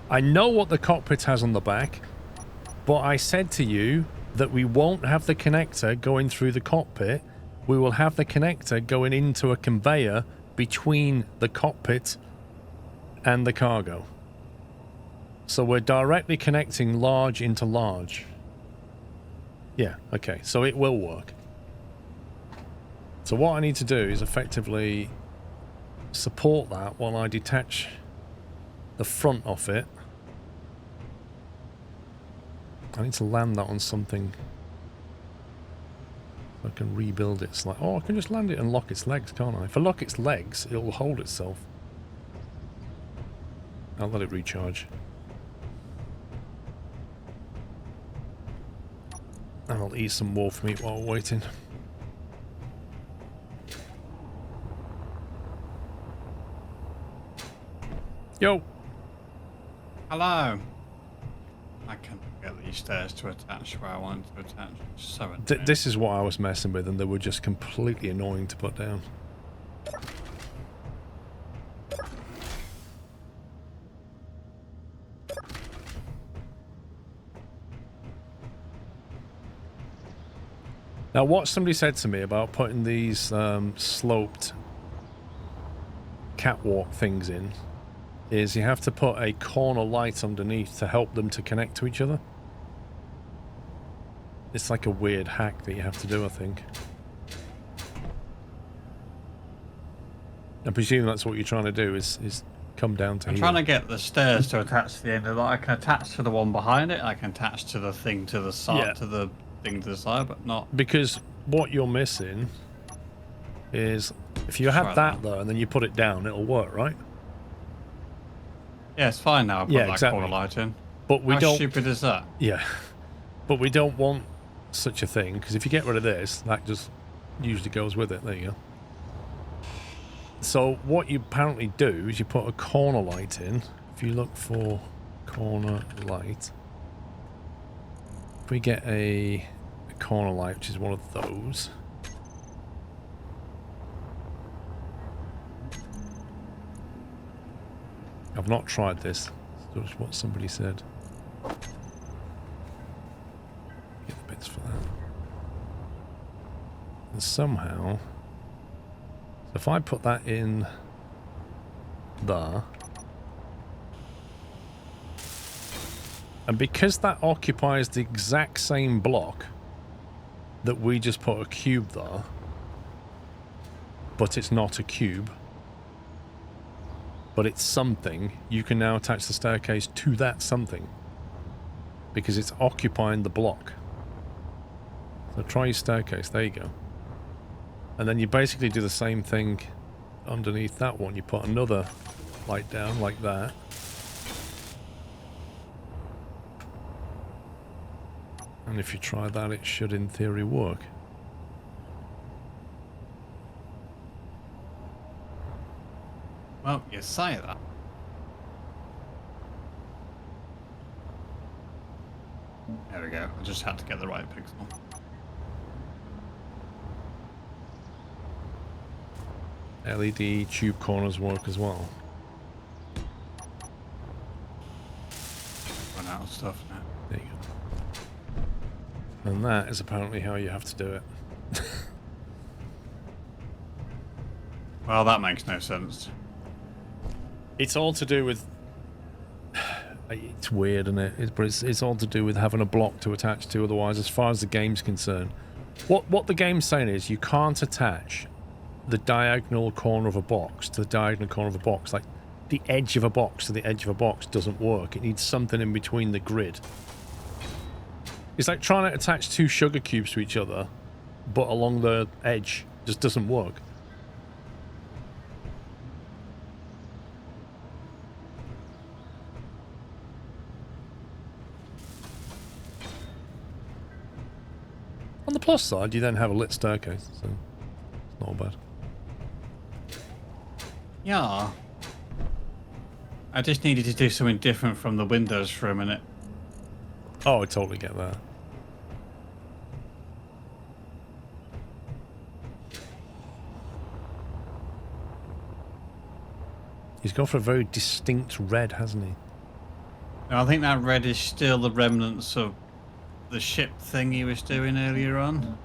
I know what the cockpit has on the back, but I said to you that we won't have the connector going through the cockpit. We will have the connector going into a conveyor between the cockpit and the cargo. So we're directly connecting large into large. Yeah, okay, so it will work. So what I need to do is effectively support that while I detach the front of it. I need to land that on something so I can rebuild it. It's like, oh, I can just land it and lock its legs, can't I? If I lock its legs, it will hold itself. I'll let it recharge. And I'll eat some wolf meat while waiting. Yo! Hello! I can't get these stairs to attach where I want to attach. It's so annoying. This is what I was messing with, and they were just completely annoying to put down. Now, what somebody said to me about putting these sloped catwalk things in is you have to put a corner light underneath to help them to connect to each other. It's like a weird hack that you have to do, I think. I presume that's what you're trying to do is come down to I'm here. trying to get the stairs to attach to the end of that. I can attach to the one behind it. I can attach to the thing to the side, Yeah. to the thing to the side, but not... Because what you're missing is if you had that there and then you put it down, it'll work, right? Yeah, it's fine now. I put Yeah, that exactly. corner light in. But we How don't... stupid is that? Yeah. But we don't want such a thing, because if you get rid of this, that just usually goes with it. There you go. So what you apparently do is you put a corner light in. If you look for corner light, if we get a corner light, which is one of those, I've not tried this. That's what somebody said. Get the bits for that. And somehow, if I put that in there, and because that occupies the exact same block that we just put a cube there, but it's not a cube, but it's something, you can now attach the staircase to that something because it's occupying the block. So try your staircase. There you go. And then you basically do the same thing underneath that one. You put another light down like that. And if you try that, it should in theory work. Well, you say that. There we go. I just had to get the right pixel. LED tube corners work as well. Run out of stuff now. There you go. And that is apparently how you have to do it. Well, that makes no sense. It's all to do with... It's weird, isn't it? But it's all to do with having a block to attach to, otherwise, as far as the game's concerned. What the game's saying is you can't attach the diagonal corner of a box to the diagonal corner of a box. Like, the edge of a box to the edge of a box doesn't work. It needs something in between the grid. It's like trying to attach two sugar cubes to each other, but along the edge. Just doesn't work. On the plus side, you then have a lit staircase, so it's not bad. Yeah. I just needed to do something different from the windows for a minute. Oh, I totally get that. He's gone for a very distinct red, hasn't he? I think that red is still the remnants of the ship thing he was doing earlier on.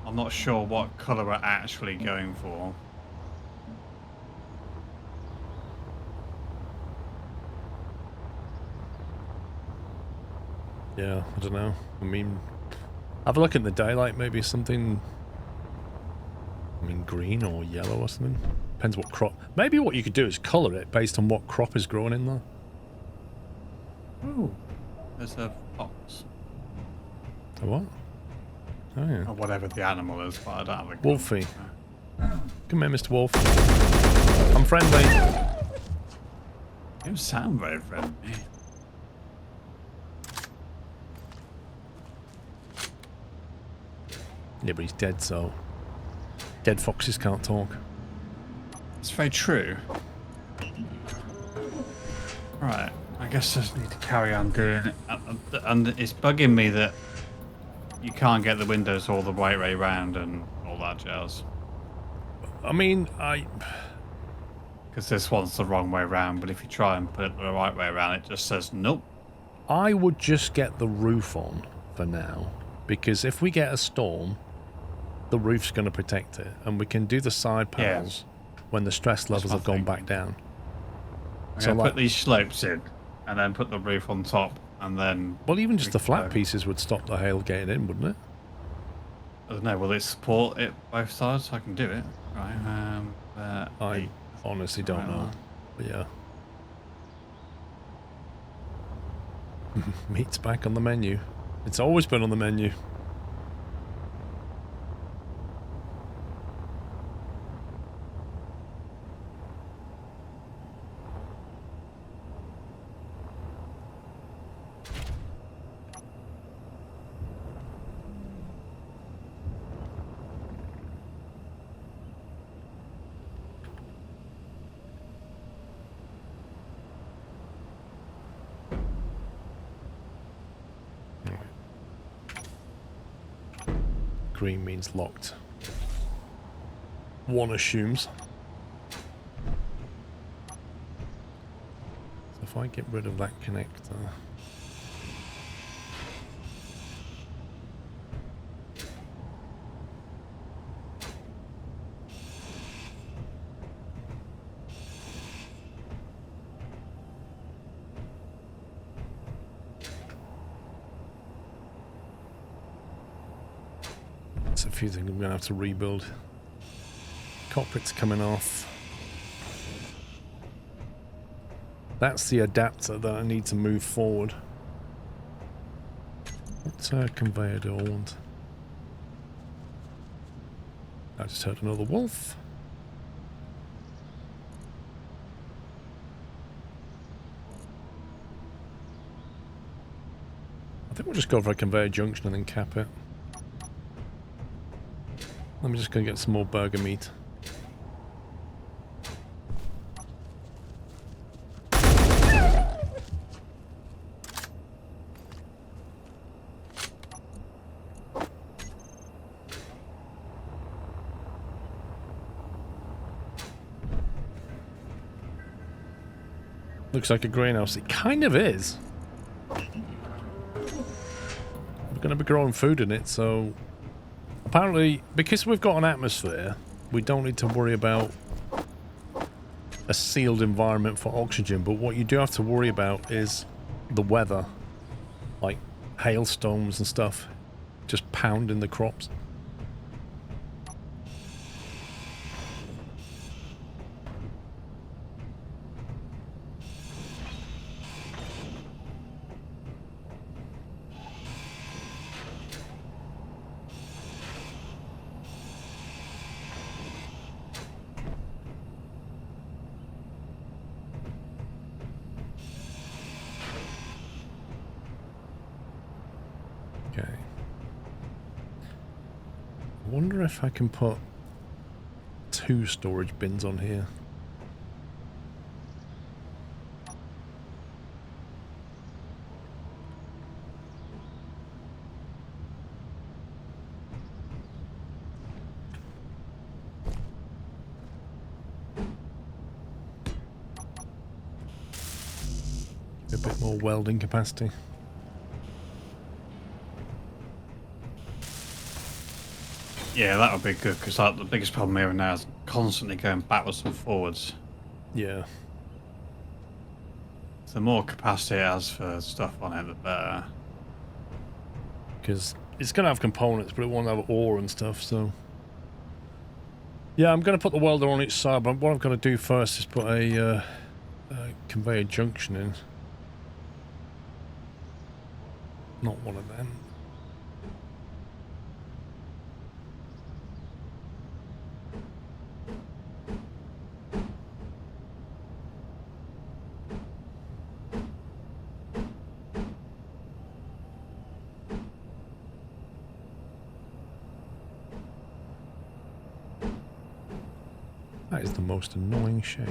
I'm not sure what colour we're actually going for. Yeah, I don't know. I mean, have a look at the daylight, maybe something... I mean, green or yellow or something. Depends what crop... Maybe what you could do is colour it based on what crop is growing in there. Ooh, there's a fox. A what? Oh, yeah. Or whatever the animal is, but I don't have a gun. Wolfie. Come here, Mr. Wolf. I'm friendly. You don't sound very friendly. Yeah, but he's dead, so... Dead foxes can't talk. It's very true. Right, I guess I just need to carry on doing it. And it's bugging me that you can't get the windows all the right way round and all that jazz. I mean, because this one's the wrong way round, but if you try and put it the right way around, it just says nope. I would just get the roof on for now, because if we get a storm, the roof's going to protect it, and we can do the side panels when the stress levels have gone back down. I'm going to put these slopes in, and then put the roof on top, and then... Well, even just the flat pieces would stop the hail getting in, wouldn't it? I don't know, will it support it both sides? I can do it. Right, I honestly don't know, but yeah. Meat's back on the menu. It's always been on the menu. Green means locked. One assumes. So if I get rid of that connector... a few things I'm going to have to rebuild. Cockpit's coming off. That's the adapter that I need to move forward. What conveyor do I want? I just heard another wolf. I think we'll just go for a conveyor junction and then cap it. Let me just go get some more burger meat. Looks like a greenhouse. It kind of is. We're going to be growing food in it, so... Apparently, because we've got an atmosphere, we don't need to worry about a sealed environment for oxygen, but what you do have to worry about is the weather. Like hailstones and stuff. Just pounding the crops. I wonder if I can put 2 storage bins on here. A bit more welding capacity. Yeah, that would be good, because the biggest problem here now is constantly going backwards and forwards. Yeah. The more capacity it has for stuff on it, the better. Because it's going to have components, but it won't have ore and stuff, so... Yeah, I'm going to put the welder on each side, but what I'm going to do first is put a conveyor junction in. Not one of them. That is the most annoying shape.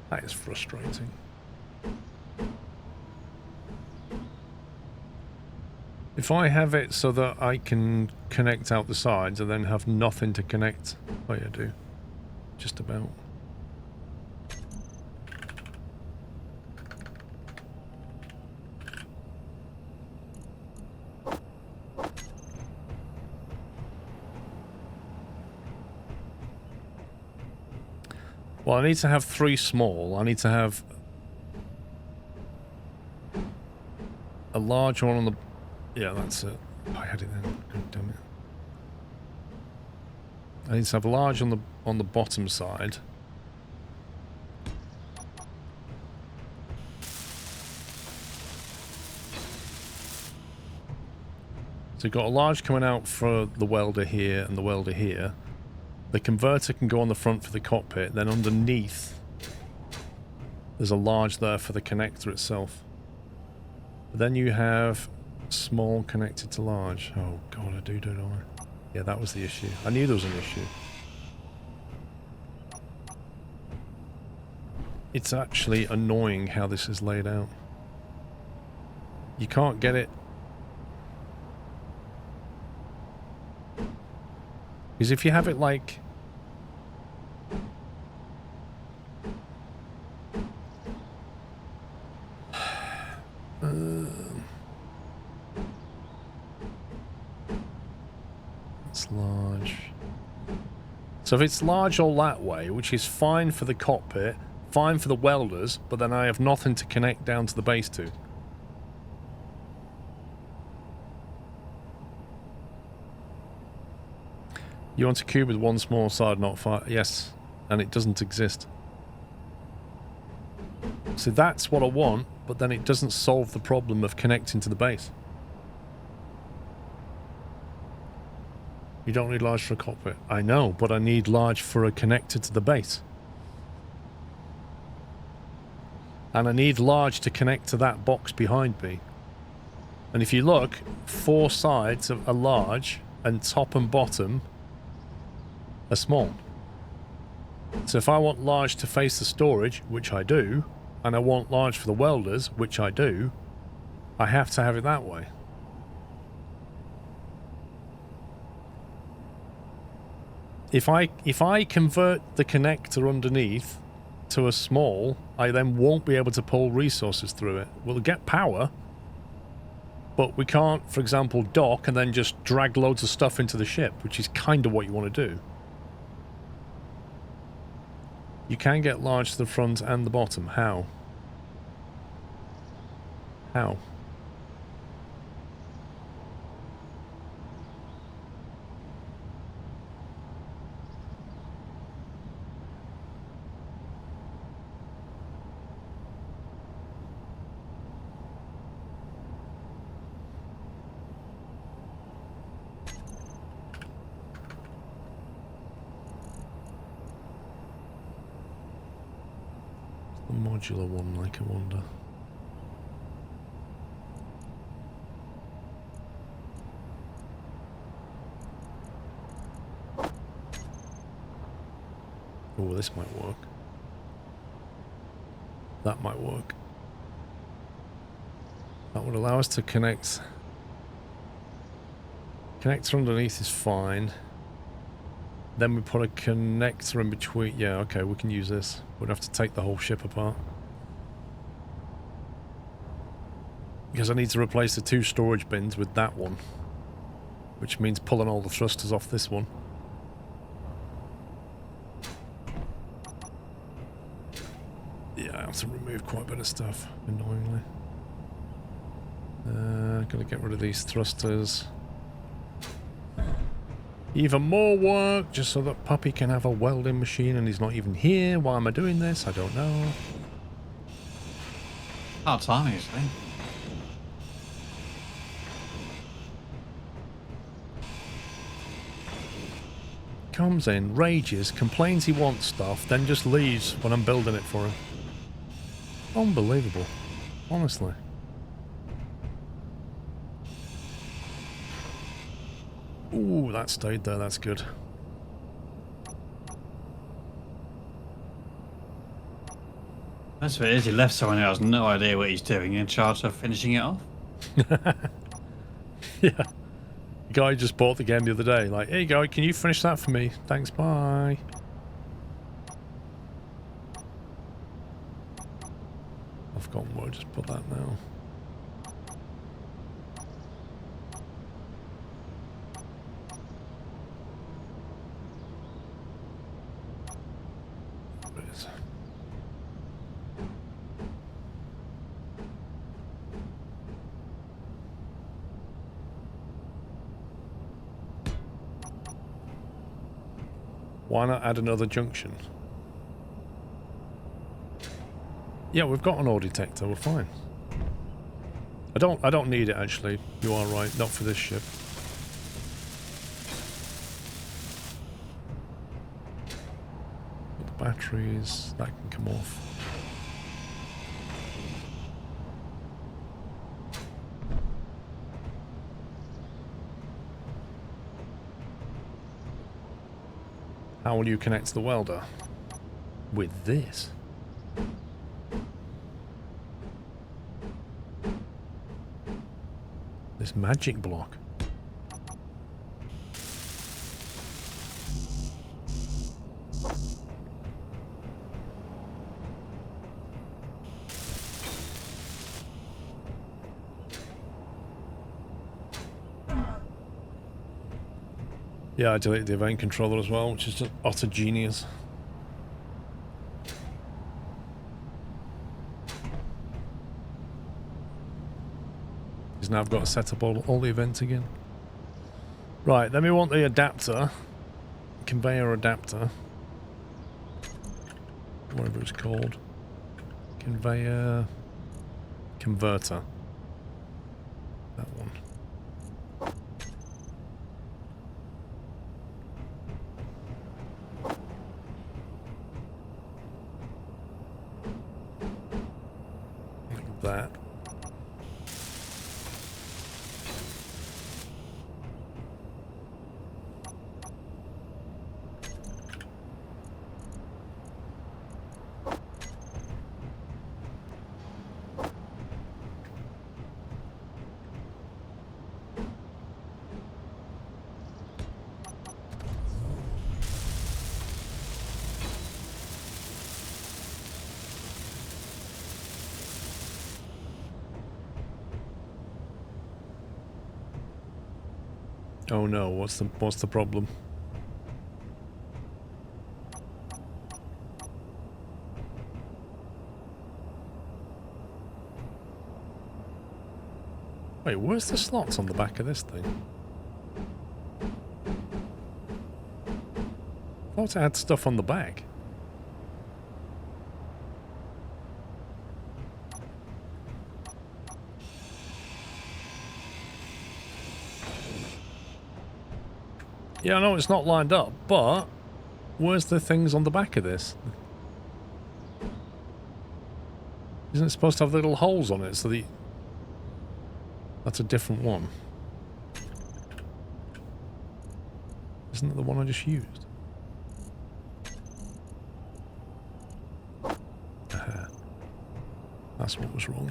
That is frustrating. If I have it so that I can connect out the sides and then have nothing to connect... Oh yeah, I do. Just about. Well, I need to have 3 small. I need to have a large one on the... Yeah, that's it. I had it then. God damn it. I need to have a large on the bottom side. So you've got a large coming out for the welder here and the welder here. The converter can go on the front for the cockpit, then underneath there's a large there for the connector itself. But then you have small connected to large. Oh god, I do, don't I? Yeah, that was the issue. I knew there was an issue. It's actually annoying how this is laid out. You can't get it. Because if you have it like... it's large. So if it's large all that way, which is fine for the cockpit, fine for the welders, but then I have nothing to connect down to the base to. You want a cube with one small side, not 5. Yes, and it doesn't exist. So that's what I want, but then it doesn't solve the problem of connecting to the base. You don't need large for a cockpit. I know, but I need large for a connector to the base. And I need large to connect to that box behind me. And if you look, 4 sides are large and top and bottom are small. So if I want large to face the storage, which I do, and I want large for the welders, which I do, I have to have it that way. If I convert the connector underneath to a small, I then won't be able to pull resources through it. We'll get power, but we can't, for example, dock and then just drag loads of stuff into the ship, which is kind of what you want to do. You can get large to the front and the bottom. How? How? The modular one, like, I wonder. Oh, this might work. That might work. That would allow us to connect. Connector underneath is fine. Then we put a connector in between. Yeah, okay, we can use this. We'd have to take the whole ship apart. Because I need to replace the 2 storage bins with that one. Which means pulling all the thrusters off this one. Yeah, I have to remove quite a bit of stuff, annoyingly. Gotta get rid of these thrusters. Even more work, just so that Puppy can have a welding machine and he's not even here. Why am I doing this? I don't know. Hard timing, isn't it? Comes in, rages, complains he wants stuff, then just leaves when I'm building it for him. Unbelievable. Honestly. Ooh, that stayed there, that's good. That's what it is, he left someone who has no idea what he's doing in charge of finishing it off. Yeah. The guy just bought the game the other day, like, here you go, can you finish that for me? Thanks, bye. I've forgotten where I just put that now. Why not add another junction? Yeah, we've got an ore detector, we're fine. I don't need it actually. You are right, not for this ship. The batteries, that can come off. How will you connect to the welder? With this. This magic block. Yeah, I deleted the event controller as well, which is just utter genius. Because now I've got to set up all the events again. Right, then we want the adapter. conveyor adapter. Whatever it's called. Conveyor converter. That one. Like that. Oh no, what's the problem? Wait, where's the slots on the back of this thing? I thought it had stuff on the back. Yeah, I know it's not lined up, but where's the things on the back of this? Isn't it supposed to have little holes on it so the... That's a different one. Isn't it the one I just used? That's what was wrong.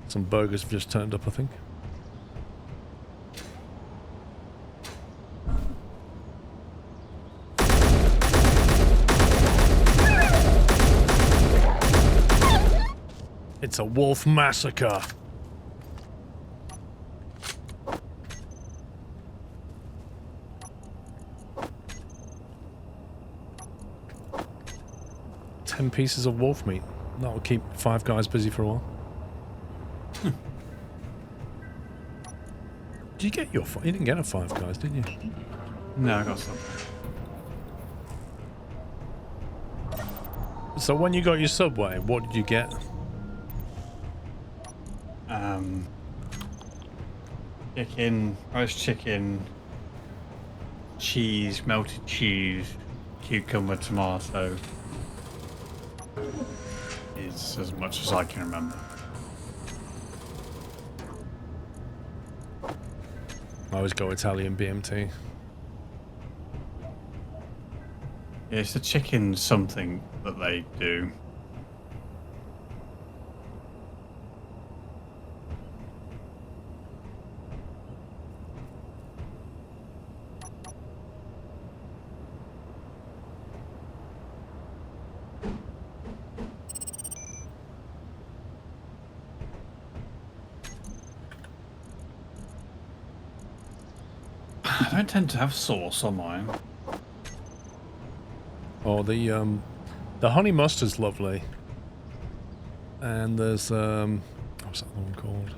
Some burgers have just turned up, I think. It's a wolf massacre. Ten pieces of wolf meat. That'll keep 5 guys busy for a while. Did you get your... You didn't get a 5 guys, did you? No, I got some. So when you got your Subway, what did you get? Chicken, roast chicken, cheese, melted cheese, cucumber, tomato. It's as much as I can remember. I always go Italian BMT. Yeah, it's the chicken something that they do. I don't tend to have sauce on mine. Oh, the honey mustard's lovely. And there's what's that one called?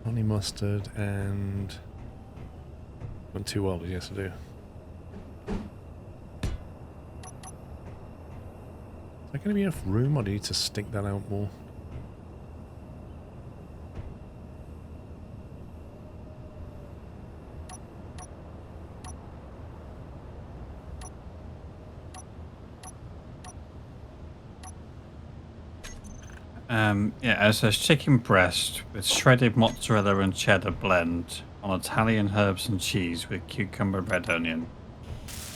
Honey mustard and went too well, yes I do. Is there going to be enough room, or do you need to stick that out more? Yeah, it says chicken breast with shredded mozzarella and cheddar blend on Italian herbs and cheese with cucumber, red onion.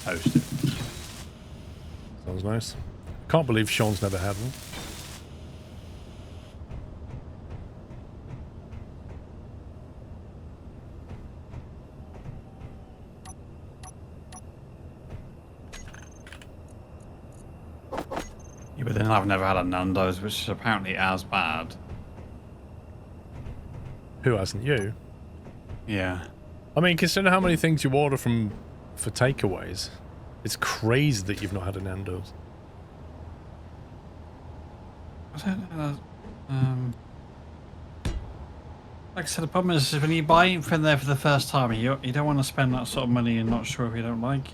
Toasted. Sounds nice. Can't believe Sean's never had one. Yeah, but they're And I've never had a Nando's, which is apparently as bad. Who hasn't? You? Yeah. I mean, consider how many things you order for takeaways. It's crazy that you've not had a Nando's. I don't know. Like I said, the problem is when you buy it from there for the first time, you don't want to spend that sort of money and not sure if you don't like it.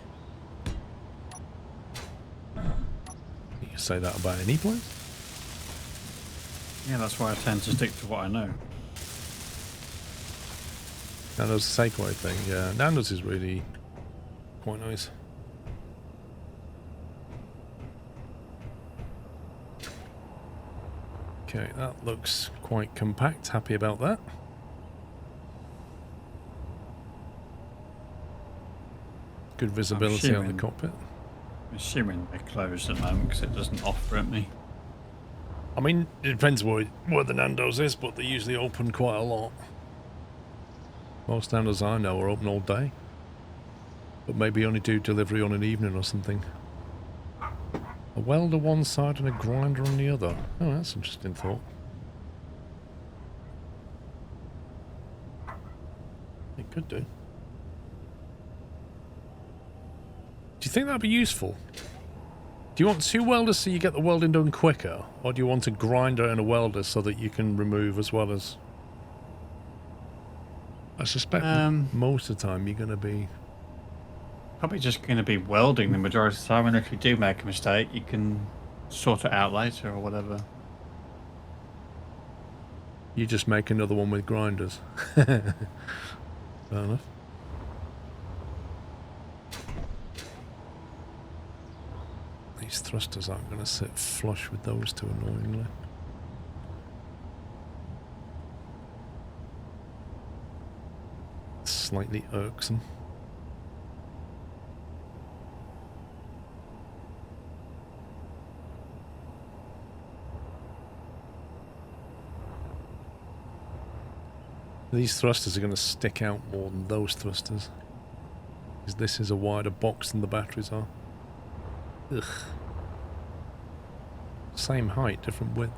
You can say that about any place. Yeah, that's why I tend to stick to what I know. Nando's a takeaway thing, yeah. Nando's is really quite nice. Okay, that looks quite compact. Happy about that. Good visibility on the cockpit. I'm assuming they're closed at the moment because it doesn't offer at me. I mean, it depends where the Nando's is, but they're usually open quite a lot. Most Nando's I know are open all day. But maybe only do delivery on an evening or something. A welder one side and a grinder on the other. Oh, that's an interesting thought. It could do. Do you think that'd be useful? Do you want 2 welders so you get the welding done quicker? Or do you want a grinder and a welder so that you can remove as well as... I suspect most of the time you're going to be... Probably just going to be welding the majority of the time, and if you do make a mistake, you can sort it out later or whatever. You just make another one with grinders. Fair enough. These thrusters aren't going to sit flush with those two, annoyingly. Slightly irksome. These thrusters are going to stick out more than those thrusters. Because this is a wider box than the batteries are. Ugh. Same height, different width.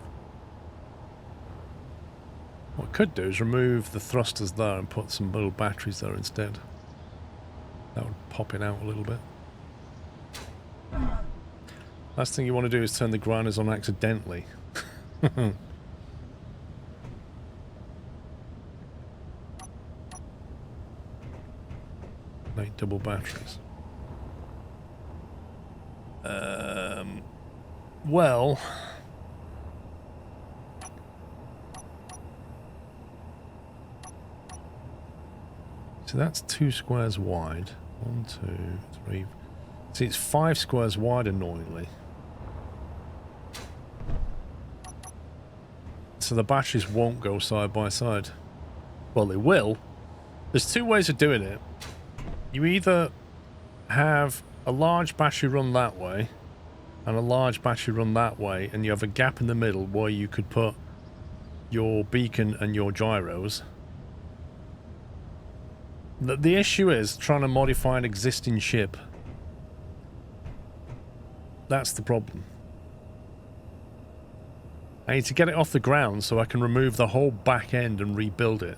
What I could do is remove the thrusters there and put some little batteries there instead. That would pop it out a little bit. Last thing you want to do is turn the grinders on accidentally. Make double batteries. Well... So that's 2 squares wide. 1, 2, 3... See, it's 5 squares wide annoyingly. So the batteries won't go side by side. Well, they will. There's 2 ways of doing it. You either have a large battery run that way and a large battery run that way, and you have a gap in the middle where you could put your beacon and your gyros. The issue is trying to modify an existing ship. That's the problem. I need to get it off the ground so I can remove the whole back end and rebuild it.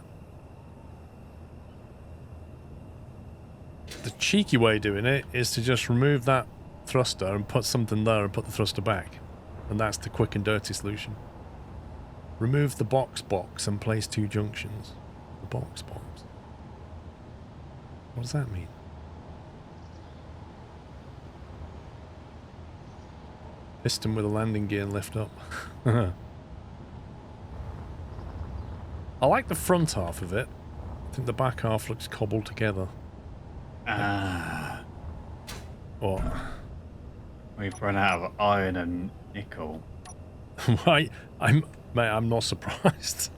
The cheeky way of doing it is to just remove that thruster and put something there and put the thruster back. And that's the quick and dirty solution. Remove the box and place 2 junctions. The box. What does that mean? Piston with a landing gear and lift up. I like the front half of it. I think the back half looks cobbled together. What? We've run out of iron and nickel. Right, mate, I'm not surprised.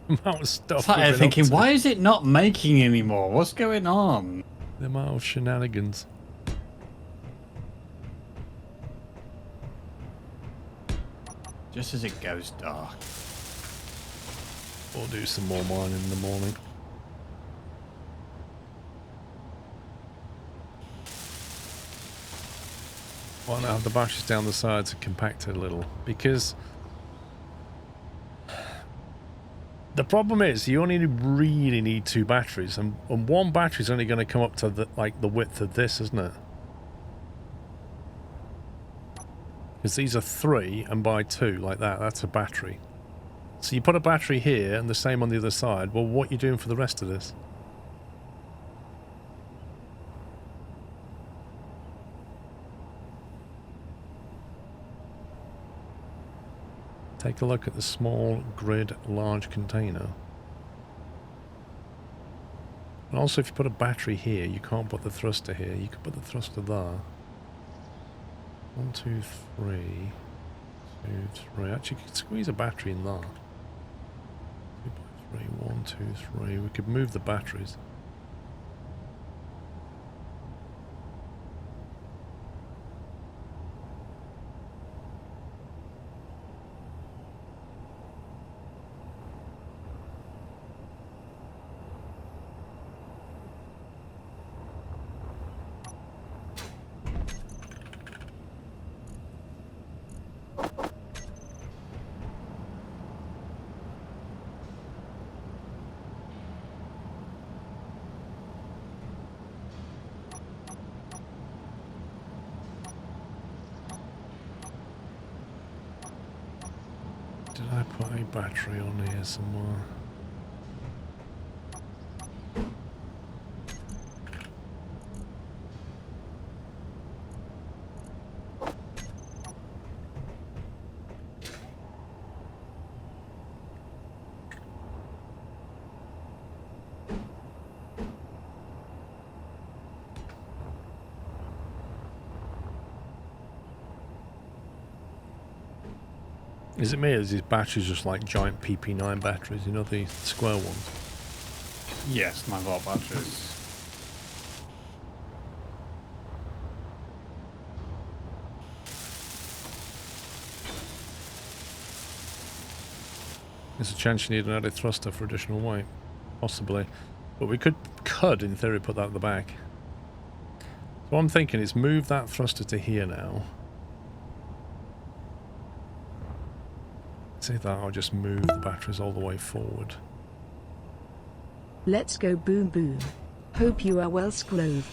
The amount of stuff. I'm thinking, why is it not making anymore? What's going on? The amount of shenanigans. Just as it goes dark. We'll do some more mining in the morning. want to have the batteries down the side to compact it a little, because the problem is you only really need 2 batteries, and one battery is only going to come up to the width of this, isn't it? Because these are 3, and by 2 like that, that's a battery. So you put a battery here and the same on the other side. Well, what are you doing for the rest of this? Take a look at the small grid large container. And also if you put a battery here, you can't put the thruster here. You could put the thruster there. 1, 2, 3. 2, 3. Actually, you could squeeze a battery in there. 2 by 3. 1, 2, 3. We could move the batteries. Did I put a battery on here somewhere? Is it me, or is these batteries just like giant PP9 batteries, you know, the square ones? Yes, 9-volt batteries. There's a chance you need an added thruster for additional weight. Possibly. But we could, in theory, put that at the back. So what I'm thinking is move that thruster to here now. See that, I'll just move the batteries all the way forward. Let's go boom boom. Hope you are well, Squirrel.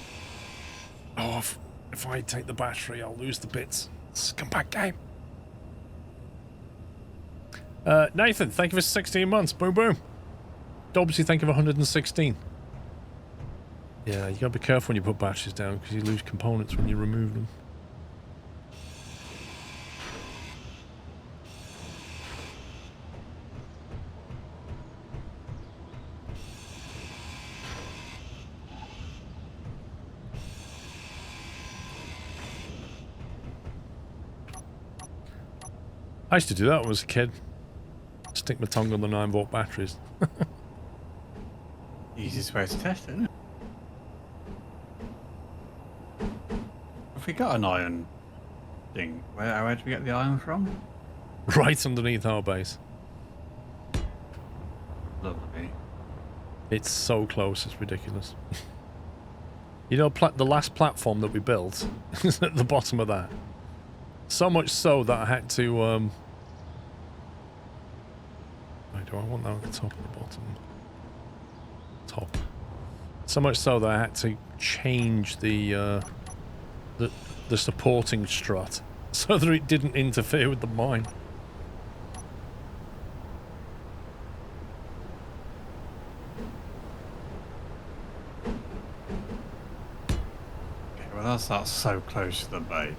Oh, if I take the battery, I'll lose the bits. Come back, game. Nathan, thank you for 16 months. Boom boom. Dobbsy, thank you for 116. Yeah, you gotta be careful when you put batteries down because you lose components when you remove them. I used to do that when I was a kid. Stick my tongue on the 9-volt batteries. Easiest way to test it, isn't it? Have we got an iron thing? Where did we get the iron from? Right underneath our base. Lovely. It's so close, it's ridiculous. You know, the last platform that we built is at the bottom of that. So much so that I had to, do I want that at the top or the bottom? Top. So much so that I had to change the supporting strut so that it didn't interfere with the mine. Okay, well that's so close to the bay.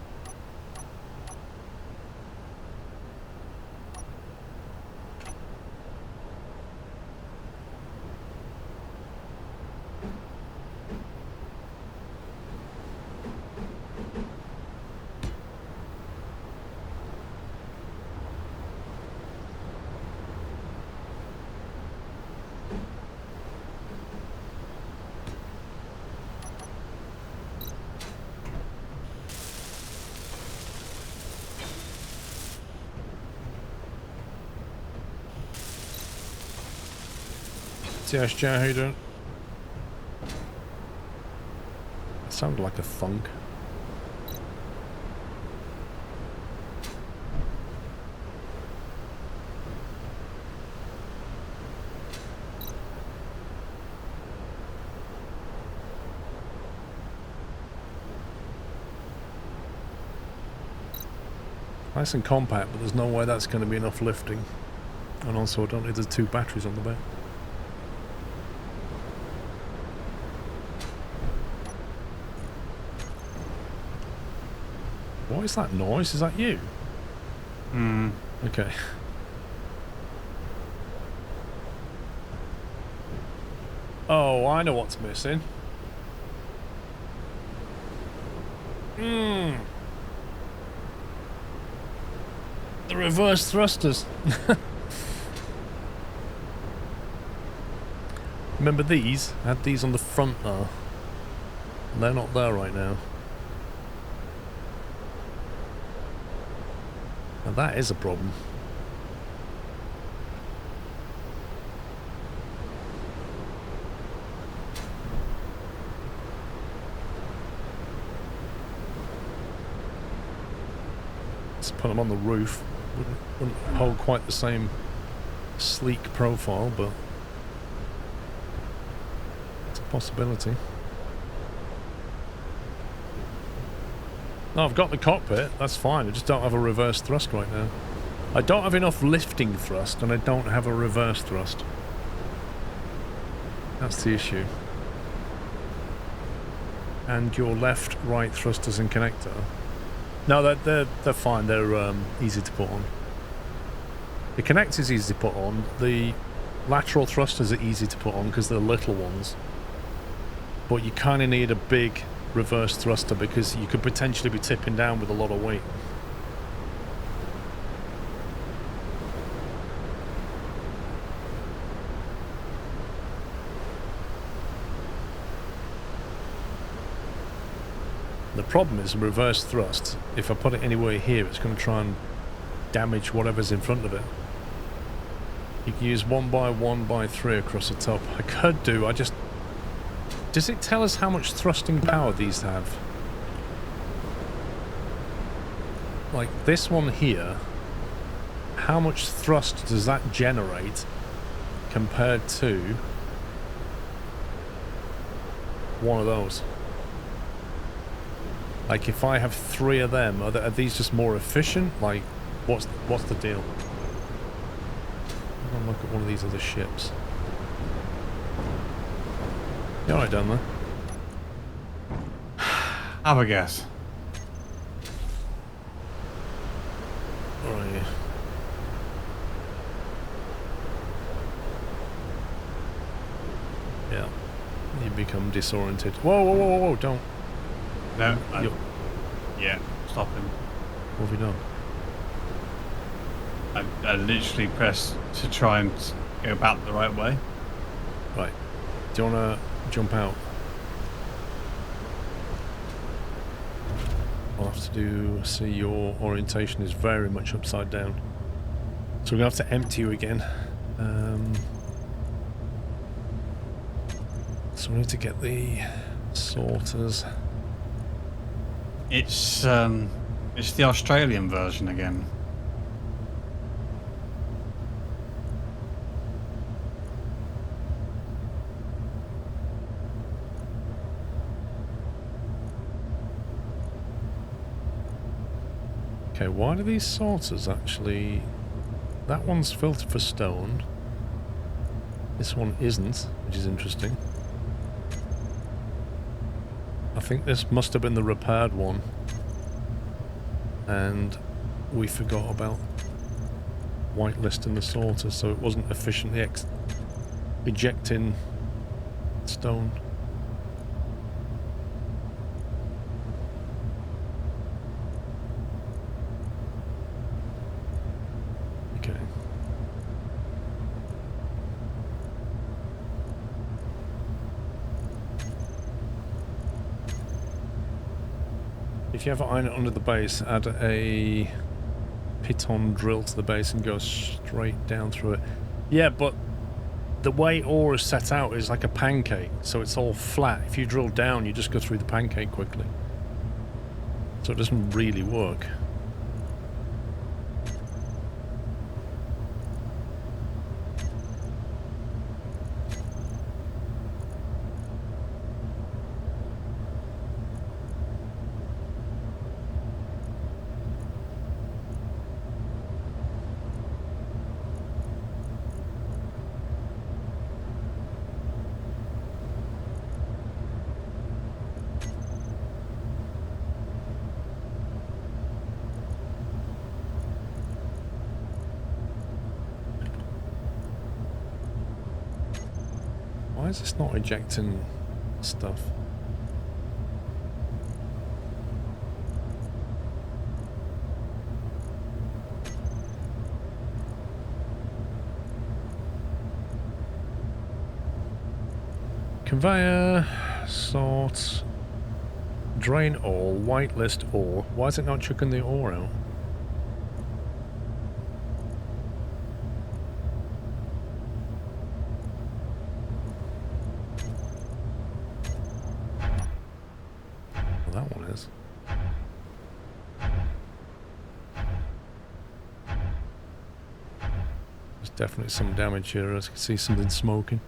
Yes, Joe, how you doing? It sounded like a thunk. Nice and compact, but there's no way that's going to be enough lifting. And also I don't need the 2 batteries on the back. What is that noise? Is that you? Hmm. Okay. Oh, I know what's missing. The reverse thrusters. Remember these? I had these on the front there. And they're not there right now. Now that is a problem. Let's put them on the roof. Wouldn't hold quite the same sleek profile, but it's a possibility. No, I've got the cockpit, that's fine. I just don't have a reverse thrust right now. I don't have enough lifting thrust, and I don't have a reverse thrust. That's the issue. And your left, right thrusters and connector. No, they're fine. They're easy to put on. The connector's easy to put on. The lateral thrusters are easy to put on because they're little ones. But you kind of need a big reverse thruster because you could potentially be tipping down with a lot of weight. The problem is reverse thrust. If I put it anywhere here, it's going to try and damage whatever's in front of it. You can use 1x1x3 across the top. I could do, I just... Does it tell us how much thrusting power these have? Like this one here, how much thrust does that generate compared to one of those? Like if I have 3 of them, are these just more efficient? Like, what's the deal? I'm gonna look at one of these other ships. You alright down there? Have a guess. Alright. Yeah. You become disoriented. Whoa, whoa, whoa, whoa, whoa, don't. No, yeah, stop him. What have you done? I literally pressed to try and go back the right way. Right. Do you want to jump out? I'll have to see your orientation is very much upside down. So we're going to have to empty you again. So we need to get the sorters. It's the Australian version again. Okay, why do these sorters actually... That one's filtered for stone. This one isn't, which is interesting. I think this must have been the repaired one. And we forgot about whitelisting the sorters, so it wasn't efficiently ejecting stone. Okay. If you ever iron it under the base, add a piton drill to the base and go straight down through it. Yeah, but the way ore is set out is like a pancake, so it's all flat. If you drill down, you just go through the pancake quickly. So it doesn't really work. Why is this not ejecting stuff? Conveyor, sort, drain all, whitelist ore. Why is it not chucking the ore out? Well, that one is. There's definitely some damage here. I can see something smoking.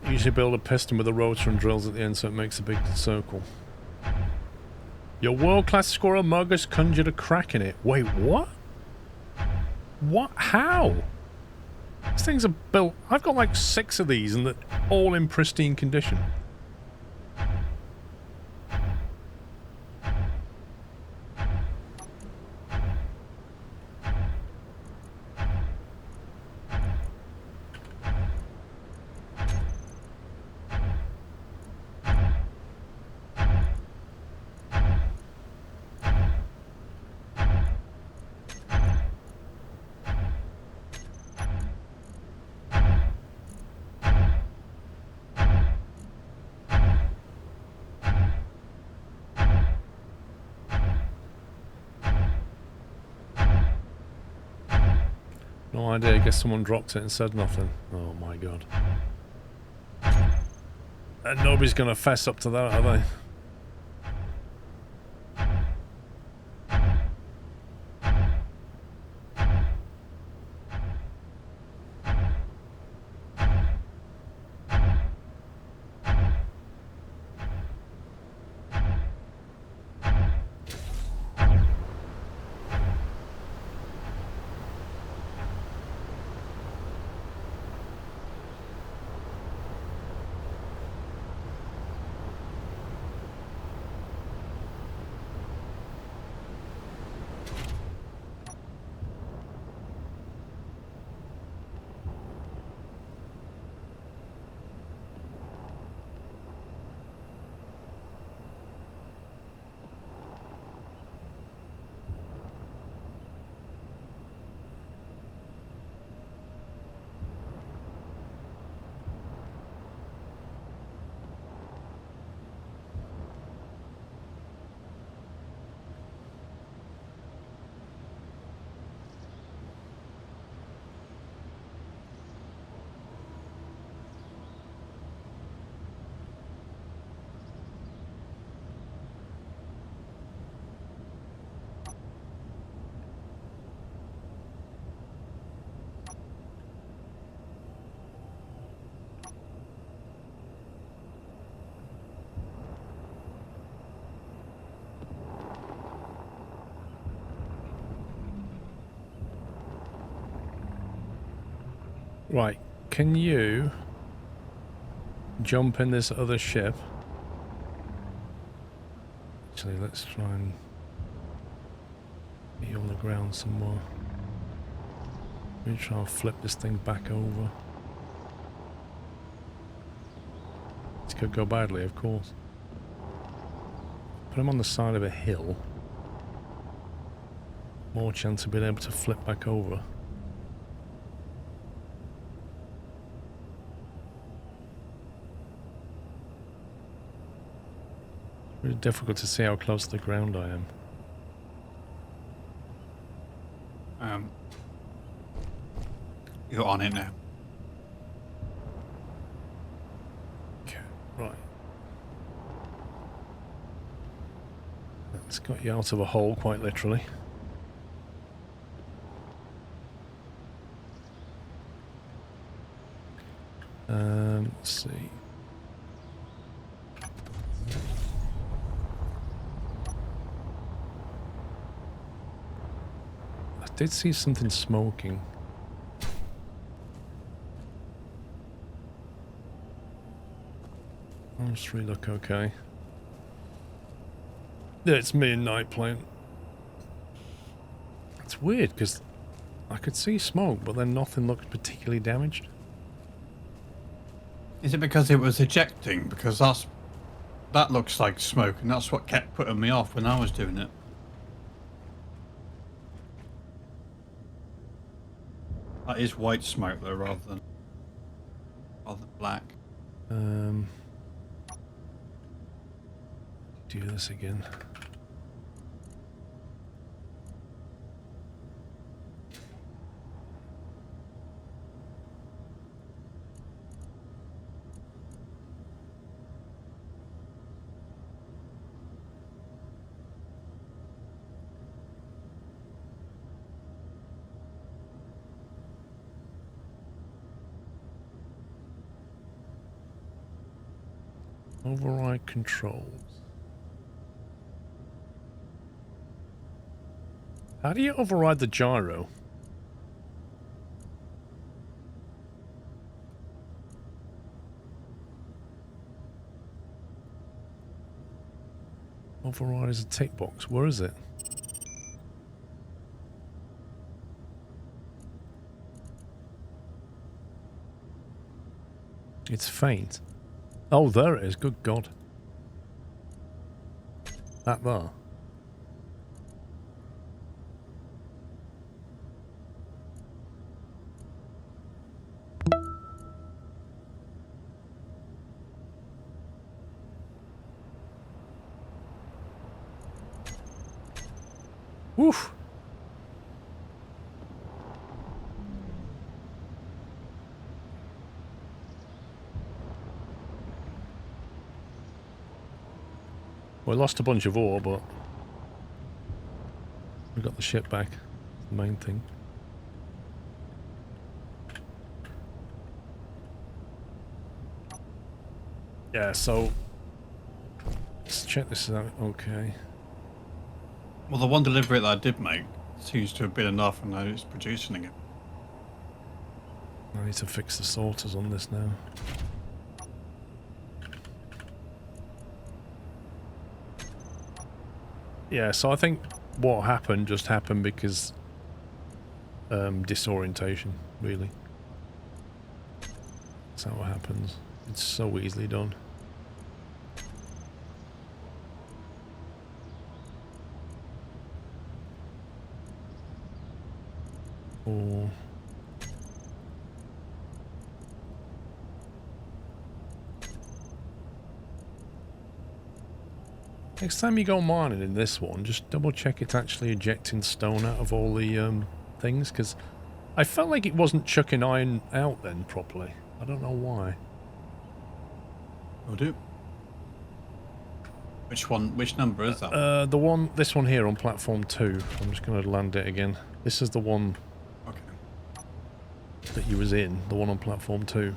Usually build a piston with a rotor and drills at the end so it makes a big circle. Your world-class squirrel mug has conjured a crack in it. Wait, what? What? How? These things are built... I've got like 6 of these and they're all in pristine condition. No idea, I guess someone dropped it and said nothing. Oh my god. And nobody's gonna fess up to that, are they? Right, can you jump in this other ship? Actually, let's try and get you on the ground some more. Let me try and flip this thing back over. This could go badly, of course. Put him on the side of a hill. More chance of being able to flip back over. Really difficult to see how close to the ground I am. You're on it now. Okay, right. That's got you out of a hole, quite literally. Let's see. I did see something smoking. Those three look okay. Yeah, it's me and Night playing. It's weird because I could see smoke, but then nothing looked particularly damaged. Is it because it was ejecting? Because that looks like smoke, and that's what kept putting me off when I was doing it. That is white smoke though, rather than black. Do this again. Override controls. How do you override the gyro? Override is a tick box. Where is it? It's faint. Oh, there it is. Good God. That there. Woof. We lost a bunch of ore, but we got the ship back. The main thing. Yeah, so let's check this out. Okay. Well, the one delivery that I did make seems to have been enough, and now it's producing again. I need to fix the sorters on this now. Yeah, so I think what happened just happened because disorientation, really. That's how it happens. It's so easily done. Or next time you go mining in this one, just double check it's actually ejecting stone out of all the things, because I felt like it wasn't chucking iron out then properly. I don't know why. Will do. Which one? Which number is that? This one here on platform 2. I'm just going to land it again. This is the one that you was in, the one on platform 2.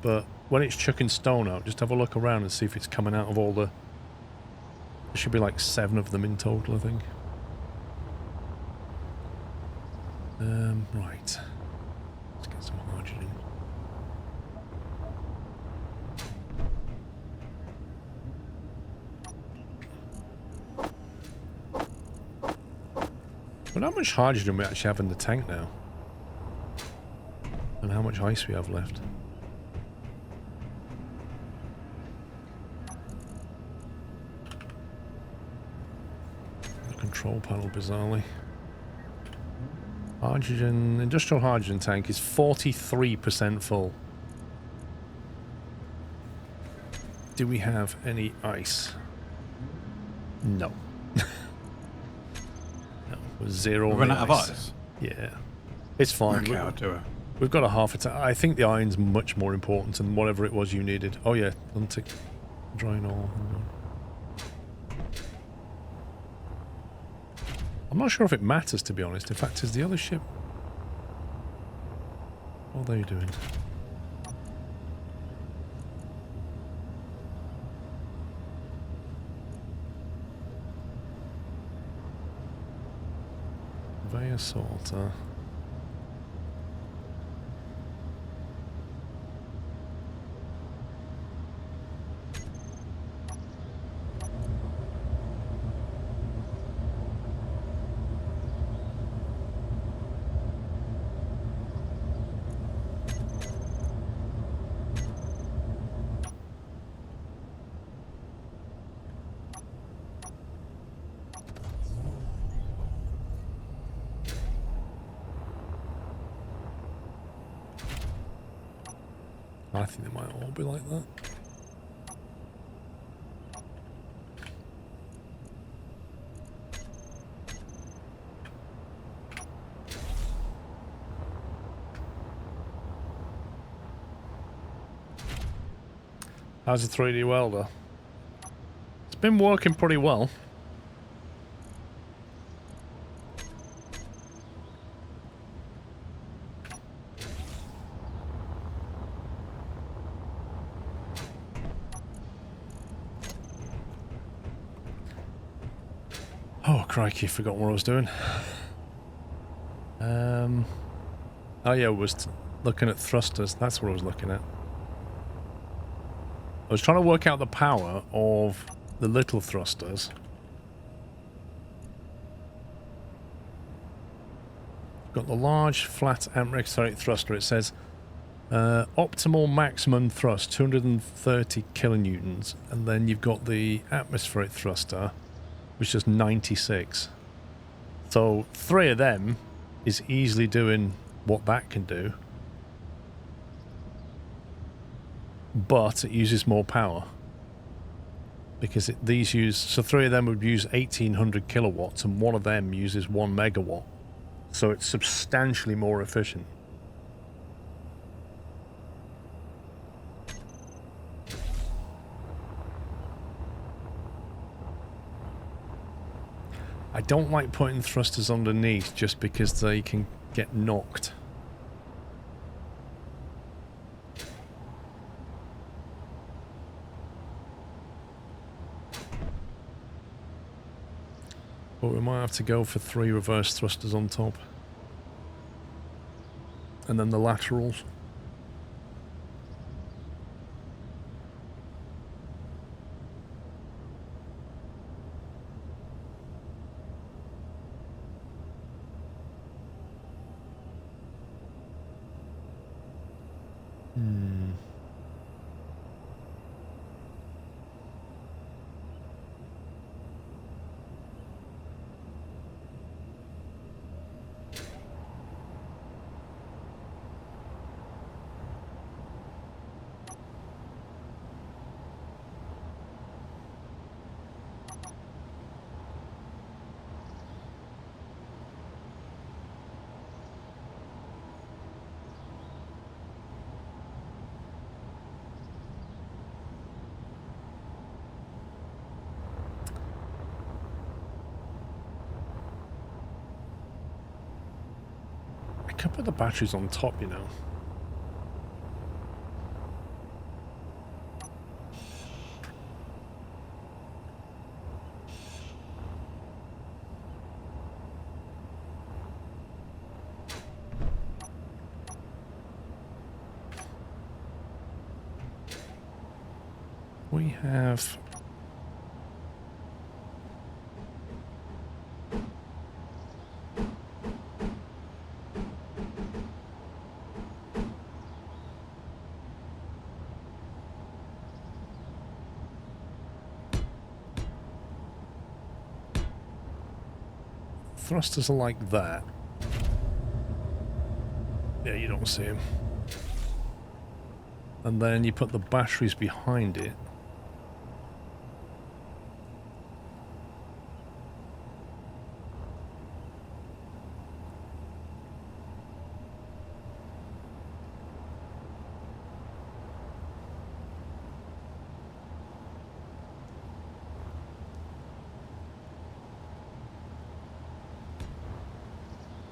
But when it's chucking stone out, just have a look around and see if it's coming out of all the... There should be like 7 of them in total, I think. Right. Let's get some hydrogen. But how much hydrogen we actually have in the tank now? And how much ice we have left? The control panel, bizarrely. Hydrogen, industrial hydrogen tank is 43% full. Do we have any ice? No. No, we're zero. We're running out of ice? Yeah. It's fine. Okay, I'll do it. We've got a half a tank. I think the iron's much more important than whatever it was you needed. Oh yeah, untick. Drying all. I'm not sure if it matters, to be honest. In fact, is the other ship... What are they doing? Conveyor sorter. I think they might all be like that. How's the 3D welder? It's been working pretty well. Oh, crikey, forgot what I was doing. Oh yeah, I was looking at thrusters. That's what I was looking at. I was trying to work out the power of the little thrusters. Got the large, flat atmospheric thruster. It says optimal maximum thrust, 230 kilonewtons. And then you've got the atmospheric thruster, which is 96. So 3 of them is easily doing what that can do. But it uses more power. Because these use... So 3 of them would use 1800 kilowatts and 1 of them uses 1 megawatt. So it's substantially more efficient. I don't like putting thrusters underneath just because they can get knocked. But we might have to go for 3 reverse thrusters on top. And then the laterals. I could put the batteries on top, you know. We have... Thrusters are like that. Yeah, you don't see them. And then you put the batteries behind it.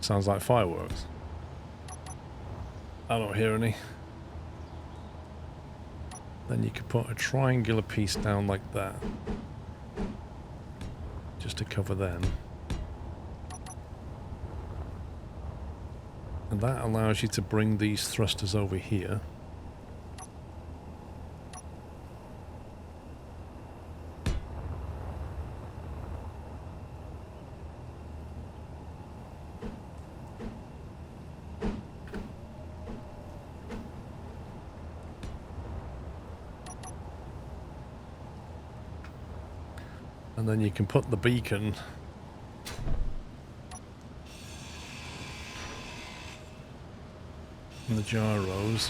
Sounds like fireworks. I don't hear any. Then you could put a triangular piece down like that. Just to cover them. And that allows you to bring these thrusters over here. And then you can put the beacon and the gyros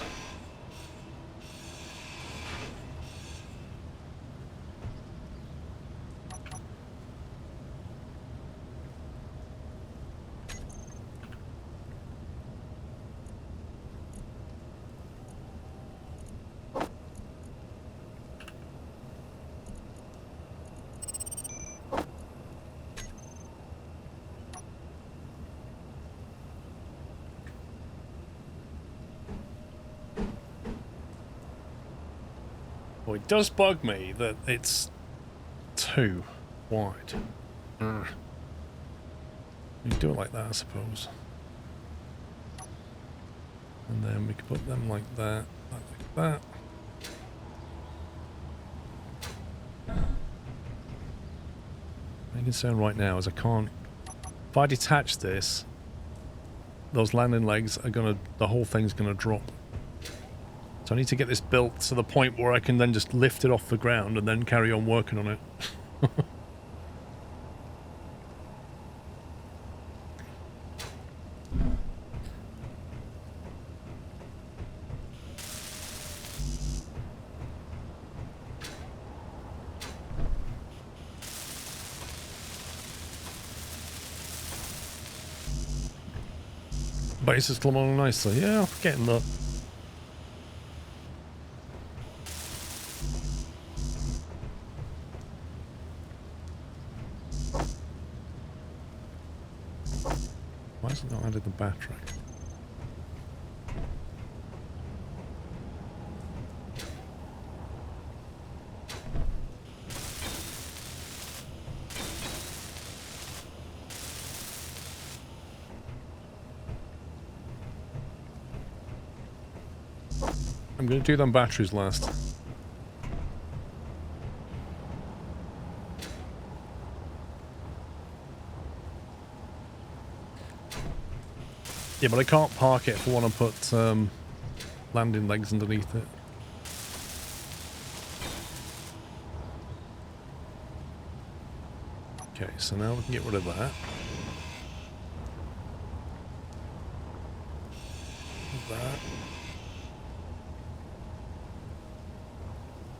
Well, it does bug me that it's too wide. You do it like that, I suppose. And then we can put them like that, like that. My concern right now is I can't... If I detach this, those landing legs are gonna... The whole thing's gonna drop. So I need to get this built to the point where I can then just lift it off the ground and then carry on working on it. Base is coming along nicely. Yeah, getting that. Why has it not added the battery? I'm going to do them batteries last. Yeah, but I can't park it if I want to put landing legs underneath it. Okay, so now we can get rid of that. That.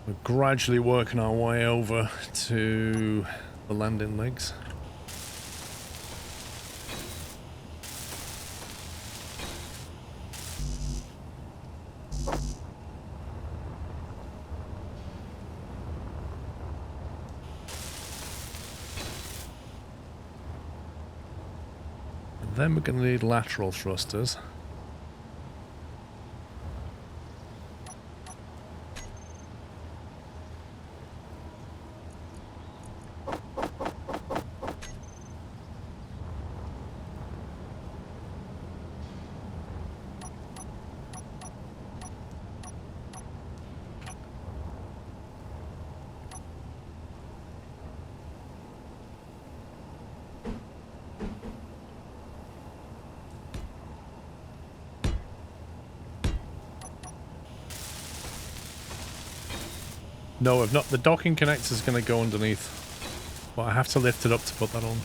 We're gradually working our way over to the landing legs. And then we're going to need lateral thrusters. No, I've not. The docking connector is going to go underneath, but I have to lift it up to put that on.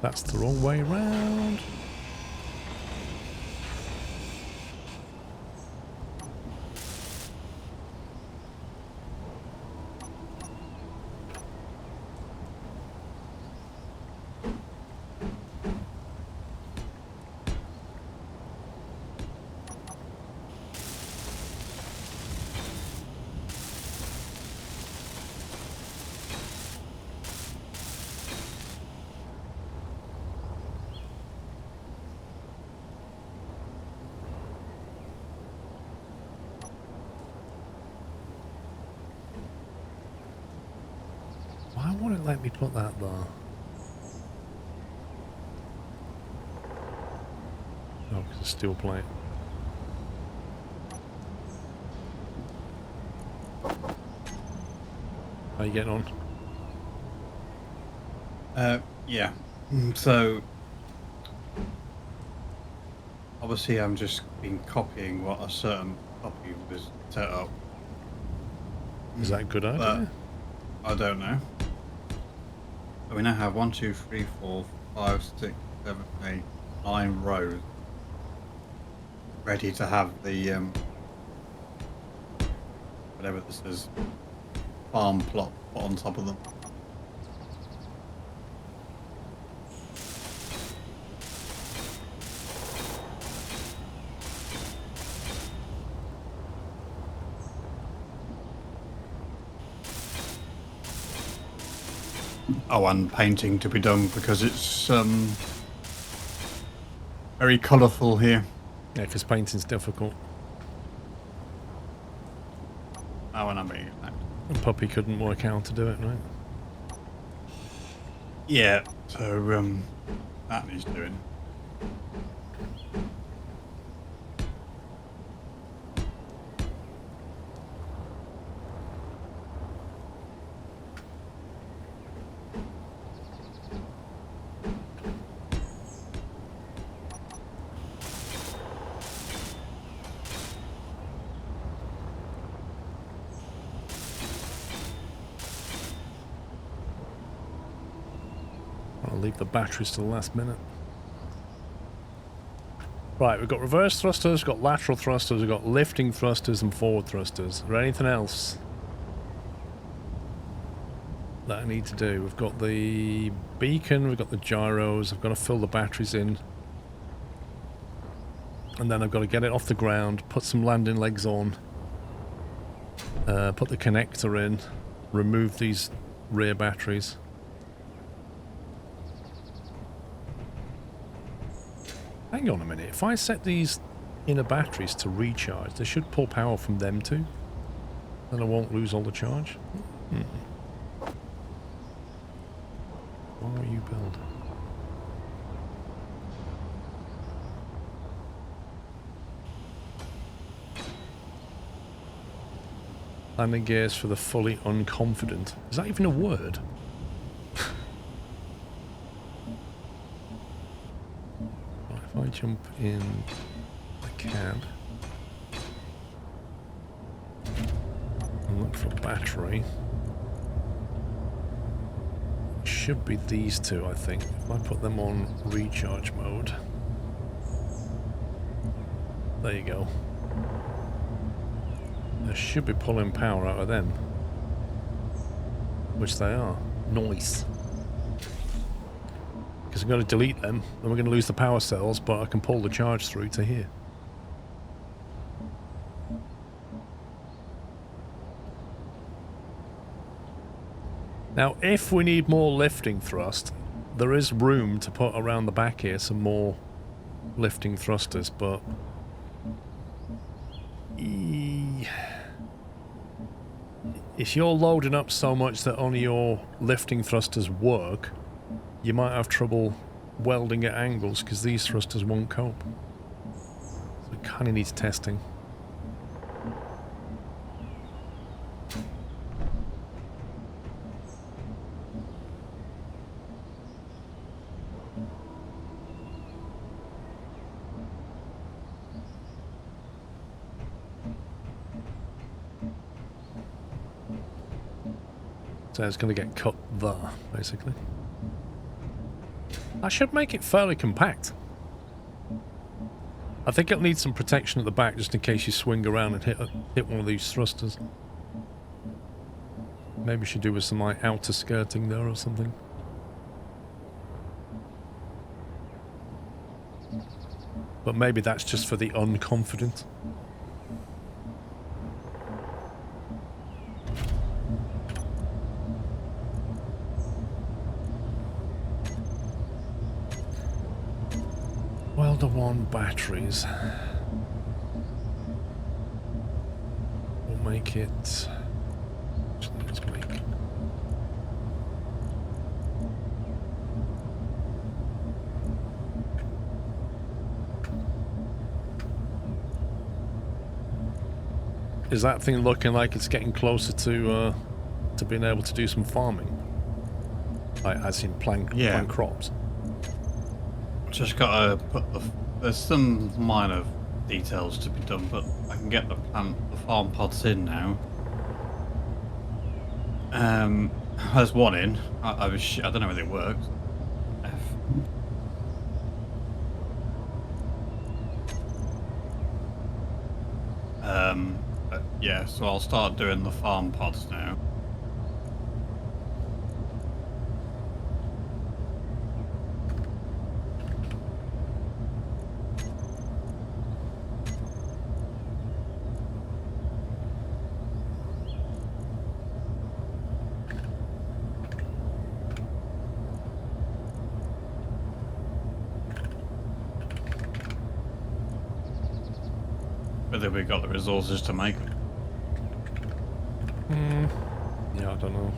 That's the wrong way round. Why won't it let me put that there? Oh, because it's steel plate. How you getting on? Yeah. So obviously I'm just been copying what a certain copy was set up. Is that a good idea? I don't know. So we now have 1, 2, 3, 4, 5, 6, 7, 8, 9 rows ready to have the whatever this is, farm plot put on top of them. Oh, and painting to be done because it's very colourful here. Yeah, because painting's difficult. Oh, and I mean, And Puppy couldn't work out how to do it, right? yeah. So that he's doing. I'll leave the batteries to the last minute. Right, we've got reverse thrusters, we've got lateral thrusters, we've got lifting thrusters and forward thrusters. Is there anything else that I need to do? We've got the beacon, we've got the gyros, I've got to fill the batteries in. And then I've got to get it off the ground, put some landing legs on, put the connector in, remove these rear batteries. Hang on a minute, if I set these inner batteries to recharge, they should pull power from them too. Then I won't lose all the charge. Why are you build? Landing gears for the fully unconfident. Is that even a word? If I jump in the cab and look for battery, it should be these two, I think. If I put them on recharge mode, there you go. They should be pulling power out of them, which they are. Nice. Because I'm going to delete them, then we're going to lose the power cells, but I can pull the charge through to here. Now, if we need more lifting thrust, there is room to put around the back here some more lifting thrusters, but... if you're loading up so much that only your lifting thrusters work, you might have trouble welding at angles because these thrusters won't cope. So it kind of needs testing. So it's going to get cut there, basically. I should make it fairly compact. I think it'll need some protection at the back just in case you swing around and hit one of these thrusters. Maybe we should do with some like outer skirting there or something. But maybe that's just for the unconfident. Welder 1 batteries. We'll make it... Actually, let's make... Is that thing looking like it's getting closer to being able to do some farming? Like, as in plant crops? Just gotta put there's some minor details to be done, but I can get the farm pods in now. There's one in. I don't know whether it works. But yeah, so I'll start doing the farm pods now. whether we've got the resources to make them. Yeah, I don't know.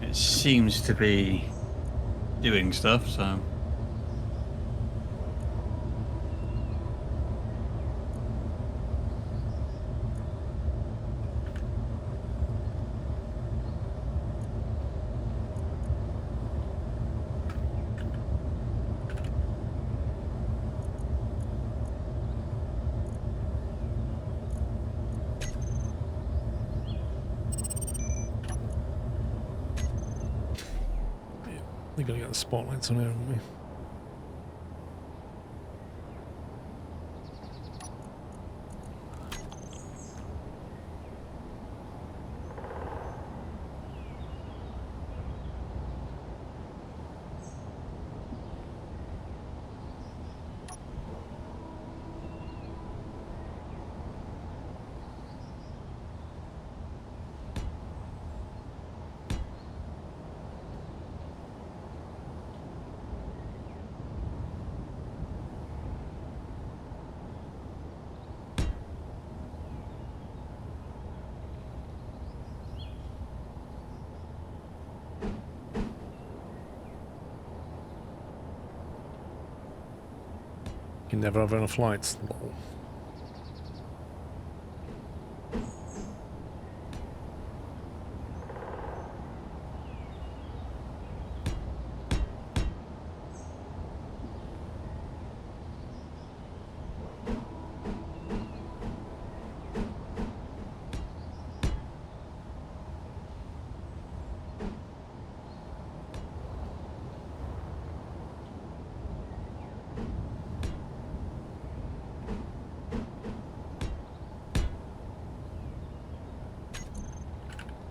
It seems to be doing stuff, so... We're gonna get the spotlights on here, haven't we? You never have enough lights. Lol.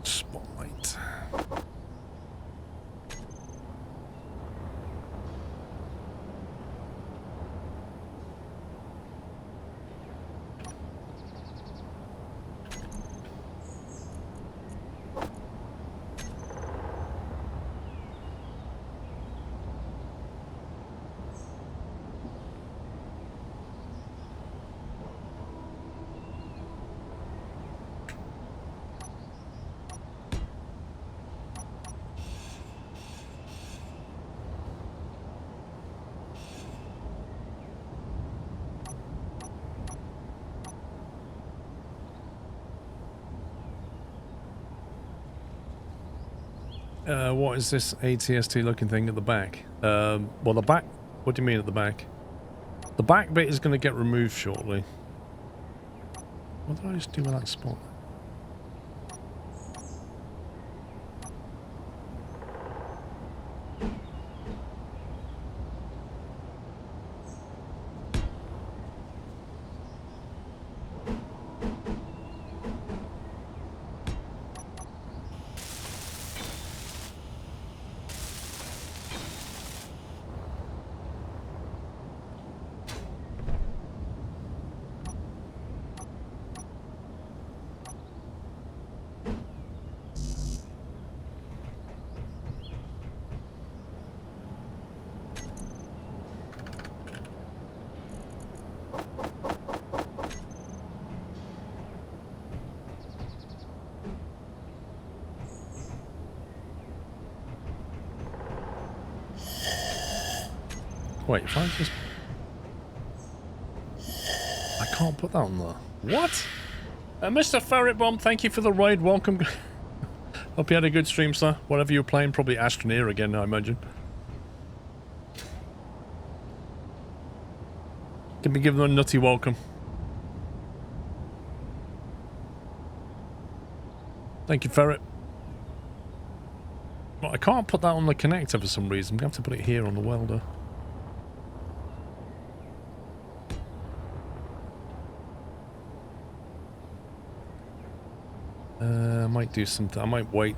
Spotlight. What is this ATST looking thing at the back? Well, the back... What do you mean at the back? The back bit is going to get removed shortly. What did I just do with that spot? Wait, if I just... I can't put that on there. What? Mr. Ferret Bomb, thank you for the raid. Welcome. Hope you had a good stream, sir. Whatever you were playing, probably Astroneer again, I imagine. Can we give them a nutty welcome? Thank you, Ferret. Well, I can't put that on the connector for some reason. I'm going to have to put it here on the welder. I might do something. I might wait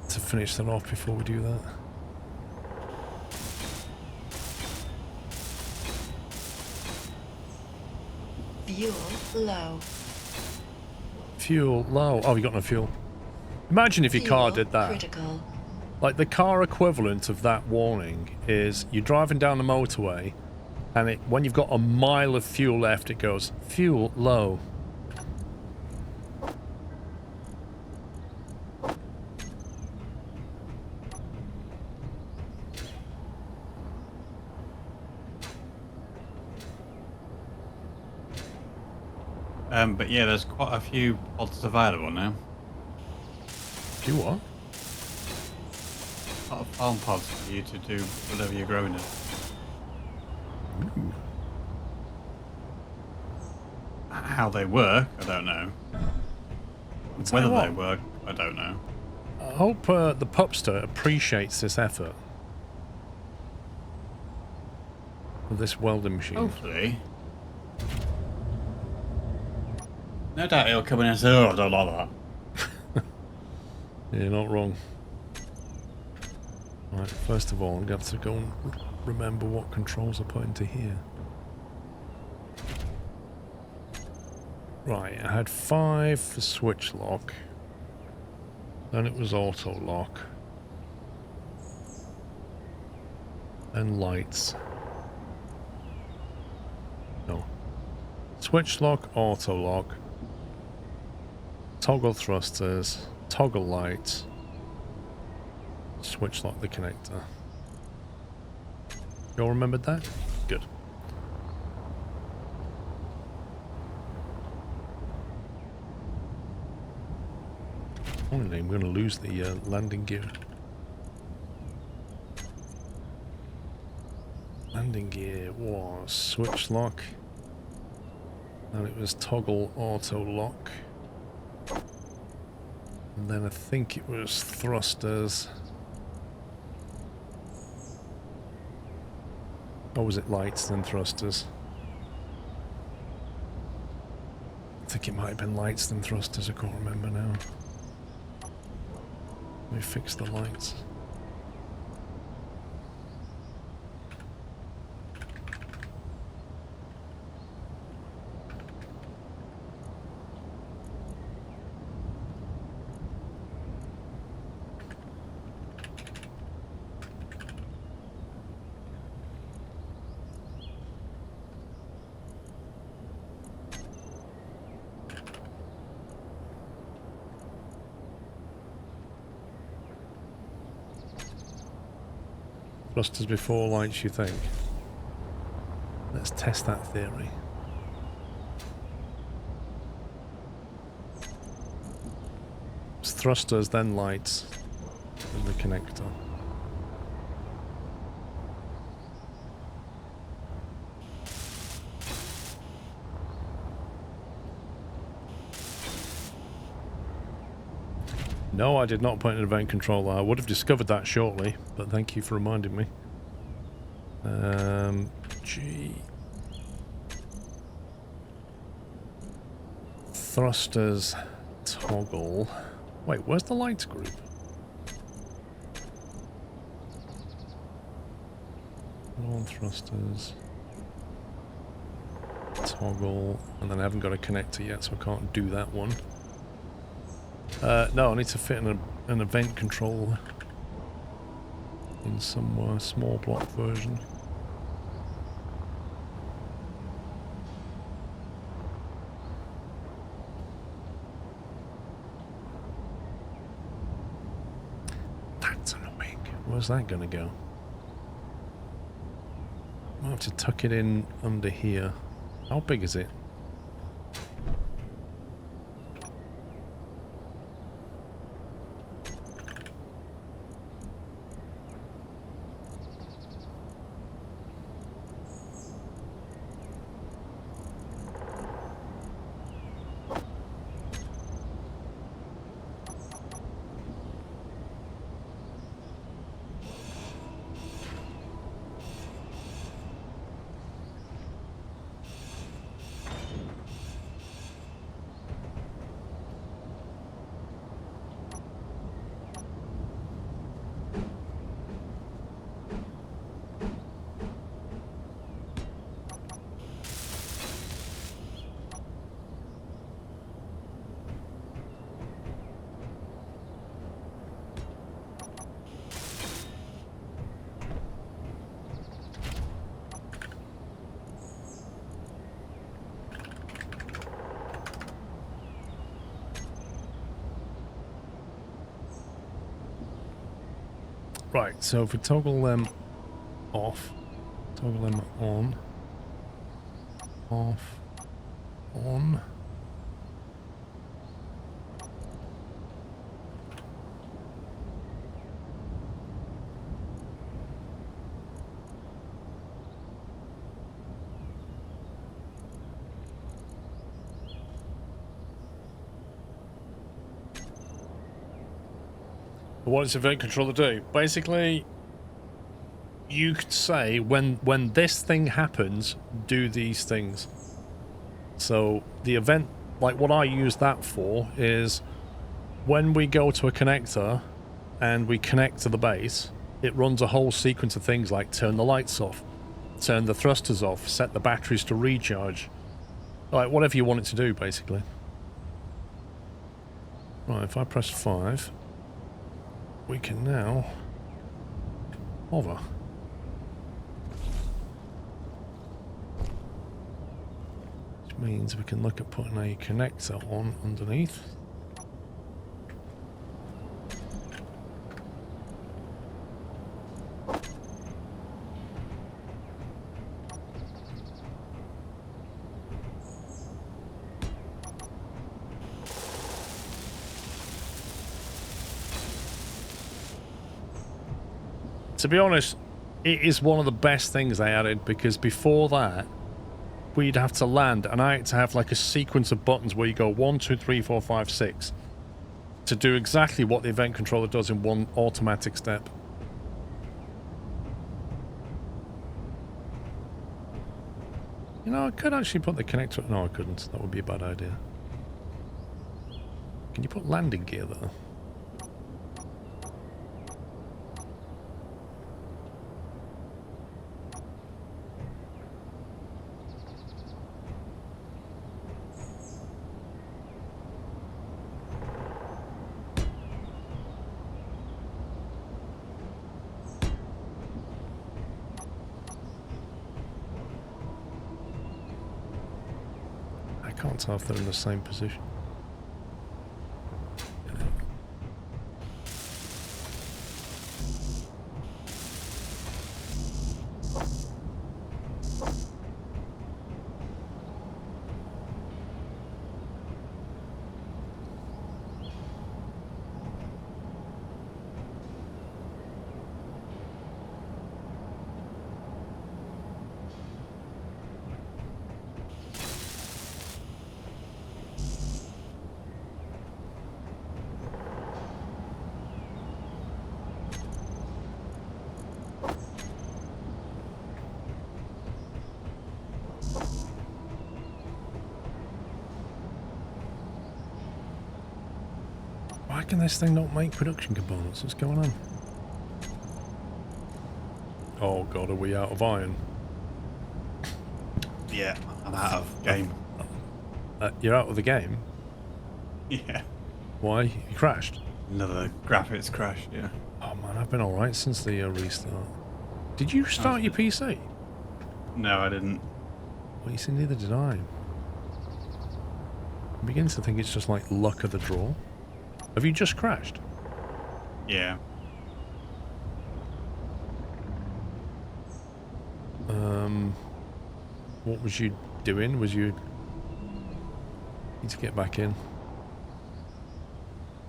to finish that off before we do that. Fuel low. Fuel low. Oh, you got no fuel. Imagine if your car did that. Critical. Like the car equivalent of that warning is you're driving down the motorway And when you've got a mile of fuel left, it goes, fuel low. But yeah, there's quite a few pods available now. Do what? A lot of farm pods for you to do whatever you're growing in. Ooh. How they work, I don't know. Whether they work, I don't know. I hope the pupster appreciates this effort. Of this welding machine. Hopefully. No doubt he'll come in and say, oh, I don't like that. You're not wrong. Right, first of all, I'm going to have to go and remember what controls I put into here. Right, I had 5 for switch lock. Then it was auto lock. And lights. No. Switch lock, auto lock. Toggle thrusters, toggle lights, switch lock the connector. You all remembered that? Good. Only I'm going to lose the landing gear. Landing gear was switch lock, and it was toggle auto lock. And then I think it was thrusters. Or was it lights then thrusters? I think it might have been lights then thrusters, I can't remember now. Let me fix the lights. Thrusters before lights, you think? Let's test that theory. It's thrusters, then lights, and the connector. No, I did not put in an event controller. I would have discovered that shortly, but thank you for reminding me. G. Thrusters, toggle. Wait, where's the lights group? On thrusters, toggle, and then I haven't got a connector yet, so I can't do that one. No, I need to fit in an event controller in some small block version. That's annoying. Where's that going to go? I'll have to tuck it in under here. How big is it? Right, so if we toggle them off, toggle them on, off, on. What does event controller do? Basically, you could say when this thing happens, do these things. So the event, like what I use that for is when we go to a connector and we connect to the base, it runs a whole sequence of things like turn the lights off, turn the thrusters off, set the batteries to recharge. Like whatever you want it to do, basically. Right, if I press 5, we can now hover. Which means we can look at putting a connector on underneath. To be honest, it is one of the best things they added, because before that, we'd have to land, and I had to have like a sequence of buttons where you go 1, 2, 3, 4, 5, 6 to do exactly what the event controller does in one automatic step. You know, I could actually put the connector... No, I couldn't. That would be a bad idea. Can you put landing gear there? I can't tell if they're in the same position. Why can this thing not make production components? What's going on? Oh god, are we out of iron? Yeah, I'm out of game. You're out of the game? Yeah. Why? You crashed? Another graphics crash, yeah. Oh man, I've been alright since the restart. Did you start your PC? No, I didn't. Well, you see, neither did I. I'm beginning to think it's just like luck of the draw. Have you just crashed? Yeah. What was you doing? Was you... Need to get back in.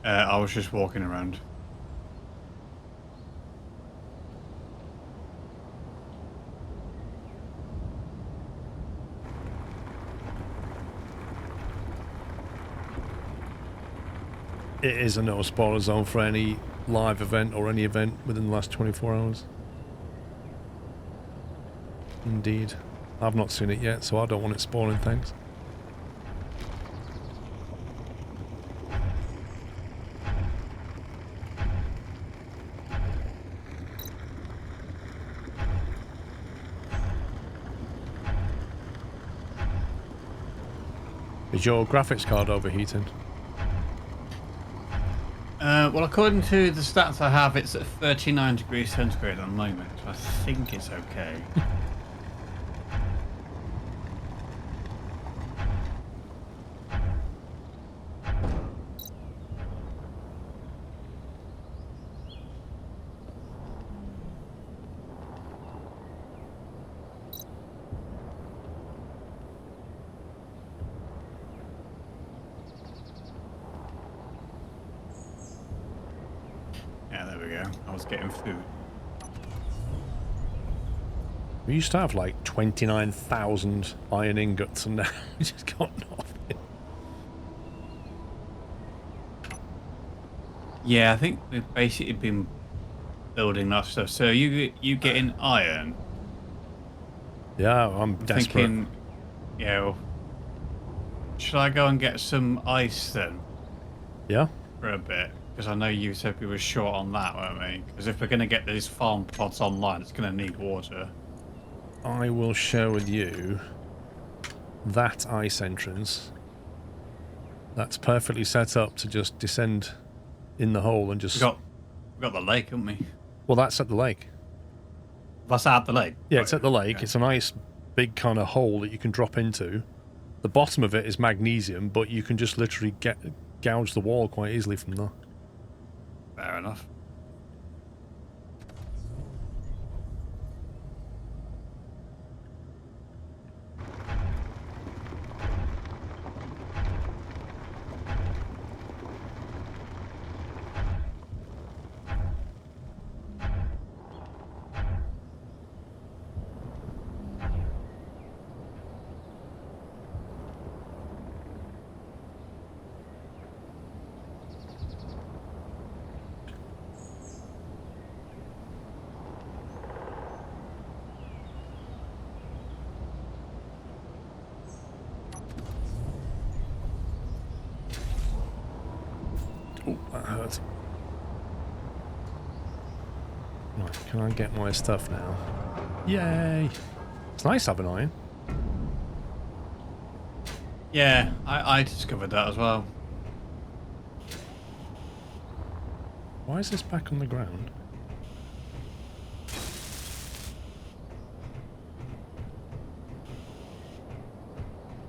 I was just walking around. It is a no spoiler zone for any live event or any event within the last 24 hours. Indeed. I've not seen it yet, so I don't want it spoiling things. Is your graphics card overheating? Well, according to the stats I have, it's at 39 degrees centigrade at the moment, so I think it's okay. go. I was getting food. We used to have like 29,000 iron ingots, and now we just got nothing. Yeah, I think we've basically been building that stuff. So you getting iron? Yeah, I'm desperate. Thinking, yeah. Well, should I go and get some ice then? Yeah. For a bit, because I know you said we were short on that, weren't we? Because if we're going to get these farm pods online, it's going to need water. I will share with you that ice entrance. That's perfectly set up to just descend in the hole and just... We got the lake, haven't we? Well, that's at the lake. That's at the lake? Yeah, it's at the lake. Okay. It's a nice big kind of hole that you can drop into. The bottom of it is magnesium, but you can just literally gouge the wall quite easily from there. Fair enough. Oh, that hurt. Right, can I get my stuff now? Yay! It's nice having iron. Yeah, I discovered that as well. Why is this back on the ground?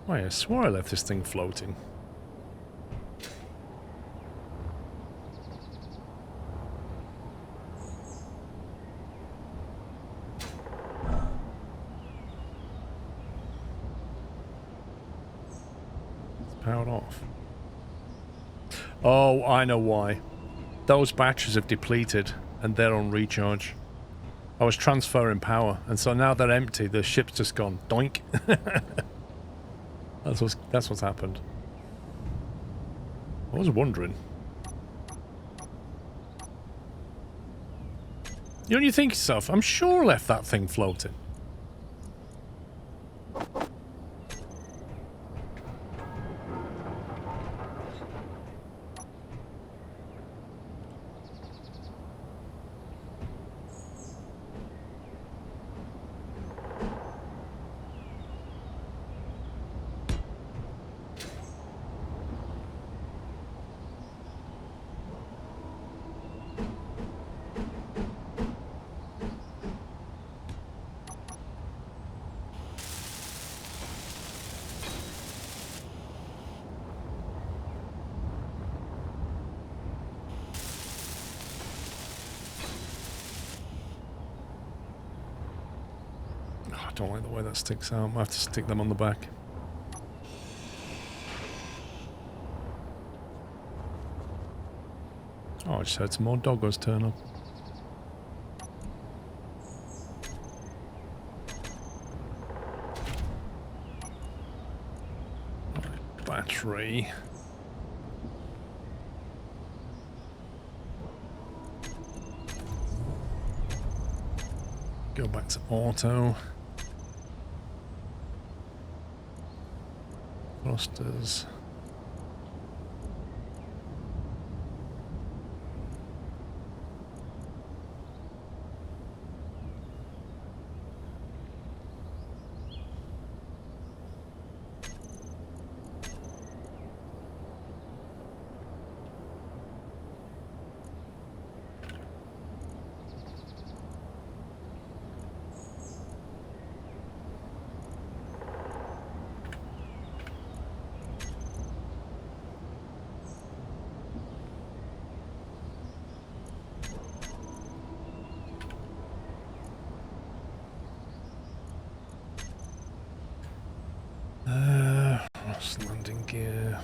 Oh yeah, I swore I left this thing floating. Powered off. Oh, I know why. Those batteries have depleted and they're on recharge. I was transferring power, and so now they're empty. The ship's just gone doink. That's what's happened. I was wondering. You know, you think to yourself, I'm sure I left that thing floating. I don't like the way that sticks out. I have to stick them on the back. Oh, I just had some more doggos turn up. Right, battery. Go back to auto. Thrusters. Landing gear.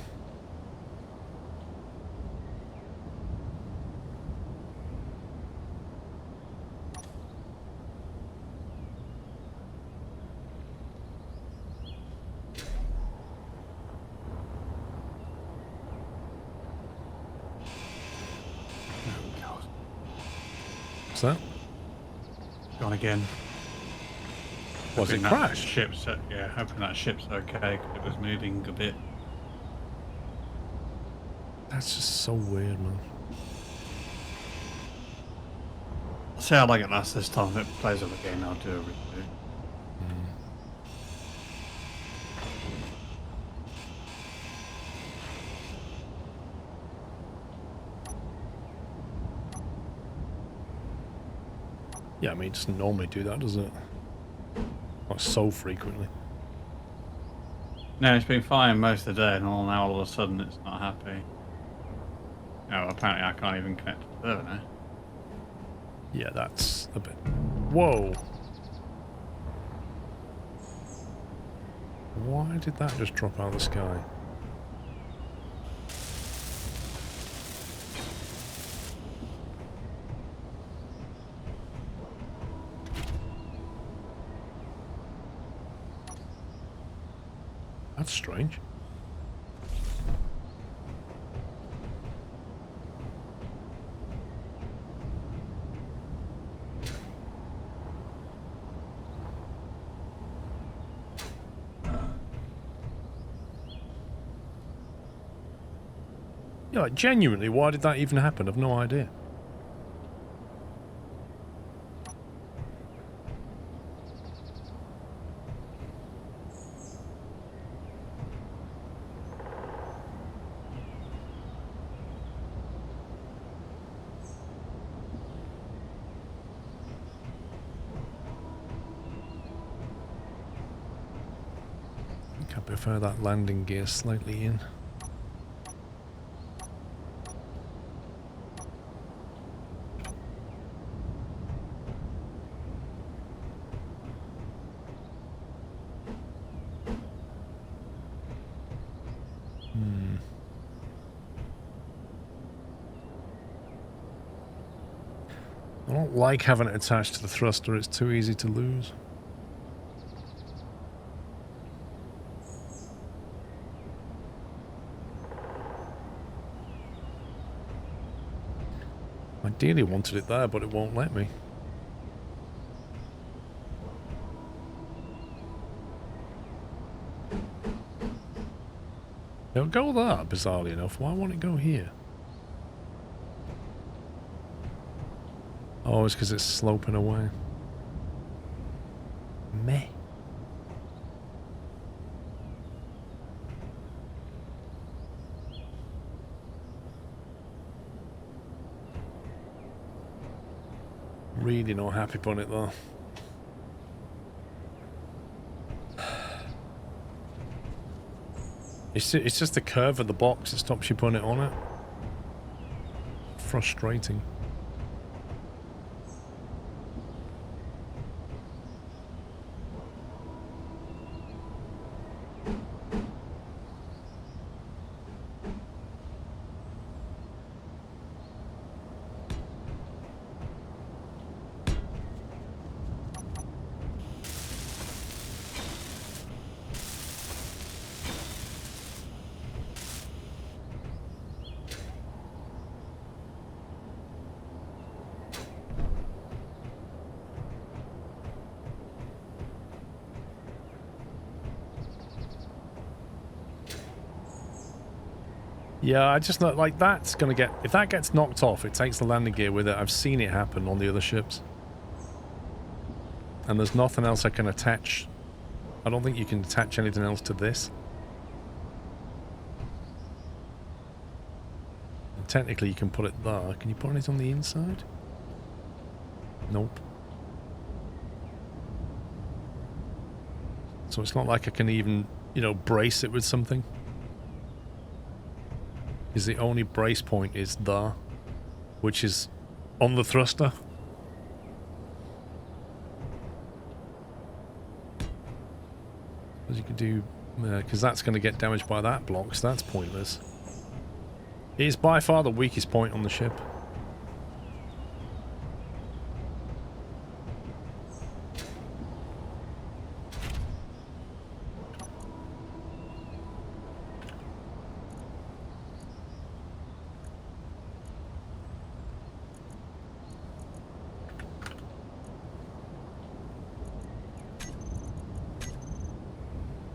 What's that? Gone again. Was it crashed? Yeah, hoping that ship's okay, 'cause it was moving a bit. That's just so weird, man. I'll see how long it lasts this time. If it plays up again, I'll do a review. Yeah, I mean, it doesn't normally do that, does it? Not so frequently. No, it's been fine most of the day, and now all of a sudden it's not happy. Oh, apparently I can't even connect to the server now. Yeah, that's a bit... Whoa! Why did that just drop out of the sky? That's strange. Yeah, like, genuinely, why did that even happen? I've no idea. I think I prefer that landing gear slightly in. I don't like having it attached to the thruster, it's too easy to lose. I ideally wanted it there, but it won't let me. It'll go there, bizarrely enough. Why won't it go here? Oh, it's because it's sloping away. Meh. Really not happy on it though. It's just the curve of the box that stops you putting it on it. Frustrating. Yeah, I just know, like, that's gonna get... If that gets knocked off, it takes the landing gear with it. I've seen it happen on the other ships. And there's nothing else I can attach. I don't think you can attach anything else to this. And technically, you can put it there. Can you put it on the inside? Nope. So it's not like I can even, you know, brace it with something. Is the only brace point is there, which is on the thruster. As you could do, because that's going to get damaged by that block, so that's pointless. It is by far the weakest point on the ship.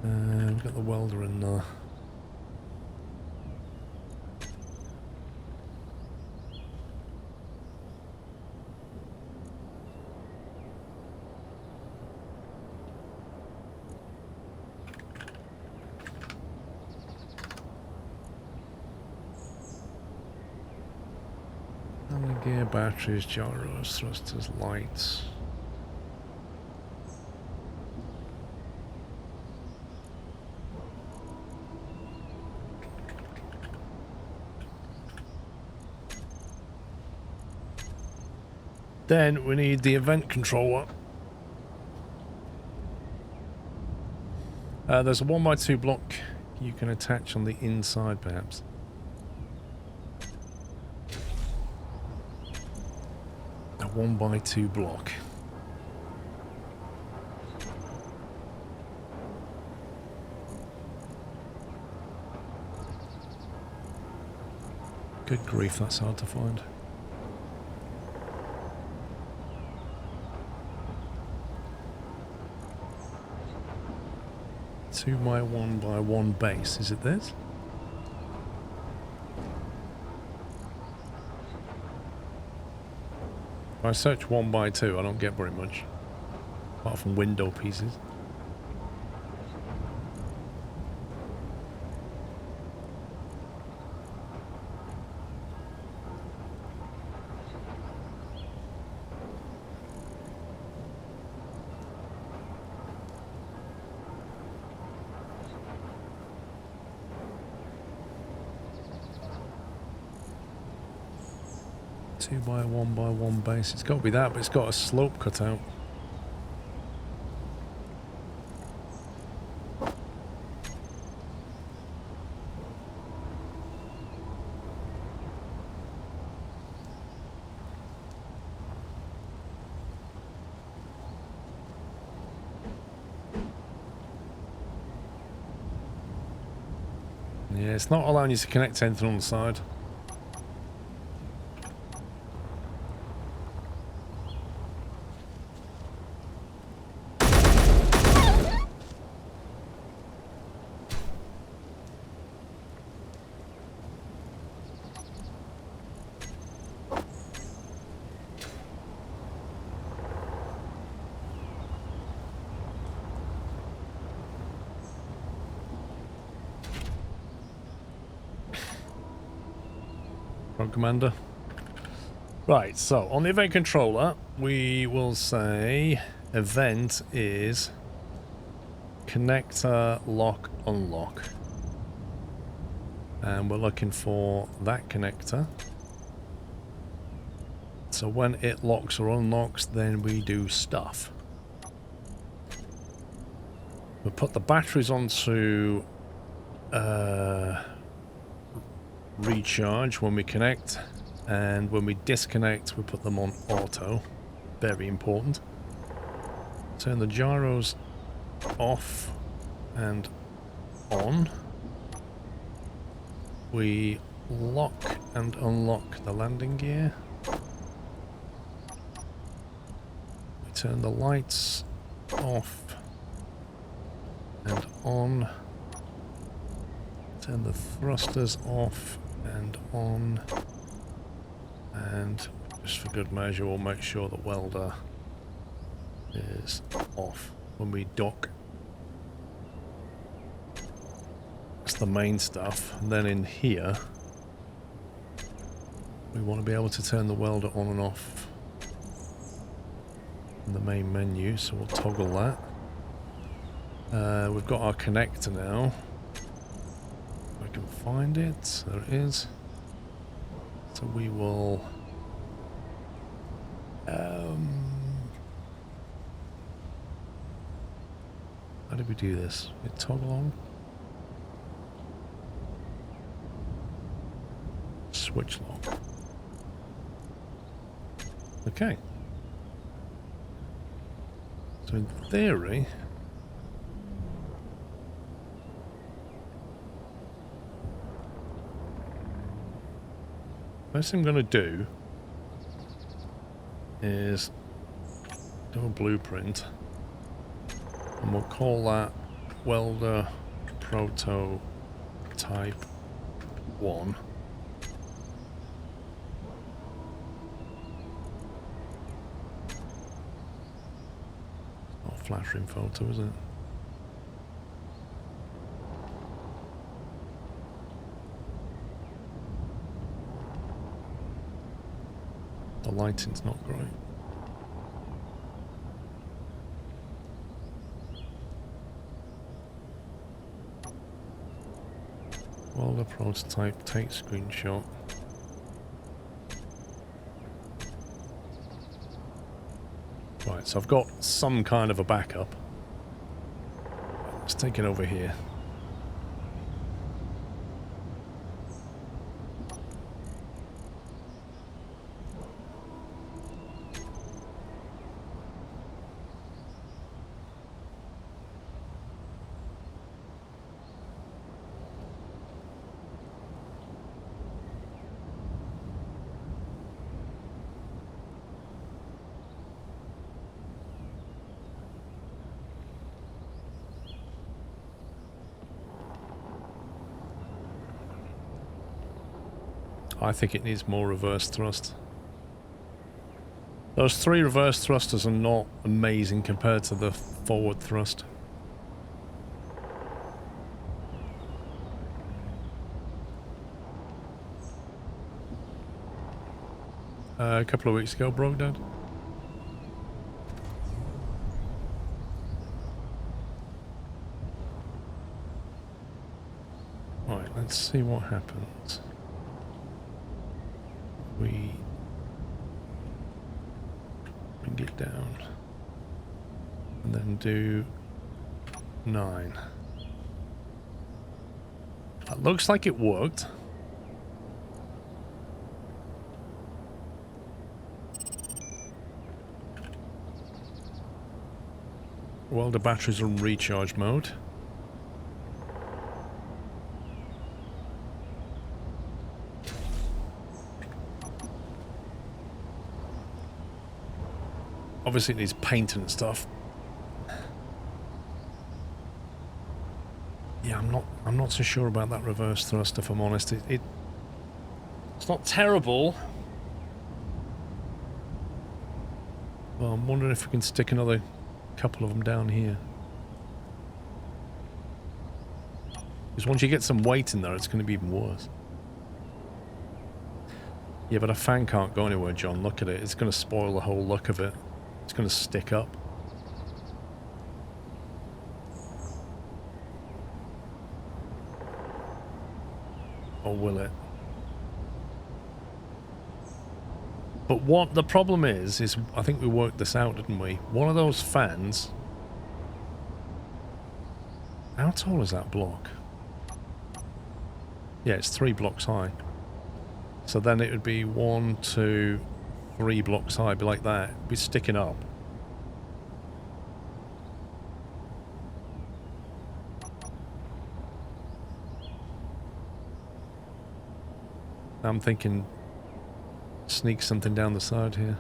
We've got the welder in there. Gear, batteries, gyros, thrusters, lights. Then we need the event controller. There's a 1x2 block you can attach on the inside, perhaps. A 1x2 block. Good grief, that's hard to find. Two by 1x1 base, is it this? If I search 1x2, I don't get very much, apart from window pieces. Two by 1x1 base. It's got to be that, but it's got a slope cut out. Yeah, it's not allowing you to connect anything on the side. Commander. Right, so on the event controller, we will say event is connector lock unlock. And we're looking for that connector. So when it locks or unlocks, then we do stuff. We'll put the batteries onto recharge when we connect, and when we disconnect we put them on auto. Very important. Turn the gyros off and on. We lock and unlock the landing gear. We turn the lights off and on. Turn the thrusters off and on, and just for good measure we'll make sure the welder is off when we dock. That's the main stuff. And then in here we want to be able to turn the welder on and off in the main menu, so we'll toggle that. We've got our connector now. Can find it. There it is. So we will how did we do this? We toggle on, switch lock. Okay, so in theory first thing I'm going to do is do a blueprint, and we'll call that welder prototype 1. Not a flattering photo, is it? The lighting's not great. Welder prototype, take screenshot. Right, so I've got some kind of a backup. Let's take it over here. I think it needs more reverse thrust. Those 3 reverse thrusters are not amazing compared to the forward thrust. A couple of weeks ago, broke down. Right, let's see what happens. We bring it down and then do 9. That looks like it worked. Welder batteries are in recharge mode. Obviously it needs paint and stuff. Yeah, I'm not so sure about that reverse thrust, if I'm honest. It's not terrible. Well, I'm wondering if we can stick another couple of them down here. Because once you get some weight in there, it's going to be even worse. Yeah, but a fan can't go anywhere, John. Look at it. It's going to spoil the whole look of it. It's going to stick up. Or will it? But what the problem is I think we worked this out, didn't we? One of those fans... How tall is that block? Yeah, it's 3 blocks high. So then it would be 1, 2, 3 blocks high, be like that. It'd be sticking up. I'm thinking sneak something down the side here.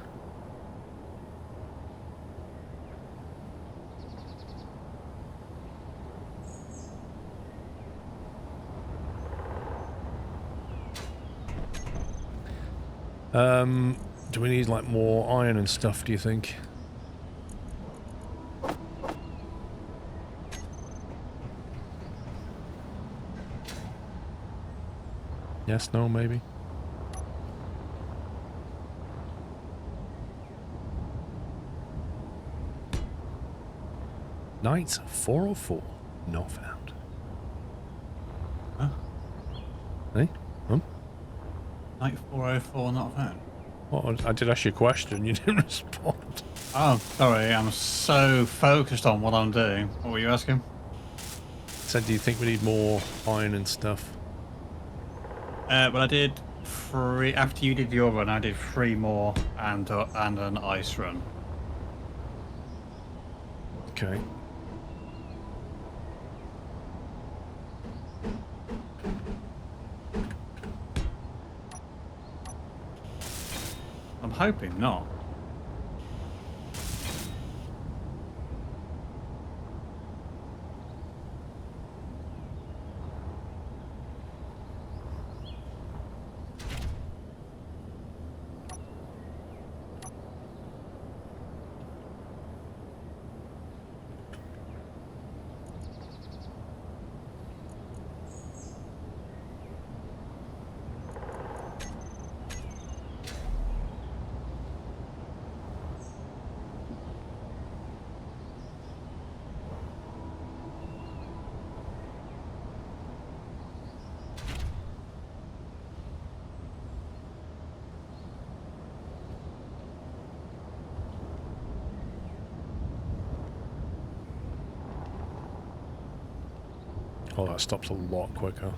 Do we need like more iron and stuff, do you think? Yes, no, maybe? Night 404, not found. Huh? Hey? Night 404, not found. Well, I did ask you a question, you didn't respond. Oh, sorry, I'm so focused on what I'm doing. What were you asking? Said, do you think we need more iron and stuff? Well, I did 3, after you did your run, I did 3 more and an ice run. Okay. I'm hoping not. Oh, that stops a lot quicker.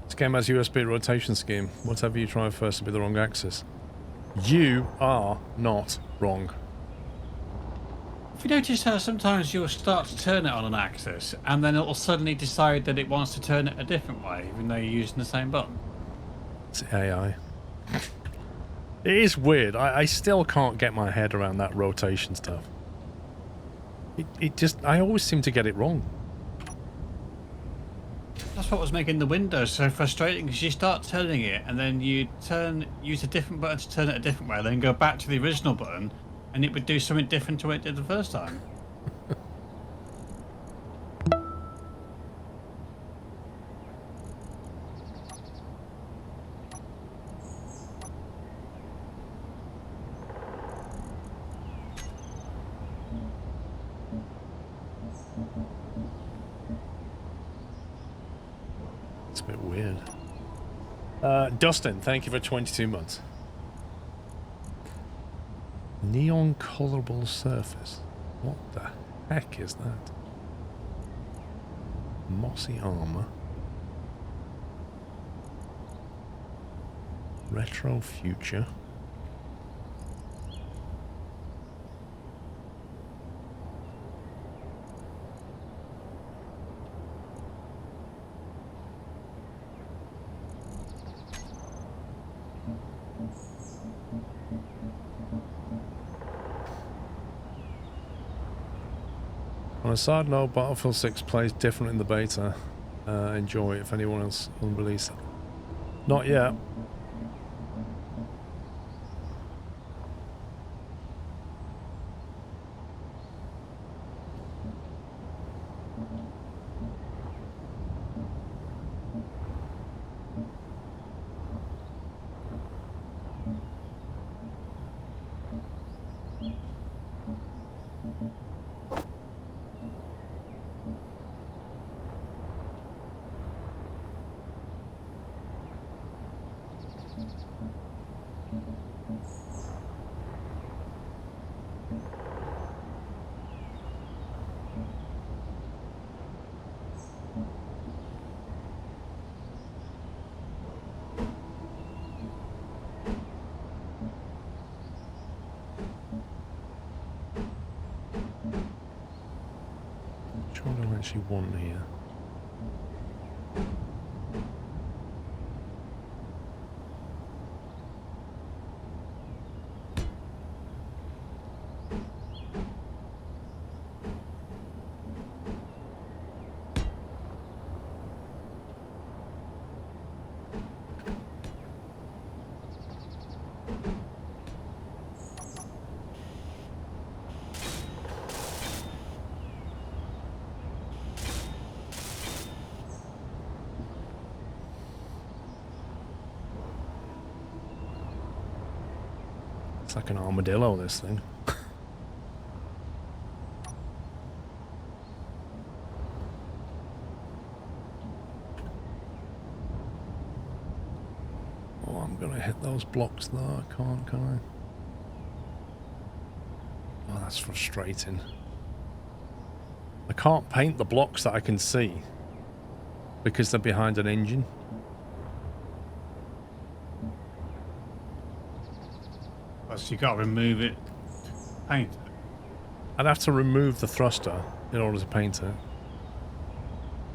This game has USB rotation scheme. Whatever you try first will be the wrong axis. You are not wrong. Have you noticed how sometimes you'll start to turn it on an axis and then it'll suddenly decide that it wants to turn it a different way even though you're using the same button? It's AI. It is weird. I still can't get my head around that rotation stuff. It just... I always seem to get it wrong. That's what was making the Windows so frustrating, because you start turning it and then you use a different button to turn it a different way, then go back to the original button and it would do something different to what it did the first time. It's a bit weird. Dustin, thank you for 22 months. Neon colorable surface. What the heck is that? Mossy armor. Retro future. On a side note, Battlefield 6 plays different in the beta. Enjoy if anyone else will release it. Not yet. Which one do I actually want here? It's like an armadillo, this thing. Oh, I'm gonna hit those blocks though. I can't, can I? Oh, that's frustrating. I can't paint the blocks that I can see because they're behind an engine. So you got to remove it, paint it. I'd have to remove the thruster in order to paint it,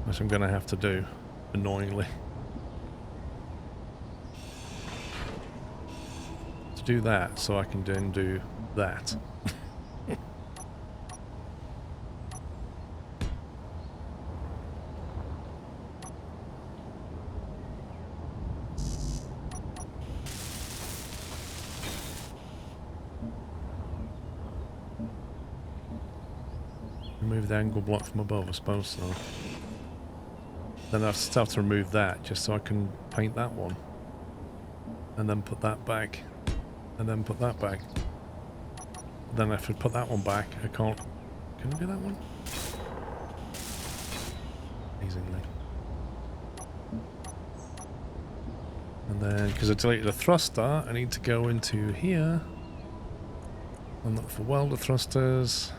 which I'm going to have to do, annoyingly. To do that, so I can then do that. Remove the angle block from above, I suppose so. Then I still have to remove that just so I can paint that one. And then put that back. And then put that back. Then if I put that one back, I can't... Can I do that one? Amazingly. Then, because I deleted a thruster, I need to go into here. And look for welder thrusters.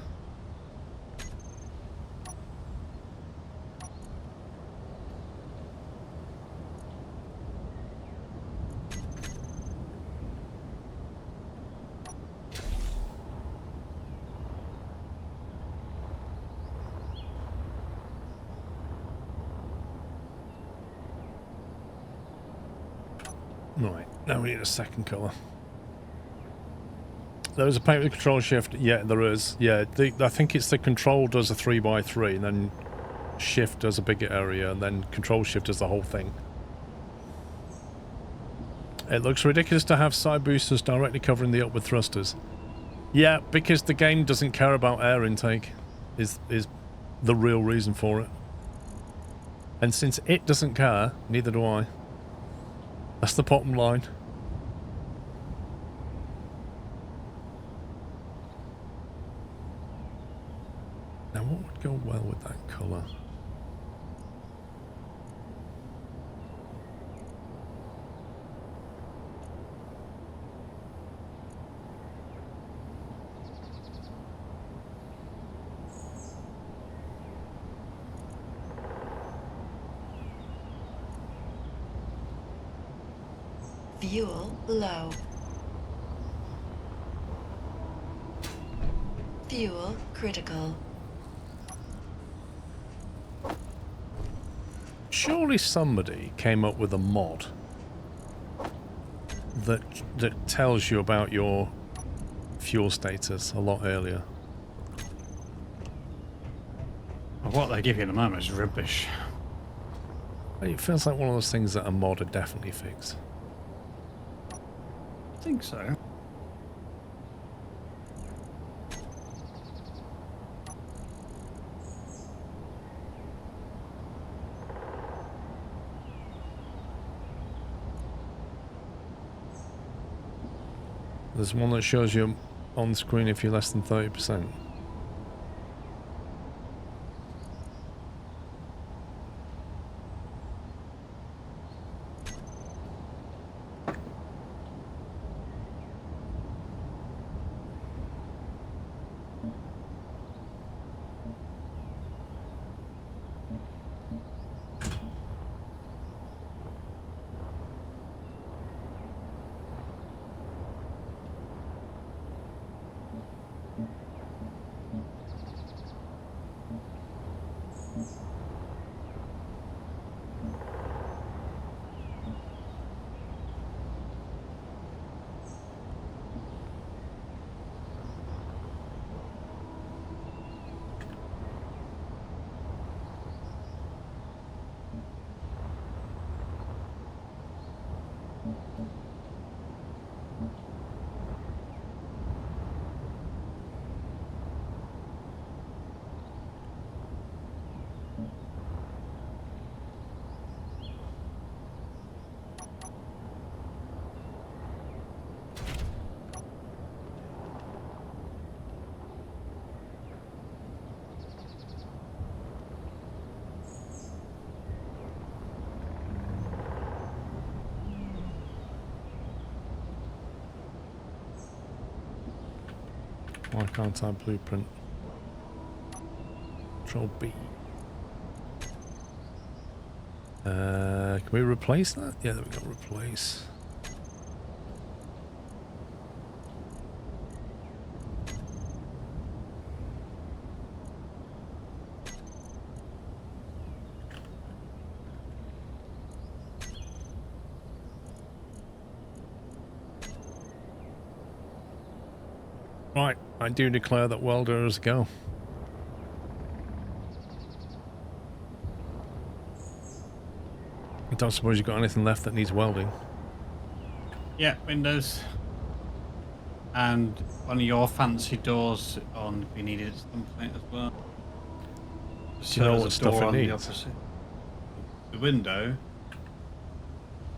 Right, now we need a second colour. There is a paint with control shift. Yeah, there is. Yeah, I think it's the control does a 3x3, and then shift does a bigger area, and then control shift does the whole thing. It looks ridiculous to have side boosters directly covering the upward thrusters. Yeah, because the game doesn't care about air intake, is the real reason for it. And since it doesn't care, neither do I. That's the bottom line. Now what would go well with that colour? Fuel low. Fuel critical. Surely somebody came up with a mod that tells you about your fuel status a lot earlier. What they give you at the moment is rubbish. It feels like one of those things that a mod would definitely fix. I think so. There's one that shows you on screen if you're less than 30%. Why can't I blueprint? Control B. Can we replace that? Yeah, there we go, replace. Right, I do declare that welder is a go. I don't suppose you've got anything left that needs welding. Yeah, windows. And one of your fancy doors on if you needed at some point as well. Do you know what stuff it needs? The window.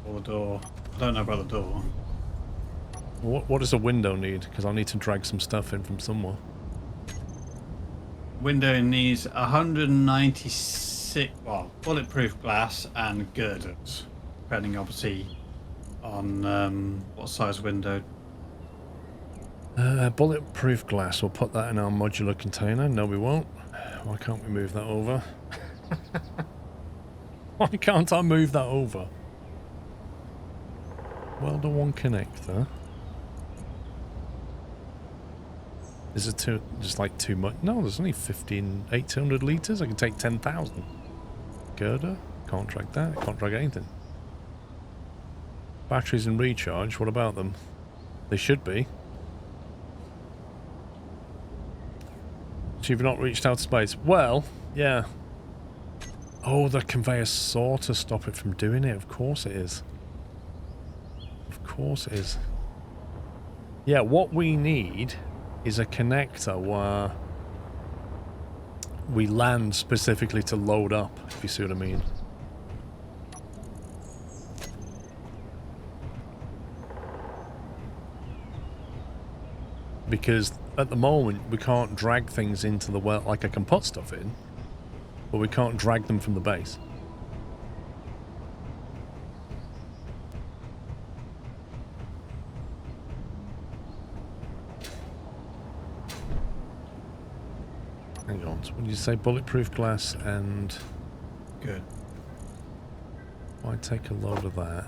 Or the door. I don't know about the door. What does a window need? Because I'll need to drag some stuff in from somewhere. Window needs 196, well, bulletproof glass and girders, depending obviously On what size window? Bulletproof glass. We'll put that in our modular container. No, we won't. Why can't we move that over? Why can't I move that over? Welder 1 connector. Is it just like too much? No, there's only 800 litres. I can take 10,000. Girder. Can't drag that. Can't drag anything. Batteries and recharge. What about them? They should be. So you've not reached outer space. Well, yeah. Oh, the conveyor saw to stop it from doing it. Of course it is. Of course it is. Yeah, what we need is a connector where we land specifically to load up, if you see what I mean. Because at the moment we can't drag things into the well. Like I can put stuff in, but we can't drag them from the base. Hang on, so what did you say? Bulletproof glass and... Good. I take a load of that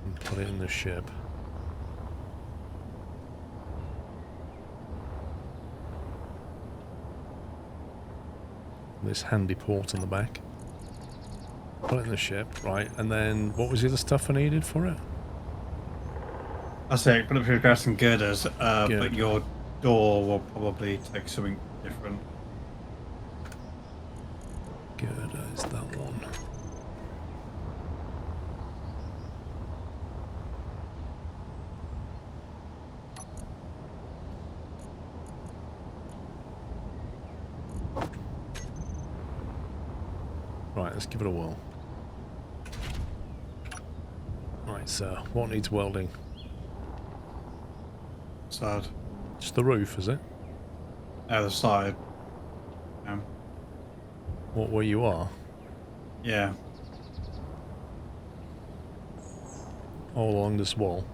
and put it in the ship. This handy port on the back. Put it in the ship, right? And then what was the other stuff I needed for it? I say bulletproof glass and girders, but your door will probably take something different. Girder is that one. Right, let's give it a whirl. Right, so what needs welding? Side. Just the roof, is it? Other side. What, where you are? Yeah. All along this wall.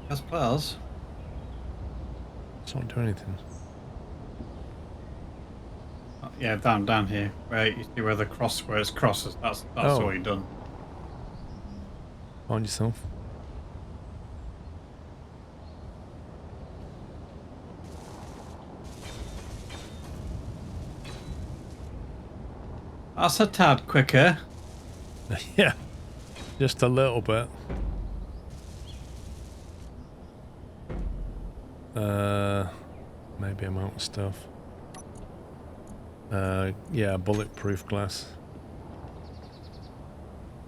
SquirrelPlus. It's not doing anything. Yeah, down here. Where you see where it's crosses. That's all you've done. Find yourself. That's a tad quicker. Yeah, just a little bit. Maybe I'm out of stuff. Yeah, bulletproof glass.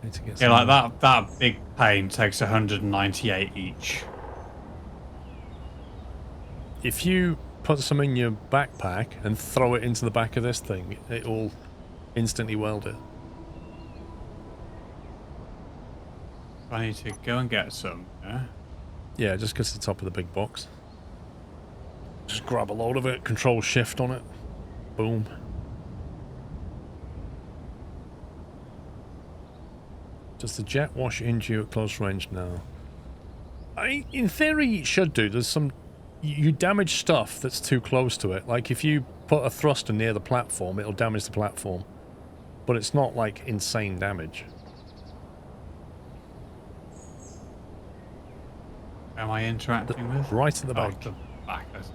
Need to get some like that big pane takes 198 each. If you put some in your backpack and throw it into the back of this thing, it will instantly weld it. I need to go and get some, yeah? Yeah, just get to the top of the big box. Just grab a load of it, control shift on it. Boom. Does the jet wash into you at close range now? In theory it should do. There's some... You damage stuff that's too close to it. Like if you put a thruster near the platform, it'll damage the platform. But it's not like insane damage. Am I interacting with? Right at the back. Oh, the back, I see.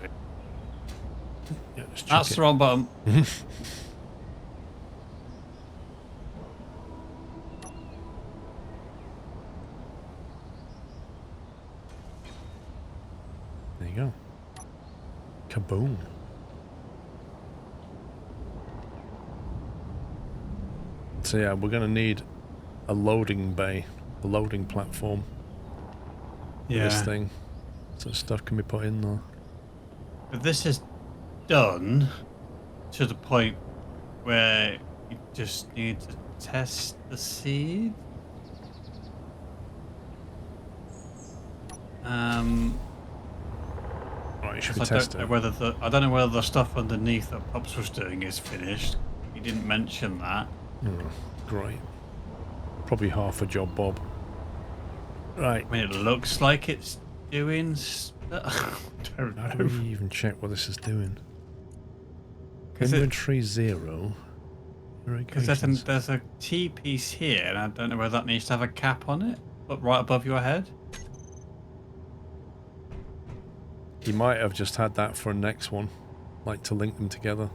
Yeah, just that's the wrong button. There you go. Kaboom. So yeah, we're going to need a loading bay, a loading platform. Yeah. This thing. So stuff can be put in there. But this is done to the point where you just need to test the seed. Right, you should be testing. I don't know whether the stuff underneath that Pups was doing is finished. He didn't mention that. Great. Probably half a job, Bob. Right. I mean, it looks like it's doing stuff. How do we even check what this is doing? Inventory 0. Because there's a T piece here, and I don't know whether that needs to have a cap on it, but right above your head. He might have just had that for a next one, like to link them together.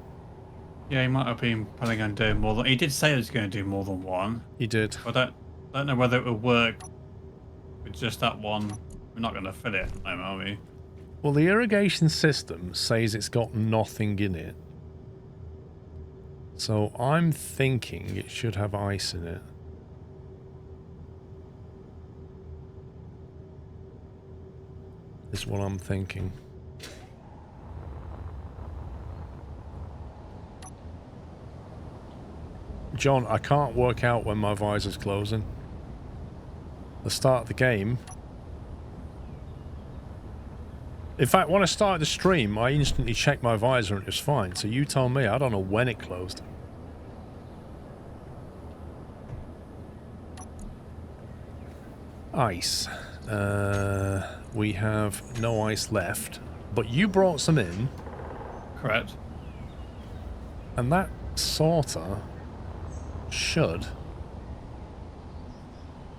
Yeah, he might have been planning on doing more than. He did say he was going to do more than one. He did. I don't know whether it will work with just that one. We're not going to fill it, are we? Well, the irrigation system says it's got nothing in it. So I'm thinking it should have ice in it. Is what I'm thinking. John, I can't work out when my visor's closing. The start of the game. In fact, when I started the stream, I instantly checked my visor and it was fine. So you tell me, I don't know when it closed. Ice. We have no ice left. But you brought some in. Correct. And that sorter should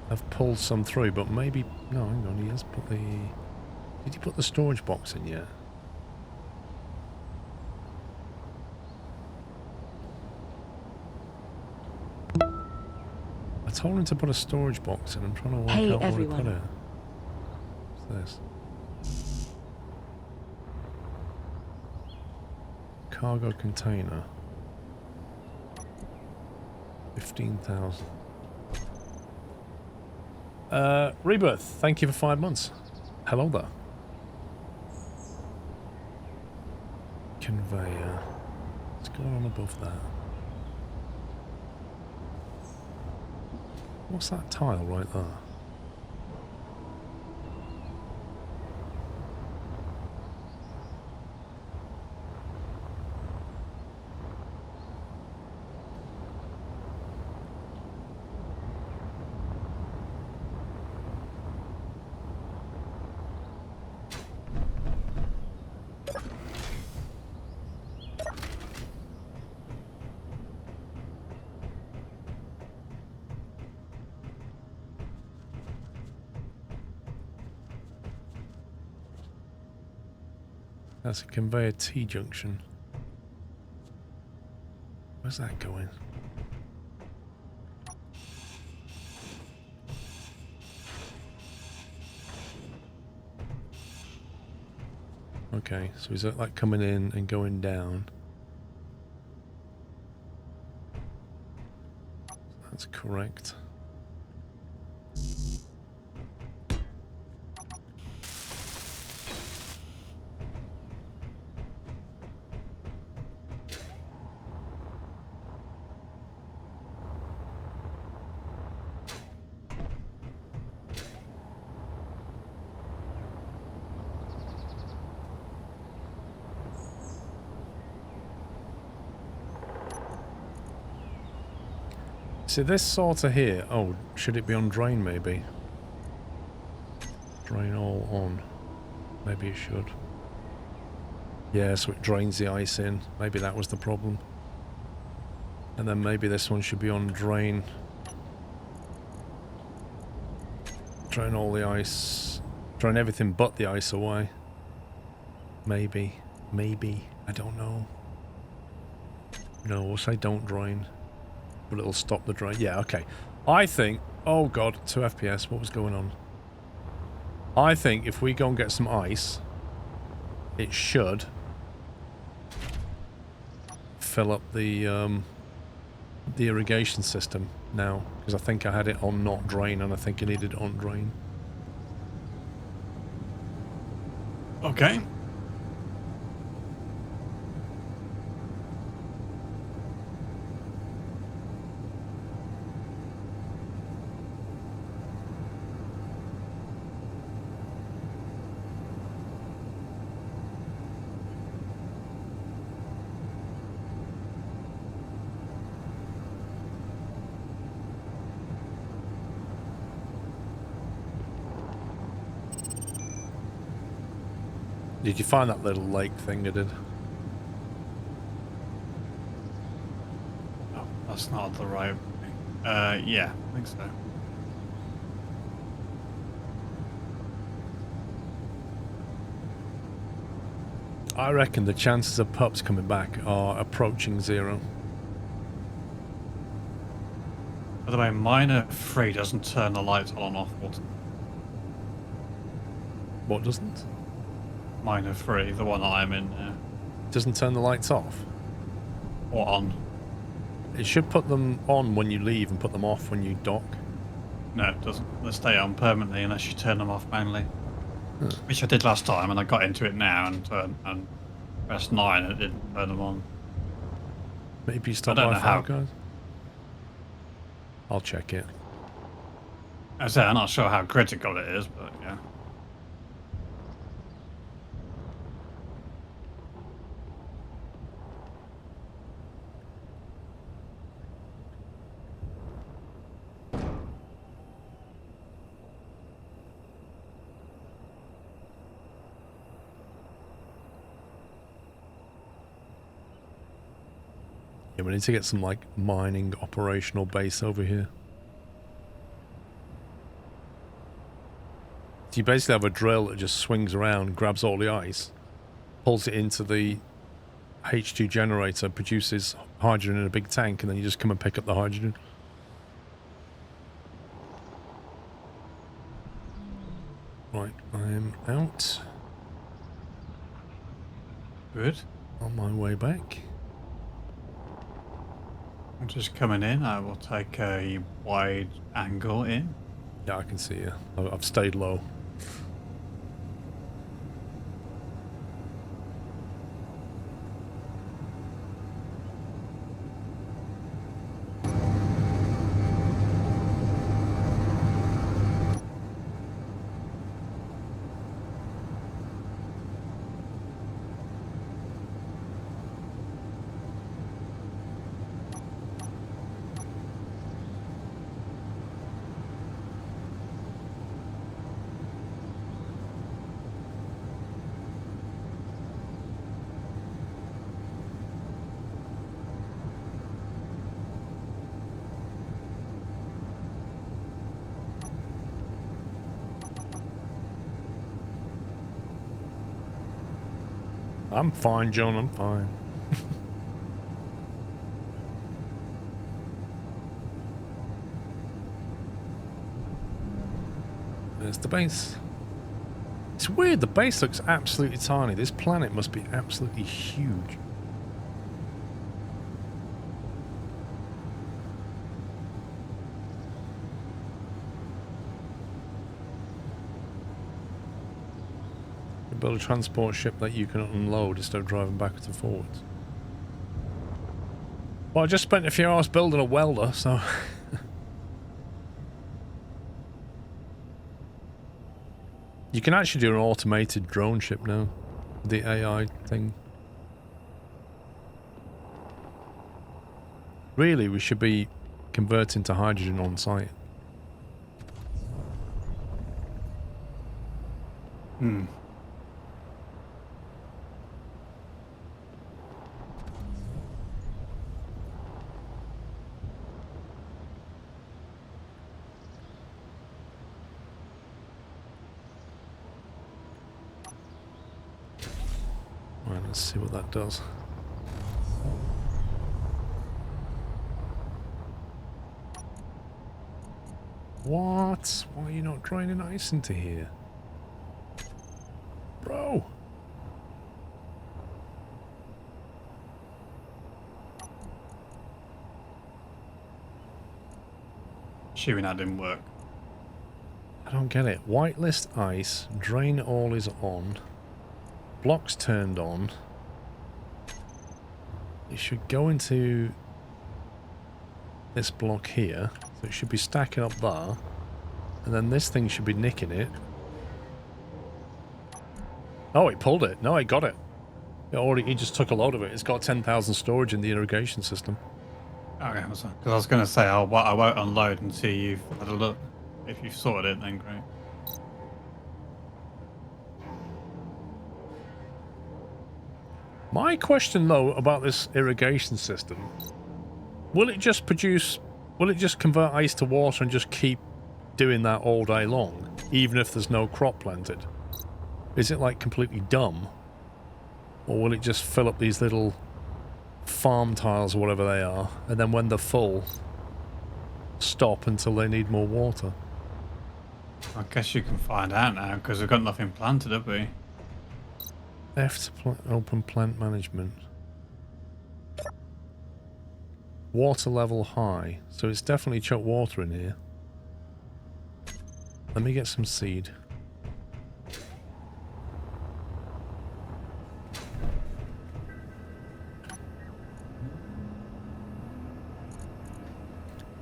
have pulled some through, but maybe... No, hang on, he has put the... Did he put the storage box in yet? I told him to put a storage box in. I'm trying to work out where to put it. What's this? Cargo container. 15,000. Rebirth, thank you for 5 months. Hello there. Conveyor. What's going on above that? What's that tile right there? That's a conveyor T-junction. Where's that going? Okay, so is that like coming in and going down? That's correct. See this sorter here, oh, should it be on drain maybe? Drain all on. Maybe it should. Yeah, so it drains the ice in. Maybe that was the problem. And then maybe this one should be on drain. Drain all the ice. Drain everything but the ice away. Maybe. Maybe. I don't know. No, we'll say don't drain. But it'll stop the drain. Yeah, okay. I think... Oh god, 2 FPS. What was going on? I think if we go and get some ice, it should fill up the irrigation system now. Because I think I had it on not drain, and I think I needed it on drain. Okay. Did you find that little lake thing I did? Oh, that's not the right thing. Yeah, I think so. I reckon the chances of pups coming back are approaching 0. By the way, Miner 3 doesn't turn the lights on and off. What doesn't? Miner 3, the one that I'm in now. Doesn't turn the lights off? Or on. It should put them on when you leave and put them off when you dock. No, it doesn't. They stay on permanently unless you turn them off manually. Which I did last time, and I got into it now and pressed 9 and it didn't turn them on. Maybe you stop by Five Guys? I'll check it. I say I'm not sure how critical it is, but yeah. Yeah, we need to get some, like, mining operational base over here. So you basically have a drill that just swings around, grabs all the ice, pulls it into the H2 generator, produces hydrogen in a big tank, and then you just come and pick up the hydrogen. Right, I'm out. Good. On my way back. I'm just coming in. I will take a wide angle in. Yeah, I can see you. I've stayed low. I'm fine, John, I'm fine. There's the base. It's weird, the base looks absolutely tiny. This planet must be absolutely huge. Build a transport ship that you can unload instead of driving backwards and forwards. Well, I just spent a few hours building a welder, so... You can actually do an automated drone ship now. The AI thing. Really, we should be converting to hydrogen on site. Hmm. Right, let's see what that does. What? Why are you not draining ice into here? Bro! Assuming that didn't work. I don't get it. Whitelist ice, drain all is on. Blocks turned on. It should go into this block here. So it should be stacking up there. And then this thing should be nicking it. Oh, it pulled it. No, it got it. He just took a load of it. It's got 10,000 storage in the irrigation system. Okay, because I was going to say I won't unload until you've had a look. If you've sorted it, then great. My question, though, about this irrigation system, will it just convert ice to water and just keep doing that all day long, even if there's no crop planted? Is it, like, completely dumb? Or will it just fill up these little farm tiles or whatever they are, and then when they're full, stop until they need more water? I guess you can find out now, because we've got nothing planted, have we? F to open plant management. Water level high. So it's definitely chuck water in here. Let me get some seed.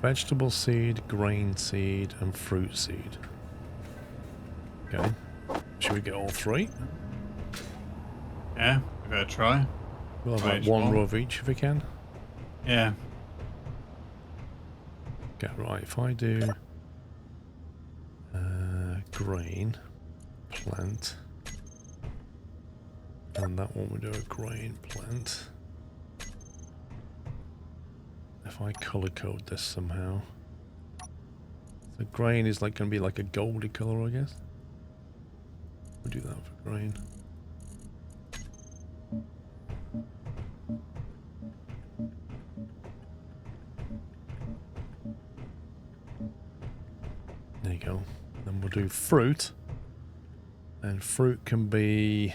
Vegetable seed, grain seed, and fruit seed. Okay. Should we get all three? Yeah, we're going to try. We'll have like one row of each if we can. Yeah. Okay, right. If I do grain, plant, and that one we do a grain, plant. If I color code this somehow. So grain is like going to be like a goldy color, I guess. We'll do that for grain. There you go. Then we'll do fruit. And fruit can be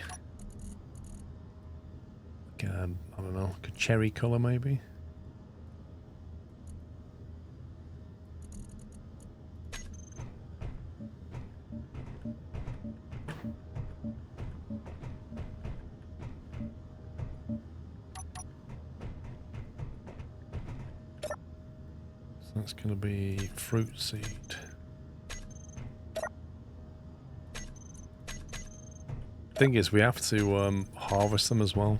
like I don't know, like a cherry color maybe. That's going to be fruit seed. Thing is, we have to harvest them as well.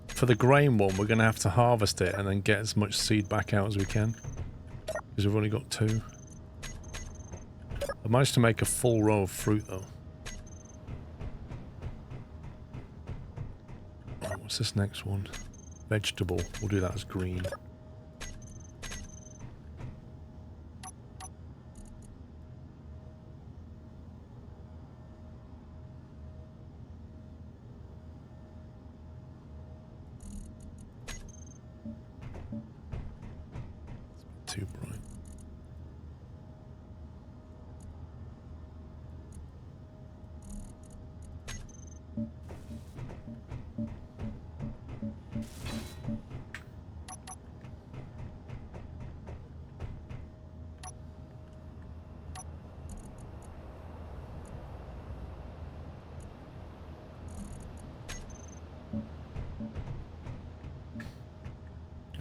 For the grain one, we're going to have to harvest it and then get as much seed back out as we can. Because we've only got 2. I managed to make a full row of fruit though. Right, what's this next one? Vegetable. We'll do that as green. Too bright.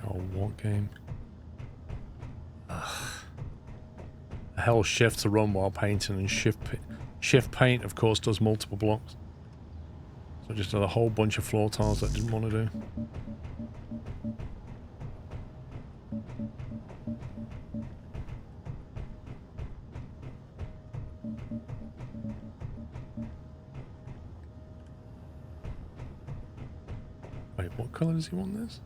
Oh, what game? Hell shift to run while painting, and shift paint of course does multiple blocks. So I just had a whole bunch of floor tiles that I didn't want to do. Wait, what colour does he want this?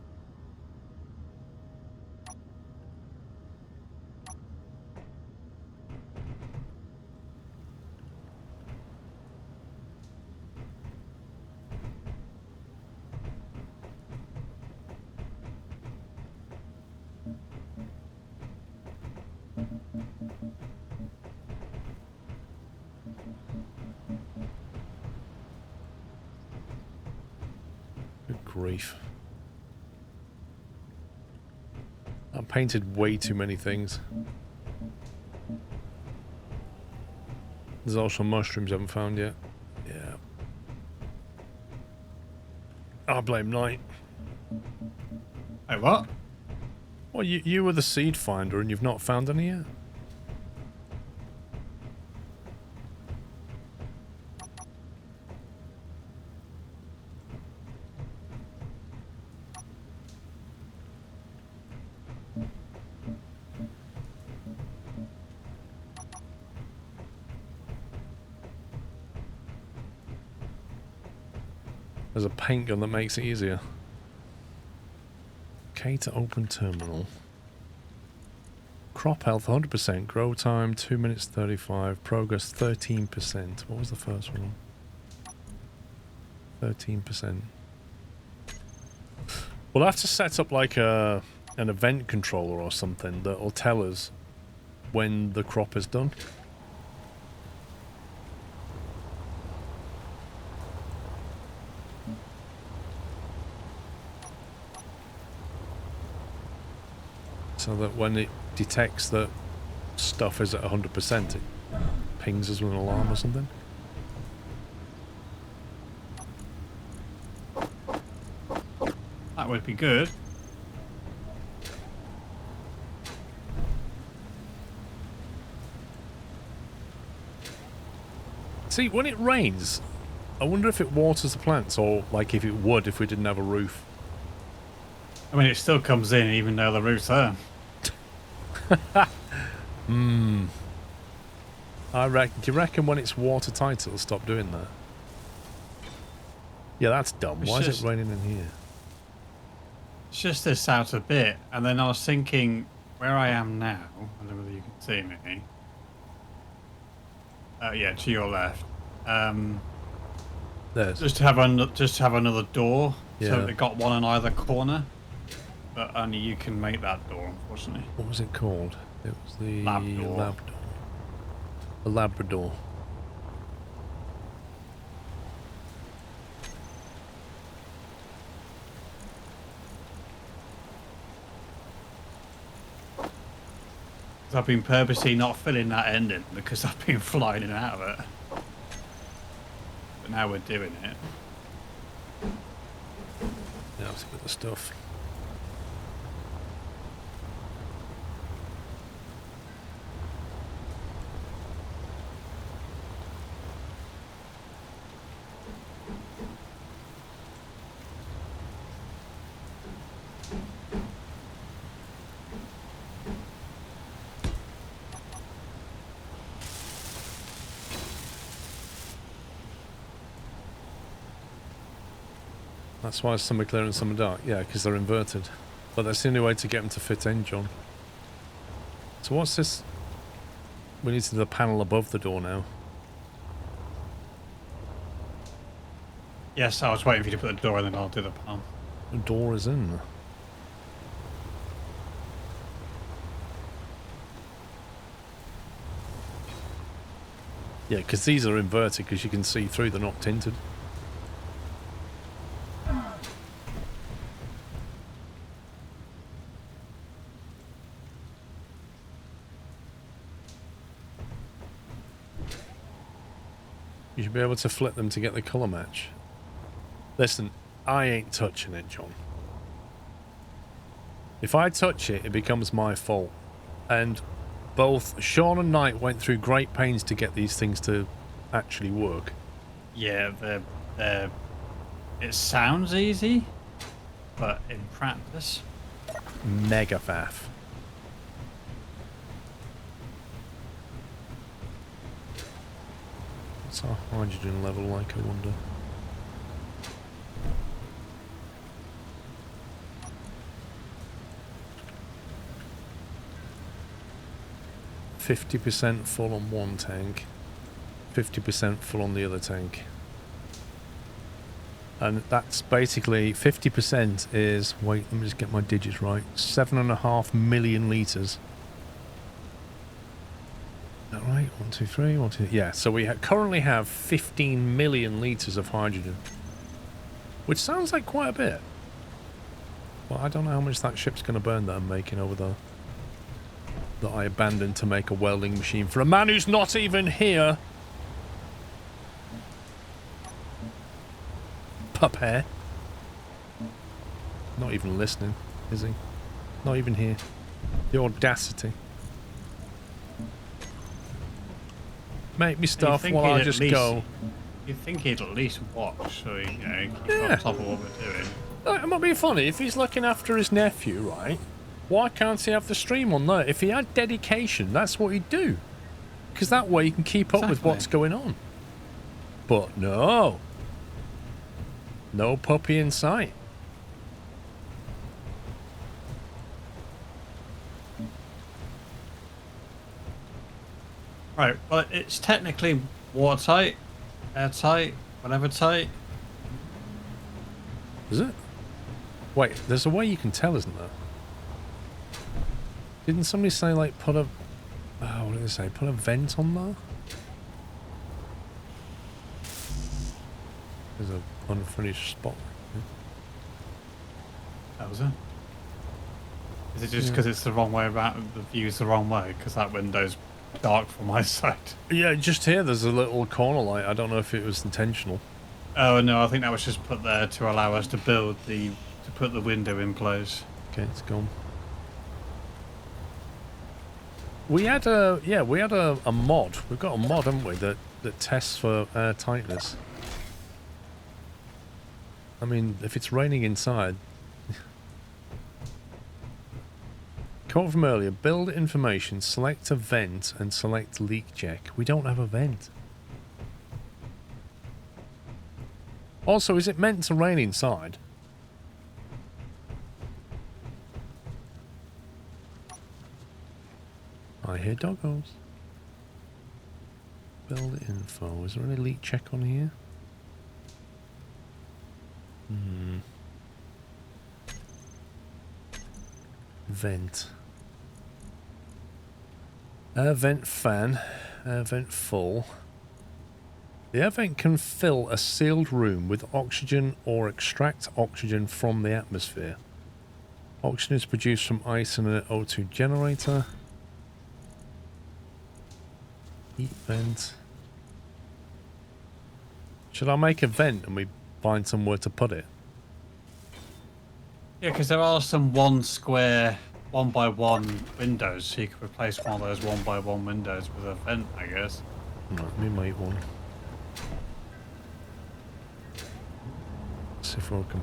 Good grief. I painted way too many things. There's also mushrooms I haven't found yet. Yeah. I blame Night. Hey, what? Well, you were the seed finder and you've not found any yet? There's a paint gun that makes it easier. K to open terminal. Crop health 100%. Grow time 2 minutes 35. Progress 13%. What was the first one? 13%. We'll have to set up like an event controller or something that will tell us when the crop is done. So that when it detects that stuff is at 100%, it pings us with an alarm or something. That would be good. See, when it rains, I wonder if it waters the plants, or like if it would if we didn't have a roof. I mean, it still comes in even though the roof's there. Do you reckon when it's watertight it'll stop doing that? Yeah, that's dumb. Why is it raining in here? It's just this outer bit, and then I was thinking where I am now. I don't know whether you can see me. Yeah, to your left. There's just to have another door. Yeah. So they got one on either corner, but only you can make that door, unfortunately. What was it called? It was the Labrador. The Labrador. I've been purposely not filling that end in because I've been flying in and out of it. But now we're doing it. Yeah, let's get the stuff. That's why some are clear and some are dark. Yeah, because they're inverted. But that's the only way to get them to fit in, John. So what's this? We need to do the panel above the door now. Yes, I was waiting for you to put the door in, then I'll do the panel. The door is in. Yeah, because these are inverted because you can see through, they're not tinted. You should be able to flip them to get the colour match. Listen, I ain't touching it, John. If I touch it, it becomes my fault. And both Sean and Knight went through great pains to get these things to actually work. Yeah, it sounds easy, but in practice... Mega faff. What's our hydrogen level like, I wonder? %50 full on one tank, 50% full on the other tank. And that's basically 50% is, wait, let me just get my digits right, 7.5 million litres. Is that right? 1, 2, 3, 1, 2. Yeah, so we currently have 15 million litres of hydrogen, which sounds like quite a bit. Well, I don't know how much that ship's going to burn that I'm making over there. That I abandoned to make a welding machine for a man who's not even here. Pup hair. Not even listening, is he? Not even here. The audacity. Make me stuff while I just go. You'd think he'd at least watch, so he, keep on top of what we're doing. It might be funny if he's looking after his nephew, right? Why can't he have the stream on there? If he had dedication, that's what he'd do. Because that way he can keep up with what's going on. But no. No puppy in sight. Right, well, it's technically watertight, airtight, whatever tight. Is it? Wait, there's a way you can tell, isn't there? Didn't somebody say, like, put a... what did they say? Put a vent on there? There's an unfinished spot. That was it. Is it just because it's the wrong way around, the view's the wrong way? Because that window's dark from my side. Yeah, just here there's a little corner light. I don't know if it was intentional. Oh no, I think that was just put there to allow us to build the... to put the window in place. Okay, it's gone. We had a... yeah, we had a mod. We've got a mod, haven't we, that tests for air tightness. I mean, if it's raining inside... Quote from earlier, build information, select a vent, and select leak check. We don't have a vent. Also, is it meant to rain inside? I hear doggos. Build info. Is there any leak check on here? Vent. Air vent fan. Air vent full. The air vent can fill a sealed room with oxygen or extract oxygen from the atmosphere. Oxygen is produced from ice in an O2 generator. Heat vent. Should I make a vent and we find somewhere to put it? Yeah, because there are some 1 square 1x1 windows, so you could replace one of those 1x1 windows with a vent, I guess. Right, let me make one. See if we can...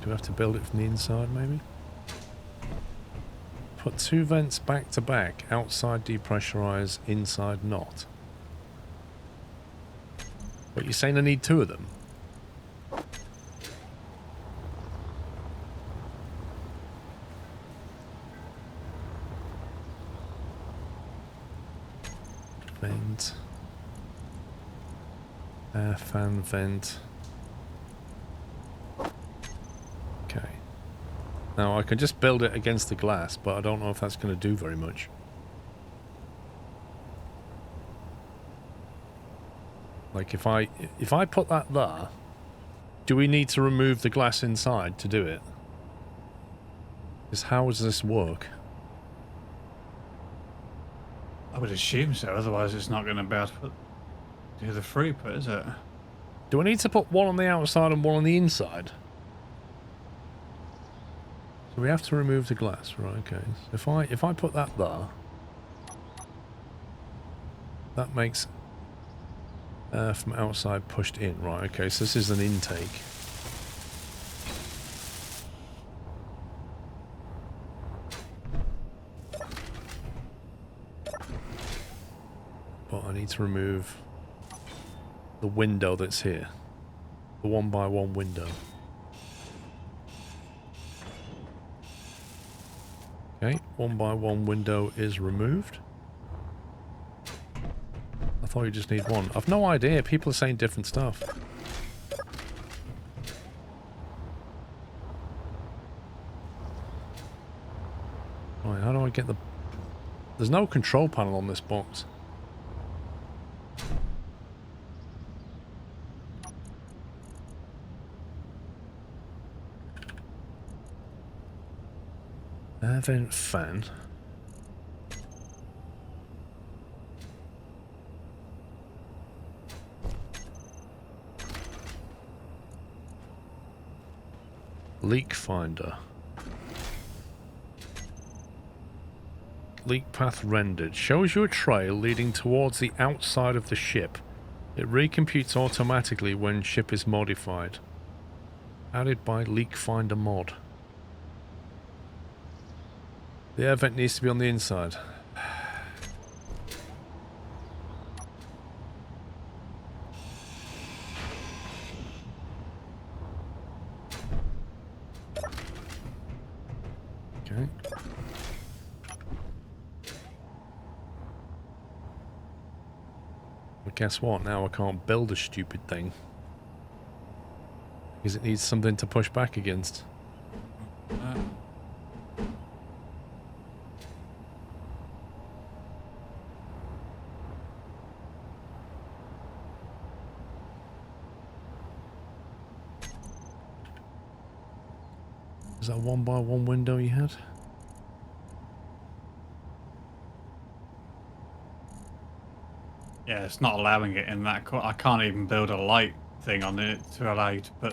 do we have to build it from the inside, maybe? Put 2 vents back to back. Outside depressurize, inside not. But you're saying I need 2 of them? Vent. Air fan vent. Okay. Now I can just build it against the glass, but I don't know if that's going to do very much. Like if I put that there, do we need to remove the glass inside to do it? Because how does this work? I would assume so, otherwise it's not going to be able to do the throughput, is it? Do I need to put one on the outside and one on the inside? So we have to remove the glass, right? Okay. So if I put that there, that makes air from outside pushed in, right? Okay, so this is an intake. But I need to remove the window that's here, the 1x1 window. Okay, 1x1 window is removed. I thought you just need one. I've no idea. People are saying different stuff. Right, how do I get the... There's no control panel on this box. Air vent fan. Leak finder. Leak path rendered. Shows you a trail leading towards the outside of the ship. It recomputes automatically when ship is modified. Added by Leak Finder mod. The air vent needs to be on the inside. But guess what? Now I can't build a stupid thing. Because it needs something to push back against. Is that 1x1 window you had? Yeah, it's not allowing it in that. I can't even build a light thing on it to allow you to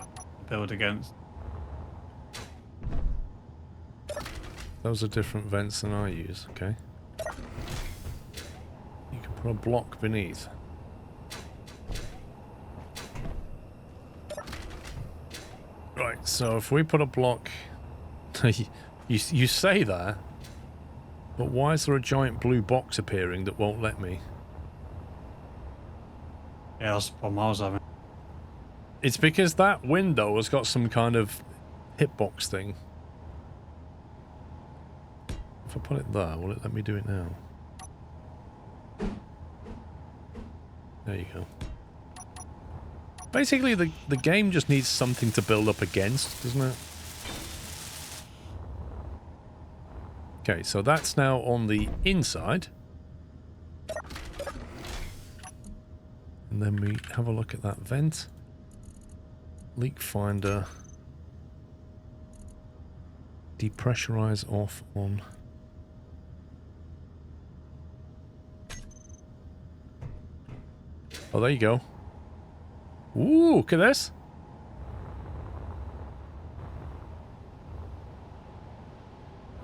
build against. Those are different vents than I use, okay. You can put a block beneath. Right, so if we put a block... you say that, but why is there a giant blue box appearing that won't let me? Yeah, that's the problem I was having. It's because that window has got some kind of hitbox thing. If I put it there, will it let me do it now? There you go. Basically, the game just needs something to build up against, doesn't it? Okay, so that's now on the inside. And then we have a look at that vent. Leak finder. Depressurize off on. Oh, there you go. Ooh, look at this.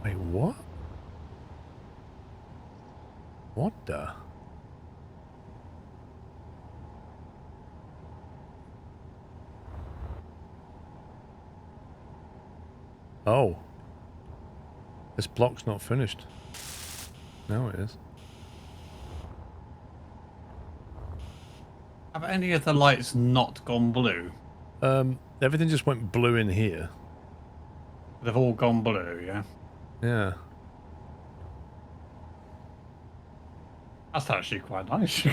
Wait, what? What the? Oh. This block's not finished. Now it is. Have any of the lights not gone blue? Everything just went blue in here. They've all gone blue, yeah? Yeah. That's actually quite nice.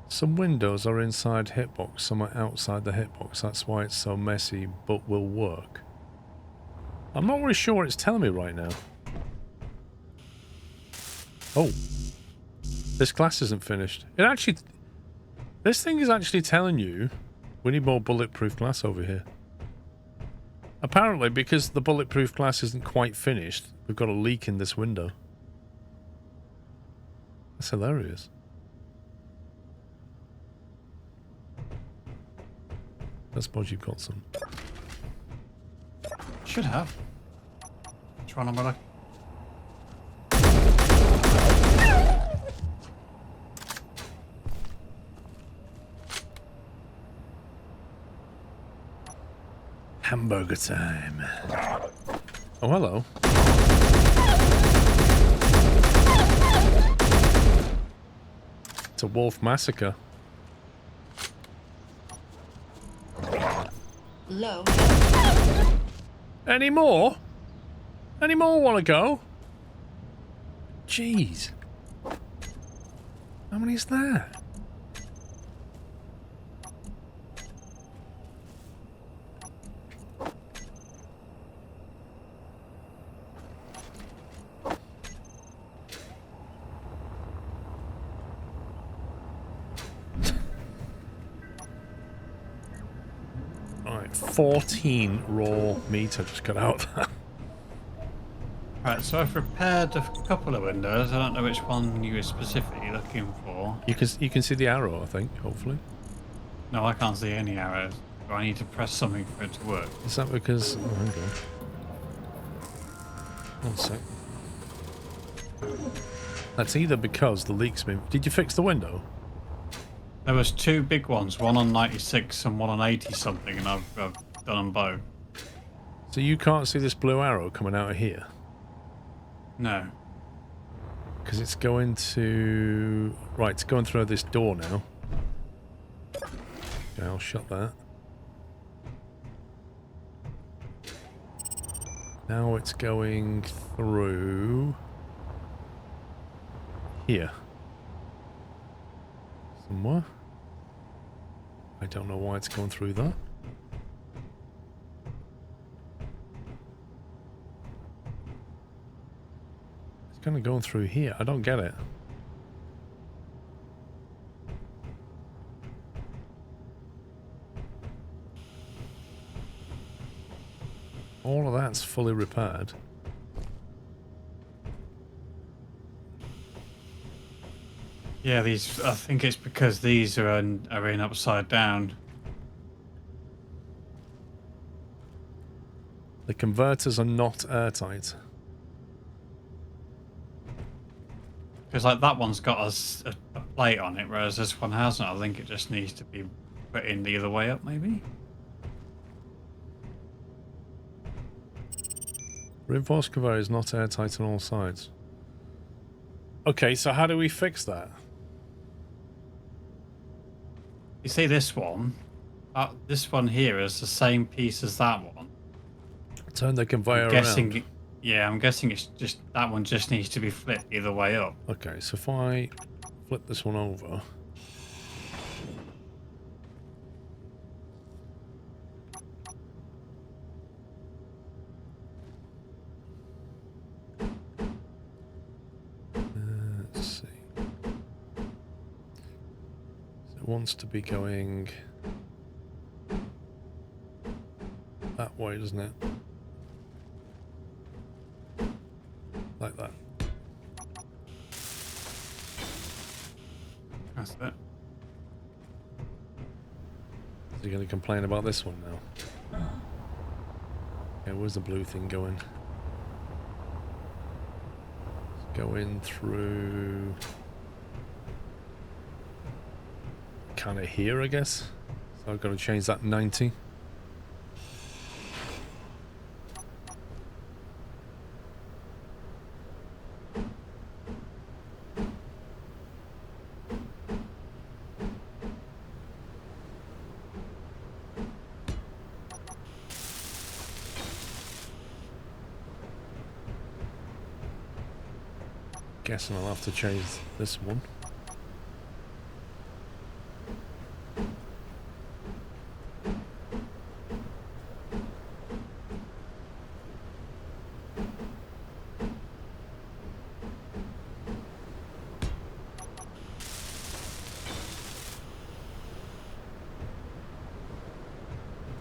Some windows are inside hitbox, some are outside the hitbox. That's why it's so messy, but will work. I'm not really sure what it's telling me right now. Oh. This glass isn't finished. It actually... This thing is actually telling you we need more bulletproof glass over here. Apparently, because the bulletproof glass isn't quite finished, we've got a leak in this window. That's hilarious. I suppose you've got some. Should have. Trying on my luck. Hamburger time. Oh, hello. It's a wolf massacre. Low. Any more? Any more want to go? Jeez. How many is that? Right, 14 raw meat I just got out. Right, so I've repaired a couple of windows. I don't know which one you were specifically looking for. You can see the arrow, I think, hopefully. No, I can't see any arrows. Do I need to press something for it to work? Is that because... Oh, hang on. One sec. That's either because the leak's been... Did you fix the window? There was two big ones, one on 96 and one on 80 something, and I've done them both. So you can't see this blue arrow coming out of here? No. Because it's going to... Right, it's going through this door now. Okay, I'll shut that. Now it's going through... here. Somewhere. I don't know why it's going through that. It's kind of going through here. I don't get it. All of that's fully repaired. Yeah, these. I think it's because these are in upside down. The converters are not airtight. Because like that one's got a plate on it, whereas this one hasn't. I think it just needs to be put in the other way up, maybe. Reinforced conveyor is not airtight on all sides. Okay, so how do we fix that? You see this one? This one here is the same piece as that one. Turn the conveyor around. around. Yeah, I'm guessing it's just that one just needs to be flipped either way up. Okay, so if I flip this one over. Let's see. So it wants to be going that way, doesn't it? Like that. That's it. Is he going to complain about this one now? Yeah, where's the blue thing going? It's going through... kind of here, I guess. So I've got to change that 90. Guessing I'll have to change this one.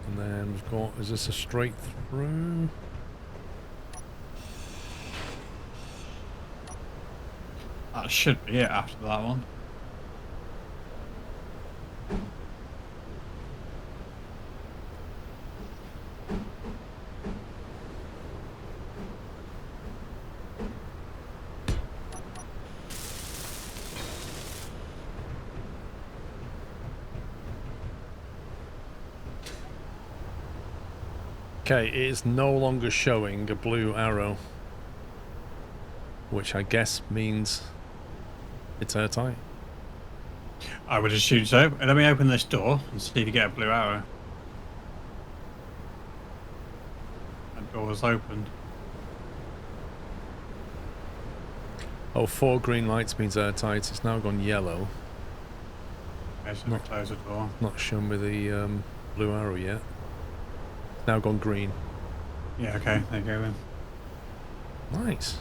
And then we've got, is this a straight through? That should be it after that one. Okay, it is no longer showing a blue arrow, which I guess means it's airtight. I would assume so. Let me open this door and see if you get a blue arrow. That door was opened. Oh, 4 green lights means airtight. It's now gone yellow. Okay, so not close the door. Not shown me the blue arrow yet. It's now gone green. Yeah, okay, there you go then. Nice.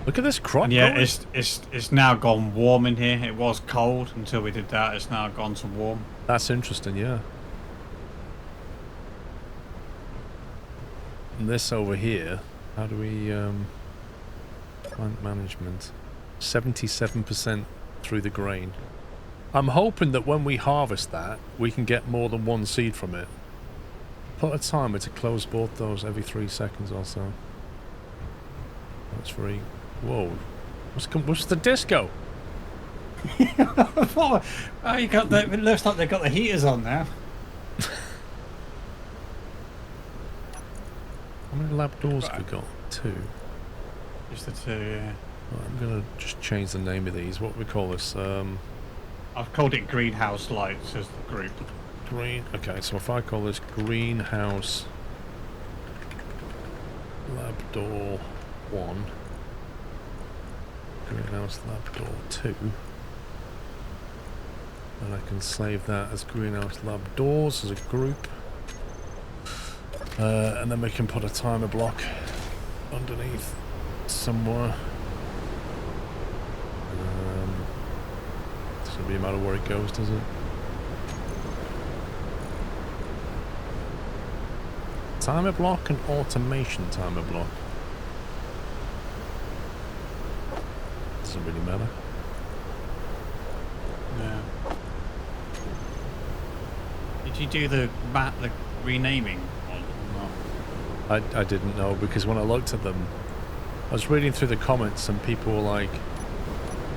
Look at this crop. And yeah, it's now gone warm in here. It was cold until we did that. It's now gone to warm. That's interesting, yeah. And this over here, how do we plant management? 77% through the grain. I'm hoping that when we harvest that, we can get more than one seed from it. Put a timer to close both those every 3 seconds or so. That's very... Whoa. What's the disco? Oh, you got the, it looks like they've got the heaters on now. How many lab doors have we got? 2. Just the 2, yeah. Right, I'm going to just change the name of these. What do we call this? I've called it Greenhouse Lights as the group. Green. Okay, so if I call this Greenhouse Lab Door 1, Greenhouse Lab Door 2, And I can save that as Greenhouse Lab doors as a group. And then we can put a timer block underneath somewhere. Doesn't really matter where it goes, does it? Timer block and automation timer block. Doesn't really matter. Yeah. Did you do the renaming one or not? I didn't know, because when I looked at them, I was reading through the comments and people were like,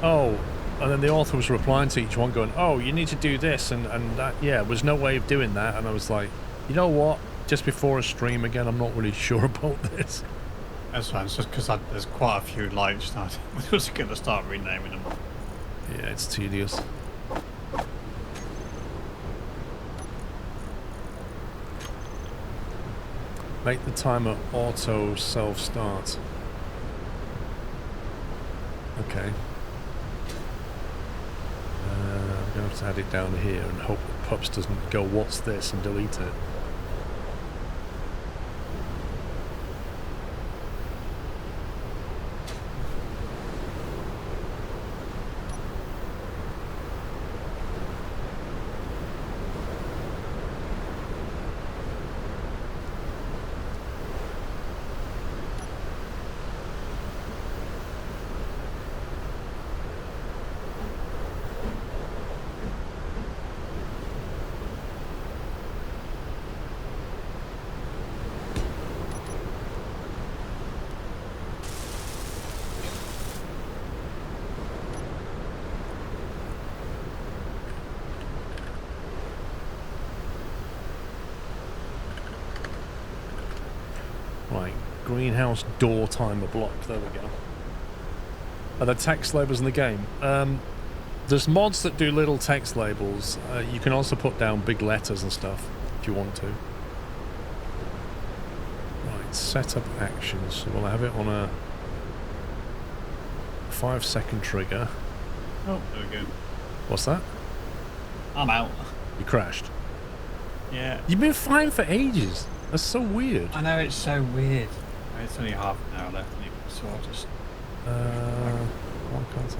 oh, and then the author was replying to each one going, oh, you need to do this and that. Yeah, there was no way of doing that. And I was like, you know what? Just before a stream again, I'm not really sure about this. That's fine. It's just because there's quite a few lights now. We're just going to start renaming them. Yeah, it's tedious. Make the timer auto self-start. Okay. I'm going to have to add it down here and hope that Pups doesn't go, what's this, and delete it. Right, greenhouse door timer block. There we go. Are there text labels in the game? There's mods that do little text labels. You can also put down big letters and stuff if you want to. Right, setup actions. So we'll have it on a 5-second trigger. Oh, there we go. What's that? I'm out. You crashed? Yeah. You've been fine for ages. That's so weird. I know, it's so weird. It's only half an hour left, so I'll just... why can't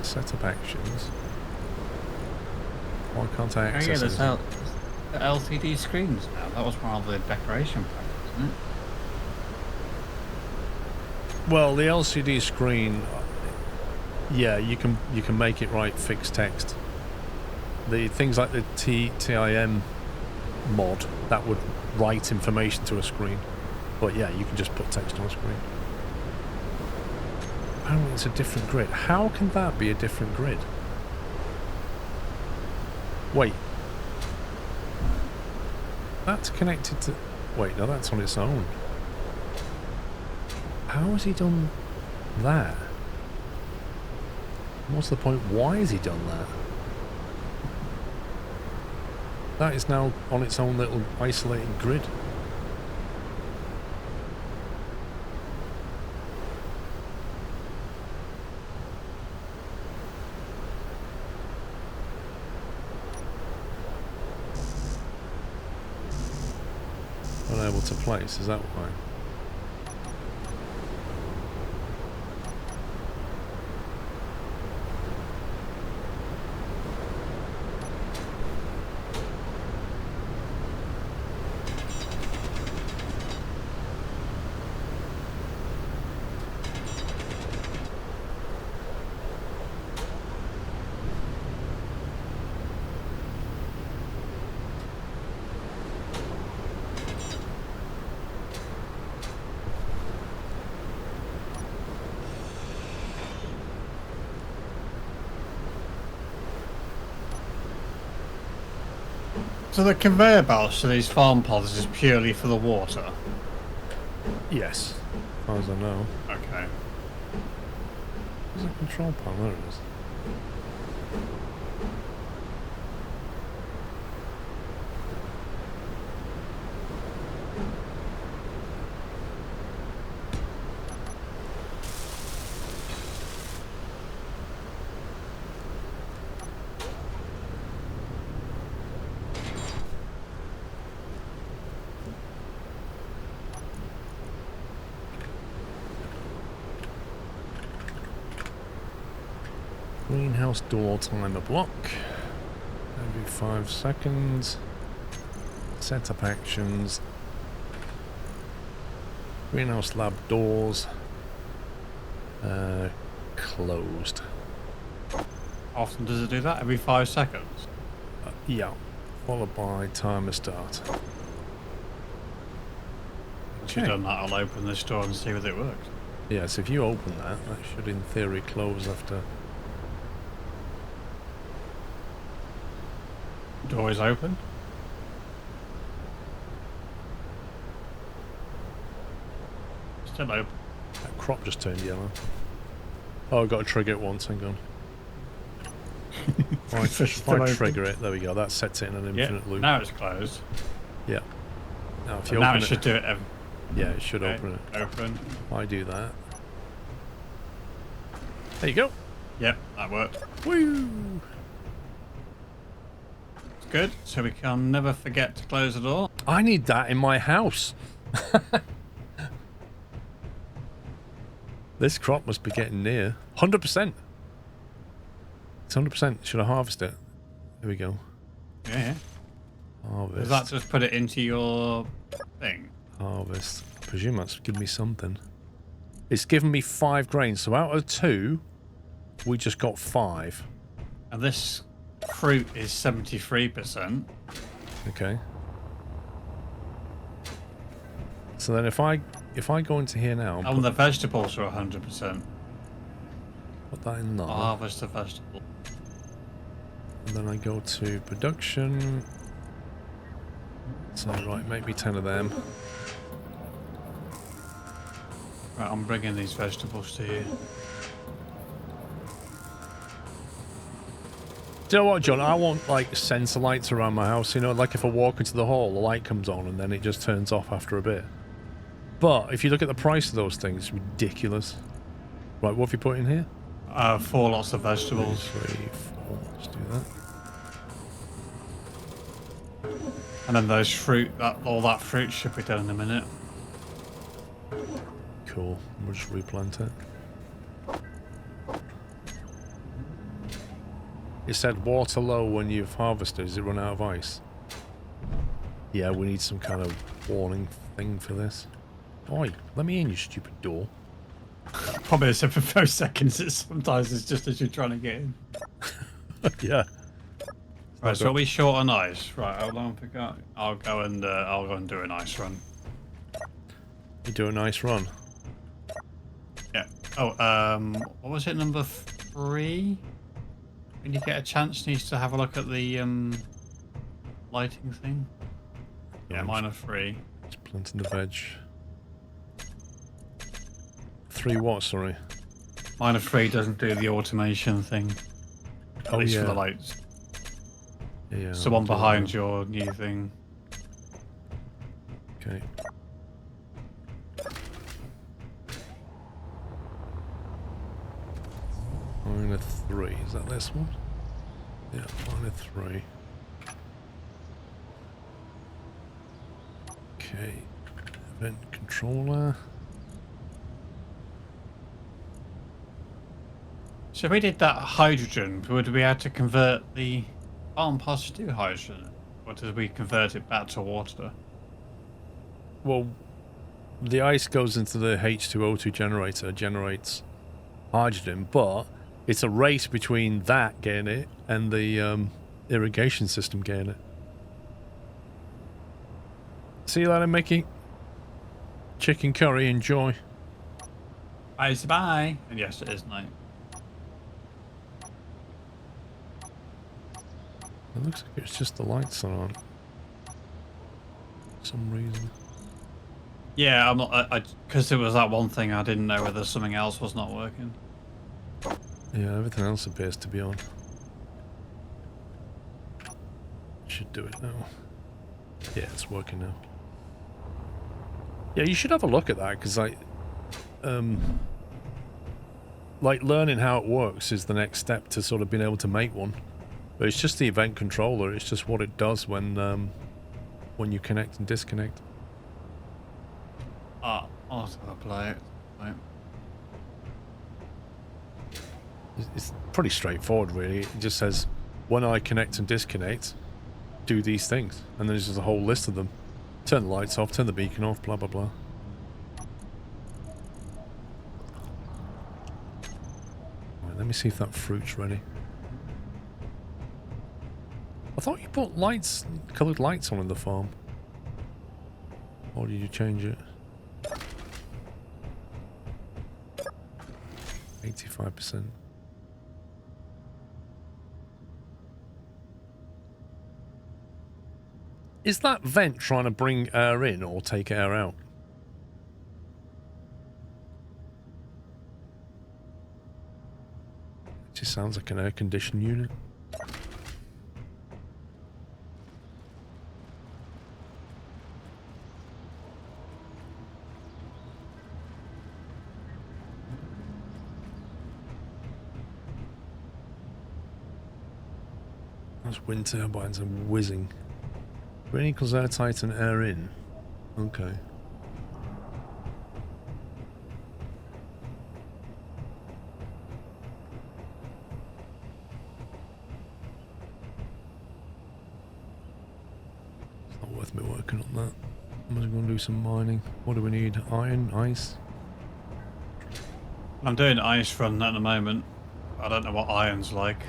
I... Setup actions. Why can't I access there's the LCD screens now. That was one of the decoration packs, wasn't it? Well, the LCD screen... Yeah, you can make it write fixed text. The things like the TIM mod, that would write information to a screen. But yeah, you can just put text on a screen. Apparently it's a different grid. How can that be a different grid? Wait. That's connected to... Wait, no, that's on its own. How has he done that? What's the point? Why has he done that? That is now on its own little isolated grid. Unable to place, is that why? So the conveyor belts to these farm pods is purely for the water? Yes, as far as I know. Okay. There's a control panel, there it is. Greenhouse door timer block. Every 5 seconds. Setup actions. Greenhouse lab doors. Closed. How often does it do that? Every 5 seconds? Yeah. Followed by timer start. Once you've done that, I'll open this door and see whether it works. Yeah, so if you open that, that should in theory close after. Door is open. Still open. That crop just turned yellow. Oh, I've got to trigger it once, hang on. If I trigger it, there we go, that sets it in an infinite loop. Now it's closed. Yeah. Now if you now open it should do it. Yeah, it should open it. Open. I do that. There you go. Yep, that worked. Woo! It's good, so we can never forget to close the door. I need that in my house. This crop must be getting near. 100%. It's 100%. Should I harvest it? Here we go. Yeah. Harvest. Does that just put it into your thing? Harvest. I presume that's given me something. It's given me 5 grains, so out of 2, we just got 5. And this fruit is 73%. Okay. So then if I go into here now... And the vegetables are 100%. Put that in there. I'll harvest the vegetable. And then I go to production. So right, make me 10 of them. Right, I'm bringing these vegetables to you. Do you know what, John? I want like sensor lights around my house. You know, like if I walk into the hall, the light comes on and then it just turns off after a bit. But if you look at the price of those things, it's ridiculous. Right, what have you put in here? 4 lots of vegetables. 3, 4. Let's do that. And then those fruit, all that fruit should be done in a minute. Cool. We'll just replant it. It said water low when you've harvested. Does it run out of ice? Yeah, we need some kind of warning thing for this. Oi, let me in, you stupid door. Probably except for 5 seconds. Sometimes it's just as you're trying to get in. Yeah. Right, so are we short on ice? Right, hold on, I'll go and do an ice run. You do a nice run. Yeah. Oh, what was it, number 3? When you get a chance, needs to have a look at the lighting thing. Yeah, -3. Just planting the veg. 3 what, sorry? -3 doesn't do the automation thing. At least yeah. for the lights. Yeah. It's the one behind your new thing. Okay. -3. Is that this one? Yeah, -3. Okay. Event controller. So if we did that hydrogen, would we have to convert the farm pods to hydrogen? Or did we convert it back to water? Well, the ice goes into the H2O2 generator, generates hydrogen, but it's a race between that getting it and the irrigation system getting it. See you later, Mickey. Chicken curry, enjoy. Bye. And yes, it is night. It looks like it's just the lights that aren't. For some reason. Yeah, I'm not. Because it was that one thing, I didn't know whether something else was not working. Yeah, everything else appears to be on. Should do it now. Yeah, it's working now. Yeah, you should have a look at that, because like learning how it works is the next step to sort of being able to make one. But it's just the event controller. It's just what it does when you connect and disconnect. I'll have to play it. Right. It's pretty straightforward, really. It just says, when I connect and disconnect, do these things. And then there's just a whole list of them. Turn the lights off, turn the beacon off, blah, blah, blah. Right, let me see if that fruit's ready. I thought you put lights, coloured lights on in the farm. Or did you change it? 85%. Is that vent trying to bring air in or take air out? It just sounds like an air conditioning unit. Those wind turbines are whizzing. Rain equals airtight and air in. Okay. It's not worth me working on that. I'm just going to do some mining. What do we need? Iron? Ice? I'm doing ice run at the moment. I don't know what iron's like.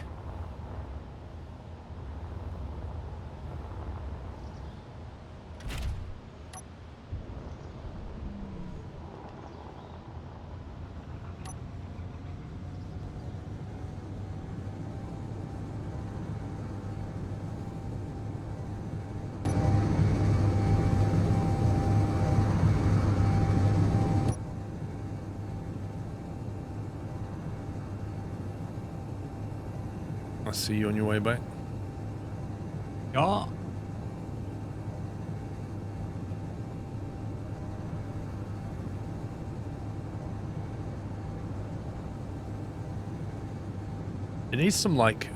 I see you on your way back. Yeah. It needs some like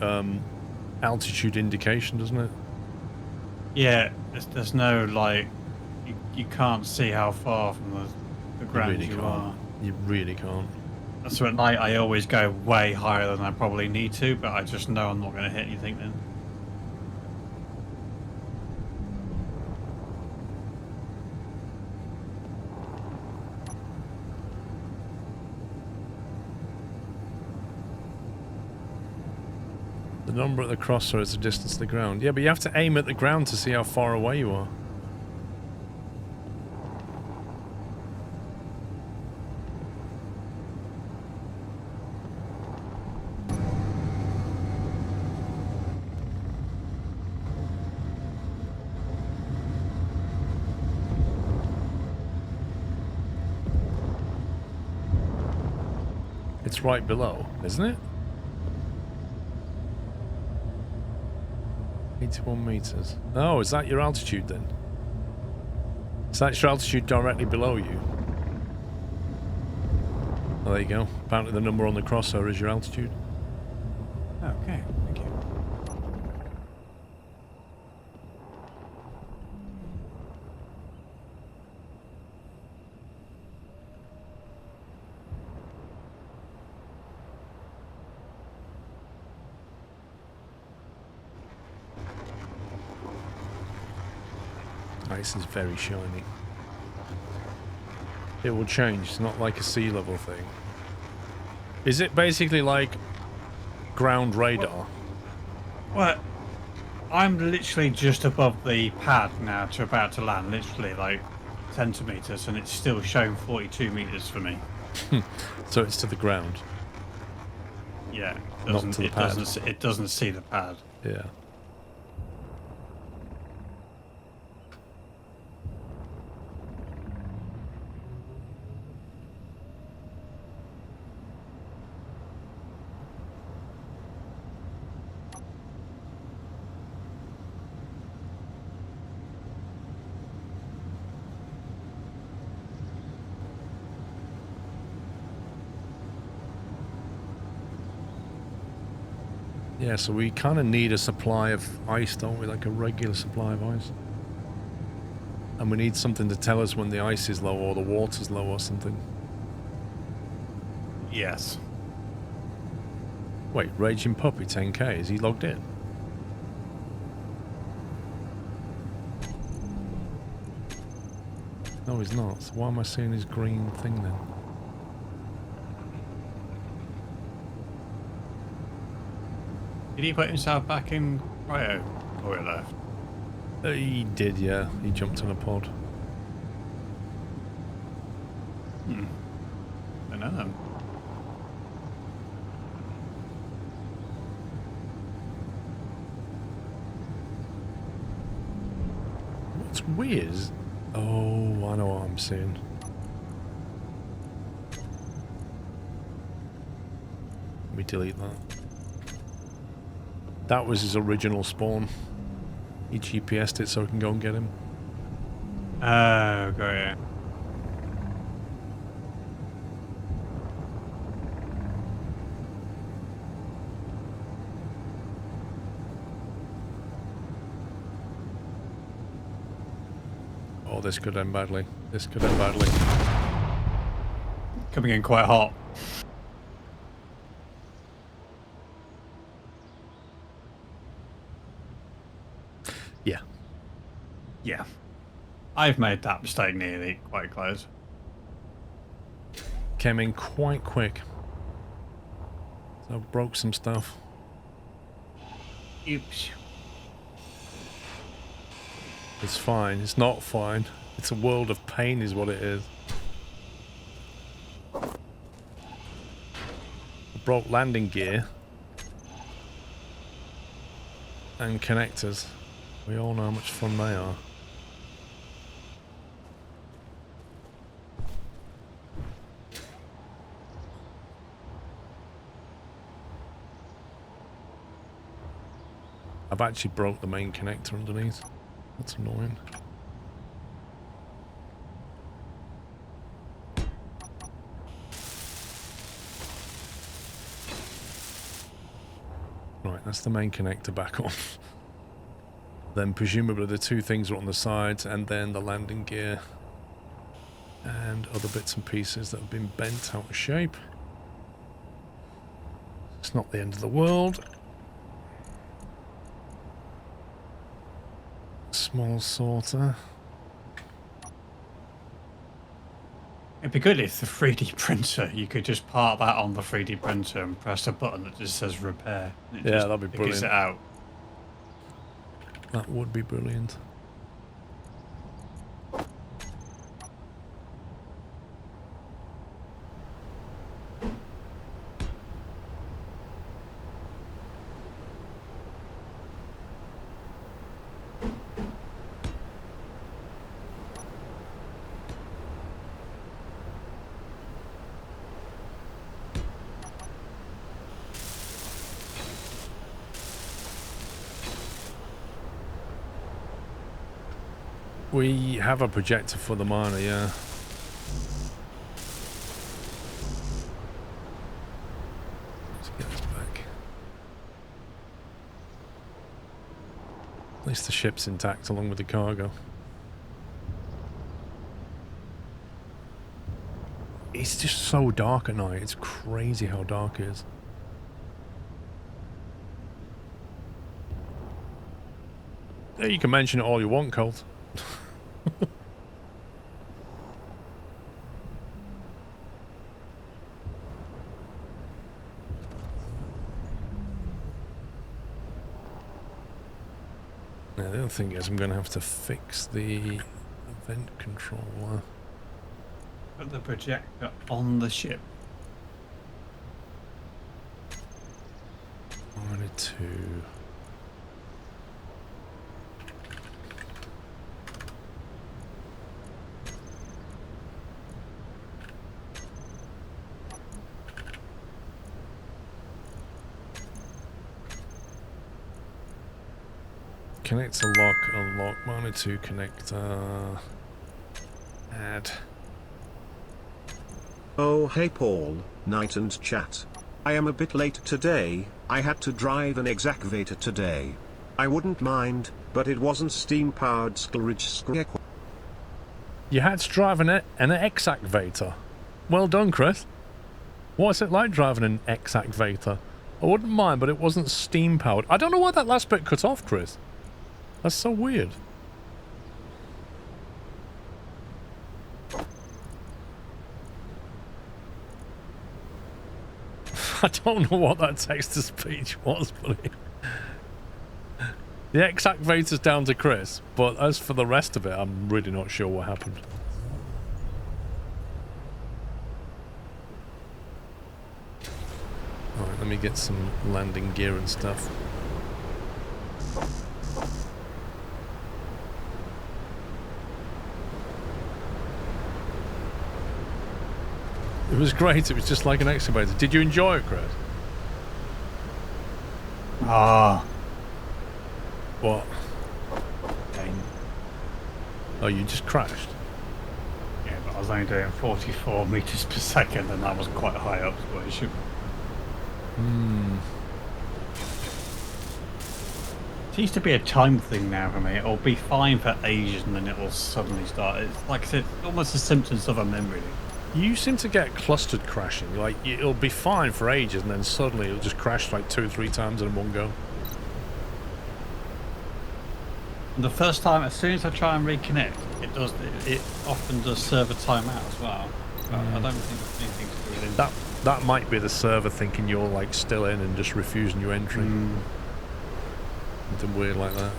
altitude indication, doesn't it? Yeah, there's no like you can't see how far from the ground you you are. You really can't. That's what at night I always go way higher than I probably need to, but I just know I'm not going to hit anything then. The number at the crosser is the distance to the ground. Yeah, but you have to aim at the ground to see how far away you are. It's right below, isn't it? 81 meters. Oh, is that your altitude then? Is that your altitude directly below you? Oh, there you go. Apparently the number on the crosser is your altitude. Okay, thank you. Ice is very shiny. It will change. It's not like a sea level thing. Is it basically like ground radar? Well, I'm literally just above the pad now to about to land, literally like centimeters, and it's still showing 42 meters for me. So it's to the ground. Yeah, not to the pad. It doesn't see the pad. Yeah. Yeah, so we kind of need a supply of ice, don't we? Like a regular supply of ice. And we need something to tell us when the ice is low or the water's low or something. Yes. Wait, Raging Puppy 10k, is he logged in? No, he's not. So why am I seeing his green thing then? Did he put himself back in cryo before he left? He did, yeah. He jumped on a pod. I don't know. What's weird is... Oh, I know what I'm seeing. Let me delete that. That was his original spawn. He GPS'd it so I can go and get him. Oh, got it. Oh, this could end badly. This could end badly. Coming in quite hot. Yeah. Yeah. I've made that mistake nearly quite close. Came in quite quick. So broke some stuff. Oops. It's fine. It's not fine. It's a world of pain is what it is. I broke landing gear. And connectors. We all know how much fun they are. I've actually broke the main connector underneath. That's annoying. Right, that's the main connector back on. Then presumably the two things are on the sides, and then the landing gear and other bits and pieces that have been bent out of shape. It's not the end of the world. Small sorter. It'd be good if the 3D printer, you could just part that on the 3D printer and press a button that just says repair. And Yeah, that'd be brilliant. It out. That would be brilliant. We have a projector for the miner, yeah. Let's get this back. At least the ship's intact along with the cargo. It's just so dark at night. It's crazy how dark it is. Yeah, you can mention it all you want, Colt. Now, the other thing is I'm going to have to fix the event controller. Put the projector on the ship. I wanted to... Connector lock, unlock, monitor connector, add. Oh hey Paul, night and chat. I am a bit late today, I had to drive an excavator today. I wouldn't mind, but it wasn't steam powered Squirrel. You had to drive an excavator. Well done, Chris. What's it like driving an excavator? I wouldn't mind, but it wasn't steam powered. I don't know why that last bit cut off, Chris. That's so weird. I don't know what that text-to-speech was, but the Exacvator's down to Chris, but as for the rest of it, I'm really not sure what happened. Alright, let me get some landing gear and stuff. It was great, it was just like an excavator. Did you enjoy it, Chris? Ah. What? Oh, you just crashed? Yeah, but I was only doing 44 meters per second, and that was quite high up, so it should. It used to be a time thing now for me. It'll be fine for ages, and then it'll suddenly start. It's like I said, almost the symptoms of a memory. You seem to get clustered crashing. Like, it'll be fine for ages, and then suddenly it'll just crash like 2 or 3 times in one go. The first time, as soon as I try and reconnect, it does. It often does server timeout as well. But I don't think there's anything to do with it. That might be the server thinking you're like still in and just refusing your entry. Something weird like that.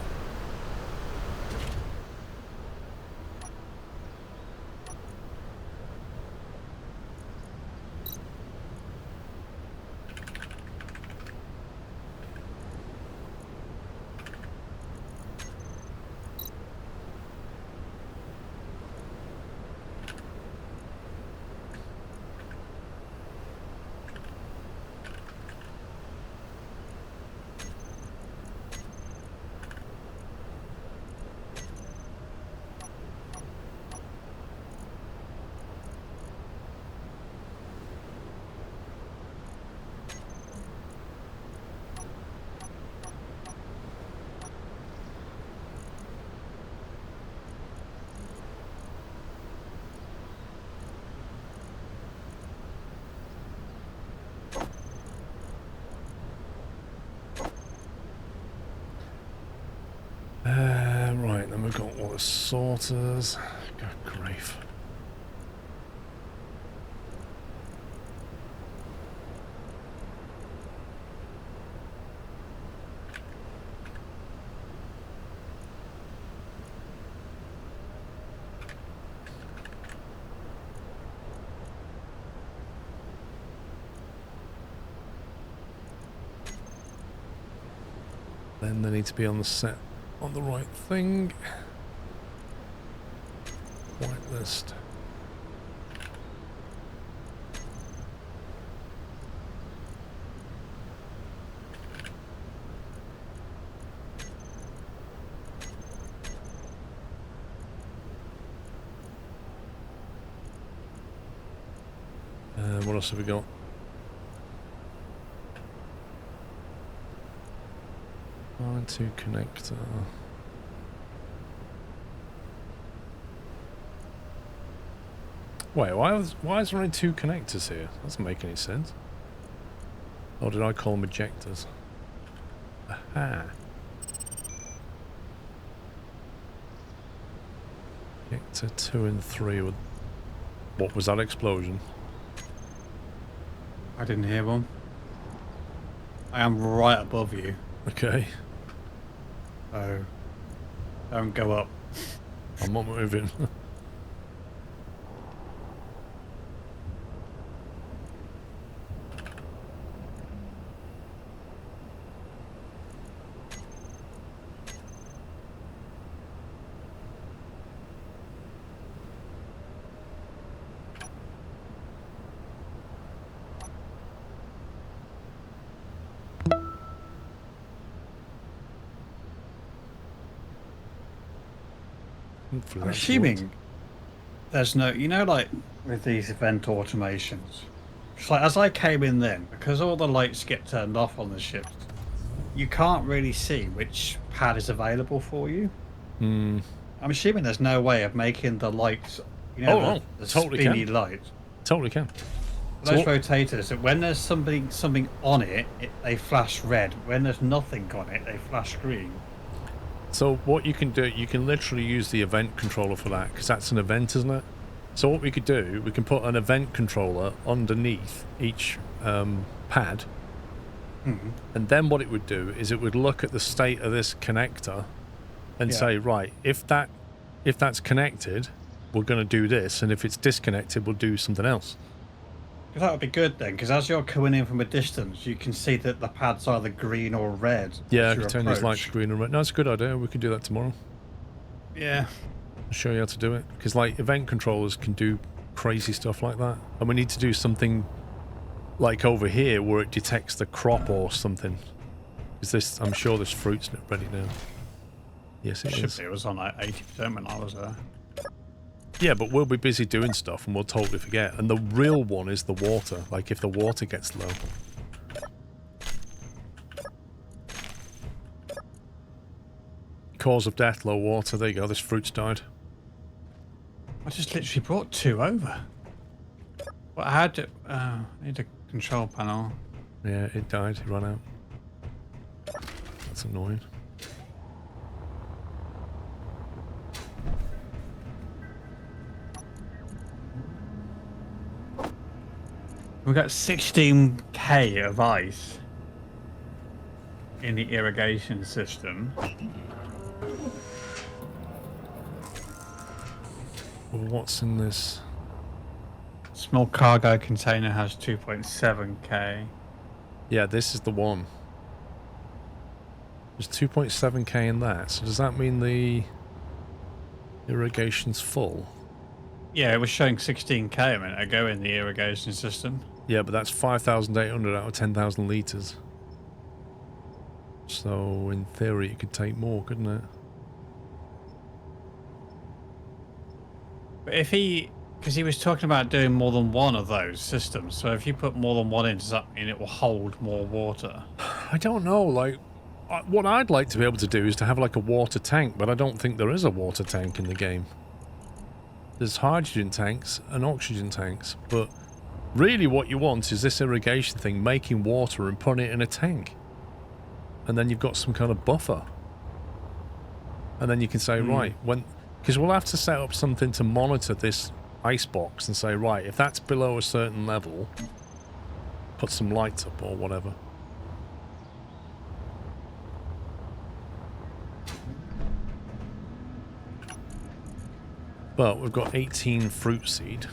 Right, then we've got water sorters. Good grief. Then they need to be on the set on the right thing. Whitelist. What else have we got? To connector. Wait, why is there only 2 connectors here? That doesn't make any sense. Or did I call them ejectors? Aha. Ejector 2 and 3 with... What was that explosion? I didn't hear one. I am right above you. Okay. Oh. Don't go up. I'm not moving. I'm assuming there's no, you know, like with these event automations, it's like as I came in then, because all the lights get turned off on the ships, you can't really see which pad is available for you. I'm assuming there's no way of making the lights, you know, the totally spinny can. lights. Totally can. Those rotators, when there's something on it, they flash red. When there's nothing on it, they flash green. So what you can do, you can literally use the event controller for that, because that's an event, isn't it? So what we could do, we can put an event controller underneath each pad, and then what it would do is it would look at the state of this connector and say, right, if that's connected, we're going to do this, and if it's disconnected, we'll do something else. That would be good then, because as you're coming in from a distance, you can see that the pad's either green or red. Yeah, I can turn these lights green and red. No, it's a good idea. We can do that tomorrow. Yeah. I'll show you how to do it, because like event controllers can do crazy stuff like that, and we need to do something like over here where it detects the crop or something. Is this? I'm sure this fruit's not ready now. Yes, it is. It was on like 80% when I was there. Yeah, but we'll be busy doing stuff and we'll totally forget. And the real one is the water. Like if the water gets low. Cause of death, low water. There you go. This fruit's died. I just literally brought 2 over. Well, I had to... I need a control panel. Yeah, it died. It ran out. That's annoying. We've got 16k of ice in the irrigation system. Well, what's in this? Small cargo container has 2.7k. Yeah, this is the one. There's 2.7k in that. So does that mean the irrigation's full? Yeah, it was showing 16k a minute ago in the irrigation system. Yeah, but that's 5,800 out of 10,000 litres. So, in theory, it could take more, couldn't it? But if he... Because he was talking about doing more than one of those systems. So if you put more than one in, does that mean it will hold more water? I don't know. Like, what I'd like to be able to do is to have like a water tank, but I don't think there is a water tank in the game. There's hydrogen tanks and oxygen tanks, but really what you want is this irrigation thing making water and putting it in a tank. And then you've got some kind of buffer. And then you can say, right, when... Because we'll have to set up something to monitor this ice box and say, right, if that's below a certain level, put some lights up or whatever. But we've got 18 fruit seed.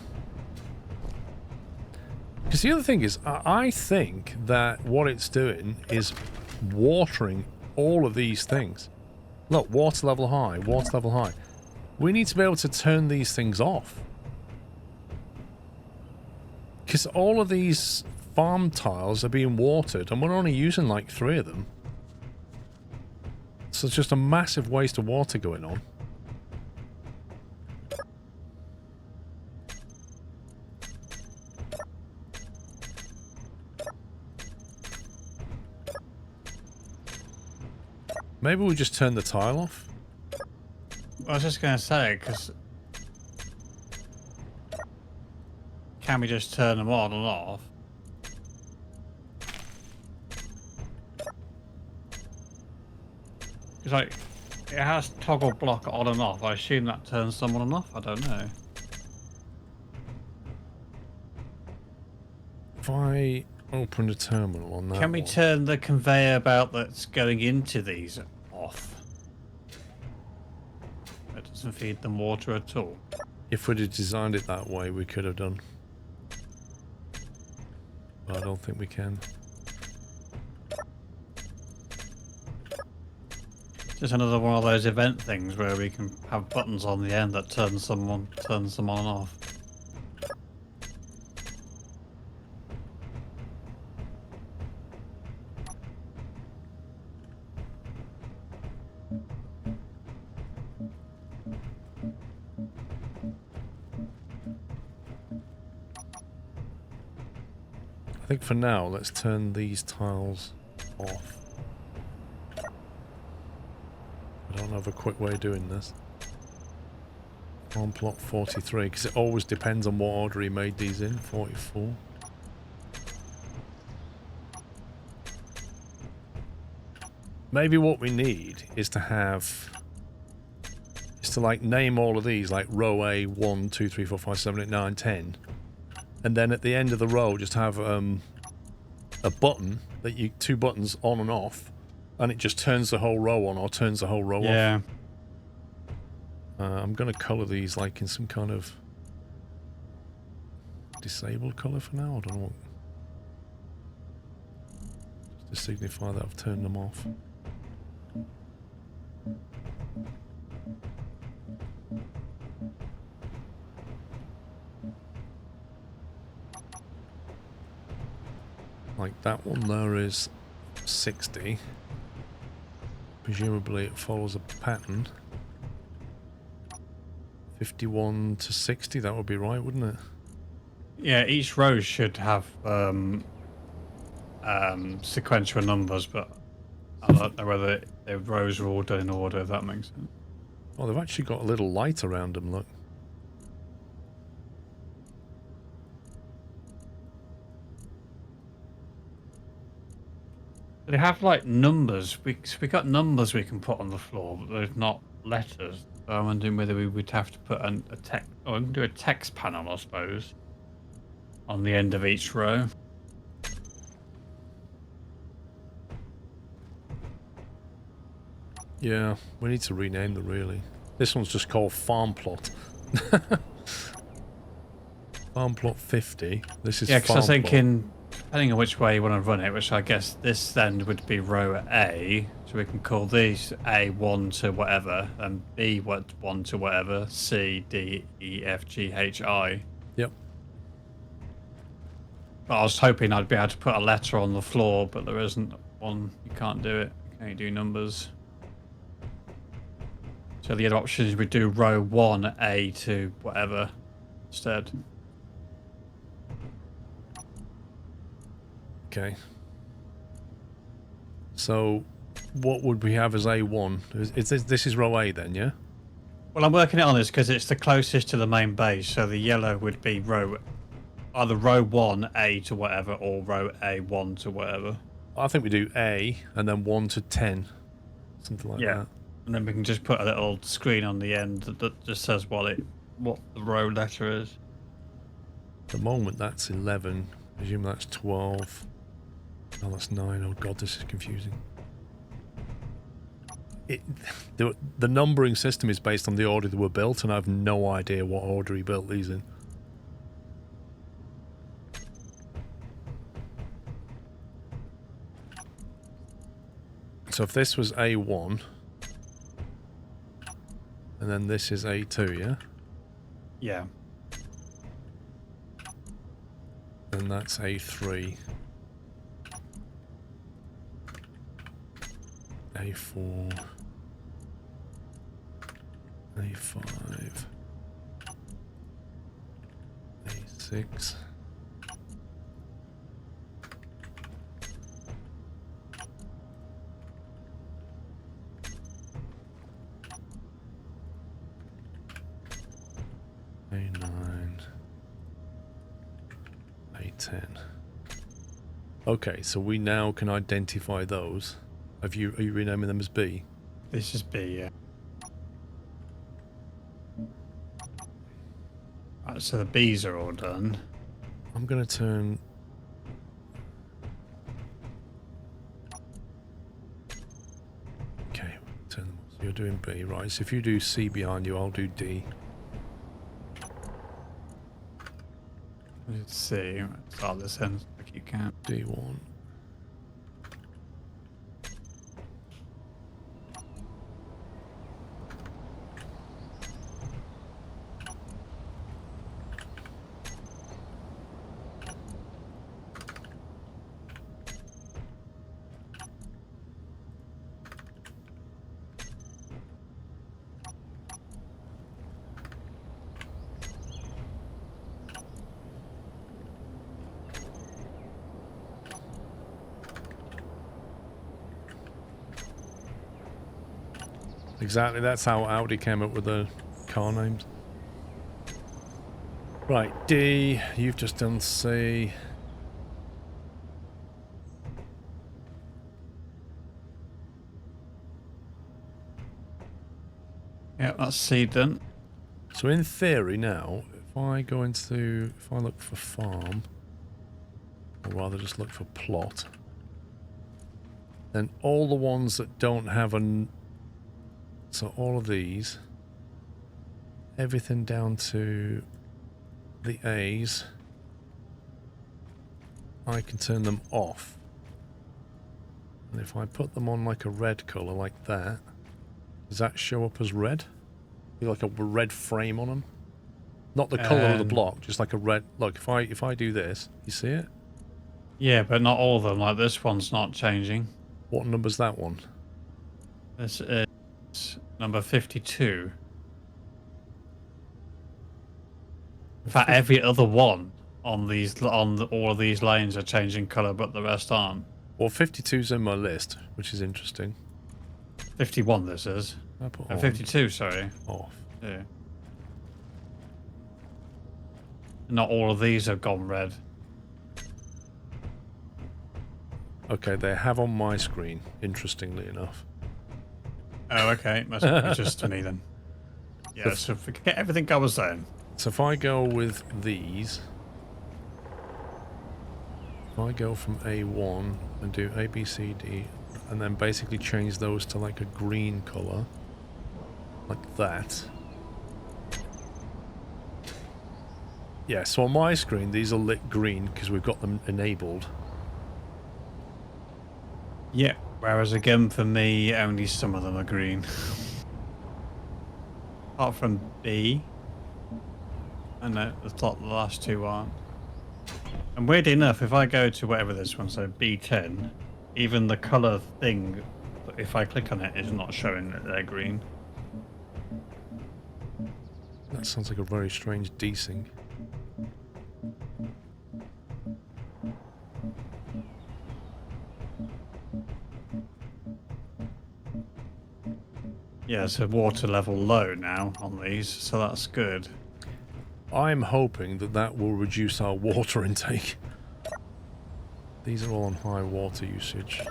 Because the other thing is, I think that what it's doing is watering all of these things. Look, water level high, water level high. We need to be able to turn these things off. Because all of these farm tiles are being watered and we're only using like 3 of them. So it's just a massive waste of water going on. Maybe we just turn the tile off? I was just going to say, because... Can we just turn them on and off? It's like, it has toggle block on and off. I assume that turns someone on off. I don't know. If I open the terminal on that Can we turn the conveyor belt that's going into these off? That doesn't feed them water at all. If we'd have designed it that way, we could have done. But I don't think we can. Just another one of those event things where we can have buttons on the end that turns them on and off. I think for now, let's turn these tiles off. I don't have a quick way of doing this. On plot 43, because it always depends on what order he made these in. 44. Maybe what we need is to like name all of these, like row A 1, 2, 3, 4, 5, 7, 8, 9, 10, and then at the end of the row just have a button that you 2 buttons on and off, and it just turns the whole row on or turns the whole row off. Yeah. I'm gonna color these like in some kind of disabled color for now. I don't know what. Just to signify that I've turned them off. Like that one there is 60. Presumably it follows a pattern. 51 to 60, that would be right, wouldn't it? Yeah, each row should have sequential numbers, but I don't know whether the rows are all done in order, if that makes sense. Oh, they've actually got a little light around them, look. They have like numbers. We got numbers we can put on the floor, but there's not letters. So I'm wondering whether we would have to put a text, or we can do a text panel, I suppose, on the end of each row. Yeah, we need to rename them really. This one's just called Farm Plot. Farm Plot 50. This is yeah, because I was Farm thinking, depending on which way you want to run it, which I guess this then would be row A, so we can call these A1 to whatever, and B1 to whatever, C, D, E, F, G, H, I. Yep. But I was hoping I'd be able to put a letter on the floor, but there isn't one. You can't do it. You can only do numbers. So the other option is we do row 1, A to whatever instead. Okay. So, what would we have as A1? This is row A then, yeah? Well, I'm working it on this because it's the closest to the main base, so the yellow would be either row 1, A to whatever, or row A1 to whatever. I think we do A, and then 1 to 10. Something like that. And then we can just put a little screen on the end that just says what the row letter is. At the moment, that's 11. I presume that's 12. Oh, that's 9. Oh god, this is confusing. The numbering system is based on the order they were built, and I have no idea what order he built these in. So if this was A1, and then this is A2, yeah? Yeah. And that's A3. A4. A5. A6. A9. A10. Okay, so we now can identify those. Are you renaming them as B? This is B, yeah. Right, so the B's are all done. I'm going to turn... Okay, turn them on. So you're doing B, right. So if you do C behind you, I'll do D. Let's see. Start this end if you can. D1. Exactly, that's how Audi came up with the car names. Right, D, you've just done C. Yeah, that's seed done. So in theory now, if I look for farm, or rather just look for plot, then all the ones that don't have so all of these, everything down to the A's, I can turn them off. And if I put them on like a red colour like that, does that show up as red? Like a red frame on them? Not the colour of the block, just like a red. Look, if I do this, you see it? Yeah, but not all of them. Like this one's not changing. What number's that one? This is number 52. In fact, every other one on all of these lanes are changing colour, but the rest aren't. Well, 52's in my list, which is interesting. 51 this is. I put 52, sorry. Off. Yeah. Not all of these have gone red. Okay, they have on my screen, interestingly enough. Oh, okay. Must be just to me then. Yeah, so forget everything I was saying. So if I go with these, if I go from A1 and do A, B, C, D, and then basically change those to like a green colour, like that. Yeah, so on my screen, these are lit green because we've got them enabled. Yeah, whereas again for me, only some of them are green. Apart from B. And the last two aren't. And weird enough, if I go to whatever this one, so B10, even the colour thing, if I click on it, is not showing that they're green. That sounds like a very strange desync. Yeah, so water level low now on these, so that's good. I'm hoping that will reduce our water intake. These are all on high water usage.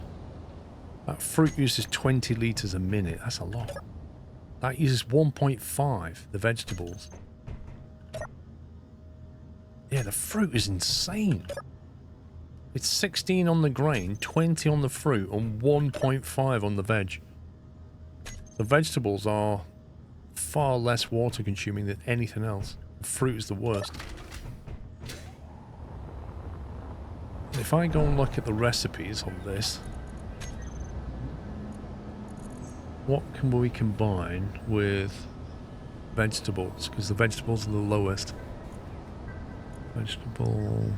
That fruit uses 20 litres a minute. That's a lot. That uses 1.5, the vegetables. Yeah, the fruit is insane. It's 16 on the grain, 20 on the fruit, and 1.5 on the veg. The vegetables are far less water consuming than anything else. The fruit is the worst. If I go and look at the recipes on this, what can we combine with vegetables? Because the vegetables are the lowest. Vegetable...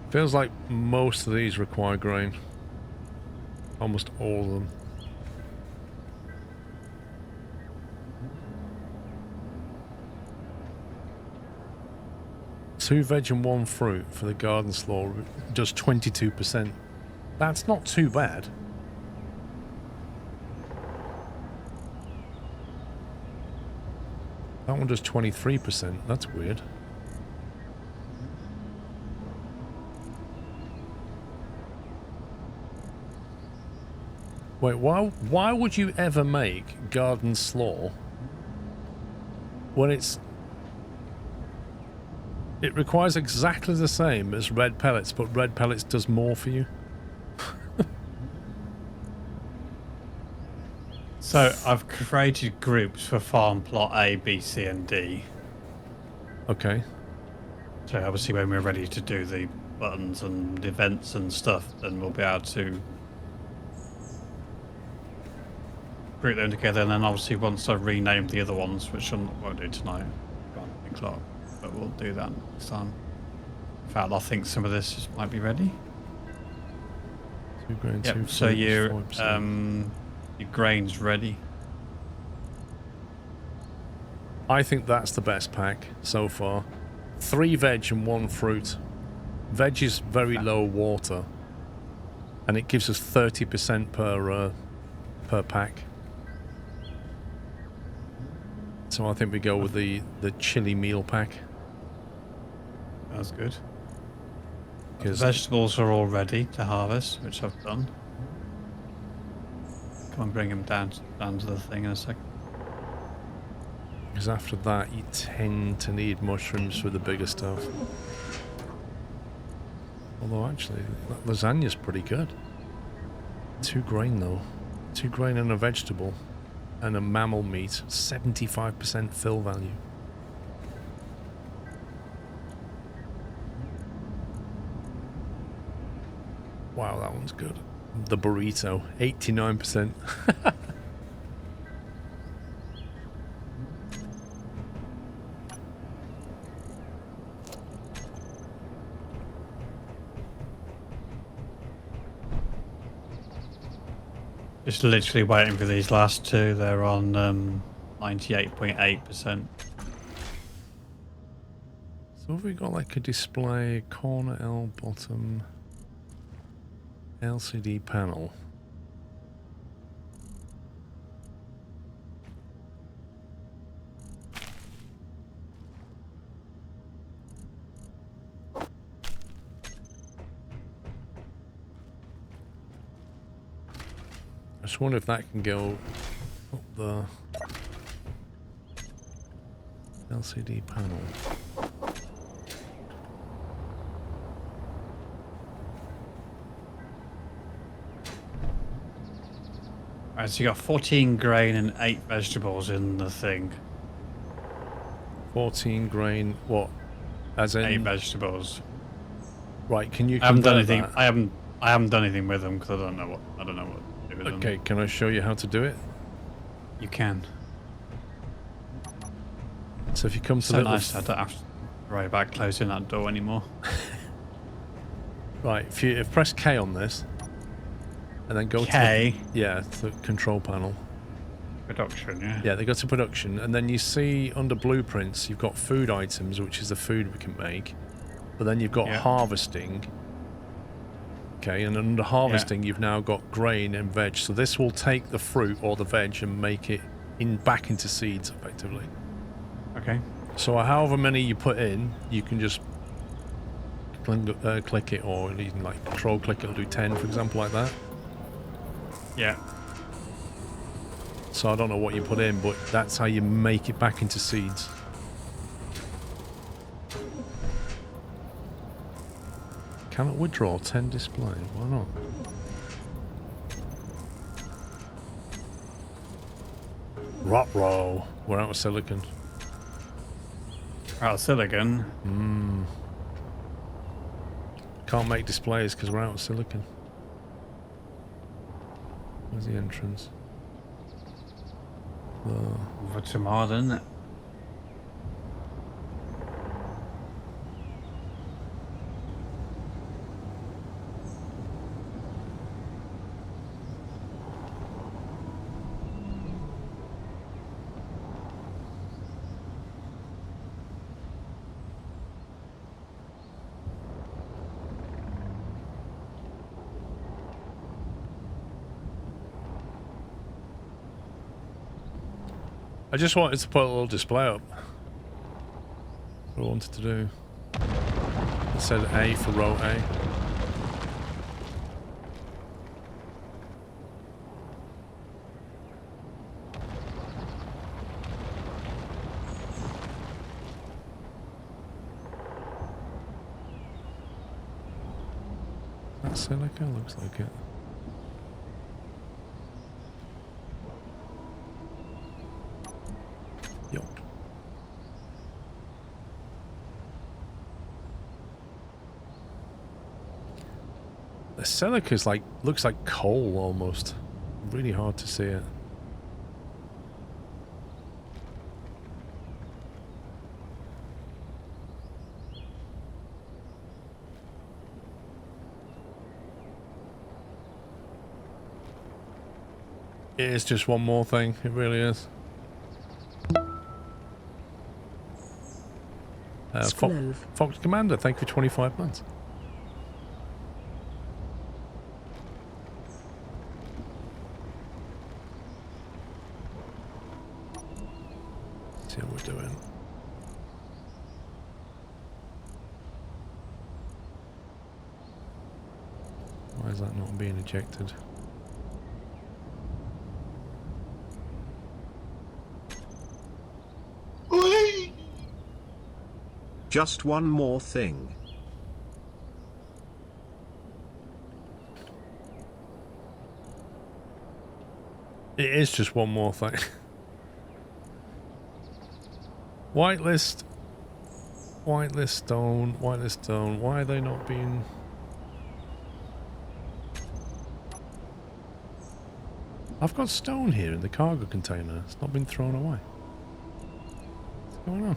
Feels like most of these require grain. Almost all of them. Two veg and one fruit for the garden slaw does 22%. That's not too bad. That one does 23%. That's weird. Wait, why would you ever make garden slaw when it requires exactly the same as red pellets, but red pellets does more for you? So I've created groups for farm plot A, B, C and D. Okay. So obviously when we're ready to do the buttons and events and stuff, then we'll be able to group them together, and then obviously once I've renamed the other ones, which I won't do tonight, o'clock, but we'll do that next time. In fact, I think some of this might be ready. 2 grain, yep, 2 so your grain's ready. I think that's the best pack so far. 3 veg and 1 fruit. Veg is very low water, and it gives us 30% per pack. So I think we go with the chili meal pack. that's good. The 'Cause- vegetables are all ready to harvest, which I've done. Come and bring them down to the thing in a second. Because after that, you tend to need mushrooms for the bigger stuff. Although, actually, that lasagna's pretty good. 2 grain, though. 2 grain and a vegetable. And a mammal meat. 75% fill value. Wow, that one's good. The burrito. 89%. Just literally waiting for these last 2. They're on 98.8%. So have we got like a display, corner L, bottom, LCD panel? I just wonder if that can go up the LCD panel. Alright, so you got 14 grain and 8 vegetables in the thing. 14 grain, what? As in 8 vegetables. Right, can you I haven't done convert anything. that? I haven't done anything with them because I don't know what to do with them. Okay, can I show you how to do it? You can. So if you come to So the nice. I don't have to worry about closing that door anymore. Right, if you press K on this, and then go K? to the control panel. Production, yeah. Yeah, they go to production, and then you see under blueprints, you've got food items, which is the food we can make. But then you've got harvesting. Okay, and under harvesting, you've now got grain and veg. So this will take the fruit or the veg and make it back into seeds, effectively. Okay. So however many you put in, you can just click it, or you can like control click it, it'll do 10, for example, like that. Yeah. So I don't know what you put in, but that's how you make it back into seeds. Cannot withdraw 10 display. Why not? Ruh-roh. We're out of silicon. Out of silicon? Can't make displays because we're out of silicon. Where's the entrance? For tomorrow, isn't it? I just wanted to put a little display up. What I wanted to do. It said A for row A. That silica looks like it. Yup. The silica is like, looks like coal almost. Really hard to see it. It is just one more thing, it really is. Fox Commander, thank you for 25 months. See how we're doing. Why is that not being ejected? Just one more thing. It is just one more thing. Whitelist. Whitelist stone. Whitelist stone. Why are they not being... I've got stone here in the cargo container. It's not been thrown away. What's going on?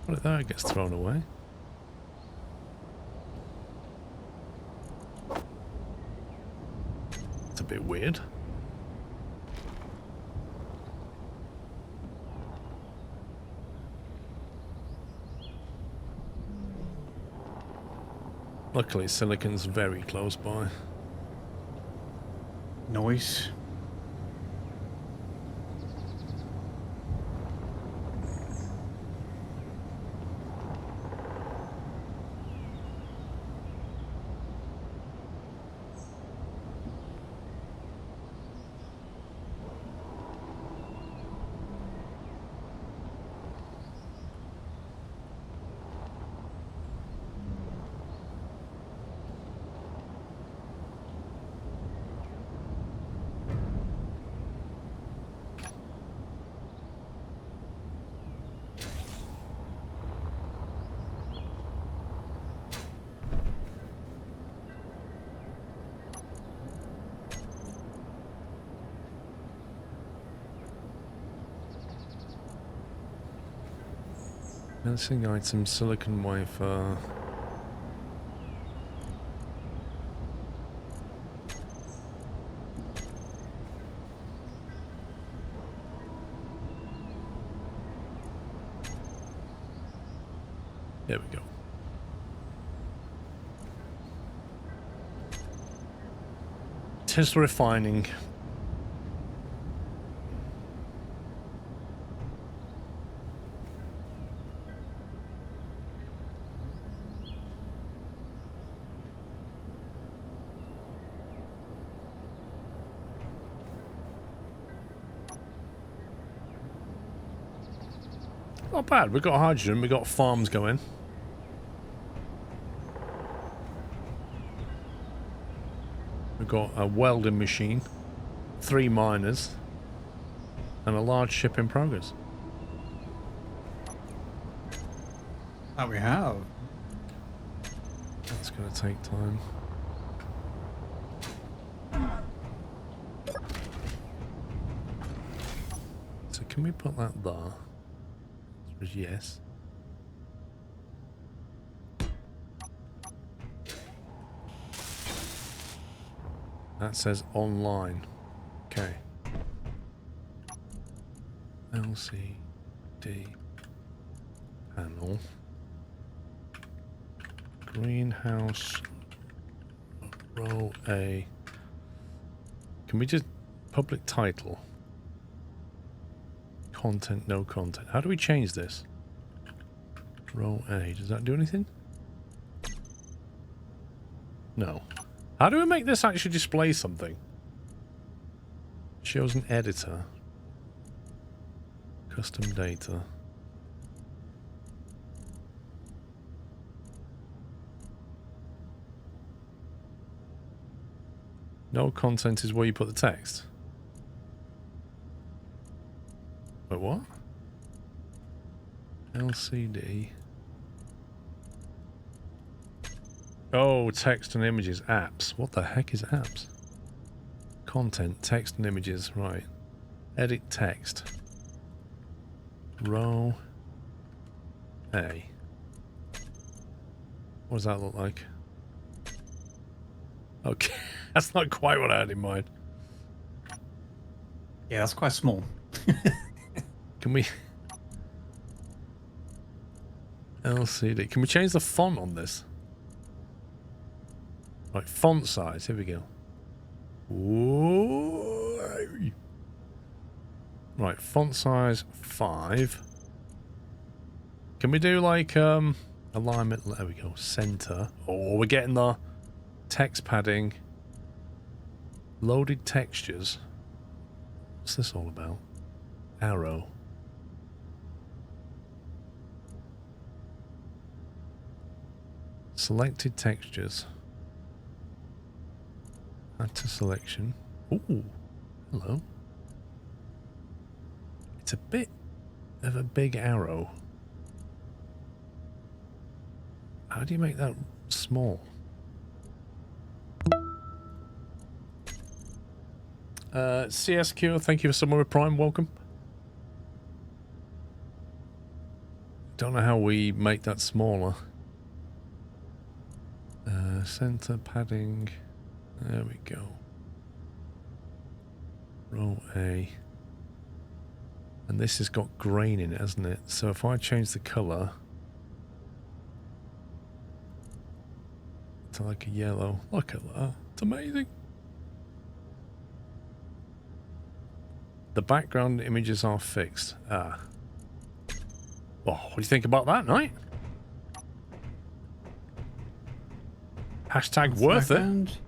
Put it there, it gets thrown away. It's a bit weird. Luckily, silicon's very close by. Noise. Missing item, silicon wafer. There we go. Test refining. Not bad. We've got hydrogen. We've got farms going. We've got a welding machine, 3 miners, and a large ship in progress. That we have. That's going to take time. So can we put that there? Yes. That says online. Okay. LCD panel. Greenhouse row A. Can we just public title? Content, no content. How do we change this? Row A. Does that do anything? No. How do we make this actually display something? Shows an editor. Custom data. No content is where you put the text. Wait, what? LCD. Oh, text and images. Apps. What the heck is apps? Content, text and images. Right. Edit text. Row A. What does that look like? Okay. That's not quite what I had in mind. Yeah, that's quite small. Can we... LCD. Can we change the font on this? Right, font size. Here we go. Whoa. Right, font size 5. Can we do like Alignment, there we go. Center. Oh, we're getting the text padding. Loaded textures. What's this all about? Arrow. Selected textures. Add to selection. Ooh, hello. It's a bit of a big arrow. How do you make that small? CSQ, thank you for someone with Prime, welcome. Don't know how we make that smaller. Center padding. There we go. Row A. And this has got grain in it, hasn't it? So if I change the colour to like a yellow, look at that. It's amazing. The background images are fixed. Ah. Oh, what do you think about that, Knight? Hashtag worth it.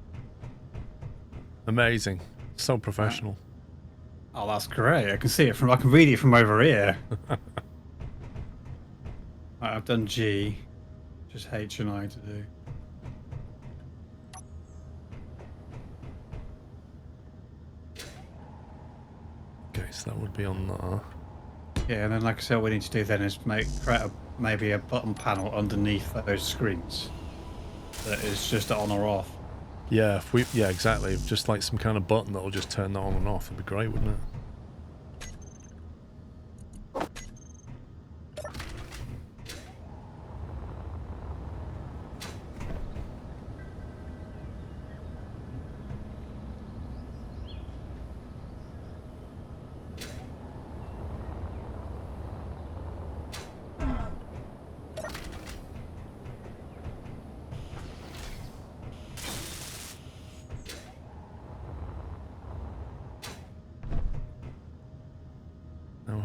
Amazing. So professional. Oh, that's great. I can see it from, I can read it from over here. Right, I've done G. Just H and I to do. Okay, so that would be on there. Yeah, and then like I said, what we need to do then is create maybe a button panel underneath those screens that is just on or off. Yeah, yeah, exactly. Just like some kind of button that'll just turn that on and off. It'd be great, wouldn't it?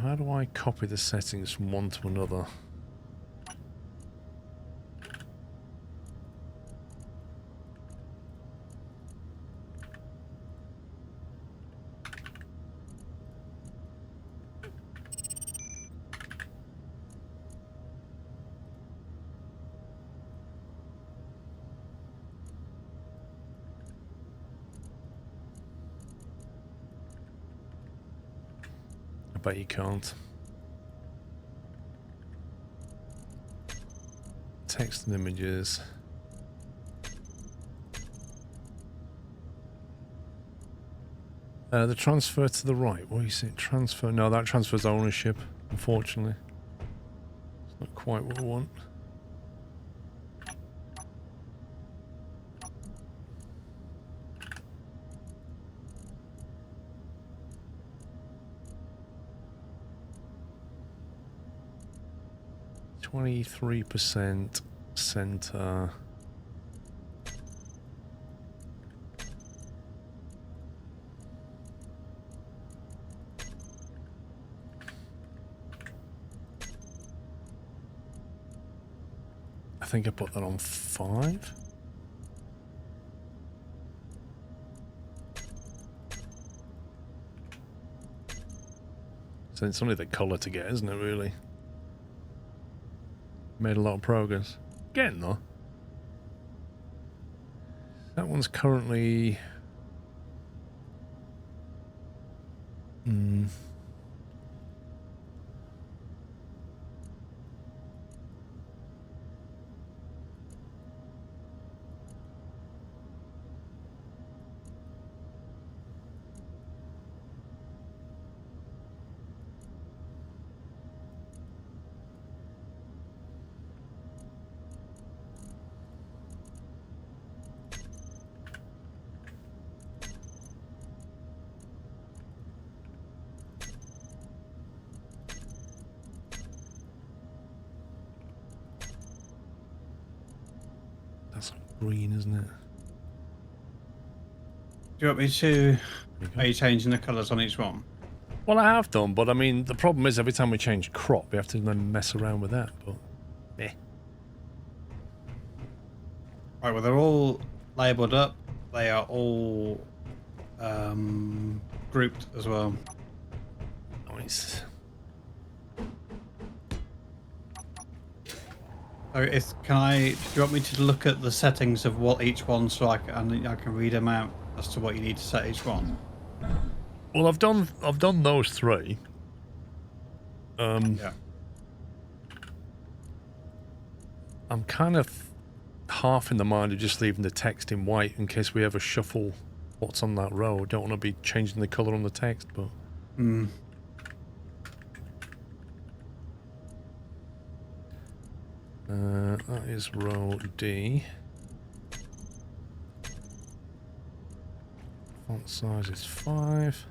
How do I copy the settings from one to another? Bet you can't. Text and images. The transfer to the right. What do you say? Transfer? No, that transfers ownership, unfortunately. It's not quite what we want. %, center. I think I put that on 5. So it's only the colour to get, isn't it, really? Made a lot of progress. Getting though. That one's currently... green, isn't it? Do you want me to... Are you changing the colours on each one? Well, I have done, but I mean, the problem is every time we change crop, we have to then mess around with that, but... Eh. Right, well, they're all labelled up. They are all grouped as well. Nice. So, do you want me to look at the settings of what each one, so I can read them out as to what you need to set each one? Well, I've done those 3. Yeah. I'm kind of half in the mind of just leaving the text in white in case we ever shuffle what's on that row. Don't want to be changing the colour on the text, but... that is row D. Font size is 5.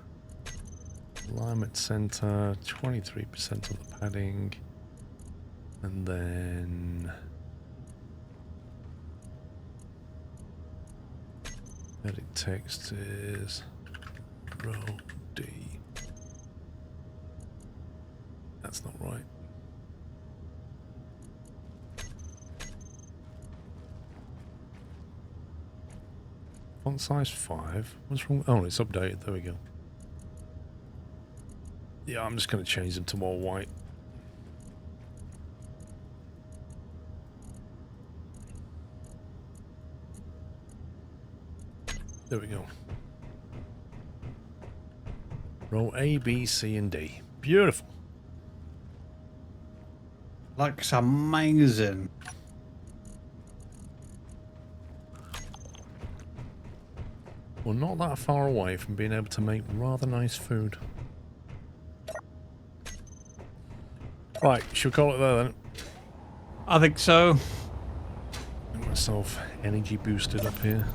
Alignment center, 23% of the padding. And then... edit text is row D. That's not right. Font size 5. What's wrong? Oh, it's updated. There we go. Yeah, I'm just going to change them to more white. There we go. Row A, B, C, and D. Beautiful. Looks amazing. We're not that far away from being able to make rather nice food. Right, should we call it there then? I think so. Get myself energy boosted up here.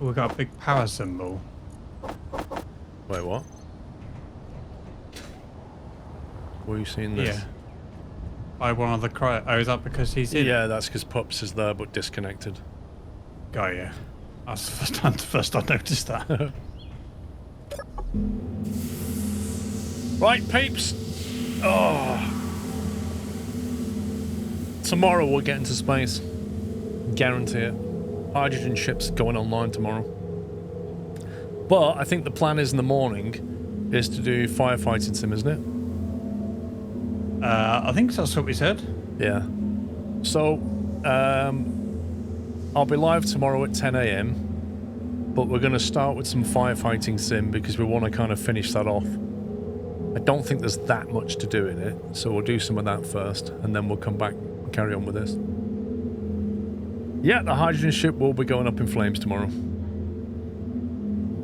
We've got a big power symbol. Wait, what? Were you seeing this? Yeah. By one of the oh, is that because he's in? Yeah, that's because Pups is there but disconnected. Got you. That's the first I noticed that. Right, peeps. Oh. Tomorrow we'll get into space. Guarantee it. Hydrogen ship's going online tomorrow. But I think the plan is in the morning is to do firefighting sim, isn't it? I think that's what we said. Yeah. So, I'll be live tomorrow at 10 AM, but we're going to start with some firefighting sim because we want to kind of finish that off. I don't think there's that much to do in it, so we'll do some of that first, and then we'll come back and carry on with this. Yeah, the hydrogen ship will be going up in flames tomorrow.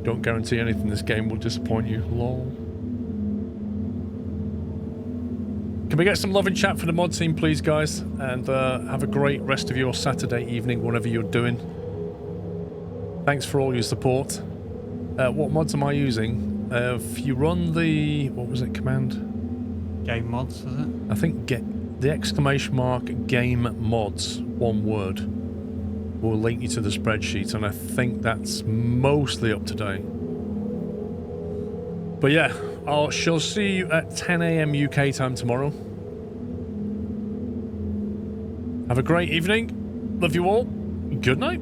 Don't guarantee anything. This game will disappoint you. Lol. Can we get some love in chat for the mod team, please, guys? And have a great rest of your Saturday evening, whatever you're doing. Thanks for all your support. What mods am I using? If you run the... what was it, command? Game mods, is it? I think get the exclamation mark game mods, one word, will link you to the spreadsheet, and I think that's mostly up to date. But yeah, I shall see you at 10 AM UK time tomorrow. Have a great evening. Love you all. Good night.